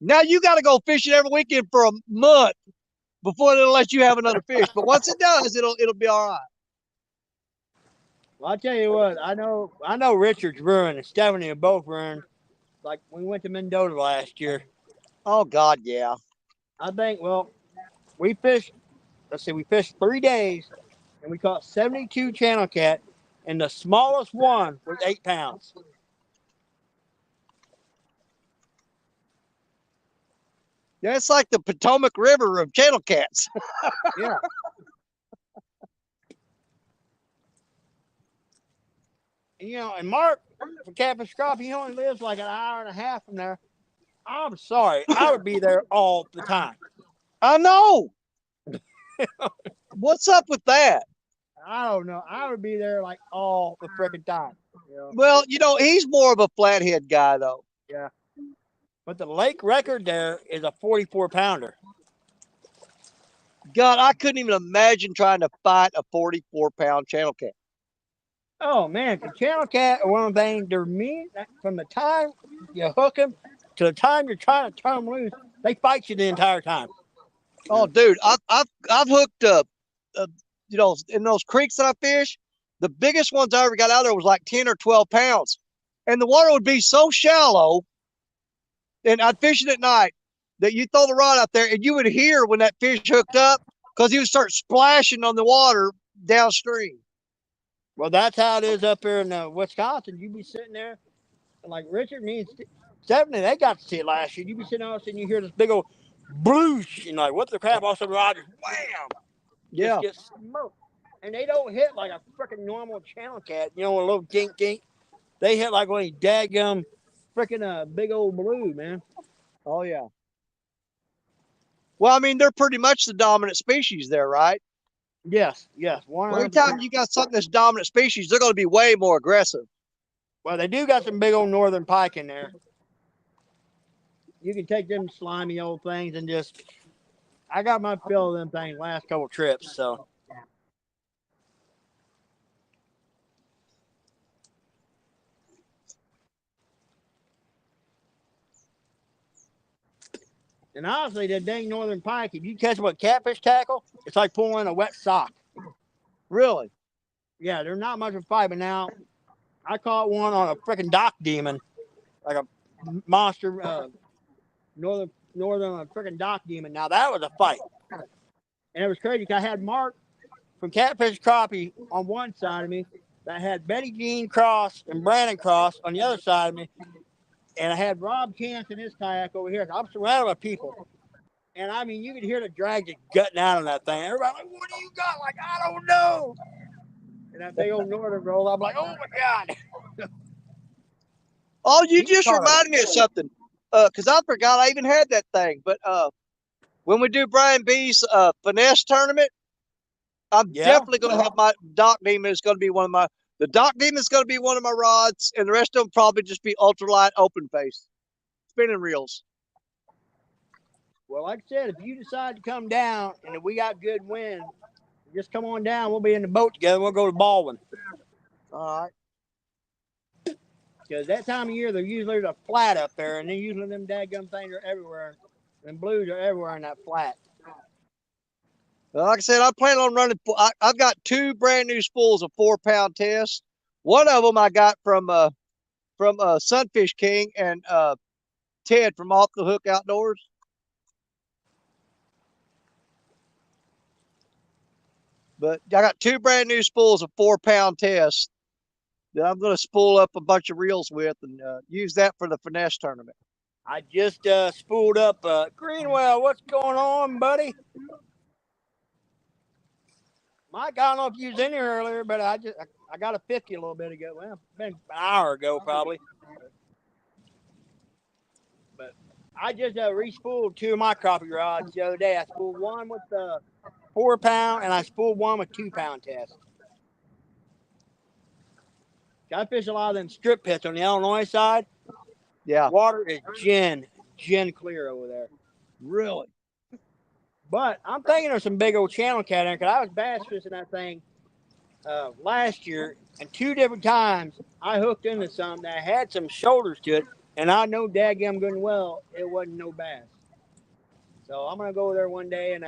now you got to go fishing every weekend for a month before they'll let you have another fish. But once it does, it'll be all right.
Well, I'll tell you what, I know Richard's ruined and Stephanie are both ruined. Like we went to Mendota last year.
Oh God, yeah.
I think, well, we fished, we fished 3 days and we caught 72 channel cat, and the smallest one was 8 pounds.
Yeah, it's like the Potomac River of channel cats.
Yeah. And, and Mark from Catfish Crop, he only lives like an hour and a half from there. I'm sorry, I would be there all the time.
I know. What's up with that?
I don't know. I would be there like all the freaking time.
Well, he's more of a flathead guy, though.
Yeah. But the lake record there is a 44 pounder.
God, I couldn't even imagine trying to fight a 44-pound channel cat.
Oh man, the channel cat are one of the things they're mean from the time you hook them to the time you're trying to turn them loose. They fight you the entire time.
Oh, dude, I've hooked up, in those creeks that I fish. The biggest ones I ever got out there was like 10 or 12 pounds, and the water would be so shallow. And I'd fish it at night that you throw the rod out there, and you would hear when that fish hooked up because he would start splashing on the water downstream.
Well, that's how it is up here in Wisconsin. You be sitting there, and like Richard, me and Stephanie, they got to see it last year. You be sitting there, and you hear this big old bloosh, and like, what the crap? All of a sudden, rod just wham,
Yeah.
just gets smoked. And they don't hit like a freaking normal channel cat, a little dink dink. They hit like one of these daggum freaking big old blue, man.
Oh, yeah. Well, I mean, they're pretty much the dominant species there, right?
Yes, yes.
Anytime you got something that's dominant species, they're going to be way more aggressive.
Well, they do got some big old northern pike in there. You can take them slimy old things and just. I got my fill of them things last couple trips, so. And honestly, that dang northern pike, if you catch them with catfish tackle, it's like pulling a wet sock.
Really?
Yeah, they're not much of a fight, but now I caught one on a freaking dock demon, like a monster northern freaking dock demon. Now that was a fight, and it was crazy because I had Mark from Catfish Crappie on one side of me, that had Betty Jean Cross and Brandon Cross on the other side of me, and I had Rob Chance in his kayak over here. I'm surrounded by people, and I mean, you could hear the drag just gutting out on that thing. Everybody like, "What do you got?" Like, I don't know. And that big old northern roll, I'm like, "Oh my god!"
Oh, you just reminded me of something, because I forgot I even had that thing. But when we do Brian B's finesse tournament, I'm definitely going to have my dock demon. Is going to be the dock demon is going to be one of my rods, and the rest of them probably just be ultralight open face spinning reels.
Well, like I said, if you decide to come down and if we got good wind, just come on down. We'll be in the boat together. We'll go to Baldwin.
All right.
Because that time of year, they're usually a flat up there, and then usually them dadgum things are everywhere. And blues are everywhere in that flat.
Well, like I said, I plan on running. I've got 2 brand new spools of 4-pound tests. One of them I got from Sunfish King and Ted from Off the Hook Outdoors. But I got 2 brand new spools of 4-pound tests that I'm going to spool up a bunch of reels with and use that for the finesse tournament.
I just spooled up Greenwell. What's going on, buddy? Mike, I don't know if you was in here earlier, but I got a 50 a little bit ago. Well, been an hour ago probably. But I just re-spooled 2 of my crappie rods the other day. I spooled one with the 4-pound, and I spooled one with 2-pound test. I fish a lot of them strip pits on the Illinois side.
Yeah.
Water is gin clear over there.
Really?
But I'm thinking there's some big old channel cat in there because I was bass fishing that thing last year, and 2 different times I hooked into something that had some shoulders to it, and I know dadgum good and well it wasn't no bass. So I'm gonna go over there one day and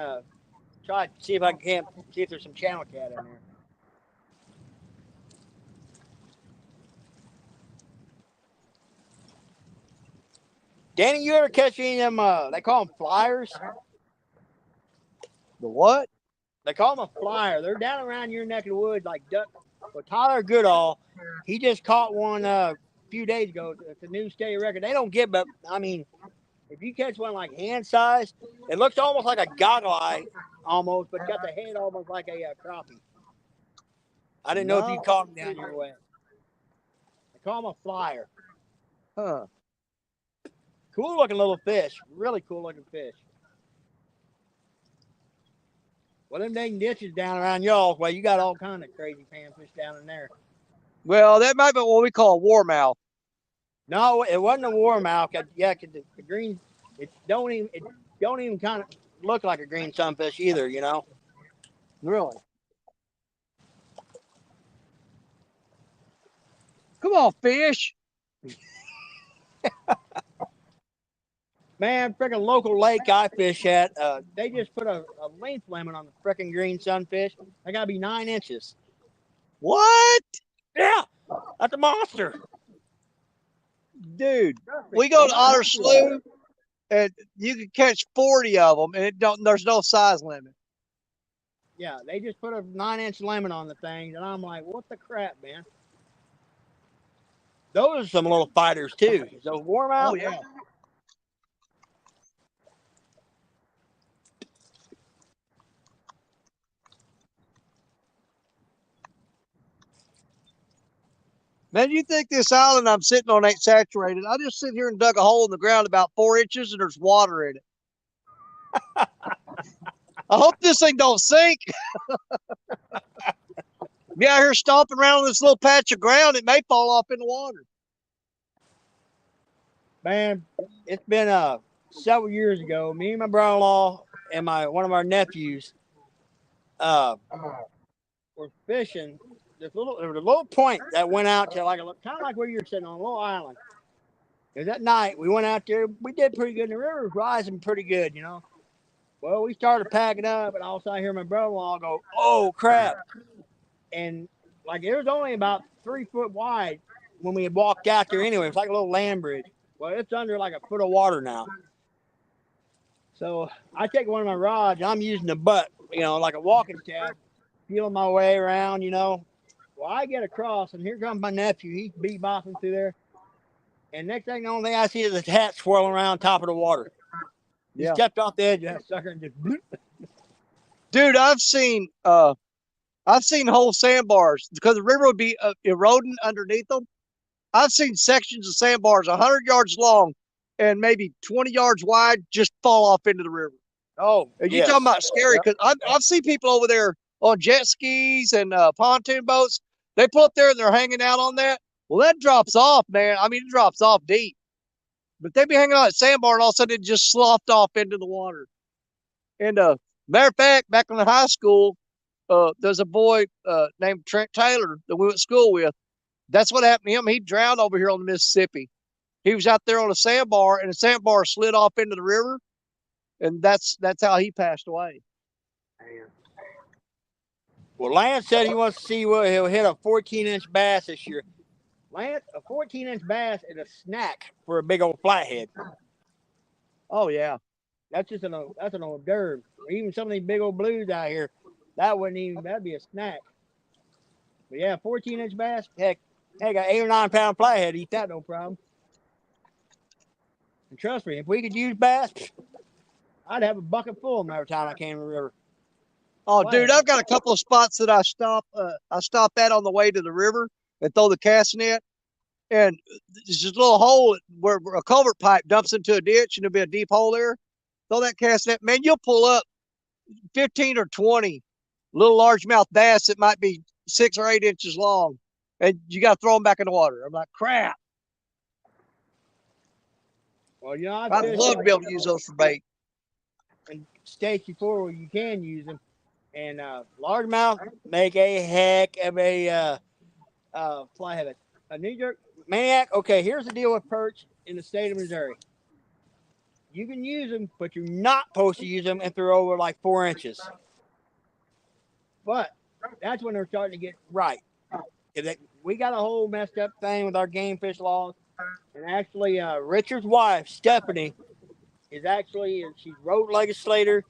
try to see if I can see if there's some channel cat in there. Danny, you ever catch any of them? They call them flyers.
The what?
They call them a flyer. They're down around your neck of the woods like duck. Well, Tyler Goodall, he just caught one a few days ago. It's a new state record. They don't get, but I mean, if you catch one like hand size, it looks almost like a goggle eye, almost, but got the head almost like a crappie. I didn't know if you caught them down your way. They call them a flyer.
Huh.
Cool looking little fish. Really cool looking fish. Well, them dang ditches down around y'all's way, you got all kind of crazy panfish down in there.
Well, that might be what we call a warmouth.
No, it wasn't a warmouth. Yeah, cause the green, it don't even kind of look like a green sunfish either. You know.
Really? Come on, fish.
Man, freaking local lake I fish at, they just put a length limit on the freaking green sunfish. They gotta be 9 inches.
What?
Yeah, that's a monster.
Dude, we go to Otter Slough and you can catch 40 of them and there's no size limit.
Yeah, they just put a 9-inch limit on the thing, and I'm like, what the crap, man? Those are some little fighters too. So warm out.
Oh yeah. Man, you think this island I'm sitting on ain't saturated? I just sit here and dug a hole in the ground about 4 inches and there's water in it. I hope this thing don't sink. Be out here stomping around on this little patch of ground, it may fall off in the water.
Man, it's been several years ago. Me and my brother-in-law and one of our nephews were fishing. There was a little point that went out to kind of like where you're sitting on a little island. It was at night. We went out there. We did pretty good. And the river was rising pretty good, you know. Well, we started packing up, and all of a sudden I hear my brother-in-law go, "Oh crap!" And like it was only about 3 foot wide when we had walked out there. Anyway, it's like a little land bridge. Well, it's under like a foot of water now. So I take one of my rods, and I'm using the butt, you know, like a walking tab, feeling my way around, you know. Well, I get across, and here comes my nephew. He's bebopping through there. And next thing, the only thing I see is his hat swirling around top of the water. He stepped off the edge of that sucker and just bloop.
Dude, I've seen whole sandbars because the river would be eroding underneath them. I've seen sections of sandbars 100 yards long and maybe 20 yards wide just fall off into the river.
Oh,
and you talking about scary? Because I've seen people over there on jet skis and pontoon boats. They pull up there and they're hanging out on that. Well, that drops off, man. I mean, it drops off deep. But they be hanging on at sandbar and all of a sudden it just sloughed off into the water. And matter of fact, back in the high school, there's a boy named Trent Taylor that we went to school with. That's what happened to him. He drowned over here on the Mississippi. He was out there on a sandbar, and the sandbar slid off into the river, and that's how he passed away.
Well, Lance said he wants to see what he'll hit a 14-inch bass this year. Lance, a 14-inch bass is a snack for a big old flathead.
Oh yeah,
that's an hors d'oeuvre. Even some of these big old blues out here, that'd be a snack. But yeah, 14-inch bass, heck, an 8 or 9 pound flathead, eat that no problem. And trust me, if we could use bass, I'd have a bucket full of them every time I came to the river.
Oh, dude, I've got a couple of spots that I stop at on the way to the river and throw the cast net. And there's just a little hole where a culvert pipe dumps into a ditch, and there'll be a deep hole there. Throw that cast net, man, you'll pull up 15 or 20 little largemouth bass that might be 6 or 8 inches long, and you got to throw them back in the water. I'm like, crap.
Well, you know,
I'd love to be able to use those for bait.
And states before where you can use them, and largemouth make a heck of a fly habit. A New York maniac. Okay, here's the deal with perch in the state of Missouri. You can use them, but you're not supposed to use them if they're over like 4 inches. But that's when they're starting to get right. We got a whole messed up thing with our game fish laws, and actually, Richard's wife Stephanie is actually she wrote legislator.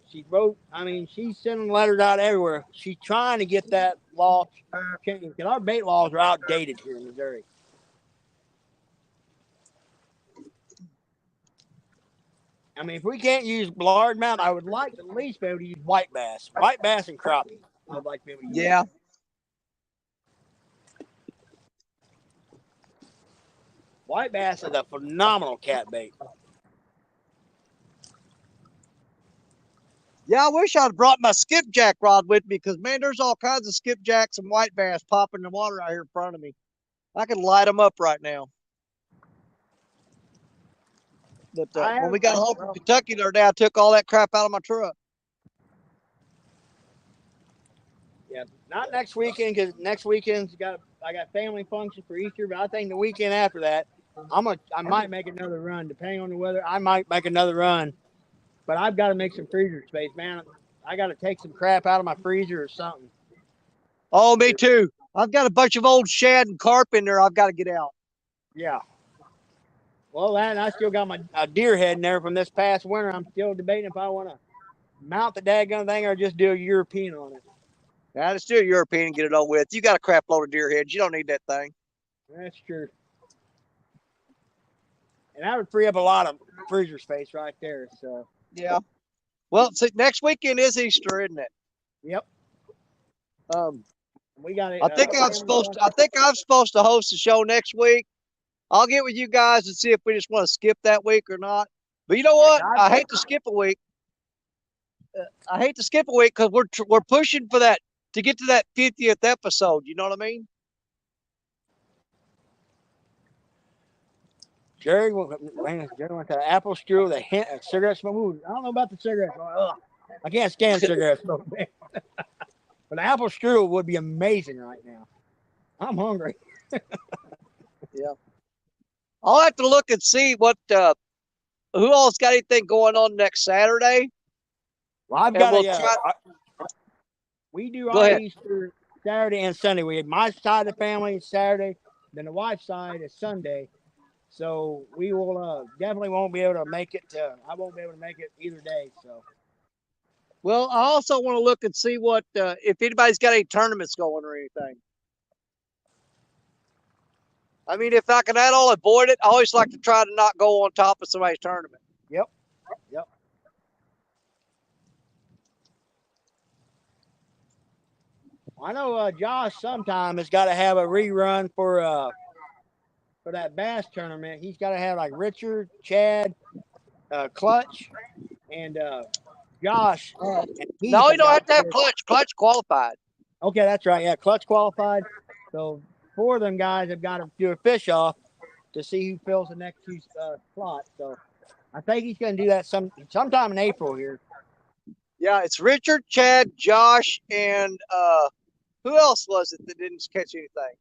She wrote. I mean, she's sending letters out everywhere. She's trying to get that law changed because our bait laws are outdated here in Missouri. I mean, if we can't use largemouth, I would like to at least be able to use white bass and crappie. I would like to be able to use.
Yeah.
White bass is a phenomenal cat bait.
Yeah, I wish I'd brought my skipjack rod with me because, man, there's all kinds of skipjacks and white bass popping in the water out here in front of me. I could light them up right now. But when we got home from Kentucky the other day, I took all that crap out of my truck.
Yeah, not next weekend because next weekend's I got family function for Easter, but I think the weekend after that, I might make another run depending on the weather. I might make another run, but I've got to make some freezer space, man. I got to take some crap out of my freezer or something.
Oh, me too. I've got a bunch of old shad and carp in there. I've got to get out.
Yeah. Well, and I still got my deer head in there from this past winter. I'm still debating if I want to mount the daggone thing or just do a European on it.
Yeah, let's do a European and get it on with. You got a crap load of deer heads. You don't need that thing.
That's true. And that would free up a lot of freezer space right there. So
yeah. Well, see, next weekend is Easter, isn't it?
Yep. We got it.
I think I'm supposed to host the show next week. I'll get with you guys and see if we just want to skip that week or not. But you know what? I hate to skip a week. I hate to skip a week because we're pushing for that to get to that 50th episode. You know what I mean?
Jerry went to the apple strudel, the hint of cigarette smoke. I don't know about the cigarette smoke. Ugh. I can't stand cigarette smoke, man. But the apple strudel would be amazing right now. I'm hungry.
Yeah. I'll have to look and see what who else got anything going on next Saturday.
Well, I've got we do our Easter Saturday and Sunday. We have my side of the family is Saturday, then the wife's side is Sunday. So we will definitely won't be able to make it. I won't be able to make it either day. So.
Well, I also want to look and see what if anybody's got any tournaments going or anything. I mean, if I can at all avoid it, I always like to try to not go on top of somebody's tournament.
Yep. I know Josh sometime has got to have a rerun for that bass tournament. He's got to have like Richard, Chad, Clutch, and Josh.
No, you don't have to have Clutch. Clutch qualified.
Okay, that's right. Yeah, Clutch qualified. So 4 of them guys have got to do a fish off to see who fills the next 2 slots. So I think he's going to do that sometime in April here.
Yeah, it's Richard, Chad, Josh, and who else was it that didn't catch anything?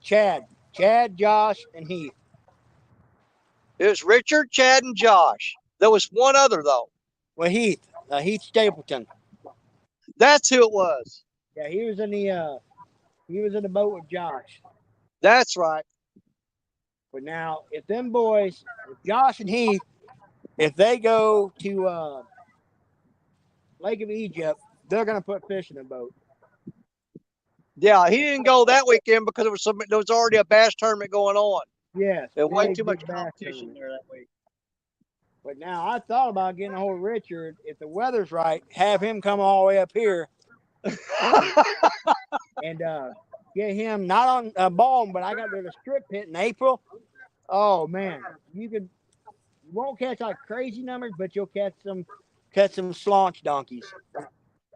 Chad, Josh, and Heath.
It was Richard, Chad, and Josh. There was one other though.
Well, Heath Stapleton.
That's who it was.
Yeah, he was in the boat with Josh.
That's right.
But now, if them boys, Josh and Heath, if they go to Lake of Egypt, they're going to put fish in the boat.
Yeah, he didn't go that weekend because there was already a bass tournament going on.
Yes.
There was way too much competition there that week.
But now I thought about getting a hold of Richard. If the weather's right, have him come all the way up here and get him not on a ball, but I got to the strip pit in April. Oh man, you won't catch like crazy numbers, but you'll catch some slaunch donkeys.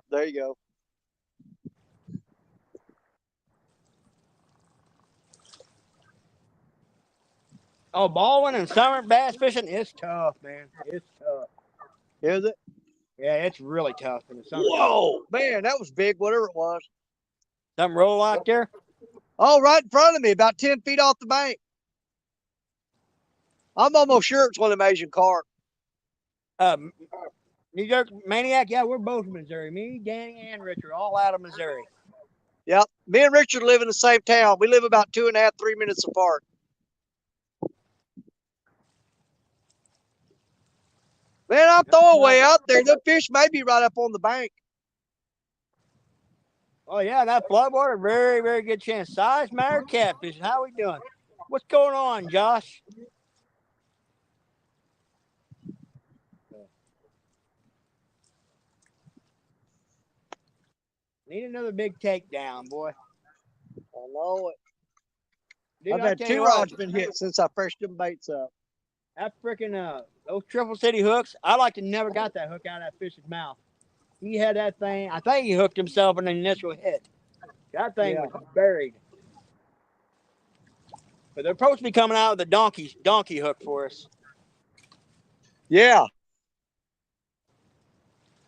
There you go.
Oh, Baldwin and summer bass fishing is tough, man. It's tough.
Is it?
Yeah, it's really tough in the summer.
Whoa, man, that was big, whatever it was.
Something roll out there?
Oh, right in front of me, about 10 feet off the bank. I'm almost sure it's one of them Asian carp.
New York Maniac, yeah, we're both Missouri. Me, Danny, and Richard, all out of Missouri.
Yep. Me and Richard live in the same town. We live about 2.5, 3 minutes apart. Man, I'm throwing way out there. The fish may be right up on the bank.
Oh, yeah, that floodwater, very, very good chance. Size matter, catfish. How we doing? What's going on, Josh? Need another big takedown, boy.
I know it.
Dude,
I've
I
had
tell
2
you what,
rods been hit since I freshed them baits up.
that freaking those Triple City hooks, I like to never got that hook out of that fish's mouth. He had that thing. I think he hooked himself in the initial hit. That thing was buried. But they're supposed to be coming out with the donkey hook for us.
Yeah.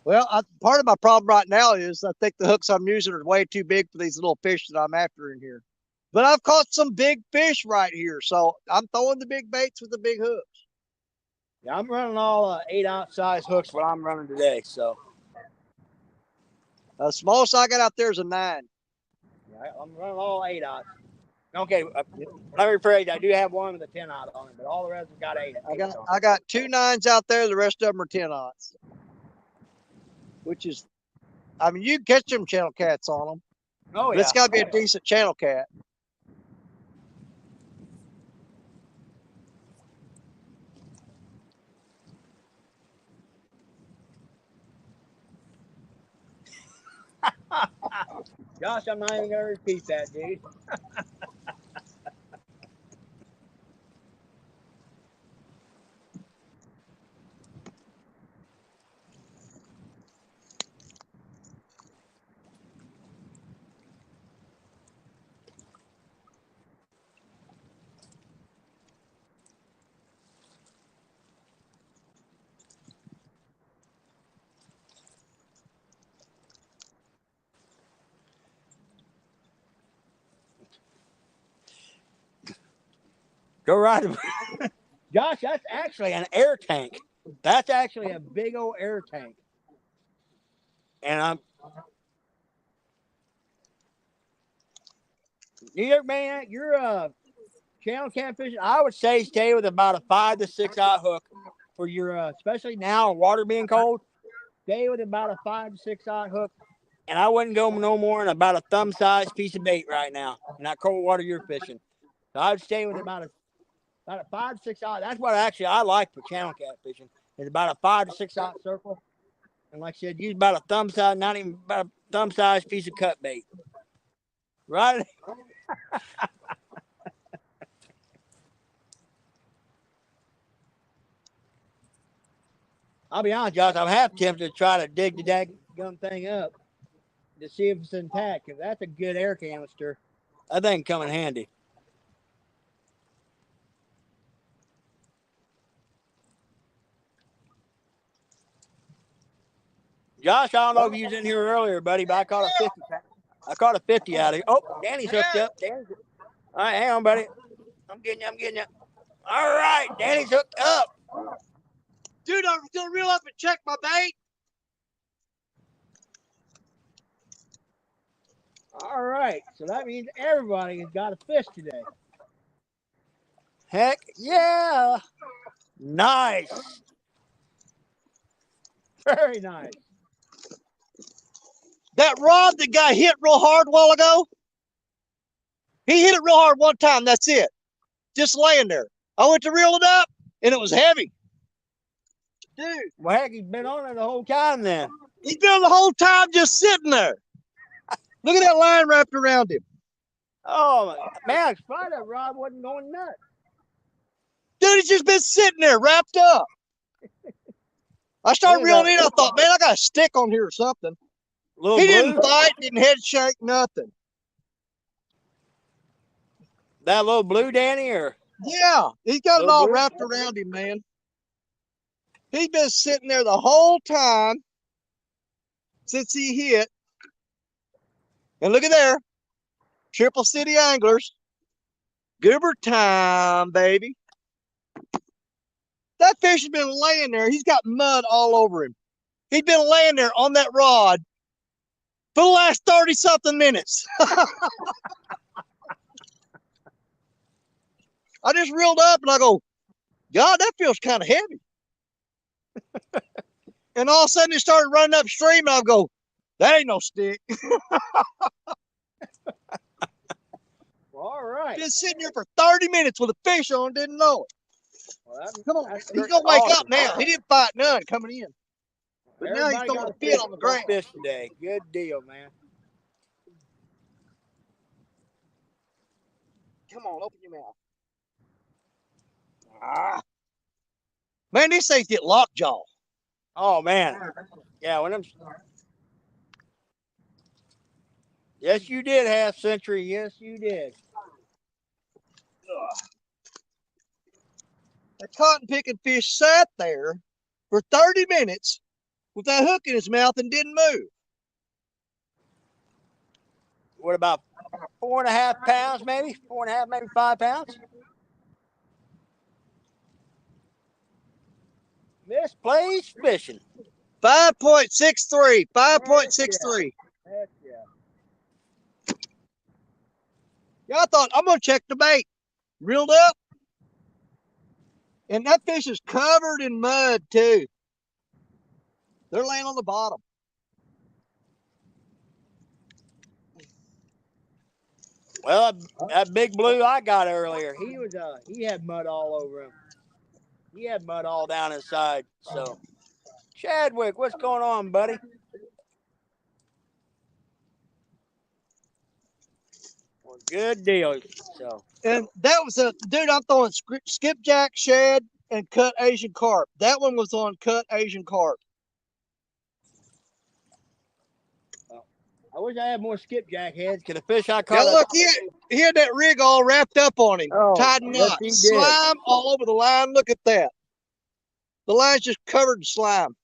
Well, part of my problem right now is I think the hooks I'm using are way too big for these little fish that I'm after in here. But I've caught some big fish right here, so I'm throwing the big baits with the big hooks.
Yeah, I'm running all 8-ounce size hooks what I'm running today. So
The smallest I got out there is a 9.
yeah, I'm running all 8-ounce. Okay, let me rephrase. I do have one with a 10-ounce on it, but all the rest have got 8.
I got 2 9s out there. The rest of them are 10-ounce. Which is, I mean, you can catch them channel cats on them.
Oh,
But
yeah.
it's got to be a decent channel cat.
Josh, I'm not even going to repeat that, dude. Go right. Josh, that's actually an air tank. That's actually a big old air tank. And New York man, you're channel catfishing. I would say stay with about a 5 to 6 out hook for your, especially now water being cold. Stay with about a 5 to 6 out hook, and I wouldn't go no more than about a thumb size piece of bait right now in that cold water you're fishing. So I would stay with about a 5 to 6 out. That's what actually I like for channel catfishing. Is about a 5 to 6 out circle. And like I said, use about a thumb size, not even about a thumb size piece of cut bait. Right? I'll be honest, Josh, I'm half tempted to try to dig the daggum thing up to see if it's intact. Because that's a good air canister. That thing come in handy. Josh, I don't know if you was in here earlier, buddy, but I caught a 50. I caught a 50 out of here. Oh, Danny's hooked up. All right, hang on, buddy. I'm getting you. All right, Danny's hooked up.
Dude, I'm going to reel up and check my bait.
All right, so that means everybody has got a fish today. Heck yeah. Nice. Very nice.
That rod that got hit real hard a while ago, he hit it real hard one time. That's it. Just laying there. I went to reel it up, and it was heavy. Dude.
Well, heck, he's been on it the whole time then.
He's been the whole time just sitting there. Look at that line wrapped around him.
Oh, man, I thought that rod wasn't going nuts.
Dude, he's just been sitting there wrapped up. I started reeling in. I thought, man, I got a stick on here or something. He didn't fight, didn't head shake, nothing.
That little blue Danny, or?
Yeah, he's got it all wrapped around him, man. He's been sitting there the whole time since he hit. And look at there. Triple City Anglers. Goober time, baby. That fish has been laying there. He's got mud all over him. He's been laying there on that rod for the last 30-something minutes. I just reeled up and I go, God, that feels kind of heavy. And all of a sudden it started running upstream and I go, that ain't no stick.
All right.
Been sitting here for 30 minutes with a fish on, didn't know it.
Well,
Come on, he's gonna wake up now. He didn't fight none coming in. But now he's throwing a fit on the ground.
Fish today. Good deal, man.
Come on, open your mouth. Ah. Man, these things get lockjaw.
Oh man. Yeah, when I'm. Yes, you did, half century. Yes, you did.
That cotton picking fish sat there for 30 minutes with that hook in his mouth and didn't move.
What about 4.5 pounds, maybe 4.5, maybe 5 pounds? Misplaced fishing.
5.63. 5.63.
Heck yeah.
Yeah, I thought I'm gonna check the bait. Reeled up. And that fish is covered in mud too. They're laying on the bottom.
Well, that big blue I got earlier, he had mud all over him. He had mud all down his side. So, Chadwick, what's going on, buddy? Well, good deal. So,
And that was a dude. I'm throwing skipjack, shad, and cut Asian carp. That one was on cut Asian carp.
I wish I had more skipjack heads. Cause the fish I
Yeah,
caught.
look, he had that rig all wrapped up on him, tied in
yes,
knots.
he did.
Slime all over the line. Look at that. The line's just covered in slime.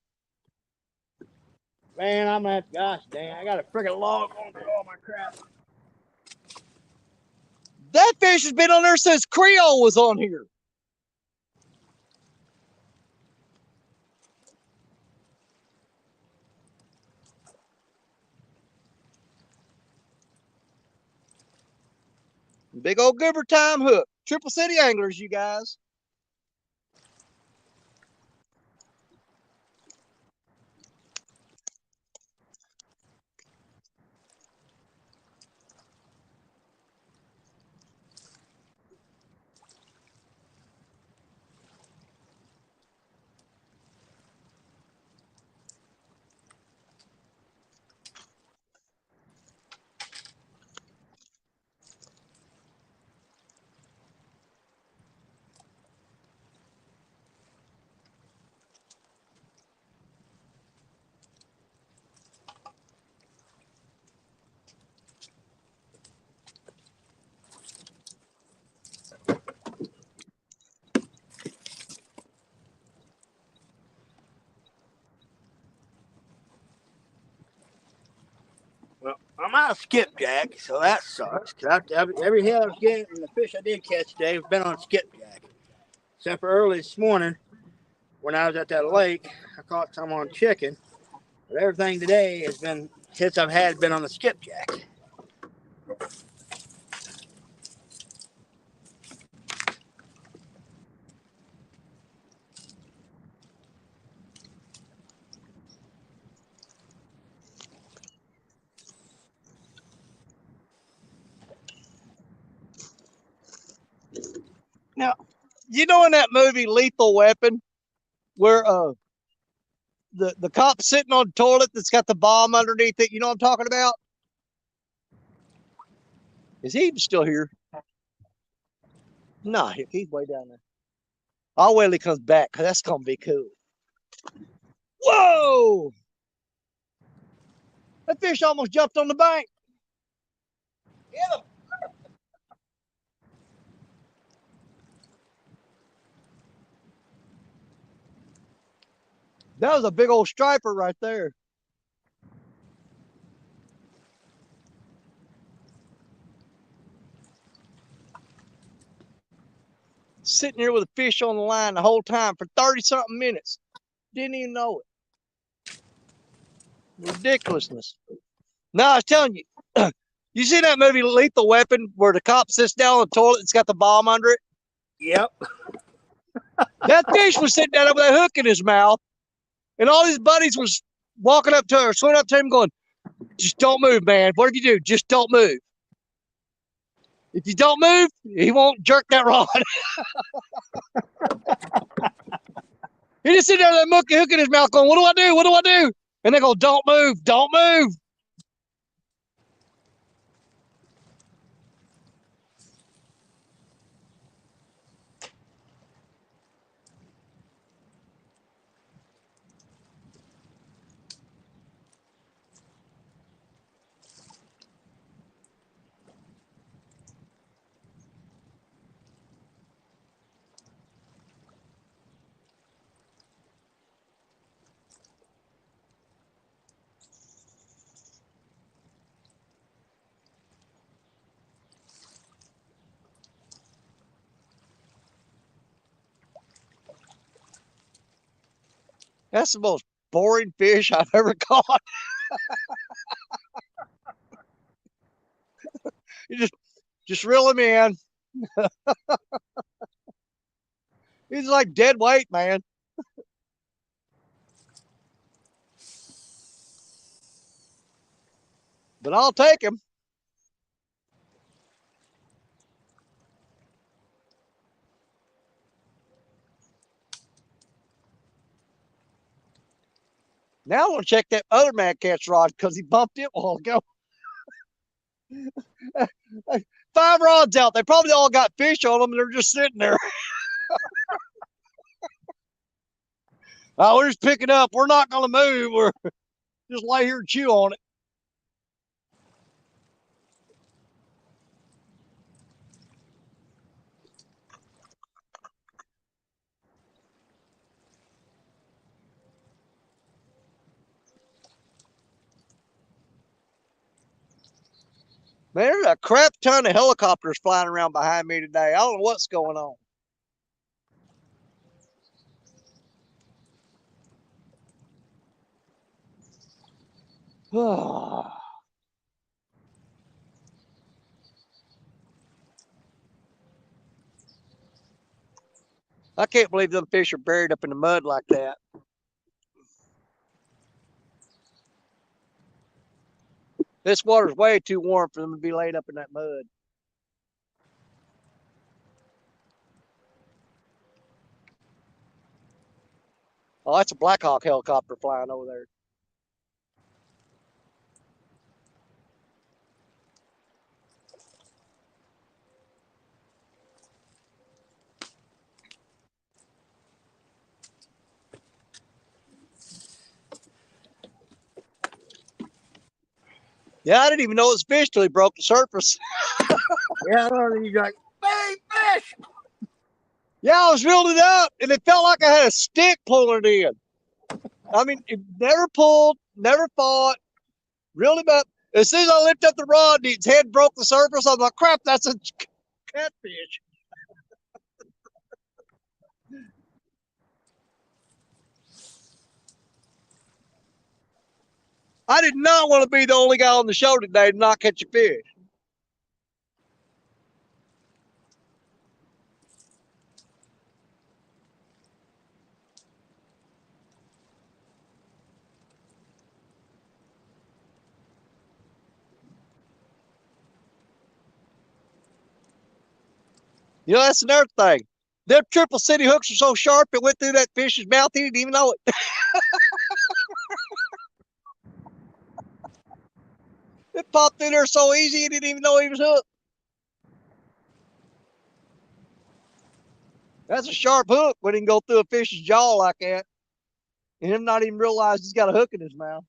Man, I'm at, gosh dang, I got a freaking log going through all my crap.
That fish has been on there since Creole was on here. Big old goober time hook. Triple City Anglers, you guys.
Well, I'm out of skipjack, so that sucks. Cause every head I was getting, and the fish I did catch today has been on skipjack. Except for early this morning, when I was at that lake, I caught some on chicken. But everything today has been hits I've had been on the skipjack.
Now, you know in that movie Lethal Weapon, where the cop's sitting on the toilet that's got the bomb underneath it. You know what I'm talking about? Is he even still here? Nah, he's way down there. I'll wait till he comes back because that's gonna be cool. Whoa! That fish almost jumped on the bank. Get him! That was a big old striper right there. Sitting here with a fish on the line the whole time for 30-something minutes. Didn't even know it. Ridiculousness. No, I was telling you, you see that movie Lethal Weapon where the cop sits down on the toilet and it's got the bomb under it?
Yep.
That fish was sitting down there with that hook in his mouth, and all his buddies was walking up to her, swimming up to him, going, "Just don't move, man. Whatever you do, just don't move. If you don't move, he won't jerk that rod." He just sitting there with that hook in his mouth, going, "What do I do? What do I do?" And they go, "Don't move, don't move." That's the most boring fish I've ever caught. You just reel him in. He's like dead weight, man. But I'll take him. Now I want to check that other mad cat's rod because he bumped it a while ago. 5 rods out. They probably all got fish on them and they're just sitting there. We're just picking up. We're not going to move. We're just lay here and chew on it. Man, there's a crap ton of helicopters flying around behind me today. I don't know what's going on. I can't believe them fish are buried up in the mud like that. This water's way too warm for them to be laid up in that mud. Oh, that's a Black Hawk helicopter flying over there. Yeah, I didn't even know it was fish till he broke the surface.
Yeah, I know. You're like, "Hey, fish!"
Yeah, I was reeling it up, and it felt like I had a stick pulling it in. I mean, it never pulled, never fought, reeled him up. As soon as I lifted up the rod, his head broke the surface. I'm like, crap, that's a catfish. I did not want to be the only guy on the show today to not catch a fish. You know, that's another thing. Them triple city hooks are so sharp it went through that fish's mouth. He didn't even know it. It popped in there so easy he didn't even know he was hooked. That's a sharp hook when he can go through a fish's jaw like that, and him not even realize he's got a hook in his mouth.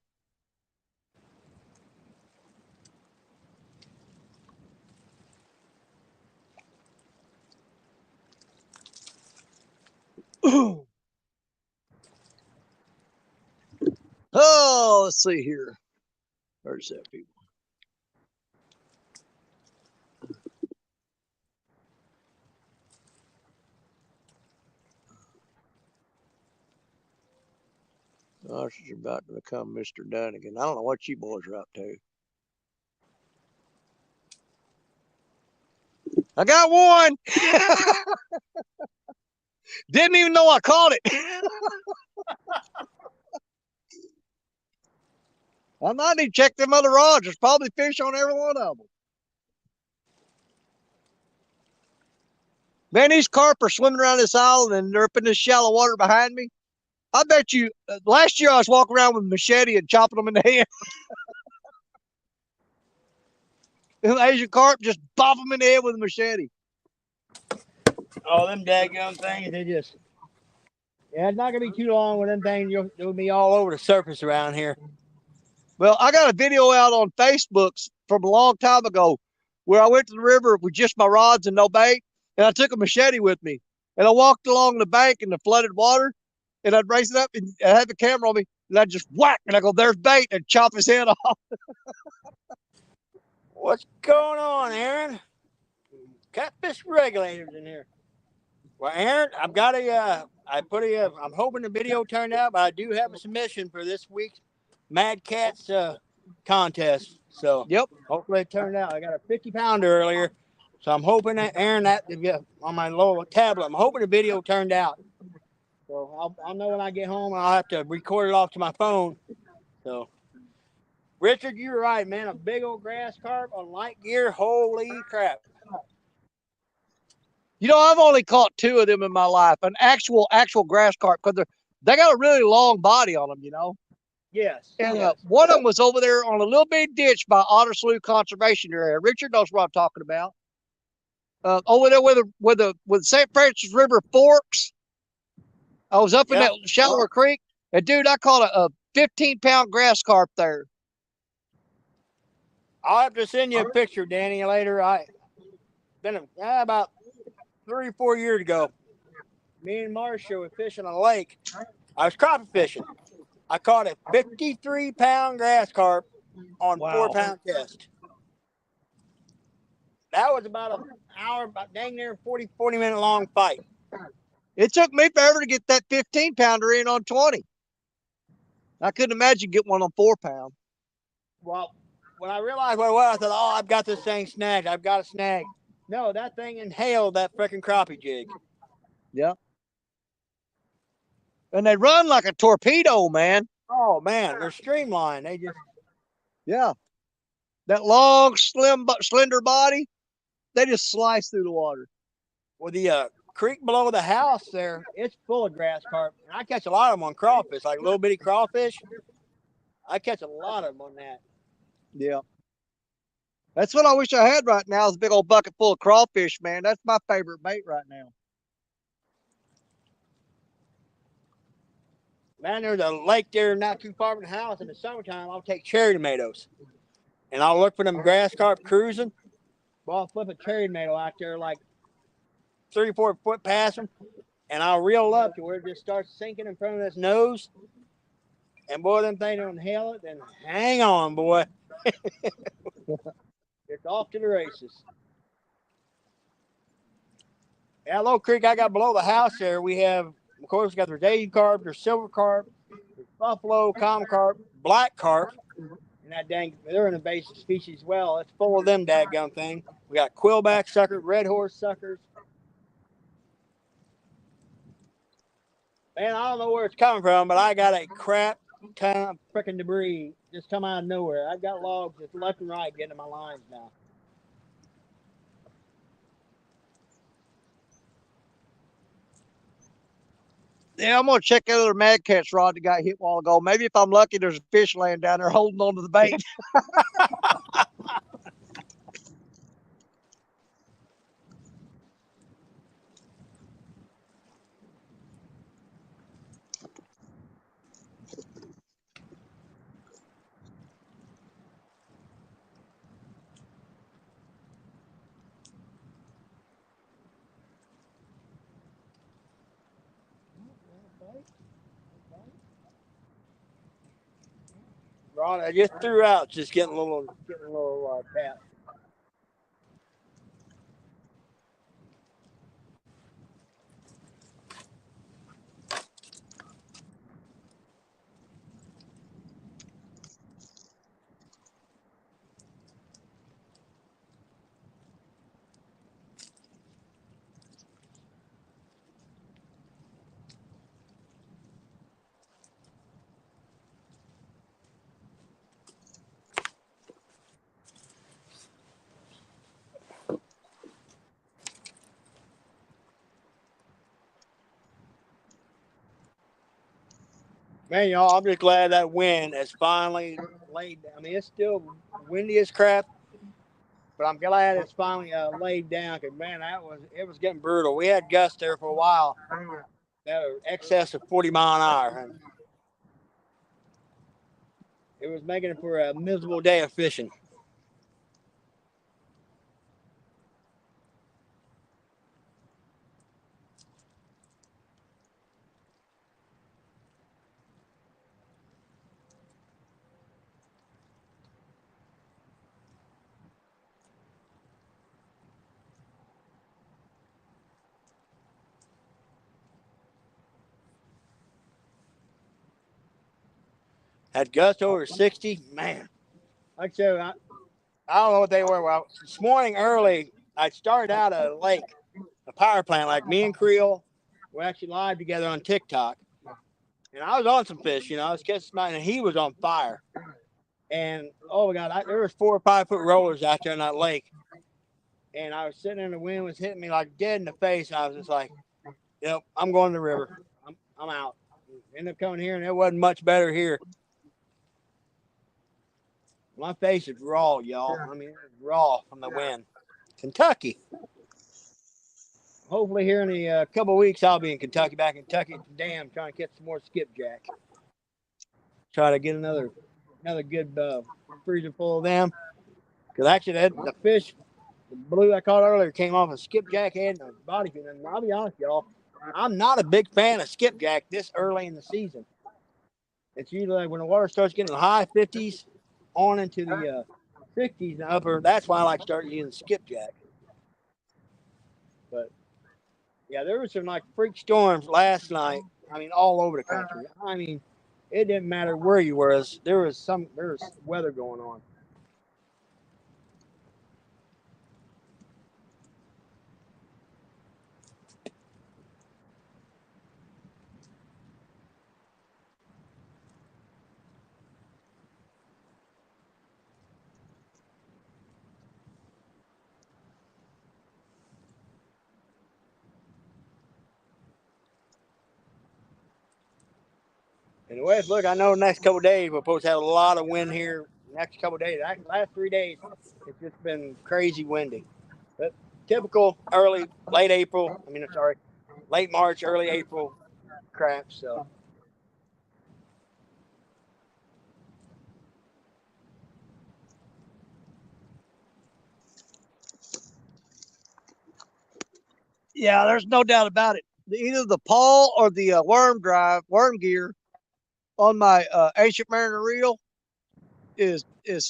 Oh, let's see here. Where's that people? Oh, she's about to become Mr. Dunnigan. I don't know what you boys are up to. I got one. Didn't even know I caught it. I might need to check them other rods. There's probably fish on every one of them. Man, these carp are swimming around this island and they're up in this shallow water behind me. I bet you last year I was walking around with a machete and chopping them in the head. Asian carp, just bop them in the head with a machete.
Oh, them daggone things, they just. Yeah, it's not going to be too long when them things will be all over the surface around here.
Well, I got a video out on Facebook from a long time ago where I went to the river with just my rods and no bait, and I took a machete with me. And I walked along the bank in the flooded water, and I'd raise it up and I had the camera on me, and I'd just whack, and I go, there's bait, and chop his head off.
What's going on, Aaron? Catfish regulators in here. Well, Aaron, I've got I'm hoping the video turned out, but I do have a submission for this week's Mad Cats contest. So
Yep.
hopefully it turned out. I got a 50-pounder earlier, so I'm hoping that Aaron, that on my little tablet, I'm hoping the video turned out. So I'll know when I get home. I'll have to record it off to my phone. So, Richard, you're right, man. A big old grass carp on light gear. Holy crap!
You know, I've only caught 2 of them in my life, an actual grass carp, because they got a really long body on them, you know.
Yes.
And
yes.
one of them was over there on a little bitty ditch by Otter Slough Conservation Area. Richard knows what I'm talking about. Over there where the St. Francis River forks. I was up in that shallower creek, and dude, I caught a 15-pound grass carp there.
I'll have to send you a picture, Danny, later. About 3 or 4 years ago. Me and Marcia were fishing a lake. I was crappie fishing. I caught a 53-pound grass carp on 4-pound test. That was about an hour, about dang near 40-minute long fight.
It took me forever to get that 15-pounder in on 20. I couldn't imagine getting one on 4-pound.
Well, when I realized what it was, I thought, oh, I've got this thing snagged. I've got a snag. No, that thing inhaled that freaking crappie jig.
Yeah. And they run like a torpedo, man.
Oh, man, they're streamlined. They just.
Yeah. That long, slender body, they just slice through the water.
Well, the creek below the house there, it's full of grass carp. And I catch a lot of them on crawfish, like little bitty crawfish. I catch a lot of them on that.
Yeah. That's what I wish I had right now is a big old bucket full of crawfish, man. That's my favorite bait right now.
Man, there's a lake there not too far from the house. In the summertime, I'll take cherry tomatoes. And I'll look for them grass carp cruising. Well, I'll flip a cherry tomato out there like 3 or 4 foot past them. And I'll reel up to where it just starts sinking in front of its nose. And boy, them things don't inhale it. Then hang on, boy. It's off to the races. That little creek I got below the house there, we have, of course, we got there's Asian carp, there's silver carp, there's buffalo, common carp, black carp. And that dang, they're an invasive species as well. It's full of them daggum thing. We got quillback suckers, red horse suckers. Man, I don't know where it's coming from, but I got a crap ton of freaking debris just come out of nowhere. I've got logs just left and right getting in my lines now.
Yeah, I'm gonna check that other Mad Cat's rod that got hit a while ago. Maybe if I'm lucky, there's a fish laying down there holding on to the bait.
Ron, I just threw out, just getting a little tap. Man, y'all, I'm just glad that wind has finally laid down. I mean, it's still windy as crap, but I'm glad it's finally laid down. Cause man, it was getting brutal. We had gusts there for a while that were excess of 40 mph, and it was making it for a miserable day of fishing. Had gusts over 60. Man, like I said, I don't know what they were. Well, this morning early, I started out at a lake, a power plant. Like me and Creel were actually live together on TikTok, and I was on some fish. I was catching some, and he was on fire. And oh my God, there was 4 or 5 foot rollers out there in that lake, and I was sitting in the wind was hitting me like dead in the face. And I was just like, "Yep, I'm going to the river. I'm out." Ended up coming here, and it wasn't much better here. My face is raw, y'all. I mean, it's raw from the wind. Kentucky. Hopefully, here in a couple of weeks, I'll be in Kentucky, back in Kentucky at the dam, trying to catch some more skipjack. Try to get another good freezer full of them. Because actually, the fish, the blue I caught earlier, came off a skipjack head and a body fin. And I'll be honest, y'all, I'm not a big fan of skipjack this early in the season. It's usually like when the water starts getting in the high 50s on into the 60s and upper. That's why I like starting using skipjack. But yeah, there was some like freak storms last night. I mean, all over the country. I mean, it didn't matter where you were. There was weather going on. And the way it's looking, I know the next couple of days we're supposed to have a lot of wind here. Next couple of days, the last 3 days, it's just been crazy windy. But typical late March, early April crap. So.
Yeah, there's no doubt about it. Either the pawl or the worm gear on my Ancient Mariner reel is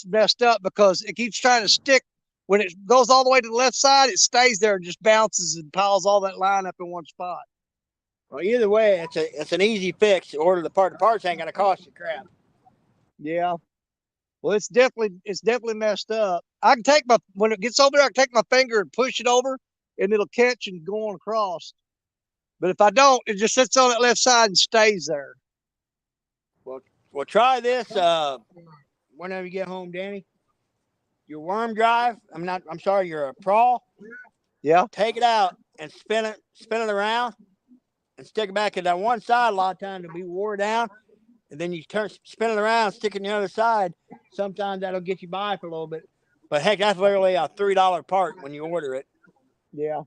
messed up because it keeps trying to stick. When it goes all the way to the left side, it stays there and just bounces and piles all that line up in one spot.
Well, either way, it's an easy fix. Order the part. The parts ain't gonna cost you crap.
Yeah. Well, it's definitely messed up. I can when it gets over there, I can take my finger and push it over, and it'll catch and go on across. But if I don't, it just sits on that left side and stays there.
Well, try this. Whenever you get home, Danny, your worm drive. I'm sorry, your prawl.
Yeah.
Take it out and spin it around, and stick it back at that one side. A lot of times it'll be wore down, and then you spin it around, stick it on the other side. Sometimes that'll get you by for a little bit. But heck, that's literally a $3 part when you order it.
Yeah.
And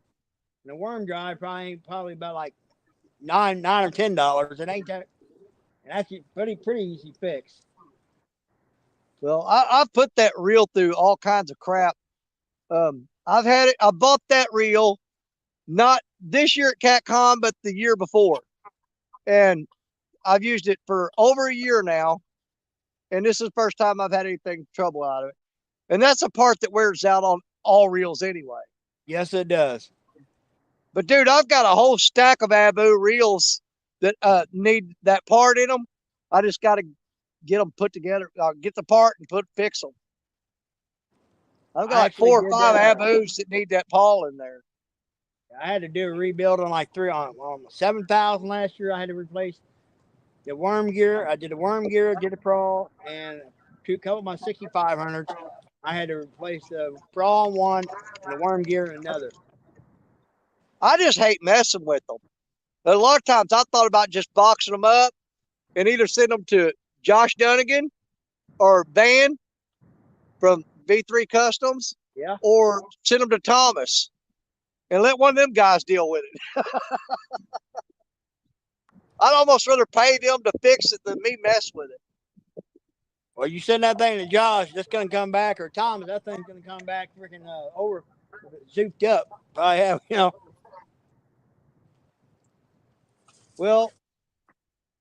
the worm drive probably about like $9 or $10. It ain't that. And that's pretty easy fix.
Well, I've put that reel through all kinds of crap. I've had it. I bought that reel not this year at CatCon, but the year before, and I've used it for over a year now. and this is the first time I've had anything trouble out of it. And that's a part that wears out on all reels anyway.
Yes, it does.
But dude, I've got a whole stack of Abu reels that need that part in them. I just got to get them put together, get the part and fix them. I've got like 4 or 5 Abus that need that pawl in there.
I had to do a rebuild on like 7,000 last year. I had to replace the worm gear. I did the worm gear, did the prawl, and a couple of my 6,500s. I had to replace the prawl on one and the worm gear in another.
I just hate messing with them. A lot of times I thought about just boxing them up and either send them to Josh Dunnigan or Van from V3 Customs,
yeah,
or send them to Thomas and let one of them guys deal with it. I'd almost rather pay them to fix it than me mess with it.
Well, you send that thing to Josh, that's going to come back, or Thomas, that thing's going to come back freaking over, zooped up. I have,
Well,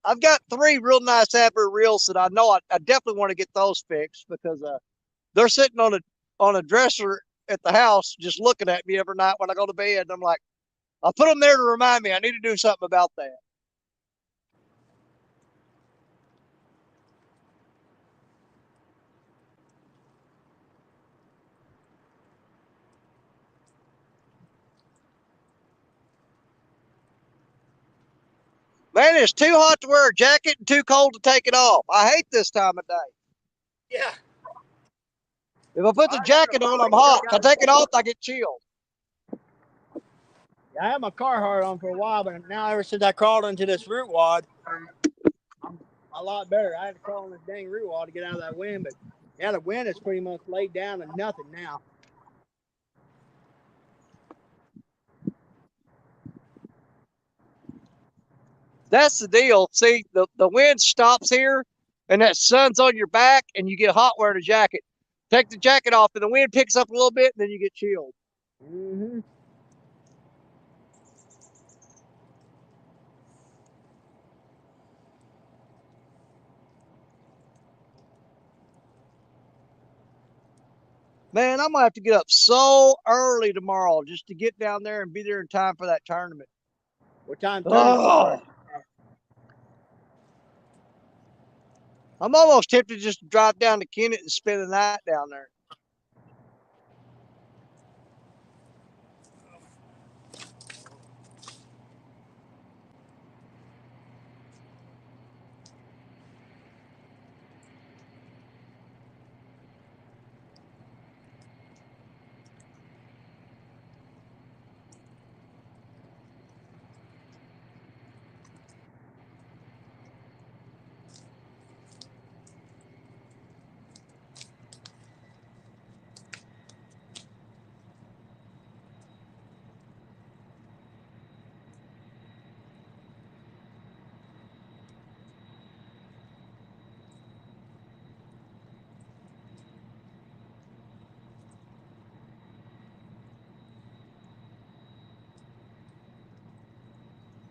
I've got 3 real nice Abu reels that I know I definitely want to get those fixed because they're sitting on a dresser at the house just looking at me every night when I go to bed. And I'm like, I'll put them there to remind me I need to do something about that. Man, it's too hot to wear a jacket and too cold to take it off. I hate this time of day.
Yeah.
If I put the jacket on, I'm hot. If I take it off, I get chilled.
Yeah, I had my Carhartt on for a while, but now ever since I crawled into this root wad, I'm a lot better. I had to crawl in this dang root wad to get out of that wind, but yeah, the wind is pretty much laid down to nothing now.
That's the deal. See, the wind stops here, and that sun's on your back, and you get hot wearing a jacket. Take the jacket off, and the wind picks up a little bit, and then you get chilled.
Mm-hmm.
Man, I'm gonna have to get up so early tomorrow just to get down there and be there in time for that tournament.
What time tournament starts?
I'm almost tempted just to drive down to Kennett and spend the night down there.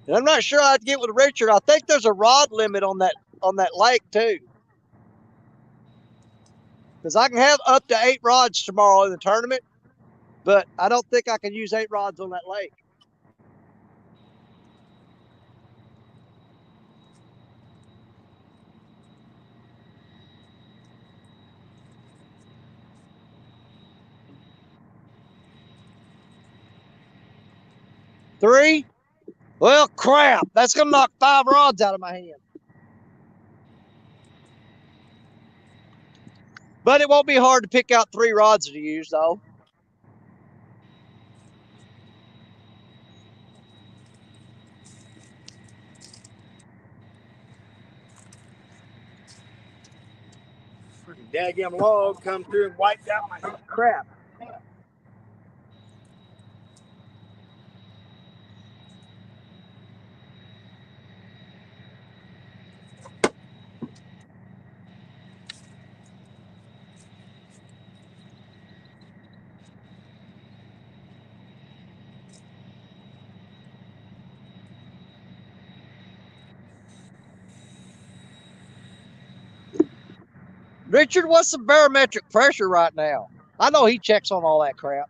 And I'm not sure I'd get with Richard. I think there's a rod limit on that lake too. Because I can have up to 8 rods tomorrow in the tournament, but I don't think I can use 8 rods on that lake. Three? Well, crap. That's going to knock 5 rods out of my hand. But it won't be hard to pick out 3 rods to use, though.
Daggum log come through and wiped out my crap.
Richard, what's the barometric pressure right now? I know he checks on all that crap.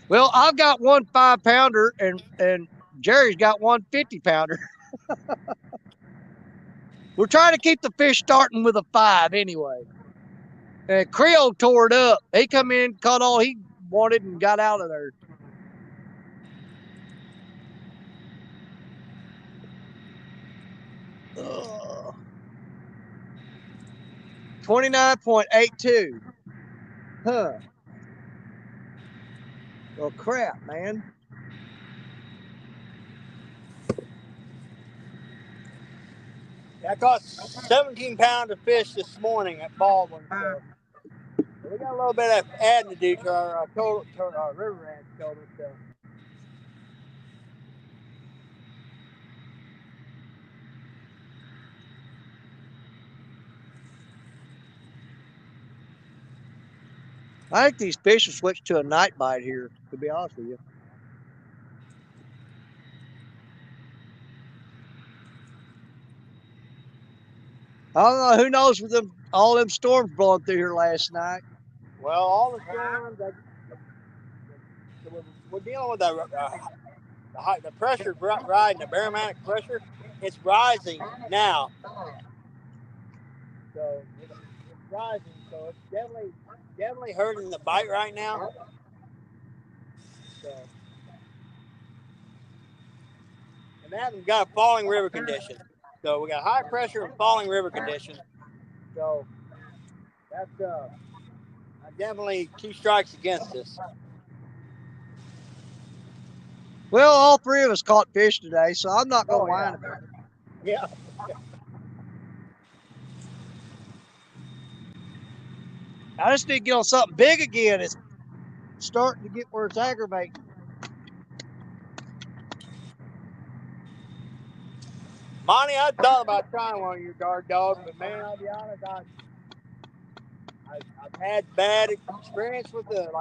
Well, I've got one 5-pounder and Jerry's got one 50-pounder. We're trying to keep the fish starting with a 5 anyway. And Creole tore it up. He come in, caught all he wanted, and got out of there. Ugh. 29.82. Huh. Well, crap, man.
I caught 17 pounds of fish this morning at Baldwin, so we got a little bit of adding to do to our total, to our river ranch total. So.
I think these fish will switch to a night bite here, to be honest with you. I don't know. Who knows with them all them storms blowing through here last night?
Well, all the storms, we're dealing with the pressure riding, the barometric pressure. It's rising now. So it's rising. So it's definitely hurting the bite right now. So, and that we've got a falling river condition. So we got high pressure and falling river condition. So that's definitely 2 strikes against us.
Well, all 3 of us caught fish today, so I'm not going to whine about it.
Yeah.
I just need to get on something big again. It's starting to get where it's aggravating.
Monty, I thought about trying one of your guard dogs, but man, I'll be honest, I've had bad experience with the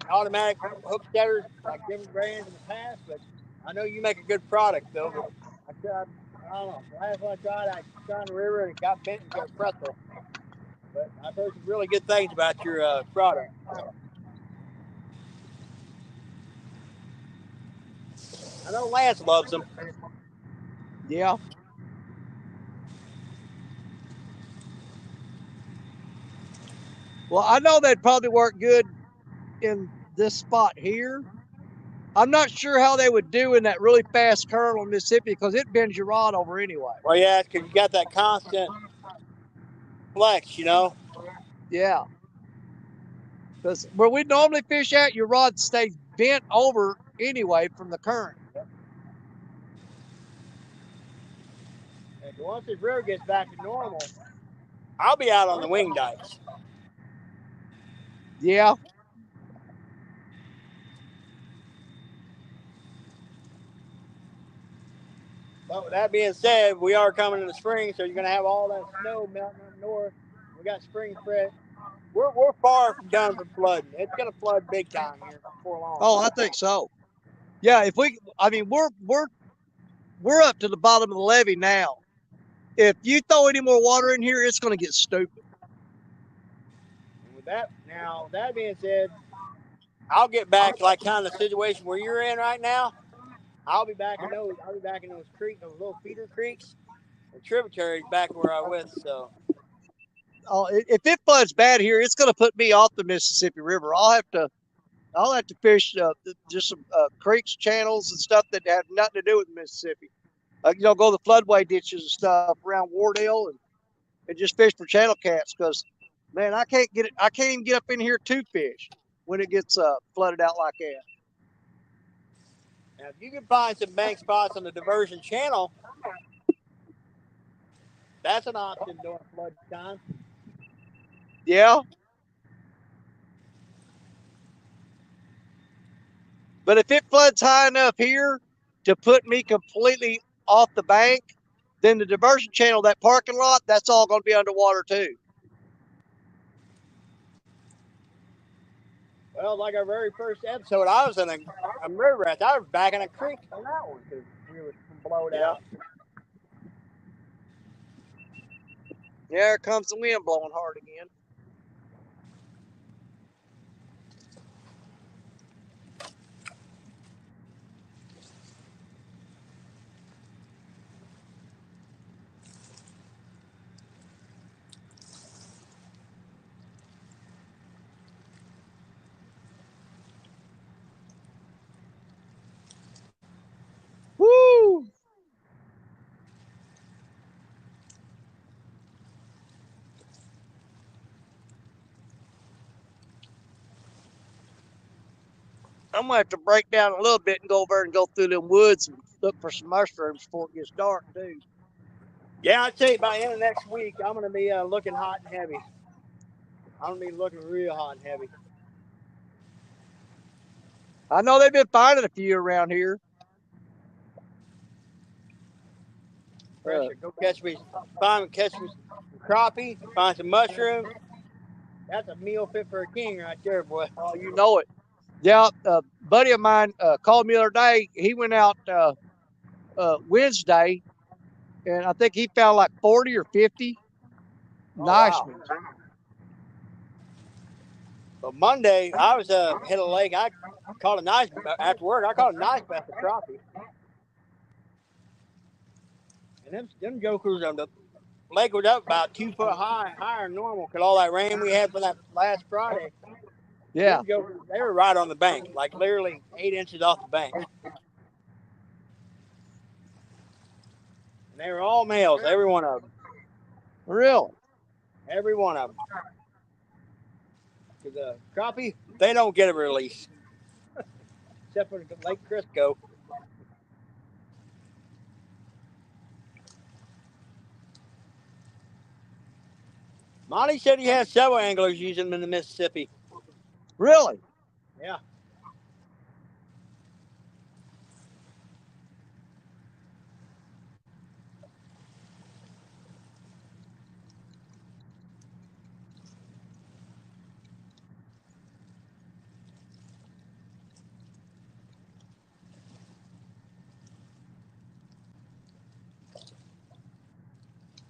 automatic hook setters, like different brands in the past. But I know you make a good product, though. But I don't know. The last one I tried on the river and it got bent and got a pretzel. But I've heard some really good things about your product. I know Lance loves them.
Yeah. Well, I know they'd probably work good in this spot here. I'm not sure how they would do in that really fast current on Mississippi because it bends your rod over anyway.
Well, yeah, because you got that constant flex, you know?
Yeah. Because where we normally fish at, your rod stays bent over anyway from the current.
And once the river gets back to normal, I'll be out on the wing dikes.
Yeah.
But with that being said, we are coming in the spring, so you're going to have all that snow melting up north. We got spring threat. We're far from done from flooding. It's going to flood big time here before long.
Oh, I think so. Yeah, we're up to the bottom of the levee now. If you throw any more water in here, it's going to get stupid.
And with that being said, I'll get back like kind of the situation where you're in right now. I'll be back in those creeks, those little feeder creeks and tributaries back where I was. So
If it floods bad here, it's going to put me off the Mississippi River. I'll have to fish just some creeks, channels, and stuff that have nothing to do with Mississippi. Go the floodway ditches and stuff around Wardell and just fish for channel cats because, man, I can't even get up in here to fish when it gets flooded out like that.
now, if you can find some bank spots on the diversion channel, that's an option during flood time.
Yeah. But if it floods high enough here to put me completely off the bank, then the diversion channel, that parking lot, that's all going to be underwater too.
Well, like our very first episode, I was in a river rat. I was back in a creek on that one because we were blowed out.
Yeah, here comes the wind blowing hard again. Woo! I'm gonna have to break down a little bit and go over and go through them woods and look for some mushrooms before it gets dark too.
Yeah, I tell you, by the end of next week, I'm gonna be looking hot and heavy. I'm gonna be looking real hot and heavy.
I know they've been finding a few around here.
Pressure, go catch me some crappie, find some mushrooms. That's a meal fit for a king right there, boy.
Oh, you know it. Yeah, a buddy of mine called me the other day. He went out Wednesday, and I think he found like 40 or 50 nice
wow.
ones.
But Monday, I was hit a lake. I caught a nice after work. I caught a nice bass of crappie. And them jokers on the lake was up about 2 foot higher than normal because all that rain we had for that last Friday.
Yeah.
Them jokers, they were right on the bank, like literally 8 inches off the bank. And they were all males, every one of them.
Really?
Every one of them. Because crappie, they don't get a release. Except for Lake Crisco. Monty said he has several anglers using them in the Mississippi.
Really?
Yeah.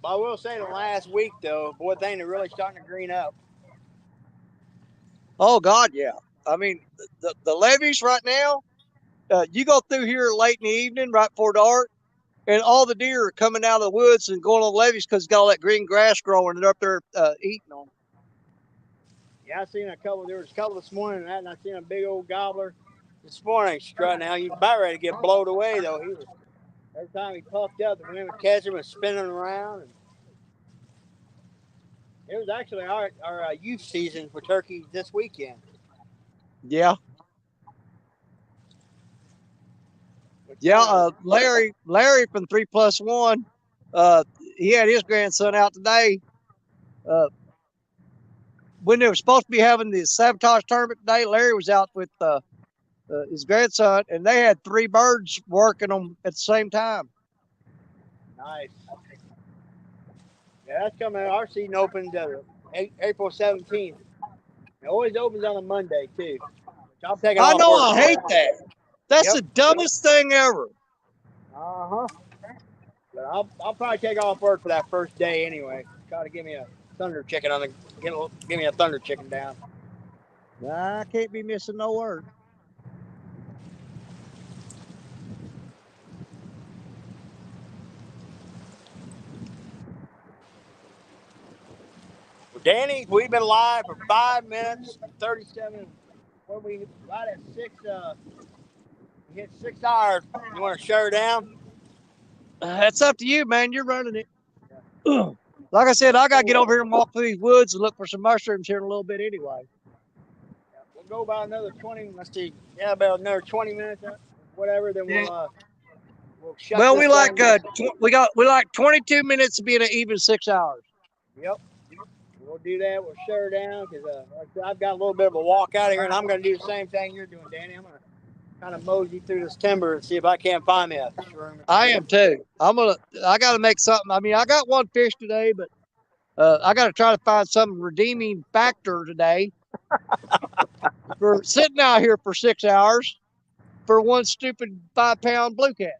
But I will say the last week, though, boy, things are really starting to green up.
Oh, God, yeah. I mean, the levees right now, you go through here late in the evening, right before dark, and all the deer are coming out of the woods and going on the levees because it's got all that green grass growing and they're up there eating them.
Yeah, I seen a couple. There was a couple this morning, and I seen a big old gobbler this morning strutting out. He was about ready to get blowed away, though. He was, every time he puffed up, the wind would catch him and spinning around. And it was actually our youth season for turkeys this weekend.
Yeah. Yeah, Larry from 3+1, he had his grandson out today. When they were supposed to be having the sabotage tournament today, Larry was out with his grandson, and they had 3 birds working them at the same time.
Nice. Yeah, that's coming. Our season opened April 17th. It always opens on a Monday too. I'm taking
I
off
know,
work.
I hate that. That's the dumbest thing ever.
But I'll probably take off work for that first day anyway. Try to give me a thunder chicken give me a thunder chicken down.
I can't be missing no word.
Well, Danny, we've been live for 5 minutes, 37. What we right at 6? We hit 6 hours. You want to shut her down?
That's up to you, man. You're running it. Like I said, I got to get over here and walk through these woods and look for some mushrooms here in a little bit anyway.
We'll go about another 20. Let's see. Yeah, about another 20 minutes, whatever. Then we'll shut.
Well, we like 22 minutes to be in an even 6 hours.
Yep. we'll do that. We'll shut her down because I've got a little bit of a walk out of here, and I'm going to do the same thing you're doing, Danny. I'm going to kind of mosey through this timber and see if I can't find me a shroom.
I am too. I got to make something. I mean, I got one fish today, but I got to try to find some redeeming factor today for sitting out here for 6 hours for one stupid 5-pound blue cat.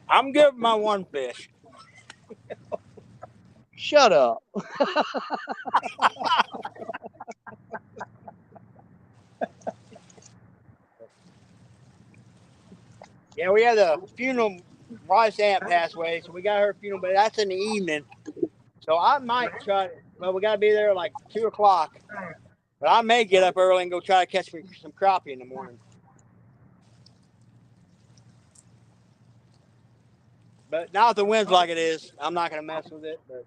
I'm good with my one fish.
Shut up.
Yeah, we had a funeral. Wife's aunt passed away, so we got her funeral, but that's in the evening. So I might try. Well, we got to be there like 2 o'clock. But I may get up early and go try to catch me some crappie in the morning. But now if the wind's like it is, I'm not going to mess with it. But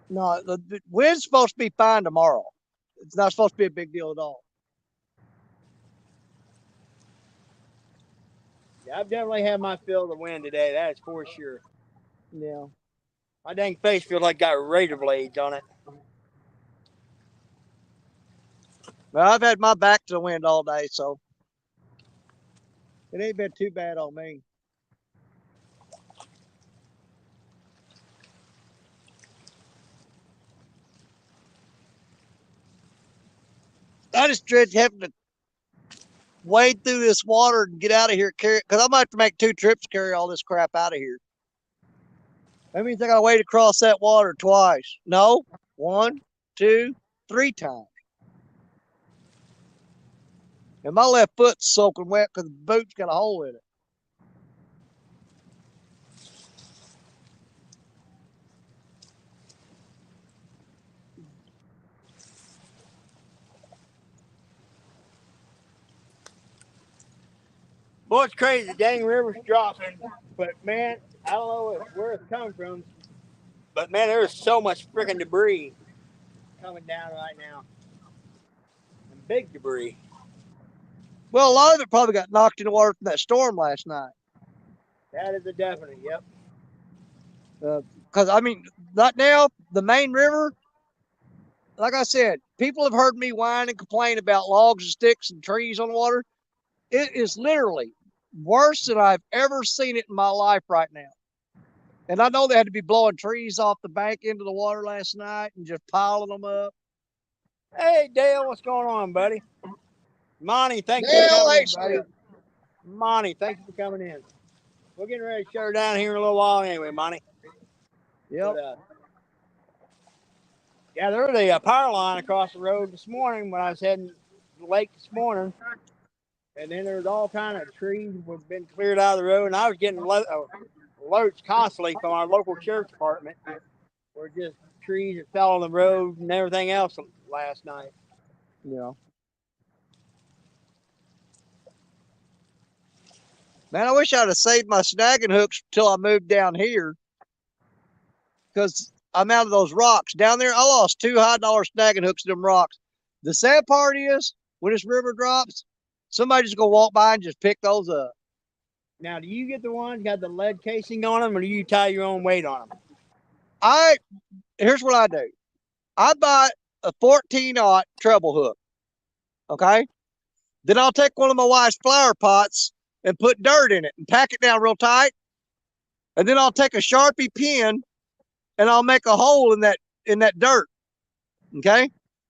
No, the wind's supposed to be fine tomorrow. It's not supposed to be a big deal at all.
yeah, I've definitely had my fill of the wind today. That is for sure.
Yeah.
My dang face feels like got razor blades on it.
Well, I've had my back to the wind all day, so it ain't been too bad on me. I just dread having to wade through this water and get out of here, carry it, because I'm going to have to make 2 trips to carry all this crap out of here. That means I got to wade across that water twice. No, 1, 2, 3 times. And my left foot's soaking wet because the boot's got a hole in it.
Boy, it's crazy. The dang river's dropping. But, man, I don't know where it's coming from. But, man, there's so much freaking debris coming down right now. And big debris.
Well, a lot of it probably got knocked in the water from that storm last night.
That is a definite, yep.
Because, I mean, right now, the main river, like I said, people have heard me whine and complain about logs and sticks and trees on the water. It is literally worse than I've ever seen it in my life right now. And I know they had to be blowing trees off the bank into the water last night and just piling them up.
Hey, Dale, what's going on, buddy? Monty, thanks for
Dale,
coming
hey,
in, buddy. Monty, thanks for coming in. We're getting ready to shut her down here in a little while anyway, Monty.
Yep.
But, yeah, there was a power line across the road this morning when I was heading to the lake this morning. And then there's all kind of trees have been cleared out of the road. And I was getting alerts constantly from our local sheriff's department where just trees that fell on the road and everything else last night.
Yeah. Man, I wish I'd have saved my snagging hooks till I moved down here. Because I'm out of those rocks. Down there, I lost 2 high-dollar snagging hooks to them rocks. The sad part is, when this river drops, somebody's going to walk by and just pick those up.
Now, do you get the ones got the lead casing on them, or do you tie your own weight on them?
Here's what I do. I buy a 14-aught treble hook. Okay? Then I'll take one of my wife's flower pots and put dirt in it and pack it down real tight. And then I'll take a Sharpie pen and I'll make a hole in that dirt. Okay?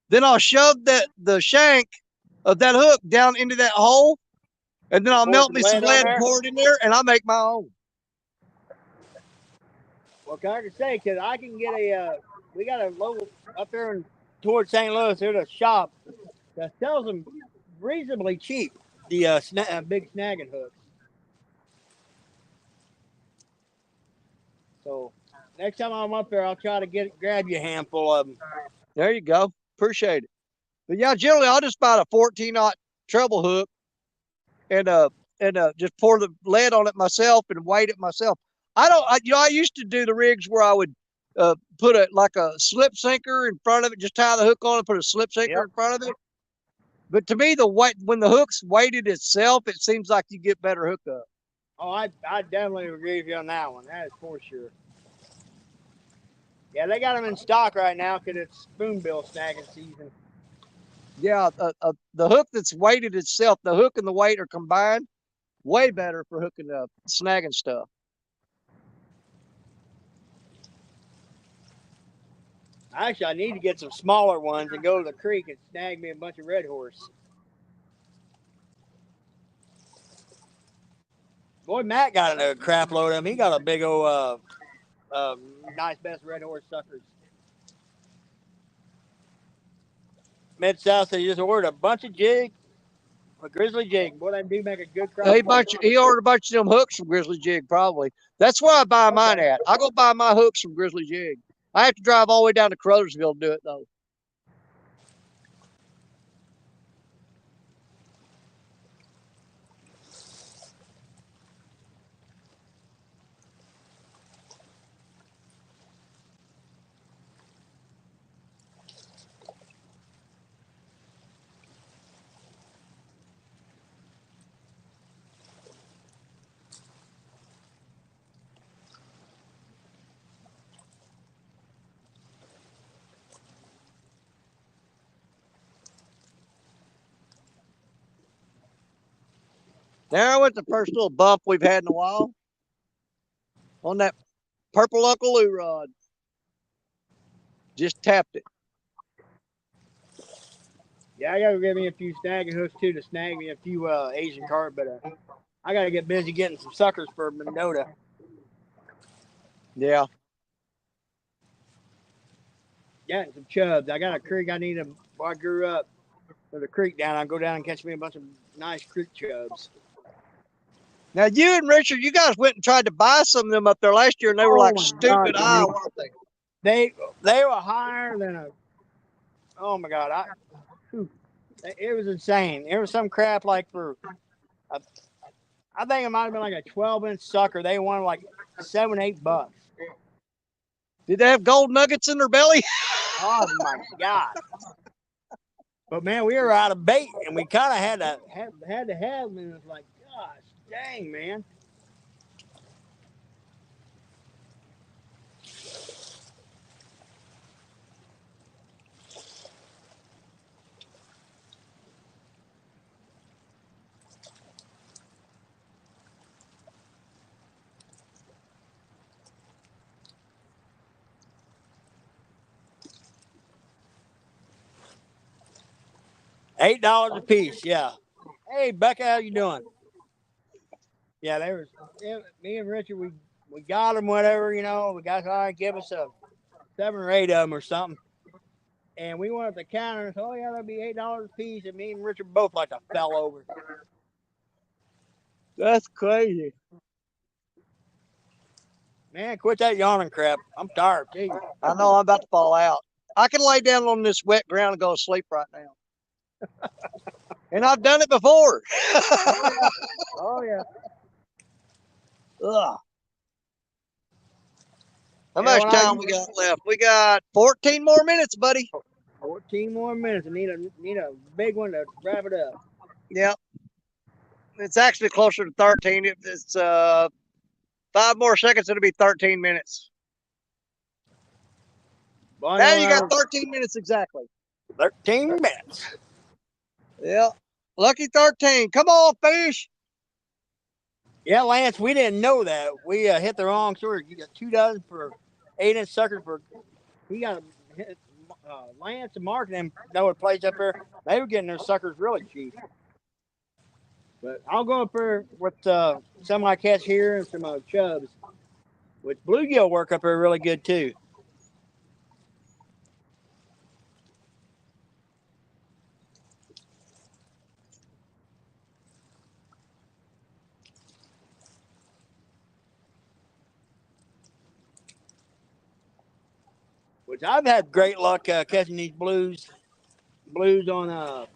Then I'll shove the shank of that hook down into that hole, and then I'll melt me some lead and pour it in there, and I'll make my own.
Well, can I just say, because I can get we got a local up there towards St. Louis, there's a shop that sells them reasonably cheap, the big snagging hooks. So next time I'm up there, I'll try to grab you a handful of them.
There you go. Appreciate it. But yeah, generally I'll just buy a 14-aught treble hook and just pour the lead on it myself and weight it myself. I used to do the rigs where I would put a slip sinker in front of it, just tie the hook on and put a slip sinker in front of it. But to me, when the hook's weighted itself, it seems like you get better hookup.
Oh, I definitely agree with you on that one. That is for sure. Yeah, they got them in stock right now because it's spoonbill snagging season.
Yeah, the hook that's weighted itself, the hook and the weight are combined, way better for hooking snagging stuff.
Actually, I need to get some smaller ones and go to the creek and snag me a bunch of red horse. Boy, Matt got a crap load of them. He got a big old nice best red horse suckers. Mid-South said he just ordered a bunch of jig, a grizzly jig. Boy, they do make a good crop.
He ordered a bunch of them hooks from Grizzly Jig, probably. That's where I buy mine at. I go buy my hooks from Grizzly Jig. I have to drive all the way down to Crothersville to do it, though. There went the first little bump we've had in a while on that purple Uncle Lou rod. Just tapped it.
Yeah, I gotta give me a few snagging hooks too to snag me a few Asian carp, but I gotta get busy getting some suckers for Mendota.
Yeah.
Yeah, and some chubs. I got a creek I need to. Before I grew up, there's a creek down. I go down and catch me a bunch of nice creek chubs.
Now, you and Richard, you guys went and tried to buy some of them up there last year, and they were like stupid high, weren't they?
They were higher than a. Oh my God! It was insane. There was some crap like for. I think it might have been like a 12-inch sucker. They wanted like $7-8.
Did they have gold nuggets in their belly?
Oh my God! But man, we were out of bait, and we kind of had to have them. And it was like, gosh, dang, man. $8 a piece, yeah. Hey, Becca, how you doing? Yeah, me and Richard. We got them, whatever, you know. We got all right, give us a 7 or 8 of them or something. And we went up the counter and said, "Oh yeah, that'll be $8 a piece." And me and Richard both like to fell over.
That's crazy.
Man, quit that yawning crap. I'm tired. Gee.
I know I'm about to fall out. I can lay down on this wet ground and go to sleep right now. And I've done it before.
Oh yeah.
Ugh. How much time we got left? We got 14 more minutes, buddy.
14 more minutes. I need a big one to wrap it up.
Yep. It's actually closer to 13. It's 5 more seconds. It'll be 13 minutes.
Well,
now you got 13 minutes exactly.
13 minutes.
Yeah. Lucky 13. Come on, fish.
Yeah, Lance, we didn't know that. We hit the wrong sort. You got 2 dozen for 8-inch suckers for. He got Lance and Mark and them know a place up there. They were getting their suckers really cheap. But I'll go up there with some I catch here and some chubs. Which bluegill work up there really good too. Which I've had great luck catching these blues on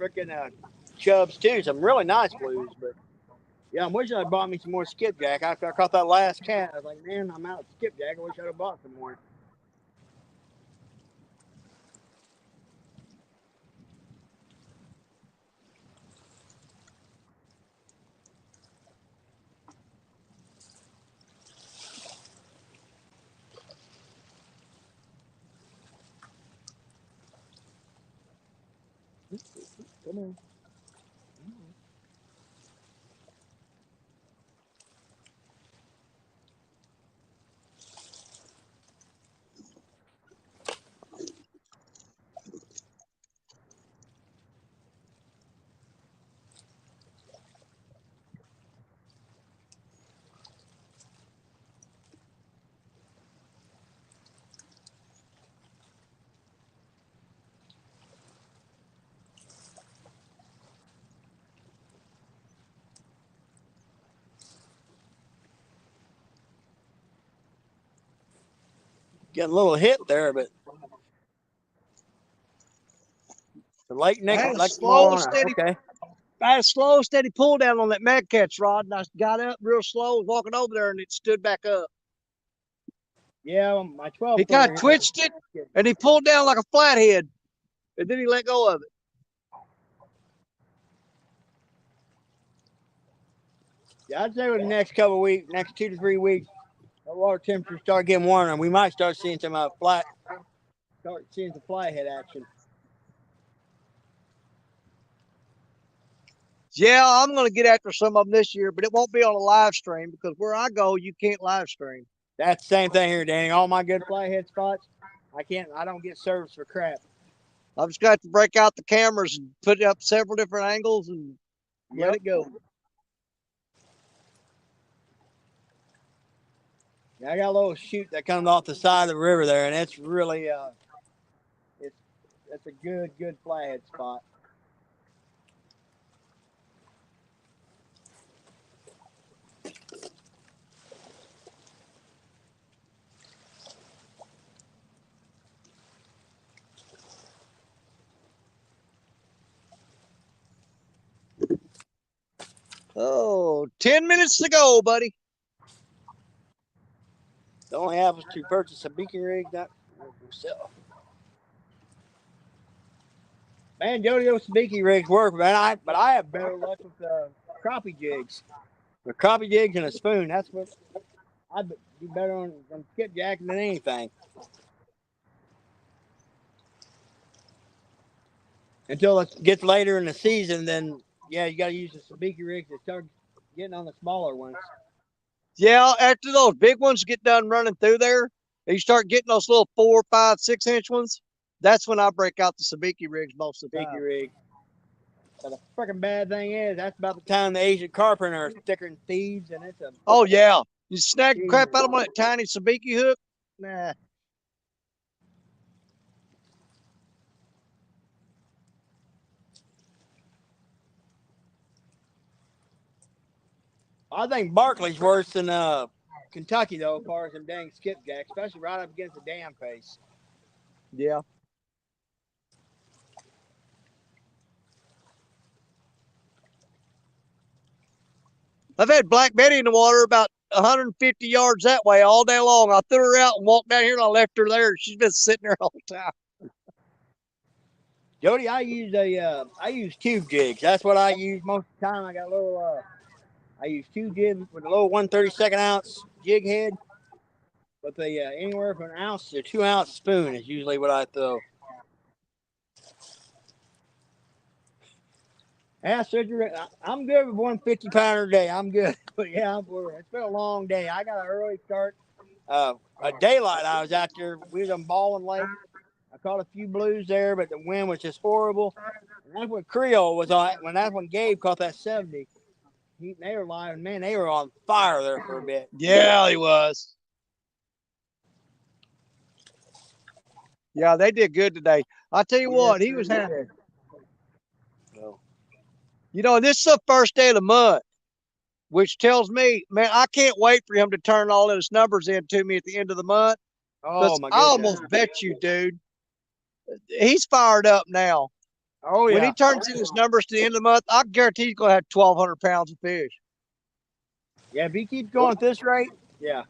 freaking chubs too. Some really nice blues, but yeah, I'm wishing I bought me some more skipjack. After I caught that last cat, I was like, man, I'm out of skipjack. I wish I'd have bought some more. Come on. Getting a little hit there, but the lake
I
next,
had a
like
slow,
tomorrow.
steady,
Okay.
I had a slow, steady pull down on that mad catch rod, and I got up real slow, was walking over there, and it stood back up.
Yeah, my 12
He kind of
footer.
twitched it, and he pulled down like a flathead, and then he let go of it.
Yeah, I'd say with the next couple of weeks, next 2 to 3 weeks, the water temperatures start getting warmer, and we might start seeing some start seeing some flathead action.
Yeah, I'm going to get after some of them this year, but it won't be on a live stream because where I go, you can't live stream.
That's the same thing here, Danny. All my good flathead spots, I don't get service for crap.
I've just got to break out the cameras and put it up several different angles and let it go.
Yeah, I got a little chute that comes off the side of the river there, and it's really that's a good flathead spot.
Oh, 10 minutes to go, buddy.
The only have was to purchase a beaking rig, not myself. Man, Jody, those beaking rigs work, man. But I have better luck with crappie jigs. With crappie jigs and a spoon, that's what I'd be better on skipjacking than anything. Until it gets later in the season, then yeah, you got to use the sabiki rig to start getting on the smaller ones.
Yeah, after those big ones get done running through there, and you start getting those little 4, 5, 6 inch ones. That's when I break out the sabiki rigs most of the time.
Sabiki rig. But the freaking bad thing is, that's about the time the Asian carpenter are thicker than thieves, and it's a.
Oh yeah, you snag the crap out of my tiny sabiki hook. Nah.
I think Barkley's worse than Kentucky though, as far as them dang skipjacks, especially right up against the dam face.
Yeah. I've had Black Betty in the water about 150 yards that way all day long. I threw her out and walked down here and I left her there. She's been sitting there all the time.
Jody, I use tube jigs. That's what I use most of the time. I got a little I use tube jigs with a little 1/32 ounce jig head, with anywhere from an ounce to 2 ounce spoon is usually what I throw. Yeah, I'm good with 150 pounder a day. I'm good, but yeah, it's been a long day. I got an early start. At daylight, I was out there. We was on Baldwin Lake. I caught a few blues there, but the wind was just horrible. And that's when Creole was on. That's when Gabe caught that 70. They were live, man. They were on fire there for a bit.
Yeah, he was. Yeah, they did good today. I tell you what, he was happy. You know, this is the first day of the month, which tells me, man, I can't wait for him to turn all of his numbers in to me at the end of the month.
Oh my
I
goodness!
almost bet you, dude, he's fired up now.
Oh yeah!
When he turns in his numbers to the end of the month, I guarantee he's going to have 1,200 pounds of fish.
Yeah, if he keeps going at this rate, yeah.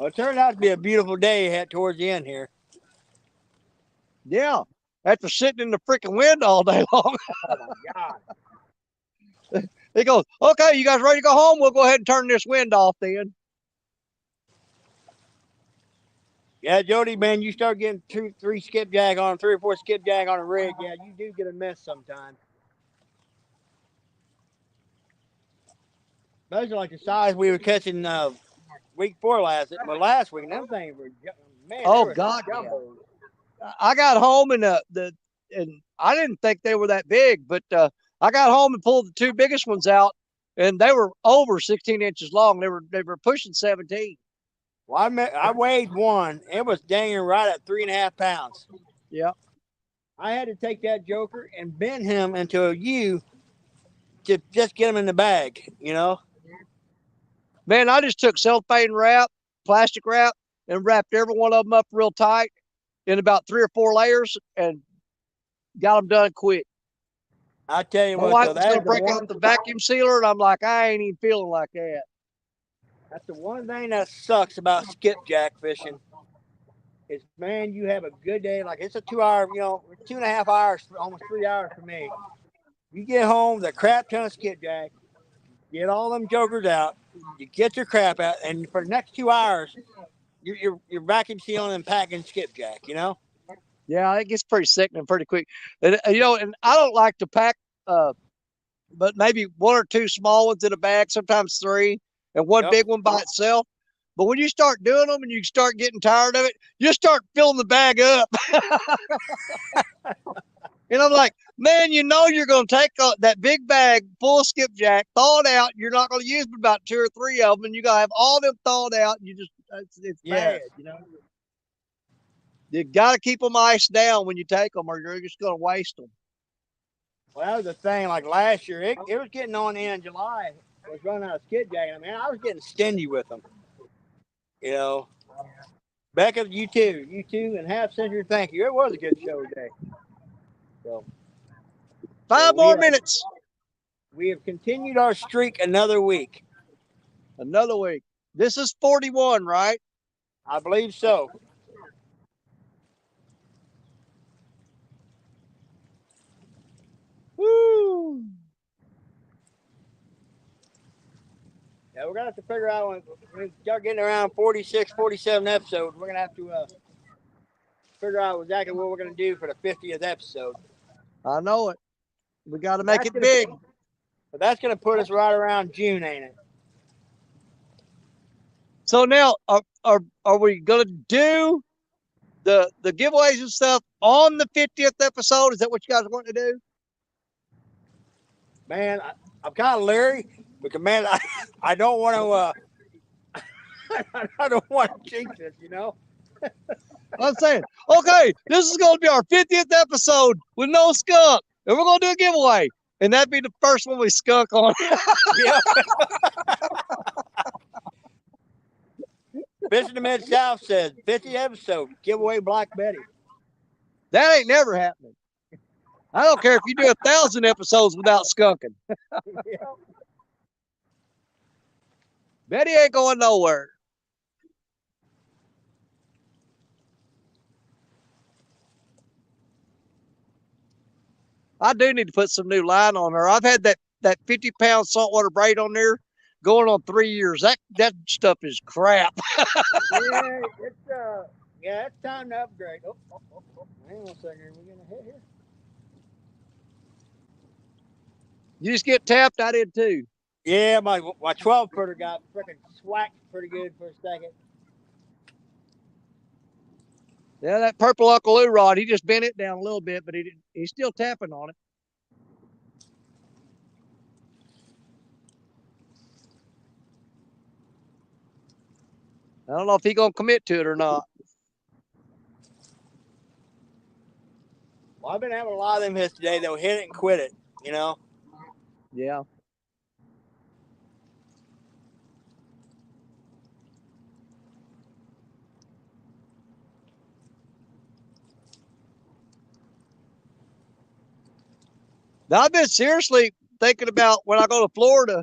Well, it turned out to be a beautiful day towards the end here.
Yeah. After sitting in the freaking wind all day long.
Oh my God.
He goes, okay, you guys ready to go home? We'll go ahead and turn this wind off then.
Yeah, Jody, man, you start getting 2, 3 skipjack on 3 or 4 skipjack on a rig. Yeah, you do get a mess sometimes. Those are like the size we were catching week 4 last week, and them things were, man.
Oh God, yeah. I got home and and I didn't think they were that big, but I got home and pulled the 2 biggest ones out, and they were over 16 inches long. They were pushing 17.
Well, I weighed one. It was danging right at 3.5 pounds.
Yeah.
I had to take that joker and bend him into a U to just get him in the bag, you know.
Man, I just took cellophane wrap, plastic wrap, and wrapped every one of them up real tight in about 3 or 4 layers and got them done quick.
I tell you
My
what,
wife
though,
was going to break out the vacuum sealer, and I'm like, I ain't even feeling like that.
That's the one thing that sucks about skipjack fishing is, man, you have a good day. Like, it's a 2-hour, 2.5 hours, almost 3 hours for me. You get home, the crap ton of skipjack, get all them jokers out, you get your crap out, and for the next 2 hours, you're vacuum sealing and packing skipjack, you know?
Yeah, it gets pretty sickening pretty quick. And, and I don't like to pack, but maybe 1 or 2 small ones in a bag, sometimes 3, and 1 big one by itself. But when you start doing them and you start getting tired of it, you start filling the bag up. And I'm like, man, you're going to take that big bag full of skipjack, thaw it out. You're not going to use but about 2 or 3 of them, and you're going to have all them thawed out. And it's bad, you know. You got to keep them iced down when you take them, or you're just going to waste them.
Well, that was the thing. Like last year, it was getting on the end of July. I was running out of skipjack, and I was getting stingy with them. You know, Becca, you too, and Half Century, thank you. It was a good show today. So
5 more minutes.
We have continued our streak another week.
Another week. This is 41, right?
I believe so.
Woo!
Yeah, we're going to have to figure out when we start getting around 46, 47 episodes, we're going to have to figure out exactly what we're going to do for the 50th episode.
I know it. We got to make it big.
But that's going to put us right around June, ain't it?
So now, are we going to do the giveaways and stuff on the 50th episode? Is that what you guys want to do?
Man, I'm kind of leery because, man, I don't want to. I don't want to jinx it, you know.
I'm saying, okay, this is going to be our 50th episode with no skunk, and we're going to do a giveaway, and that'd be the first one we skunk on.
Yeah. Fish in the Mid-South says 50th episode, giveaway Black Betty.
That ain't never happening. I don't care if you do 1,000 episodes without skunking.
Yeah.
Betty ain't going nowhere. I do need to put some new line on her. I've had that 50-pound saltwater braid on there going on 3 years. That stuff is crap.
Yeah, it's time to upgrade. Oh. Hang on a second. We're gonna hit here.
You just get tapped. I did too.
Yeah, my 12 footer got freaking swacked pretty good for a second.
Yeah, that purple Uncle Lou rod, he just bent it down a little bit, but he's still tapping on it. I don't know if he's going to commit to it or not.
Well, I've been having a lot of them hits today. They'll hit it and quit it, you know?
Yeah. Now, I've been seriously thinking about when I go to Florida,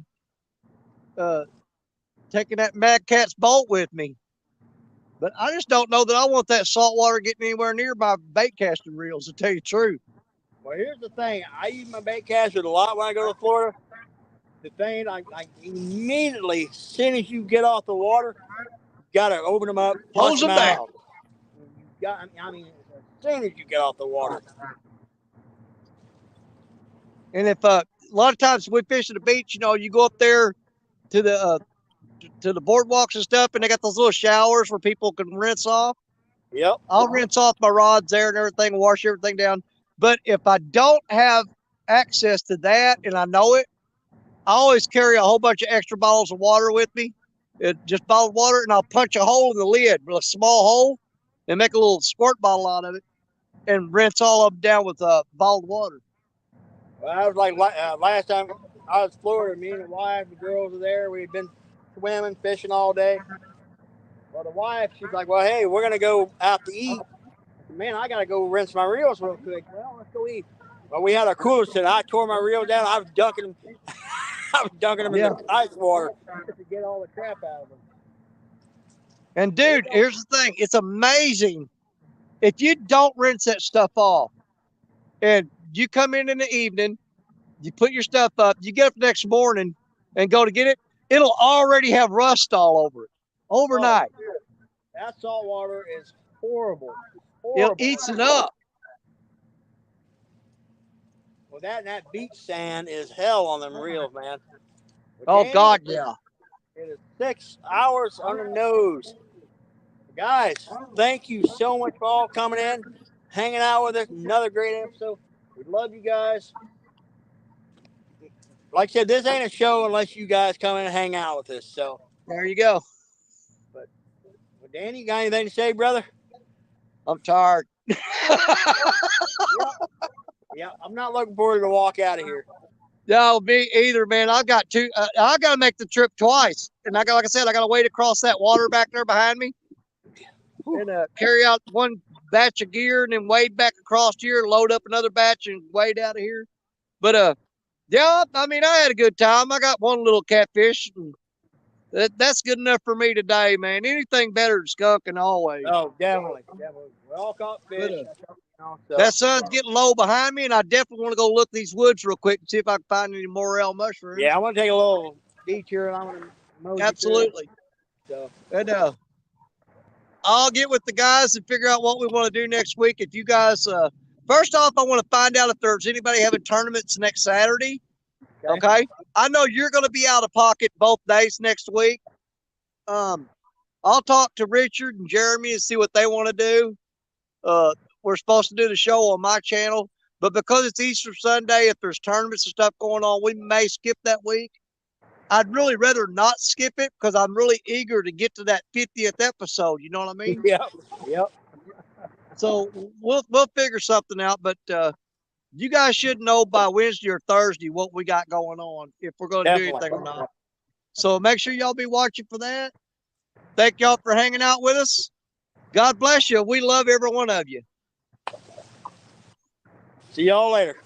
taking that Mad Cat's boat with me. But I just don't know that I want that salt water getting anywhere near my bait casting reels, to tell you the truth.
Well, here's the thing. I use my bait caster a lot when I go to Florida. The thing, I immediately, as soon as you get off the water, you got to open them up,
Close
flush them
them down.
out. I mean, as soon as you get off the water.
And if a lot of times we fish at the beach, you know, you go up there to the boardwalks and stuff, and they got those little showers where people can rinse off.
Yep.
I'll rinse off my rods there and everything, wash everything down. But if I don't have access to that and I know it, I always carry a whole bunch of extra bottles of water with me. Just bottled water, and I'll punch a hole in the lid with a small hole and make a little squirt bottle out of it and rinse all of them down with bottled water.
Well, I was like last time I was in Florida, me and the wife, the girls were there. We had been swimming, fishing all day. Well, the wife, she's like, well, hey, we're going to go out to eat. Man, I got to go rinse my reels real quick. Well, let's go eat. Well, we had our cooler set. I tore my reels down. I was dunking them. In the ice water to get all the crap out of them.
And dude, here's the thing. It's amazing. If you don't rinse that stuff off and you come in the evening, you put your stuff up, you get up the next morning and go to get it, it'll already have rust all over it overnight.
Oh, that salt water is horrible.
It eats it up.
Well, that beach sand is hell on them reels, man.
Oh, God, yeah.
It is 6 hours on the nose. Guys, thank you so much for all coming in, hanging out with us. Another great episode. We love you guys. Like I said, this ain't a show unless you guys come in and hang out with us. So
there you go.
But well, Danny, you got anything to say, brother?
I'm tired.
Yeah, I'm not looking forward to walk out of here.
No, me either, man. I've got to. I got to make the trip twice, and like I said, I got to wade across that water back there behind me, and carry out one batch of gear, and then wade back across here, load up another batch, and wade out of here. But yeah, I mean, I had a good time. I got one little catfish. And that's good enough for me today, man. Anything better than skunking always.
Oh, definitely. We all caught fish.
That sun's getting low behind me, and I definitely want to go look these woods real quick and see if I can find any morel mushrooms.
Yeah, I want to take a little detour, and I'm going to mow.
Absolutely. So, and I'll get with the guys and figure out what we want to do next week. If you guys, first off, I want to find out if there's anybody having tournaments next Saturday. Okay. I know you're going to be out of pocket both days next week. I'll talk to Richard and Jeremy and see what they want to do. We're supposed to do the show on my channel, but because it's Easter Sunday, if there's tournaments and stuff going on, we may skip that week. I'd really rather not skip it because I'm really eager to get to that 50th episode. You know what I mean?
Yep.
So we'll figure something out, but you guys should know by Wednesday or Thursday what we got going on, if we're going to do anything or not. So make sure y'all be watching for that. Thank y'all for hanging out with us. God bless you. We love every one of you.
See y'all later.